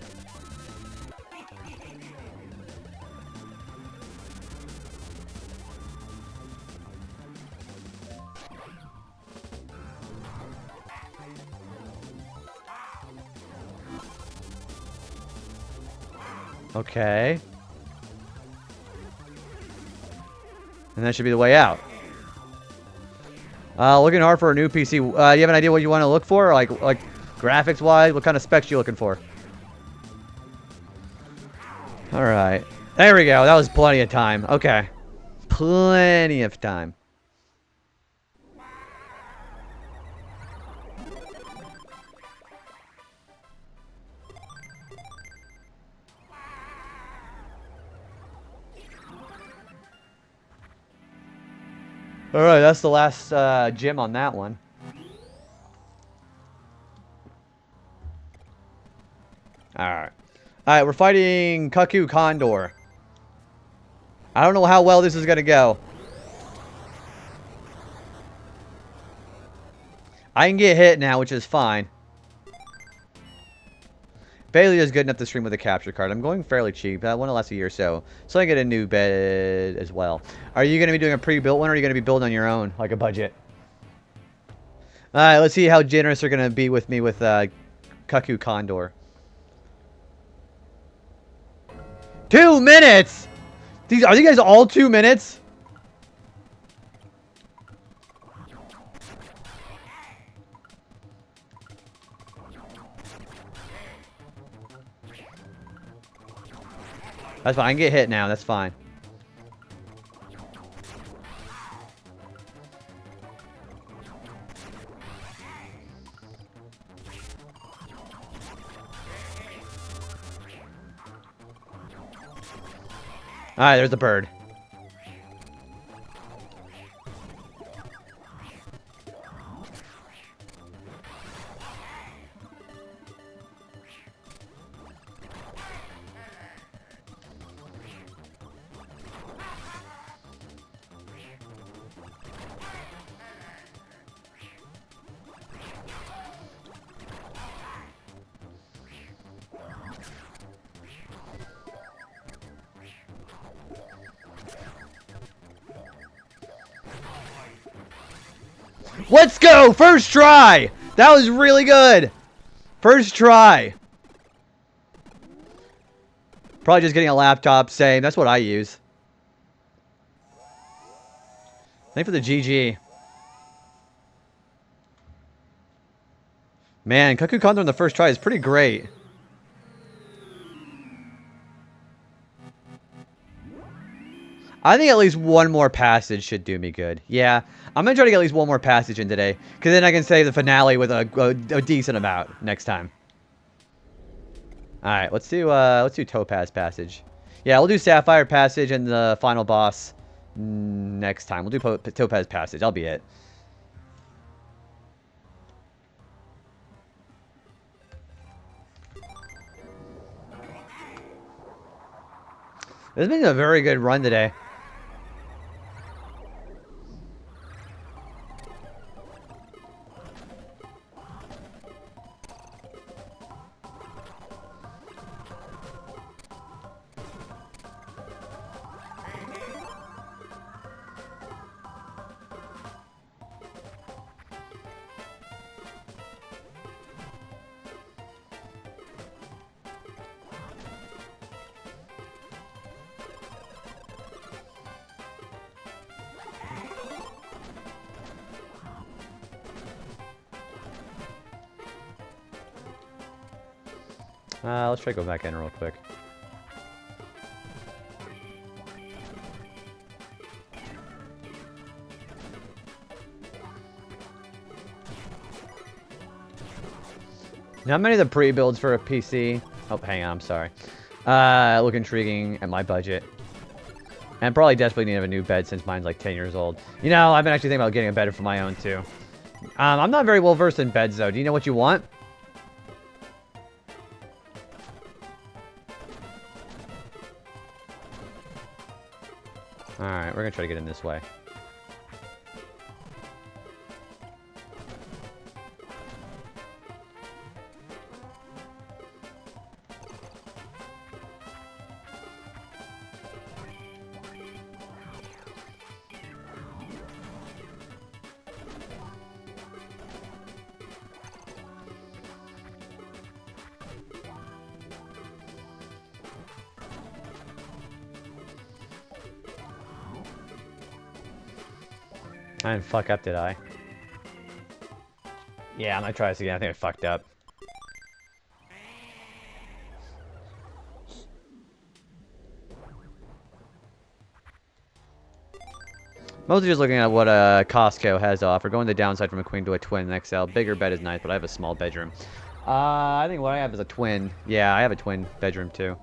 Okay. And that should be the way out. Looking hard for a new PC. You have an idea what you want to look for? Like graphics-wise? What kind of specs you looking for? Alright. There we go. That was plenty of time. Okay. Plenty of time. Alright, that's the last gym on that one. Alright. Alright, we're fighting Cuckoo Condor. I don't know how well this is going to go. I can get hit now, which is fine. Bailey is good enough to stream with a capture card. I'm going fairly cheap. That one will last a year or so. So I get a new bed as well. Are you going to be doing a pre-built one, or are you going to be building on your own, like a budget? Alright, let's see how generous they're going to be with me with Cuckoo Condor. 2 minutes! Are these guys all 2 minutes? That's fine. I can get hit now. That's fine. Alright, there's the bird. Let's go! First try! That was really good! First try. Probably just getting a laptop, same. That's what I use. Thanks for the GG. Man, Cuckoo Condor on the first try is pretty great. I think at least one more passage should do me good. Yeah, I'm going to try to get at least one more passage in today. Because then I can save the finale with a decent amount next time. Alright, let's do Topaz Passage. Yeah, we'll do Sapphire Passage and the final boss next time. We'll do Topaz Passage. That'll be it. This has been a very good run today. Let's try to go back in real quick. Not many of the pre-builds for a PC. Oh, hang on, I'm sorry. Look intriguing at my budget. And probably desperately need to have a new bed since mine's like 10 years old. You know, I've been actually thinking about getting a bed for my own too. I'm not very well versed in beds though. Do you know what you want? Alright, we're gonna try to get in this way. I didn't fuck up, did I? Yeah, I'm gonna try this again. I think I fucked up. Mostly just looking at what Costco has to offer. Going the downside from a queen to a twin and XL. Bigger bed is nice, but I have a small bedroom. I think what I have is a twin. Yeah, I have a twin bedroom too.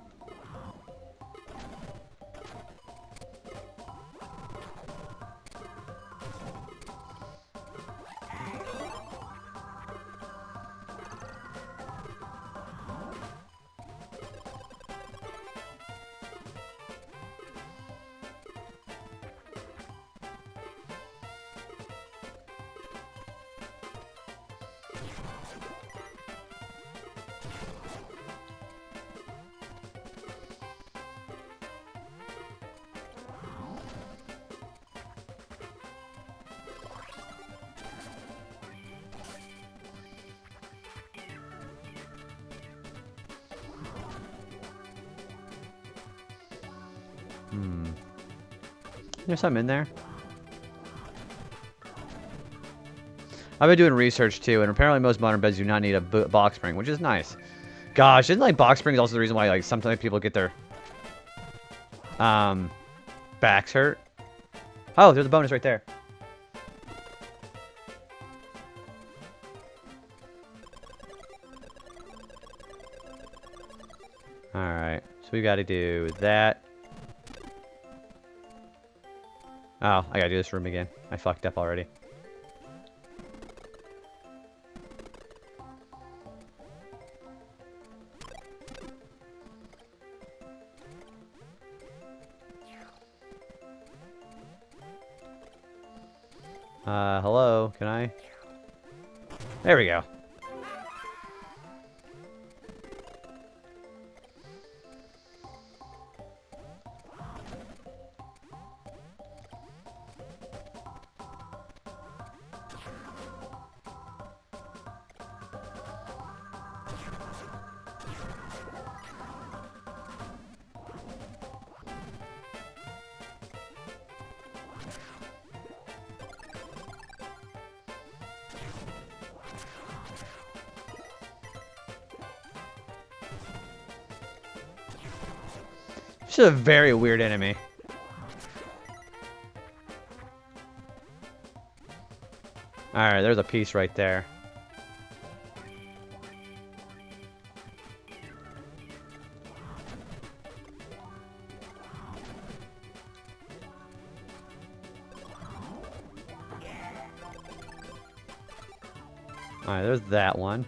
There's something in there. I've been doing research too, and apparently most modern beds do not need a box spring, which is nice. Gosh, isn't like box springs also the reason why like sometimes people get their backs hurt? Oh, there's a bonus right there. Alright, so we gotta do that. Oh, I gotta do this room again. I fucked up already. Hello, can I? There we go. This is a very weird enemy. Alright, there's a piece right there. Alright, there's that one.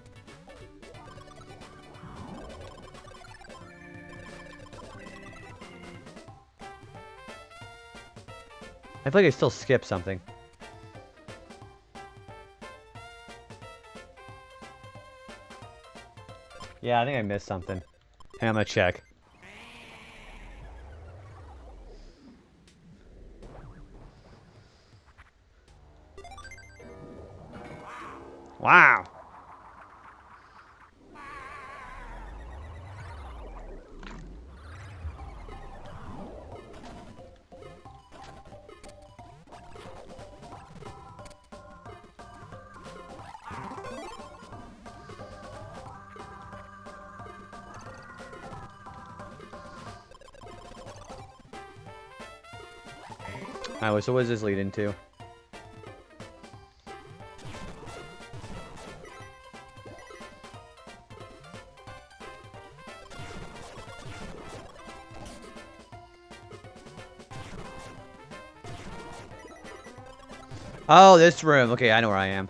I feel like I still skipped something. Yeah, I think I missed something. Hey, I'm gonna check. Wow. Alright, so what does this lead into? Oh, this room. Okay, I know where I am.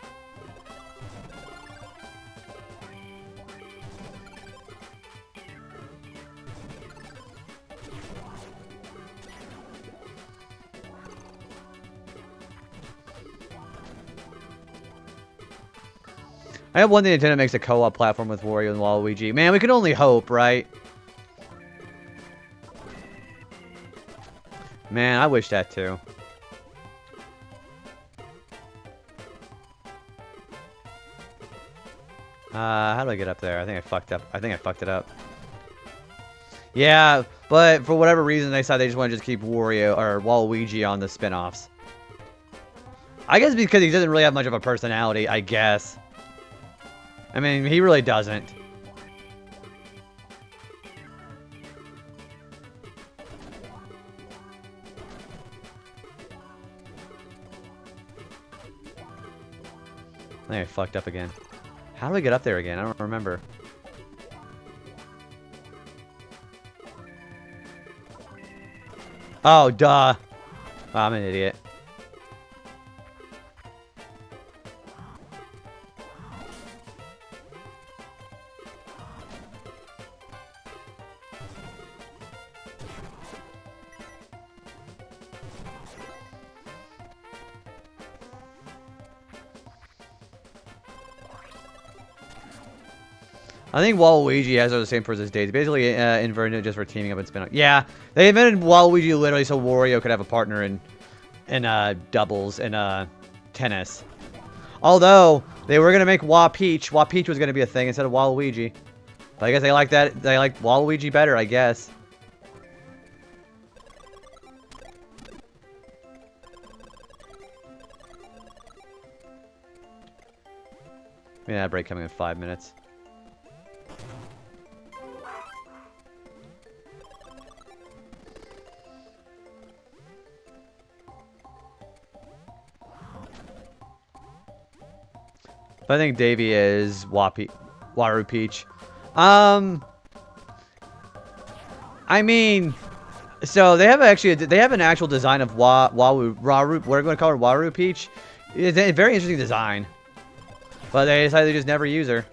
I have one thing Nintendo makes a co-op platform with Wario and Waluigi. Man, we can only hope, right? Man, I wish that too. How do I get up there? I think I fucked up. I think I fucked it up. Yeah, but for whatever reason, they decided they just want to just keep Wario or Waluigi on the spin-offs. I guess because he doesn't really have much of a personality, I guess. I mean, he really doesn't. I think I fucked up again. How do I get up there again? I don't remember. Oh, duh. Oh, I'm an idiot. I think Waluigi has the same purpose as Daisy. Basically, inverted just for teaming up and spin-off. Yeah, they invented Waluigi literally so Wario could have a partner in doubles and tennis. Although they were gonna make Peach was gonna be a thing instead of Waluigi. But I guess they like that. They like Waluigi better, I guess. Yeah, break coming in 5 minutes. I think Davy is Waru Peach. I mean, so they have an actual design of Waru, what are we gonna call her, Waru Peach? It's a very interesting design, but they decided to just never use her.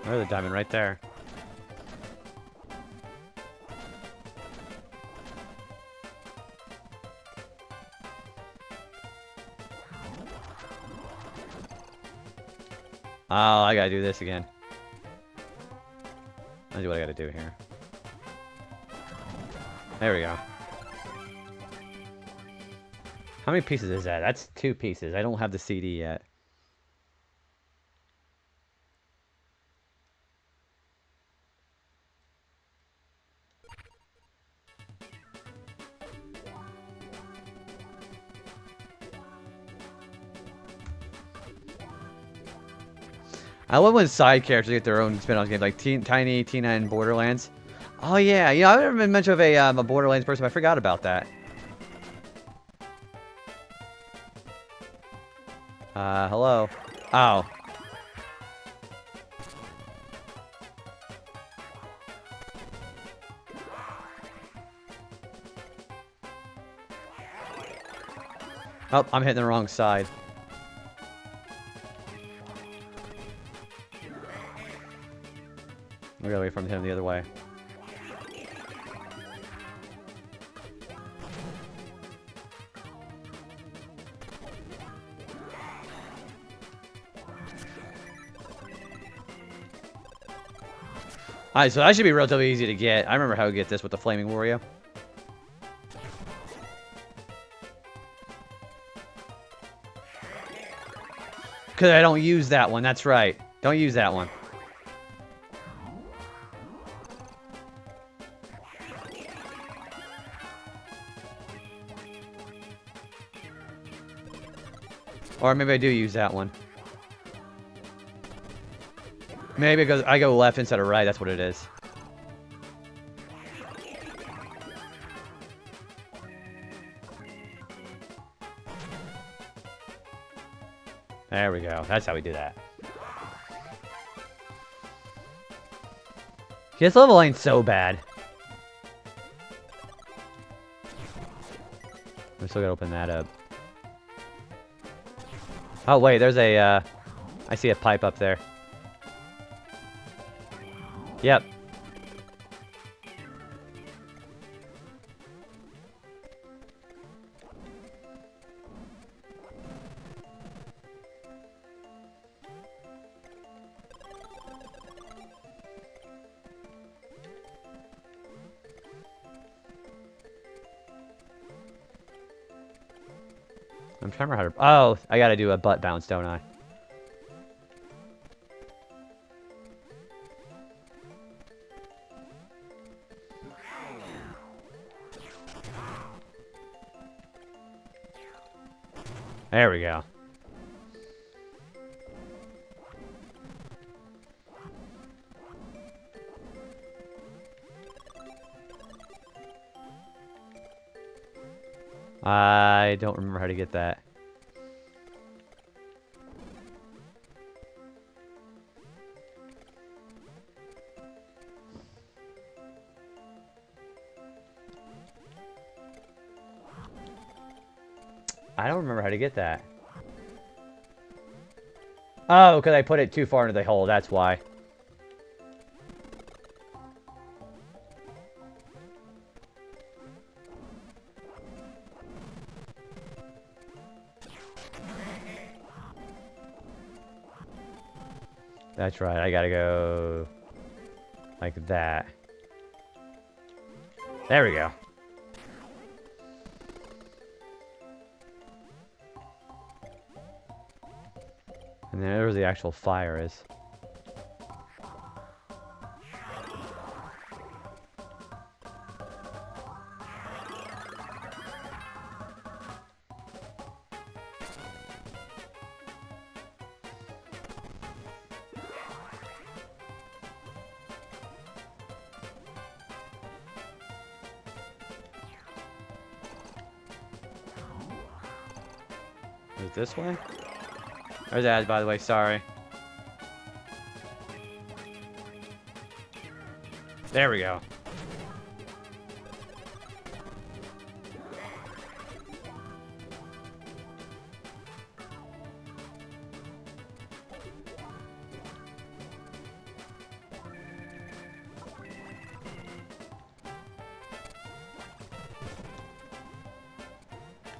There's a diamond right there. Oh, I gotta do this again. I'll do what I gotta do here. There we go. How many pieces is that? That's 2 pieces. I don't have the CD yet. I love when side characters get their own spin-off games, like Tiny, Tina, and Borderlands. Oh yeah, you know, I've never been much of a Borderlands person. I forgot about that. Hello. Oh. Oh, I'm hitting the wrong side. We gotta wait for him to hit him the other way. Alright, so that should be relatively easy to get. I remember how to get this with the Flaming Wario. Because I don't use that one, that's right. Don't use that one. Or maybe I do use that one. Maybe because I go left instead of right, that's what it is. There we go. That's how we do that. This level ain't so bad. We still gotta open that up. Oh wait, there's a, I see a pipe up there. Yep. I'm trying to remember how to... Oh, I gotta do a butt bounce, don't I? There we go. I don't remember how to get that. I don't remember how to get that. Oh, because I put it too far into the hole, that's why. That's right, I gotta go like that. There we go. And there's the actual fire is. Is it this way? There's ads, by the way, sorry. There we go.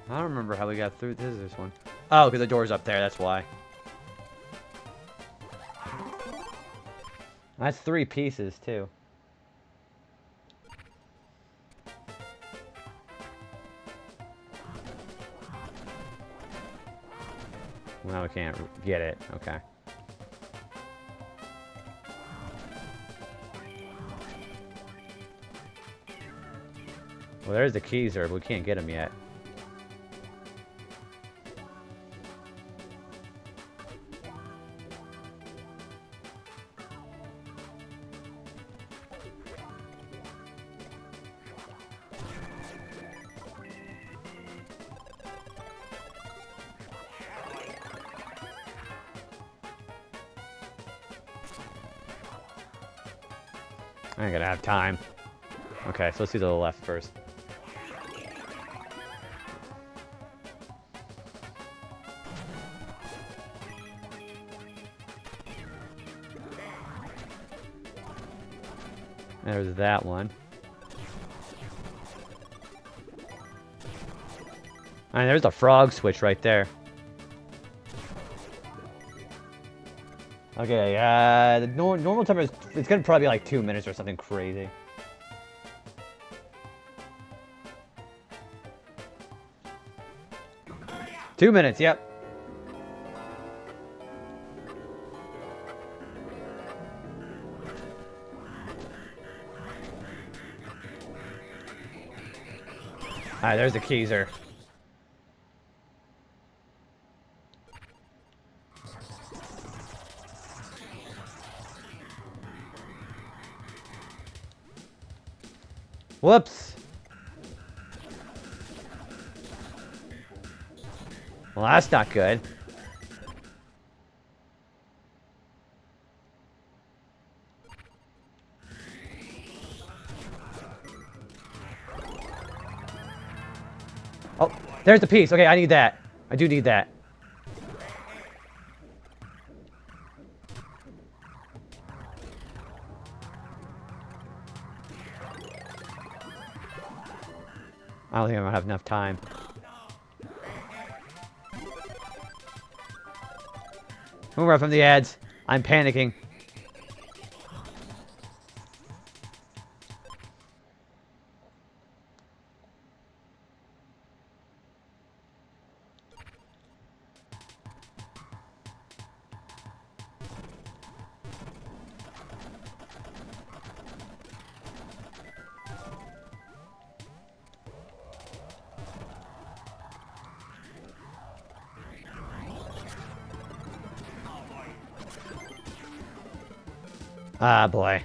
I don't remember how we got through this one. Oh, because the door's up there, that's why. That's 3 pieces, too. Well, we can't get it. Okay. Well, there's the keys there, but we can't get them yet. I ain't gonna have time. Okay, so let's do the left first. There's that one. And there's the frog switch right there. Okay, the normal timer is, it's gonna probably be like 2 minutes or something crazy. Two minutes, yep. Alright, there's the Keyser. Whoops. Well, that's not good. Oh, there's the piece. Okay, I need that. I do need that. I don't think I'm gonna have enough time. Move right from the ads. I'm panicking. Ah, boy.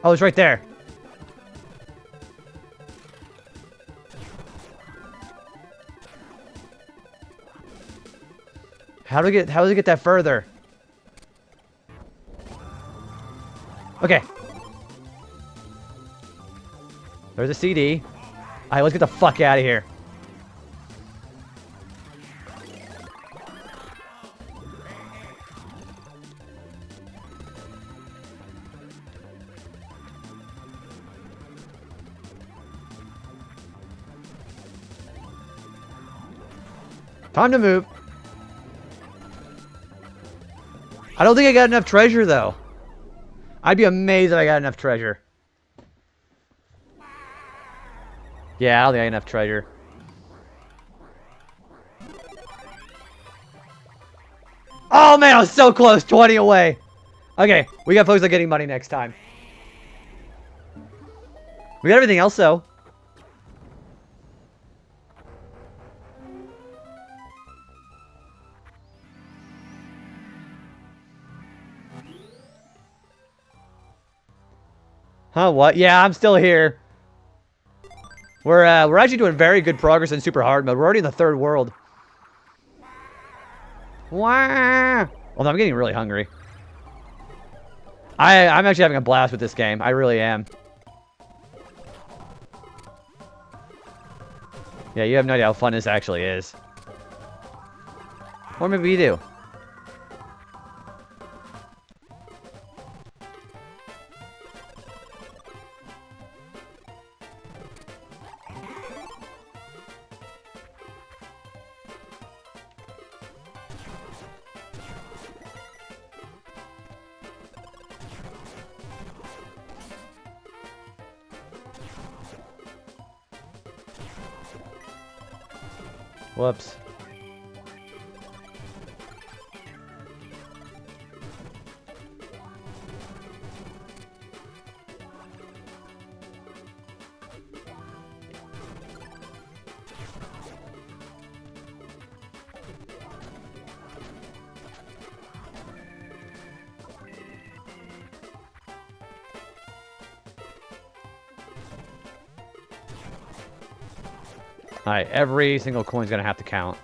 Oh, it's right there. How does it get that further? Okay. There's a CD. Alright, let's get the fuck out of here. Time to move. I don't think I got enough treasure, though. I'd be amazed if I got enough treasure. Yeah, I don't think I got enough treasure. Oh, man, I was so close. 20 away. Okay, we got focus on getting money next time. We got everything else, though. Huh, what? Yeah, I'm still here. We're actually doing very good progress in super hard mode. We're already in the third world. Wah! Although I'm getting really hungry. I'm actually having a blast with this game. I really am. Yeah, you have no idea how fun this actually is. Or maybe you do. Whoops. Alright, every single coin's gonna have to count.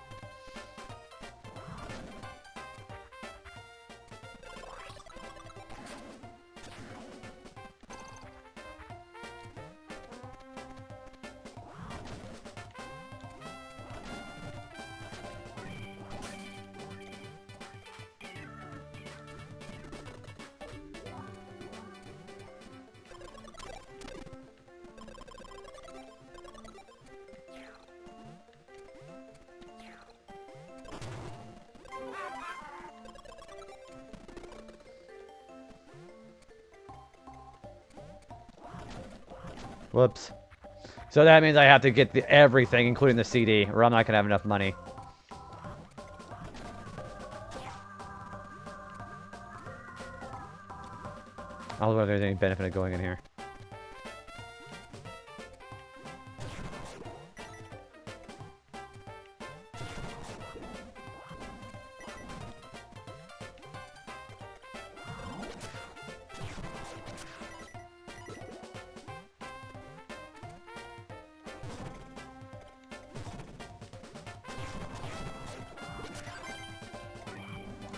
Whoops. So that means I have to get everything, including the CD, or I'm not going to have enough money. I don't know if there's any benefit of going in here.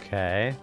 Okay.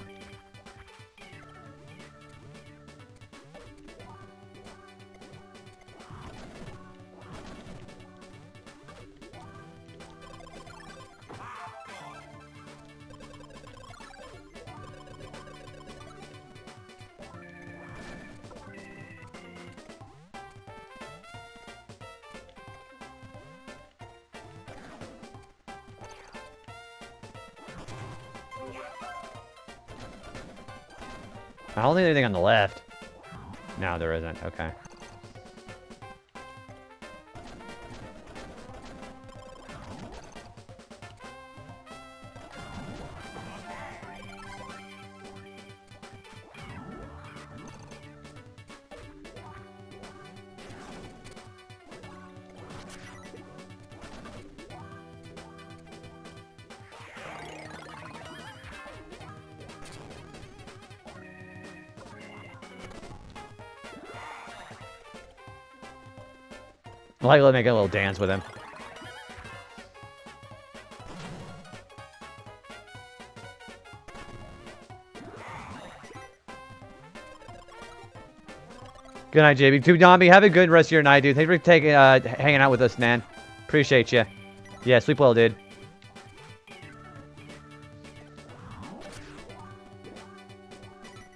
I don't think anything on the left. No, there isn't. Okay. Like, let me make a little dance with him. Good night, JB. Toonami, have a good rest of your night, dude. Thanks for hanging out with us, man. Appreciate you. Yeah, sleep well, dude.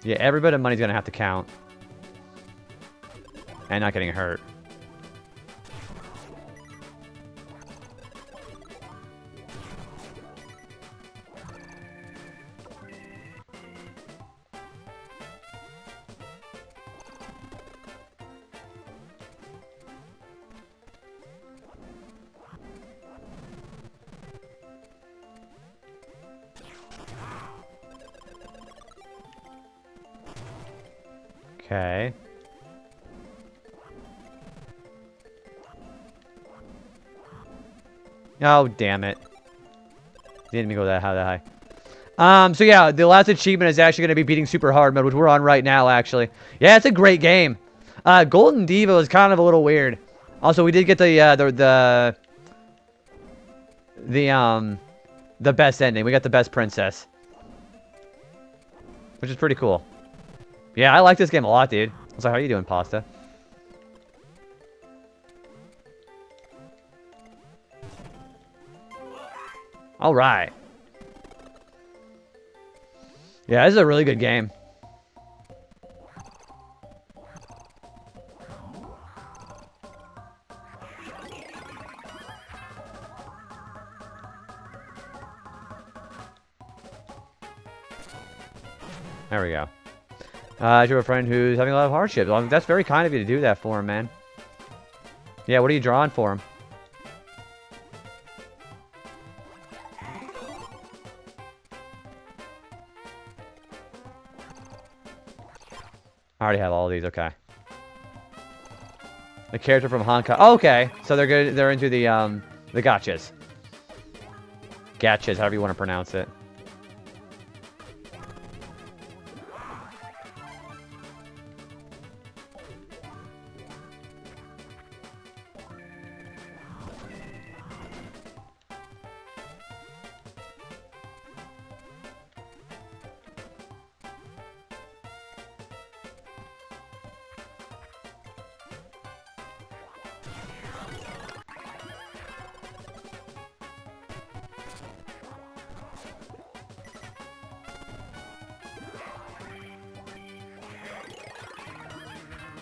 Yeah, every bit of money's gonna have to count. And not getting hurt. Okay. Oh, damn it. Didn't even go that high. So yeah, the last achievement is actually going to be beating super hard mode, which we're on right now, actually. Yeah, it's a great game. Golden Diva was kind of a little weird. Also, we did get the best ending. We got the best princess. Which is pretty cool. Yeah, I like this game a lot, dude. So how are you doing, Pasta? All right. Yeah, this is a really good game. There we go. I have a friend who's having a lot of hardships. Well, that's very kind of you to do that for him, man. Yeah, what are you drawing for him? I already have all of these. Okay. The character from Hong Kong. Oh, okay, so they're good. They're into the gotchas. Gotchas, however you want to pronounce it.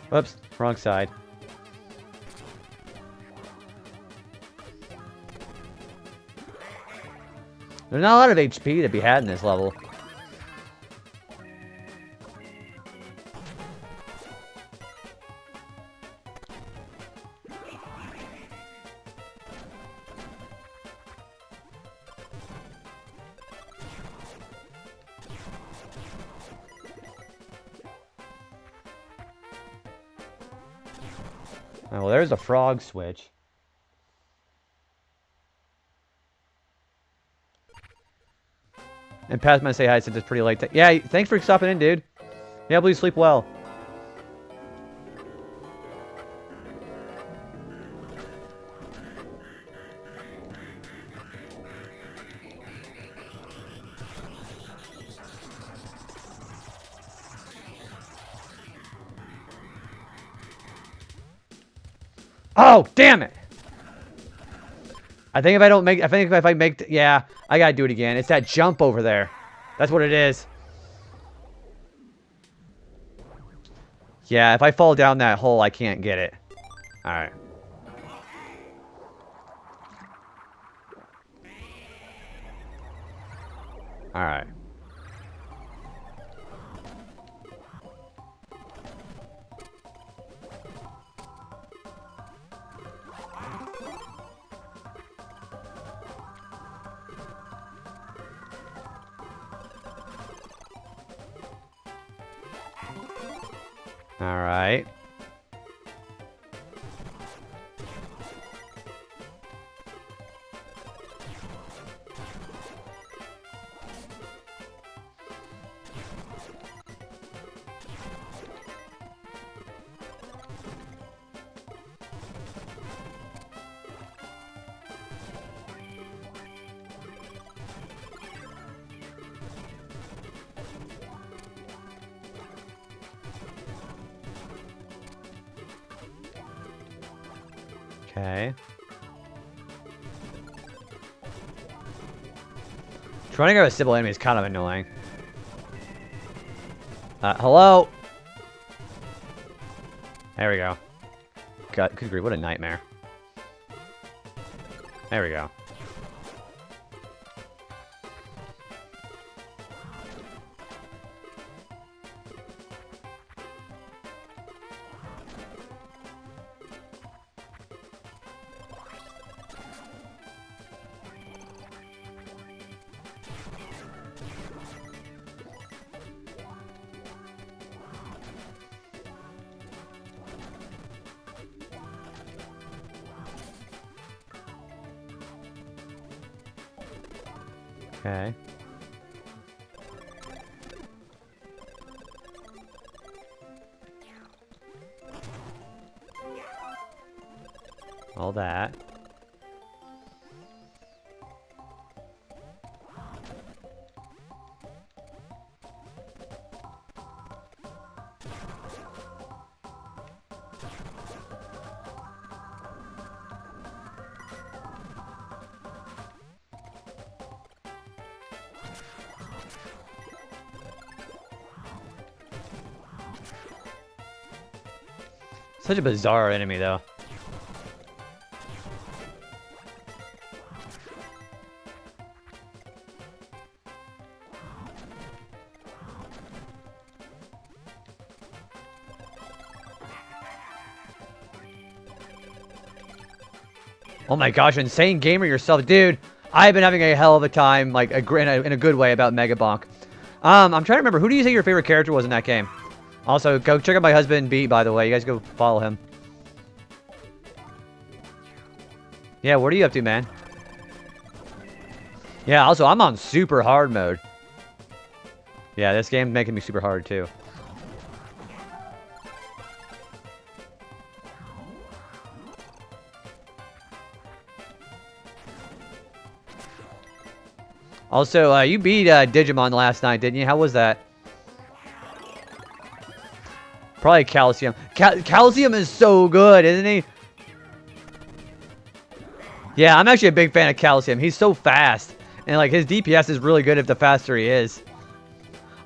Whoops, wrong side. There's not a lot of HP to be had in this level. Oh, well, there's a frog switch. And Pat's gonna say hi since it's pretty late. Yeah, thanks for stopping in, dude. Yeah, please sleep well. Oh, damn it! I think if I don't make, I think if I make, yeah, I gotta do it again. It's that jump over there. That's what it is. Yeah, if I fall down that hole, I can't get it. Alright. Alright. Alright. Okay. Trying to go with simple enemy is kind of annoying. Hello? There we go. God, good grief, what a nightmare. There we go. Okay. All that. Such a bizarre enemy, though. Oh my gosh, insane gamer yourself, dude. I've been having a hell of a time, like in a good way, about Mega Bonk. I'm trying to remember, who do you think your favorite character was in that game? Also, go check out my husband, Beat, by the way. You guys go follow him. Yeah, what are you up to, man? Yeah, also, I'm on super hard mode. Yeah, this game's making me super hard, too. Also, you beat Digimon last night, didn't you? How was that? Probably Calcium. Calcium is so good, isn't he? Yeah, I'm actually a big fan of Calcium. He's so fast. And, like, his DPS is really good if the faster he is.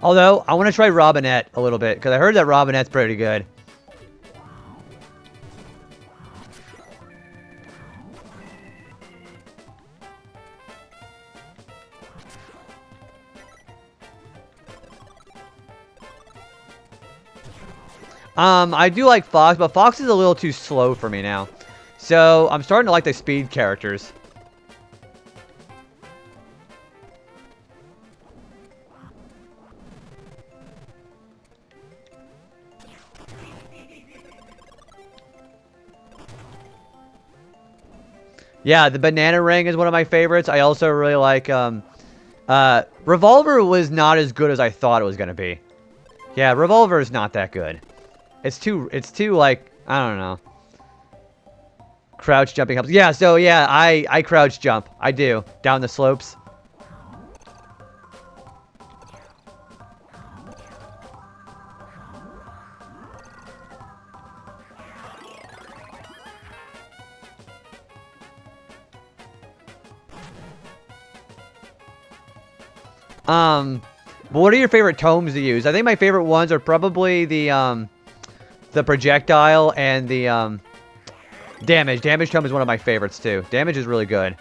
Although, I want to try Robinette a little bit, because I heard that Robinette's pretty good. I do like Fox, but Fox is a little too slow for me now. So, I'm starting to like the speed characters. Yeah, the banana ring is one of my favorites. I also really like, Revolver was not as good as I thought it was going to be. Yeah, Revolver is not that good. It's too, like, I don't know. Crouch jumping helps. Yeah, so yeah, I crouch jump. I do. Down the slopes. What are your favorite tomes to use? I think my favorite ones are probably the projectile and the, damage. Damage tome is one of my favorites, too. Damage is really good.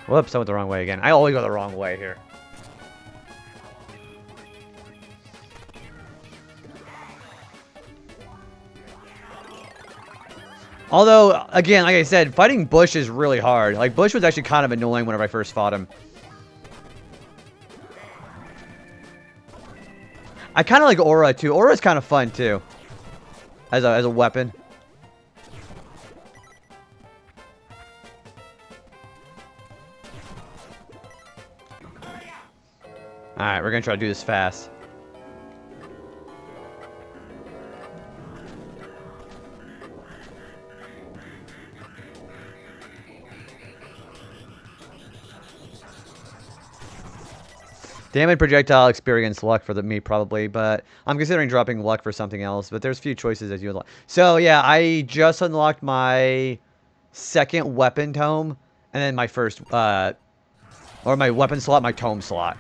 Whoops, I went the wrong way again. I always go the wrong way here. Although, again, like I said, fighting Bush is really hard. Like, Bush was actually kind of annoying whenever I first fought him. I kind of like Aura, too. Aura's kind of fun, too. As a weapon. Alright, we're gonna try to do this fast. Damage projectile experience luck for me probably, but I'm considering dropping luck for something else. But there's a few choices as you unlock. So yeah, I just unlocked my second weapon tome, and then my first, or my weapon slot, my tome slot.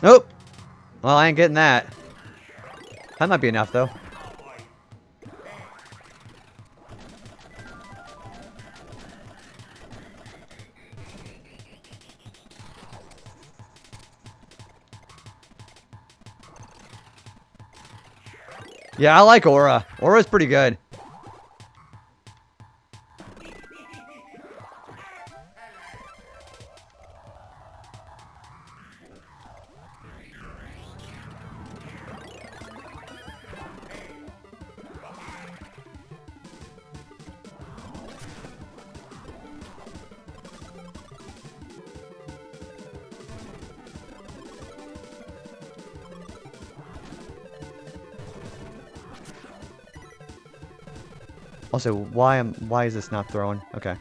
Nope. Well, I ain't getting that. That might be enough, though. Yeah, I like Aura. Aura's pretty good. Also, why is this not throwing? Okay.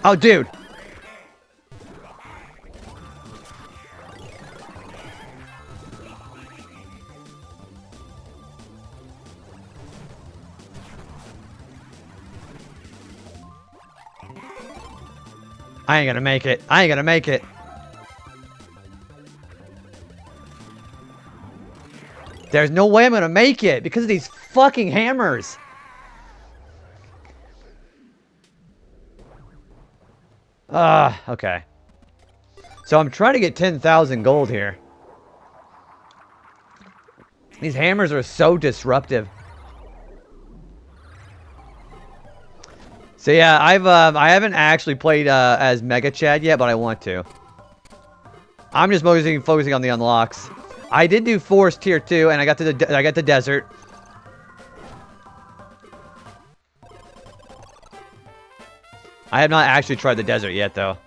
Oh, dude! I ain't gonna make it. I ain't gonna make it. There's no way I'm gonna make it because of these fucking hammers. Okay. So I'm trying to get 10,000 gold here. These hammers are so disruptive. So yeah, I haven't actually played as Mega Chad yet, but I want to. I'm just focusing on the unlocks. I did do Forest Tier 2, and I got the desert. I have not actually tried the desert yet, though.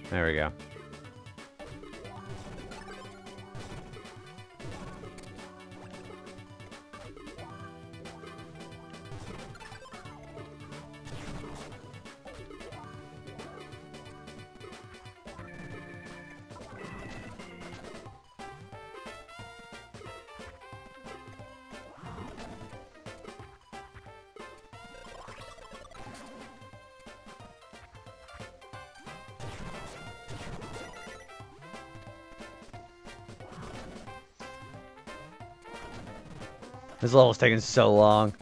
There we go. This level's taking so long.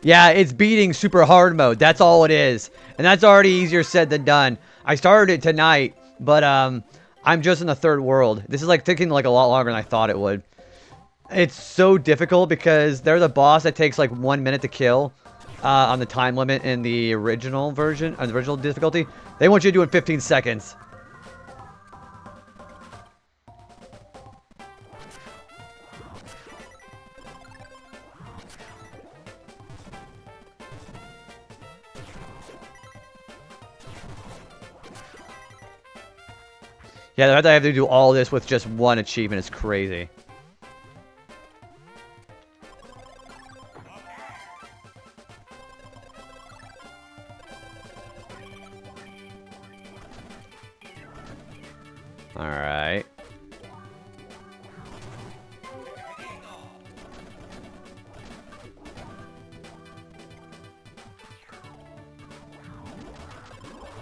Yeah, it's beating super hard mode. That's all it is. And that's already easier said than done. I started it tonight, but I'm just in the third world. This is like taking like a lot longer than I thought it would. It's so difficult because there's a boss that takes like 1 minute to kill on the time limit in the original version, on the original difficulty. They want you to do it in 15 seconds. Yeah, the fact that I have to do all this with just one achievement is crazy. Alright.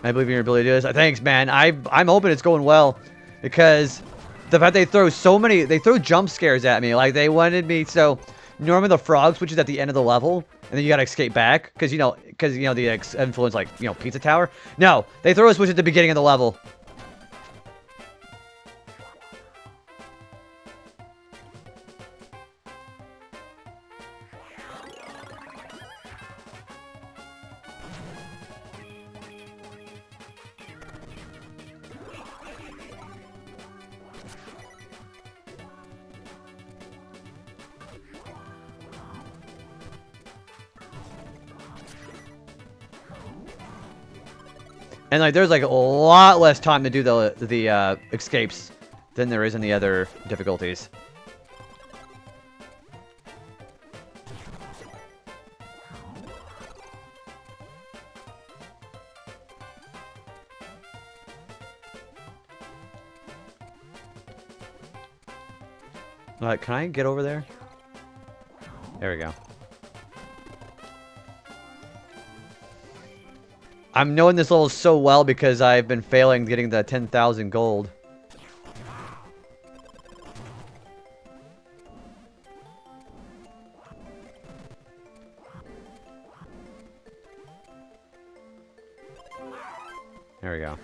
I believe in your ability to do this. Thanks, man. I'm hoping it's going well. Because the fact they throw they throw jump scares at me. Like, they wanted me, so normally the frog switches at the end of the level. And then you gotta escape back. Because, you know, the influence, like, you know, Pizza Tower. No, they throw a switch at the beginning of the level. And like, there's like a lot less time to do the escapes than there is in the other difficulties. Can I get over there? There we go. I'm knowing this level so well because I've been failing getting the 10,000 gold. There we go.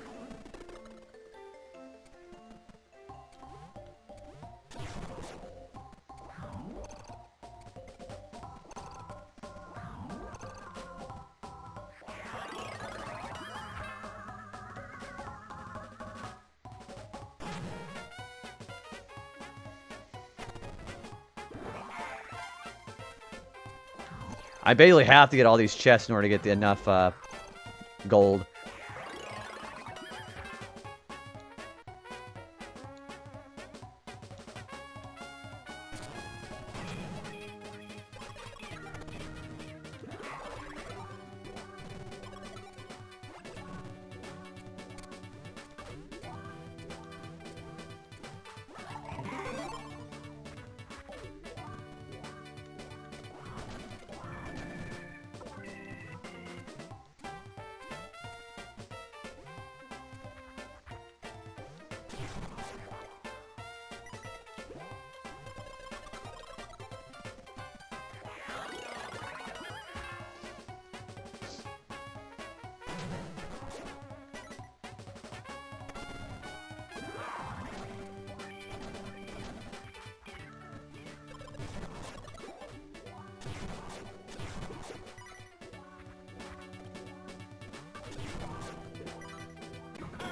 I basically have to get all these chests in order to get enough gold.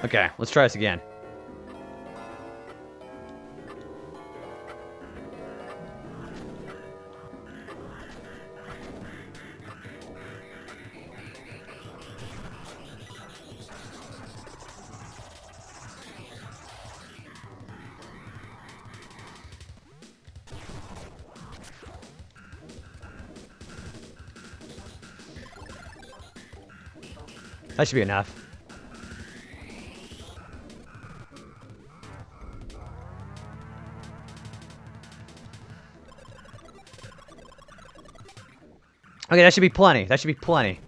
Okay, let's try this again. That should be enough. Okay, that should be plenty. That should be plenty.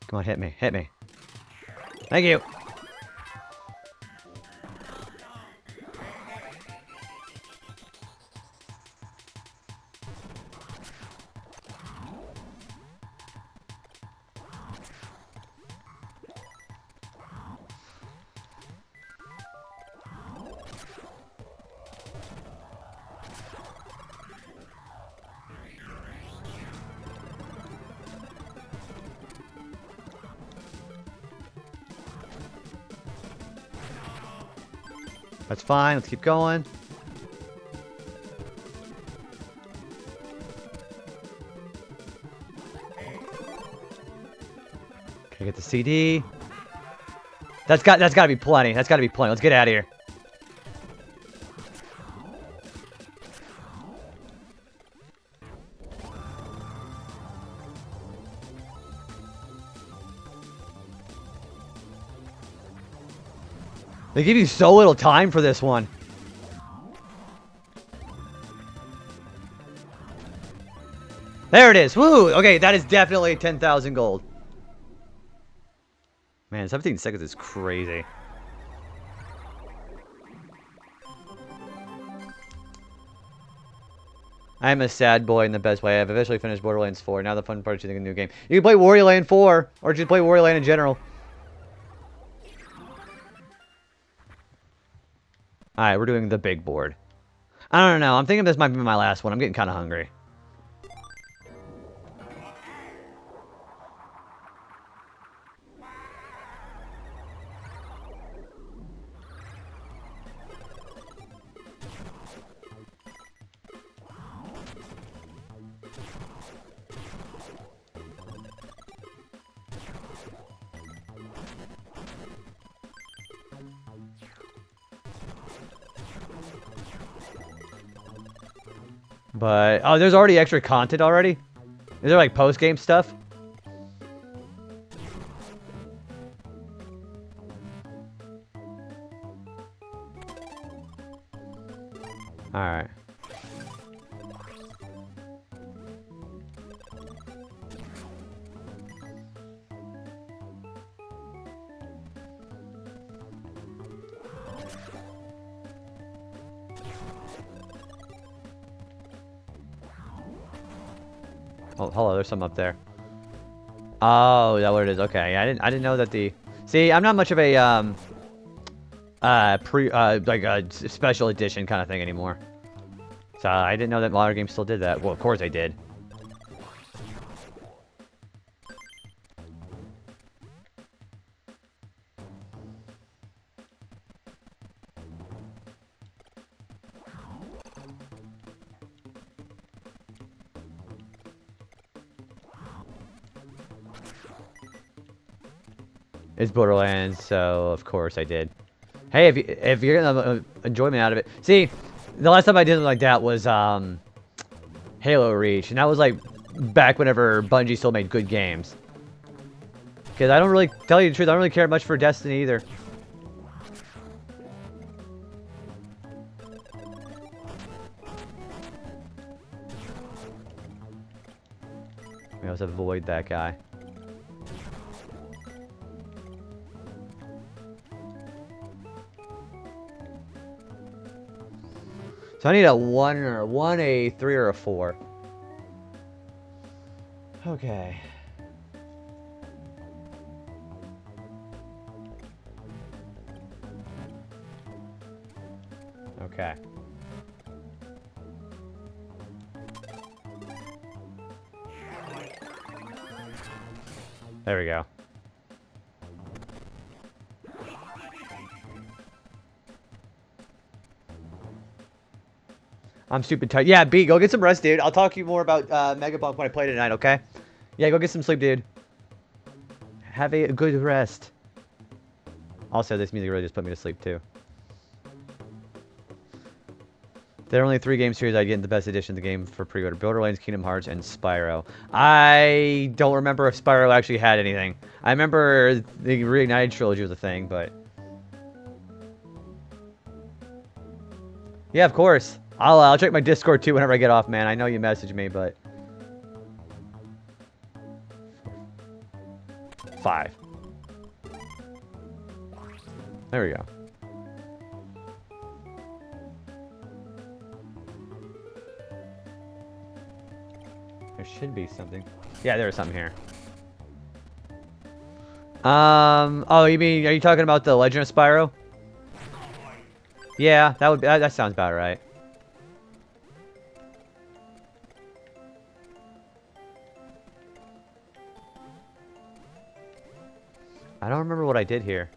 Come on, hit me. Hit me. Thank you. That's fine. Let's keep going. Can I get the CD? That's got to be plenty. That's got to be plenty. Let's get out of here. They give you so little time for this one. There it is. Woo! Okay, that is definitely 10,000 gold. Man, 17 seconds is crazy. I'm a sad boy in the best way. I've eventually finished Borderlands 4. Now the fun part is choosing a new game. You can play Wario Land 4, or just play Wario Land in general. Alright, we're doing the big board. I don't know. I'm thinking this might be my last one. I'm getting kind of hungry. But, oh, there's already extra content already? Is there, like, post-game stuff? Alright. Oh, hello, there's some up there. Oh, is that what it is? Okay, I didn't know that the... See, I'm not much of a, like a special edition kind of thing anymore. So, I didn't know that modern games still did that. Well, of course they did. It's Borderlands, so of course I did. Hey, if you're getting enjoyment out of it, see, the last time I did something like that was Halo Reach, and that was like back whenever Bungie still made good games. Because I don't really, tell you the truth, I don't really care much for Destiny either. We also avoid that guy. So I need a 1, a 3, or a 4. Okay. Okay. There we go. I'm stupid tired. Yeah, B, go get some rest, dude. I'll talk to you more about Megabunk when I play tonight, okay? Yeah, go get some sleep, dude. Have a good rest. Also, this music really just put me to sleep, too. There are only 3 game series I'd get in the best edition of the game for pre-order. Borderlands, Kingdom Hearts, and Spyro. I don't remember if Spyro actually had anything. I remember the Reignited trilogy was a thing, but... Yeah, of course. I'll check my Discord too whenever I get off, man. I know you messaged me, but... 5. There we go. There should be something. Yeah, there's something here. Oh, you mean, are you talking about the Legend of Spyro? Yeah, that sounds about right. I don't remember what I did here.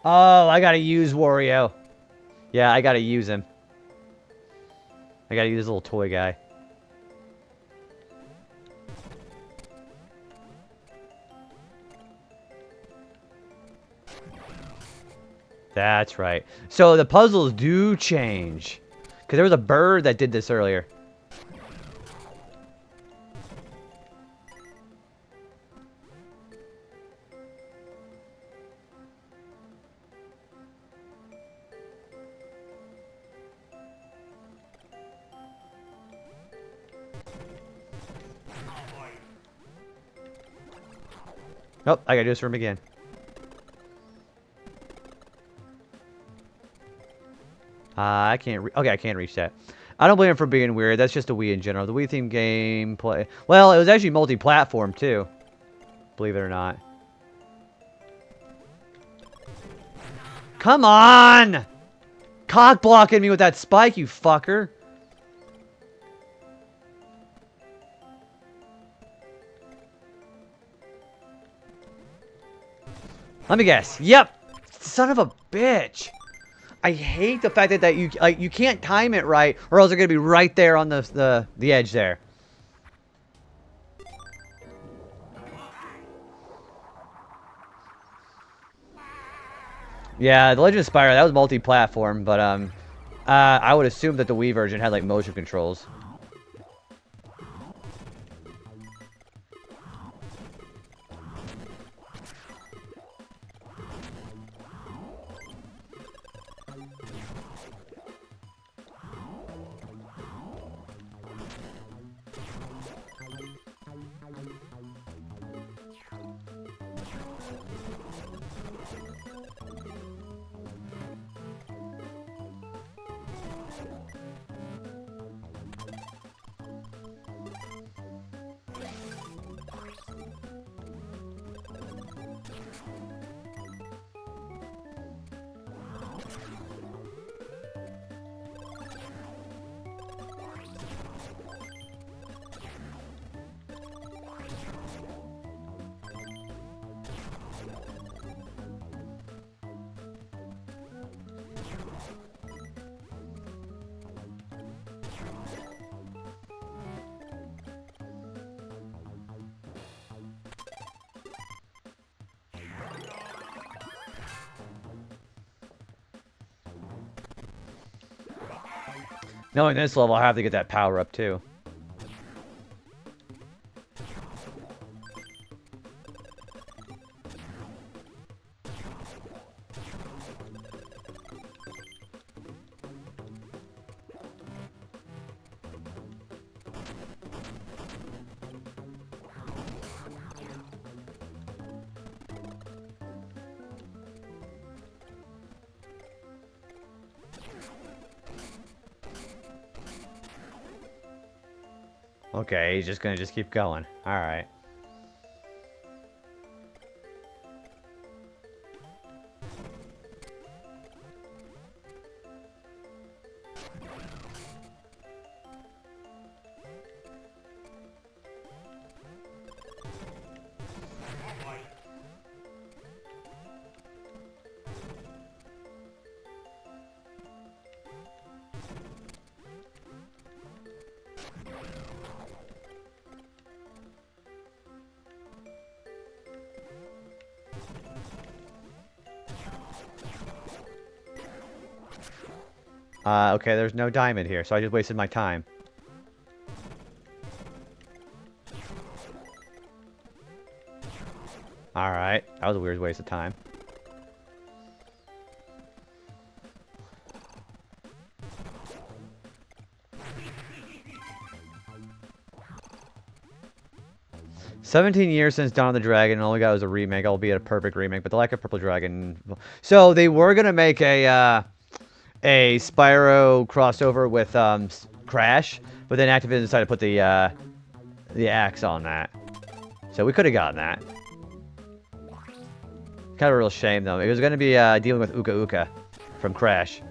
Oh, I gotta use Wario. Yeah, I gotta use him. I gotta use this little toy guy. That's right. So the puzzles do change. Because there was a bird that did this earlier. Nope, I gotta do this for him again. I can't. Okay, I can't reach that. I don't blame him for being weird. That's just a Wii in general. The Wii theme gameplay. Well, it was actually multi-platform too. Believe it or not. Come on! Cock blocking me with that spike, you fucker. Let me guess. Yep. Son of a bitch. I hate the fact that you can't time it right, or else they're gonna be right there on the edge there. Yeah, the Legend of Spyro, that was multi-platform, but I would assume that the Wii version had like motion controls. Knowing this level, I have to get that power up too. Okay, he's just gonna keep going. Alright. Okay, there's no diamond here, so I just wasted my time. Alright, that was a weird waste of time. "17 years since Dawn of the Dragon, and all we got was a remake, albeit a perfect remake, but the lack of Purple Dragon..." So they were gonna make a Spyro crossover with Crash, but then Activision decided to put the axe on that. So we could have gotten that. Kind of a real shame though. It was gonna be dealing with Uka Uka from Crash.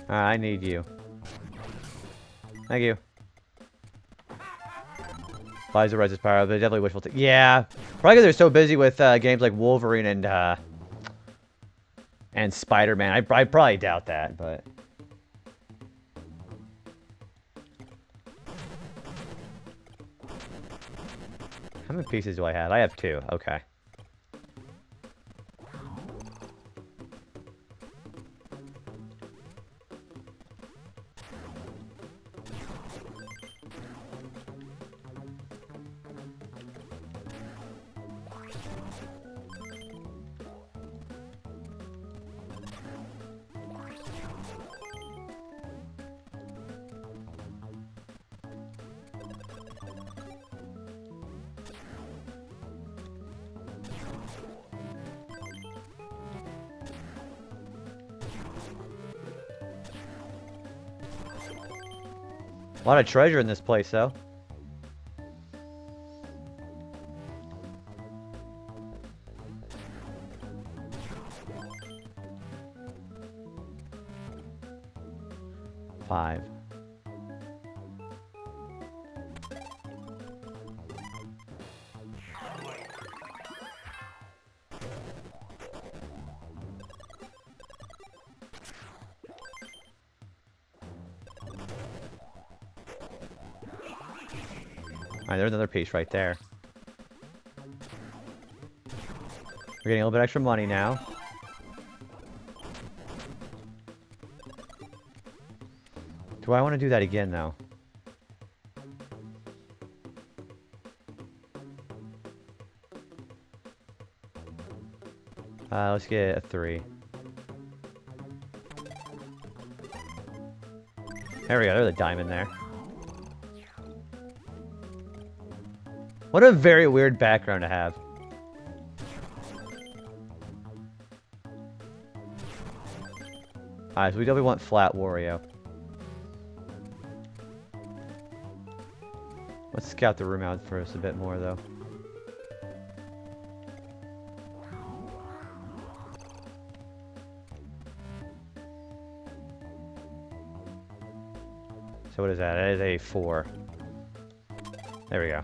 I need you. Thank you. Buys the Res Power, but definitely wishful thinking. Yeah, probably because they're so busy with games like Wolverine and Spider-Man. I probably doubt that, but how many pieces do I have? I have 2. Okay. A lot of treasure in this place, though. Five. Alright, there's another piece right there. We're getting a little bit extra money now. Do I want to do that again, though? Let's get a 3. There we go, there's a diamond there. What a very weird background to have. Alright, so we definitely want flat Wario. Let's scout the room out first a bit more, though. So what is that? That is a 4. There we go.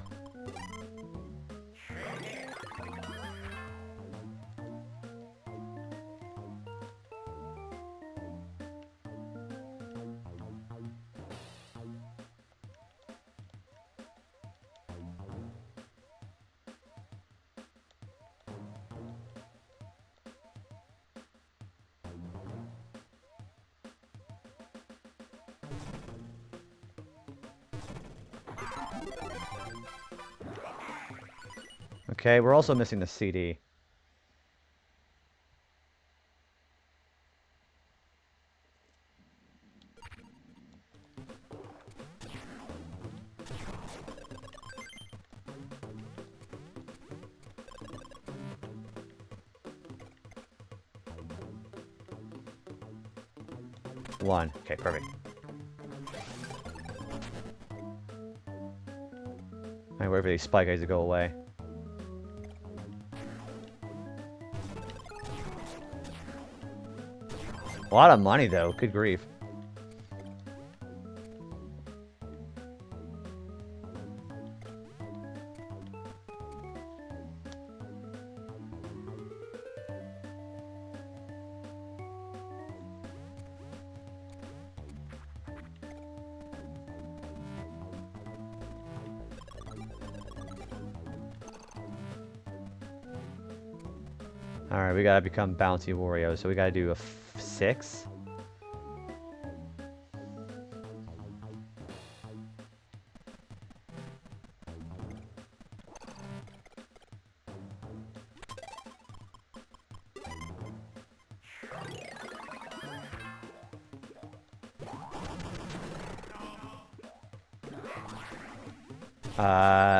Okay, we're also missing the CD. 1. Okay, perfect. I wait for these spike guys to go away. A lot of money, though. Good grief. Alright, we gotta become bouncy Wario, so we gotta do a 6.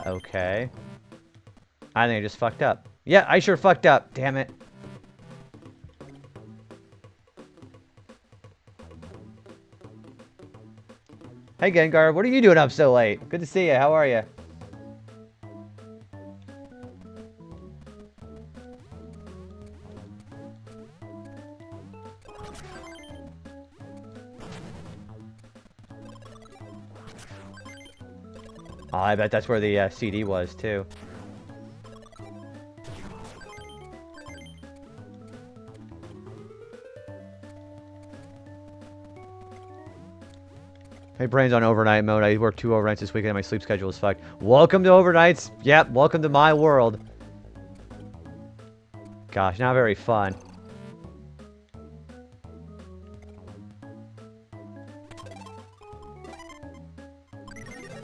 Okay. I think I just fucked up. Yeah, I sure fucked up. Damn it. Hey, Gengar, what are you doing up so late? Good to see you. How are you? Oh, I bet that's where the CD was, too. My brain's on overnight mode. I worked 2 overnights this weekend and my sleep schedule is fucked. Welcome to overnights. Yep, welcome to my world. Gosh, not very fun.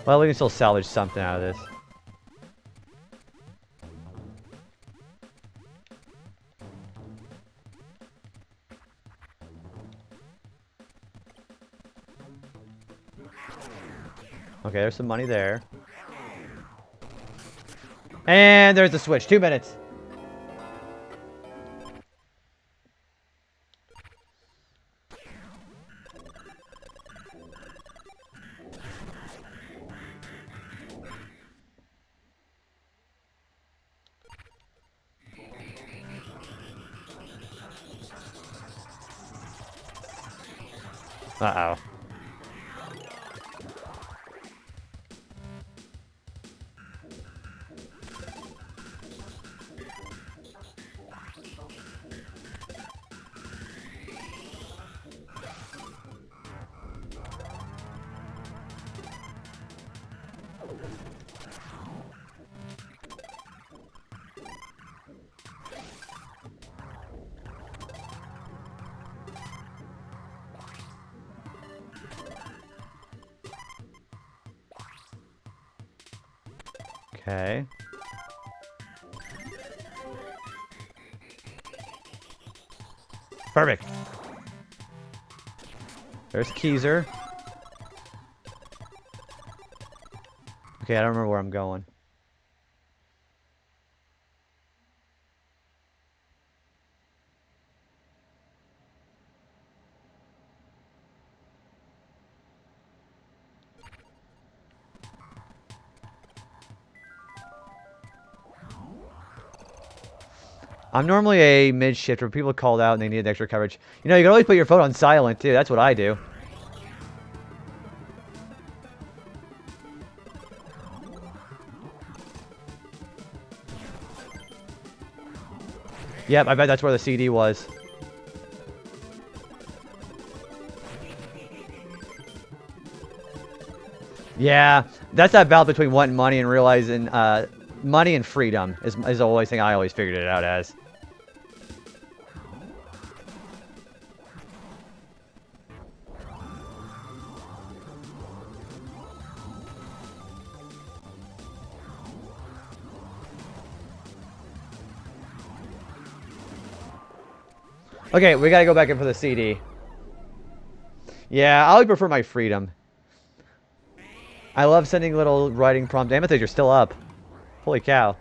Well, we can still salvage something out of this. Okay, there's some money there. And there's the switch. 2 minutes. Uh-oh. Okay. Perfect. There's Keezer. Okay, I don't remember where I'm going. I'm normally a mid-shifter. People called out and they needed extra coverage. You know, you can always put your phone on silent, too. That's what I do. Yep, I bet that's where the CD was. Yeah, that's that balance between wanting money and realizing money and freedom is the only thing I always figured it out as. Okay, we gotta go back in for the CD. Yeah, I would prefer my freedom. I love sending little writing prompts. Amethyst, you're still up. Holy cow.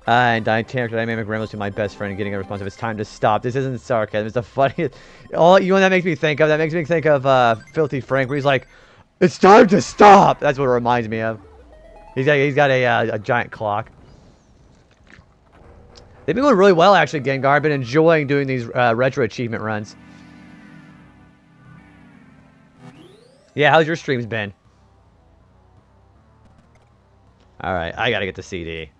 And dynamic rambles to my best friend and getting a response of it's time to stop. This isn't sarcasm. It's the funniest. All you know what that makes me think of? That makes me think of Filthy Frank, where he's like, "It's time to stop." That's what it reminds me of. He's got a giant clock. They've been going really well, actually, Gengar. I've been enjoying doing these retro achievement runs. Yeah, how's your streams been? All right, I gotta get the CD.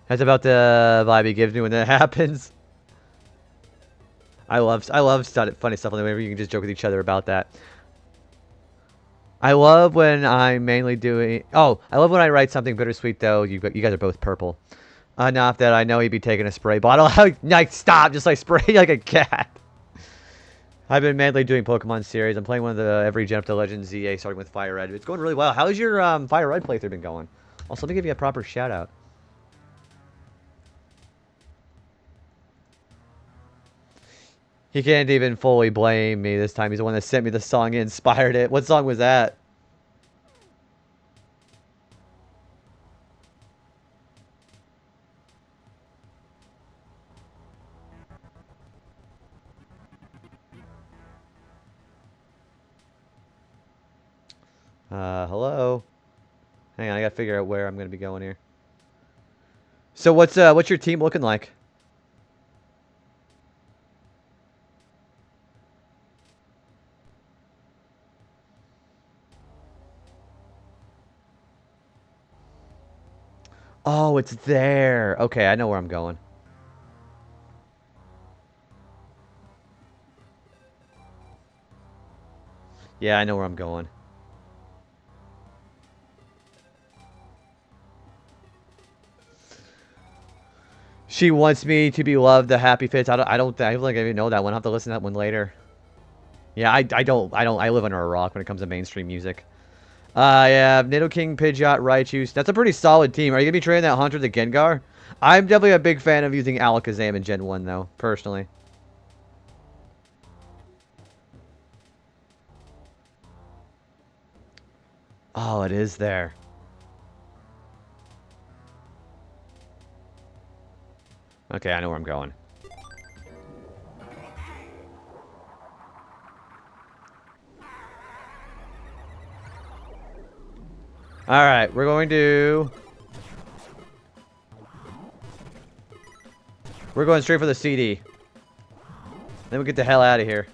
That's about the vibe he gives me when that happens. I love funny stuff on the way where you can just joke with each other about that. I love when I'm mainly doing. Oh, I love when I write something bittersweet though. You guys are both purple. Enough that I know he'd be taking a spray bottle. Like stop, just like spray like a cat. I've been mainly doing Pokemon series. I'm playing one of the every gen up to Legend ZA, starting with Fire Red. It's going really well. How's your Fire Red playthrough been going? Also, let me give you a proper shout out. He can't even fully blame me this time. He's the one that sent me the song and inspired it. What song was that? Hello? Hang on, I gotta figure out where I'm gonna be going here. So what's your team looking like? Oh, it's there. Okay, I know where I'm going. Yeah, I know where I'm going. She wants me to be loved. The happy face. I don't think I even know that one. I'll have to listen to that one later. Yeah, I live under a rock when it comes to mainstream music. Yeah, Nidoking, Pidgeot, Raichu. That's a pretty solid team. Are you gonna be training that Hunter the Gengar? I'm definitely a big fan of using Alakazam in Gen 1 though, personally. Oh, it is there. Okay, I know where I'm going. Alright, we're going to... We're going straight for the CD. Then we get the hell out of here.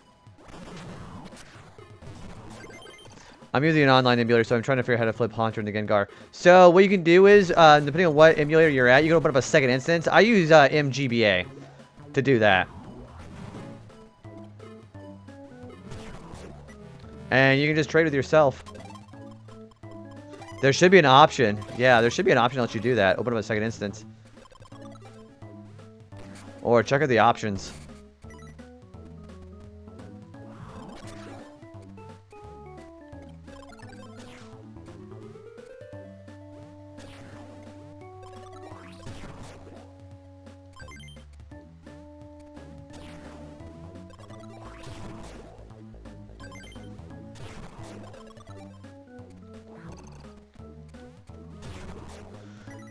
I'm using an online emulator, so I'm trying to figure out how to flip Haunter into Gengar. So what you can do is, depending on what emulator you're at, you can open up a second instance. I use MGBA to do that. And you can just trade with yourself. There should be an option. Yeah, there should be an option that lets you do that. Open up a second instance. Or check out the options.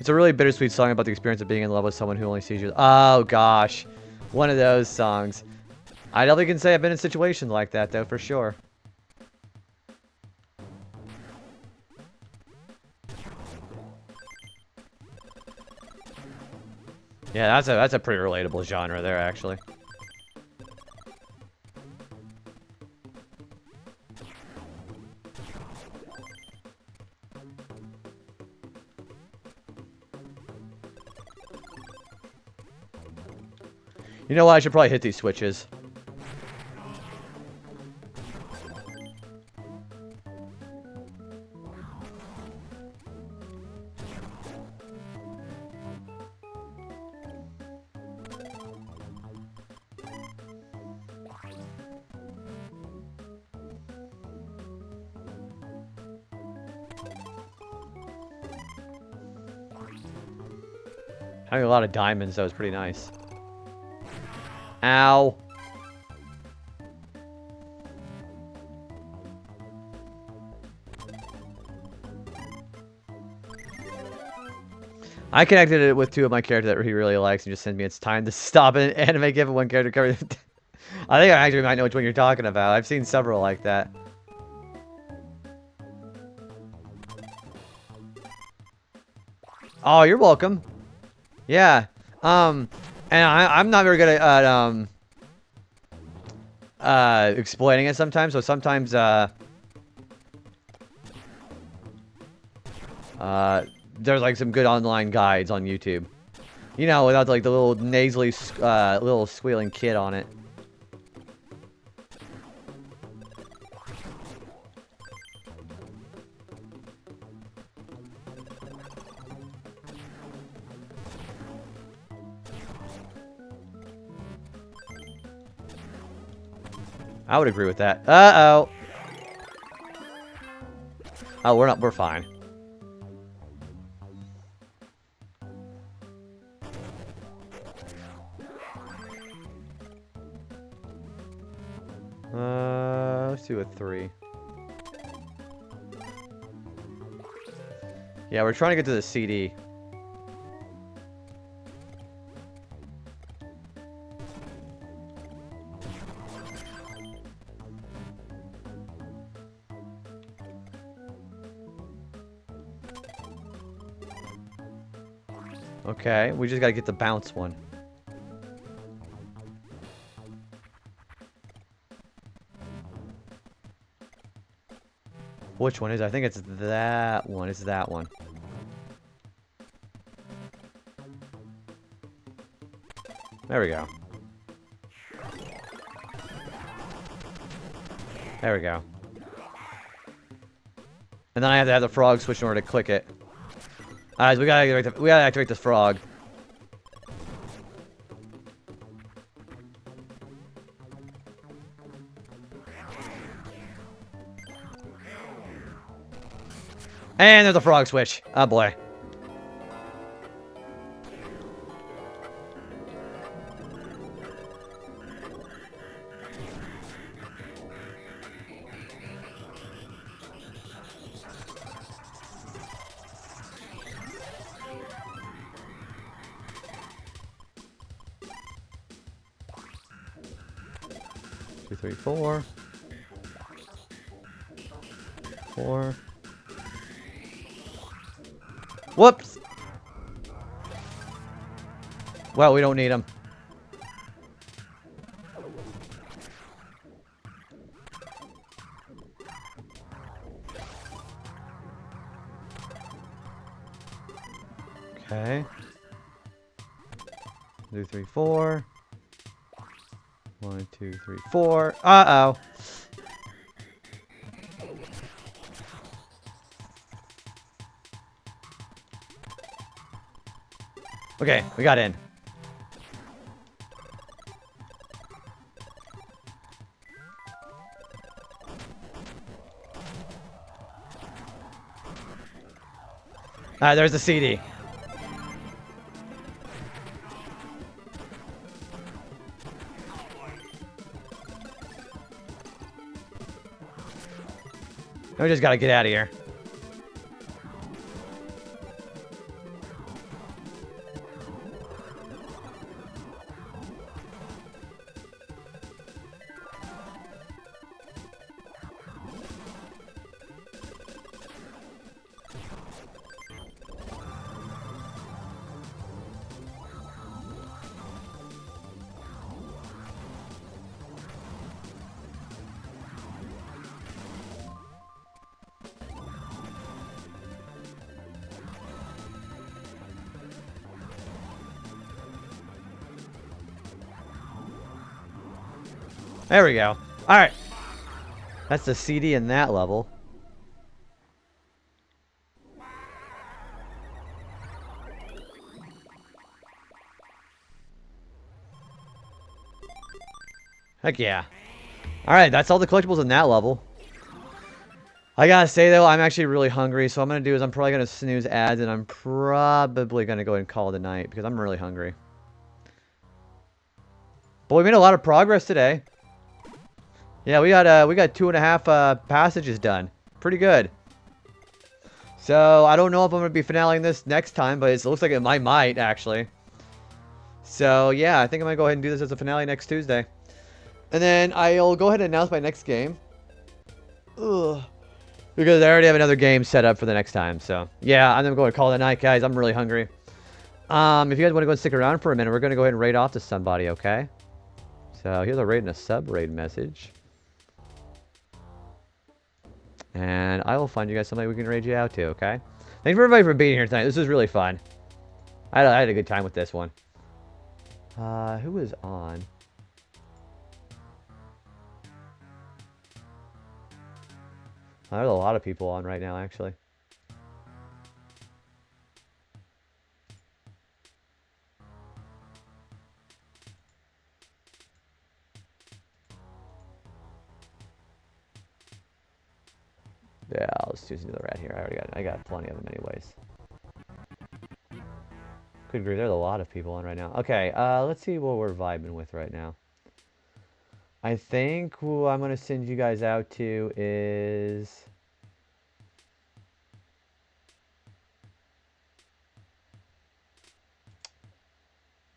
It's a really bittersweet song about the experience of being in love with someone who only sees you. Oh, gosh. One of those songs. I definitely can say I've been in situations like that, though, for sure. Yeah, that's a pretty relatable genre there, actually. You know what? I should probably hit these switches. Having a lot of diamonds, that was pretty nice. Ow. I connected it with two of my characters that he really likes and just sent me it's time to stop an anime given one character cover. I think I actually might know which one you're talking about. I've seen several like that. Oh, you're welcome. Yeah. And I'm not very good at explaining it sometimes. So sometimes there's like some good online guides on YouTube. You know, without like the little nasally little squealing kid on it. I would agree with that. Uh-oh. Oh, we're fine. Let's do a 3. Yeah, we're trying to get to the CD. Okay, we just gotta get the bounce one. Which one is it? I think it's that one. It's that one. There we go. There we go. And then I have to have the frog switch in order to click it. Alright, so we gotta activate this frog. And there's a frog switch. Oh boy. Two, three, 4. 4. Whoops. Well, we don't need them. Okay. 2, 3, 4. 1, 2, 3, 4. Uh-oh. Okay, we got in. Alright, there's the CD. We just gotta get out of here. There we go. Alright. That's the CD in that level. Heck yeah. Alright, that's all the collectibles in that level. I gotta say though, I'm actually really hungry, so what I'm gonna do is I'm probably gonna snooze ads and I'm probably gonna go ahead and call it a night because I'm really hungry. But we made a lot of progress today. Yeah, we got 2.5 passages done. Pretty good. So I don't know if I'm gonna be finaleing this next time, but it looks like it might actually. So yeah, I think I'm gonna go ahead and do this as a finale next Tuesday. And then I'll go ahead and announce my next game. Ugh. Because I already have another game set up for the next time. So yeah, I'm gonna go and call it a night, guys. I'm really hungry. If you guys want to go and stick around for a minute, we're gonna go ahead and raid off to somebody, okay? So here's a raid and a sub-raid message. And I will find you guys somebody we can raid you out to, okay? Thanks for everybody for being here tonight. This was really fun. I had a good time with this one. Who was on? There's a lot of people on right now, actually. Yeah, I'll just choose another rat here. I got plenty of them anyways. Good grief, there's a lot of people on right now. Okay, let's see what we're vibing with right now. I think who I'm gonna send you guys out to is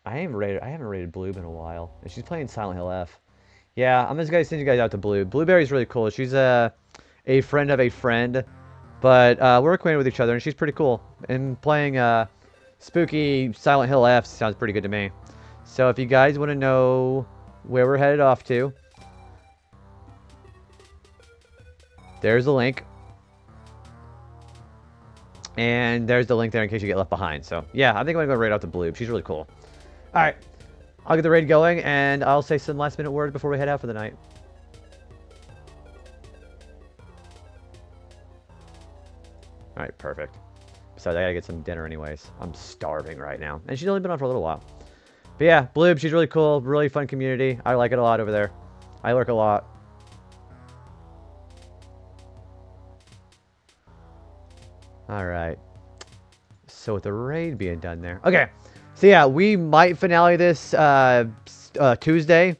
I haven't rated Bloob in a while. And she's playing Silent Hill F. Yeah, I'm just gonna send you guys out to Bloob. Blueberry's really cool. She's a friend of a friend. But we're acquainted with each other, and she's pretty cool. And playing spooky Silent Hill F sounds pretty good to me. So if you guys want to know where we're headed off to, there's the link. And there's the link there in case you get left behind. So yeah, I think I'm going to go raid out to Bloob. She's really cool. Alright, I'll get the raid going, and I'll say some last minute words before we head out for the night. Alright, perfect. Besides, I gotta get some dinner anyways. I'm starving right now. And she's only been on for a little while. But yeah, Bloob, she's really cool. Really fun community. I like it a lot over there. I lurk a lot. Alright. So with the raid being done there. Okay. So yeah, we might finale this Tuesday.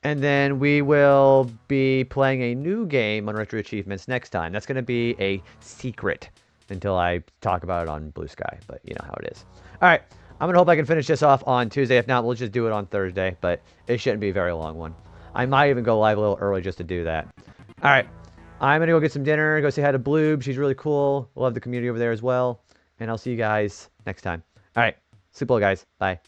And then we will be playing a new game on Retro Achievements next time. That's going to be a secret until I talk about it on Blue Sky. But you know how it is. All right. I'm going to hope I can finish this off on Tuesday. If not, we'll just do it on Thursday. But it shouldn't be a very long one. I might even go live a little early just to do that. All right. I'm going to go get some dinner. Go say hi to Bloob. She's really cool. Love the community over there as well. And I'll see you guys next time. All right. Sleep well, guys. Bye.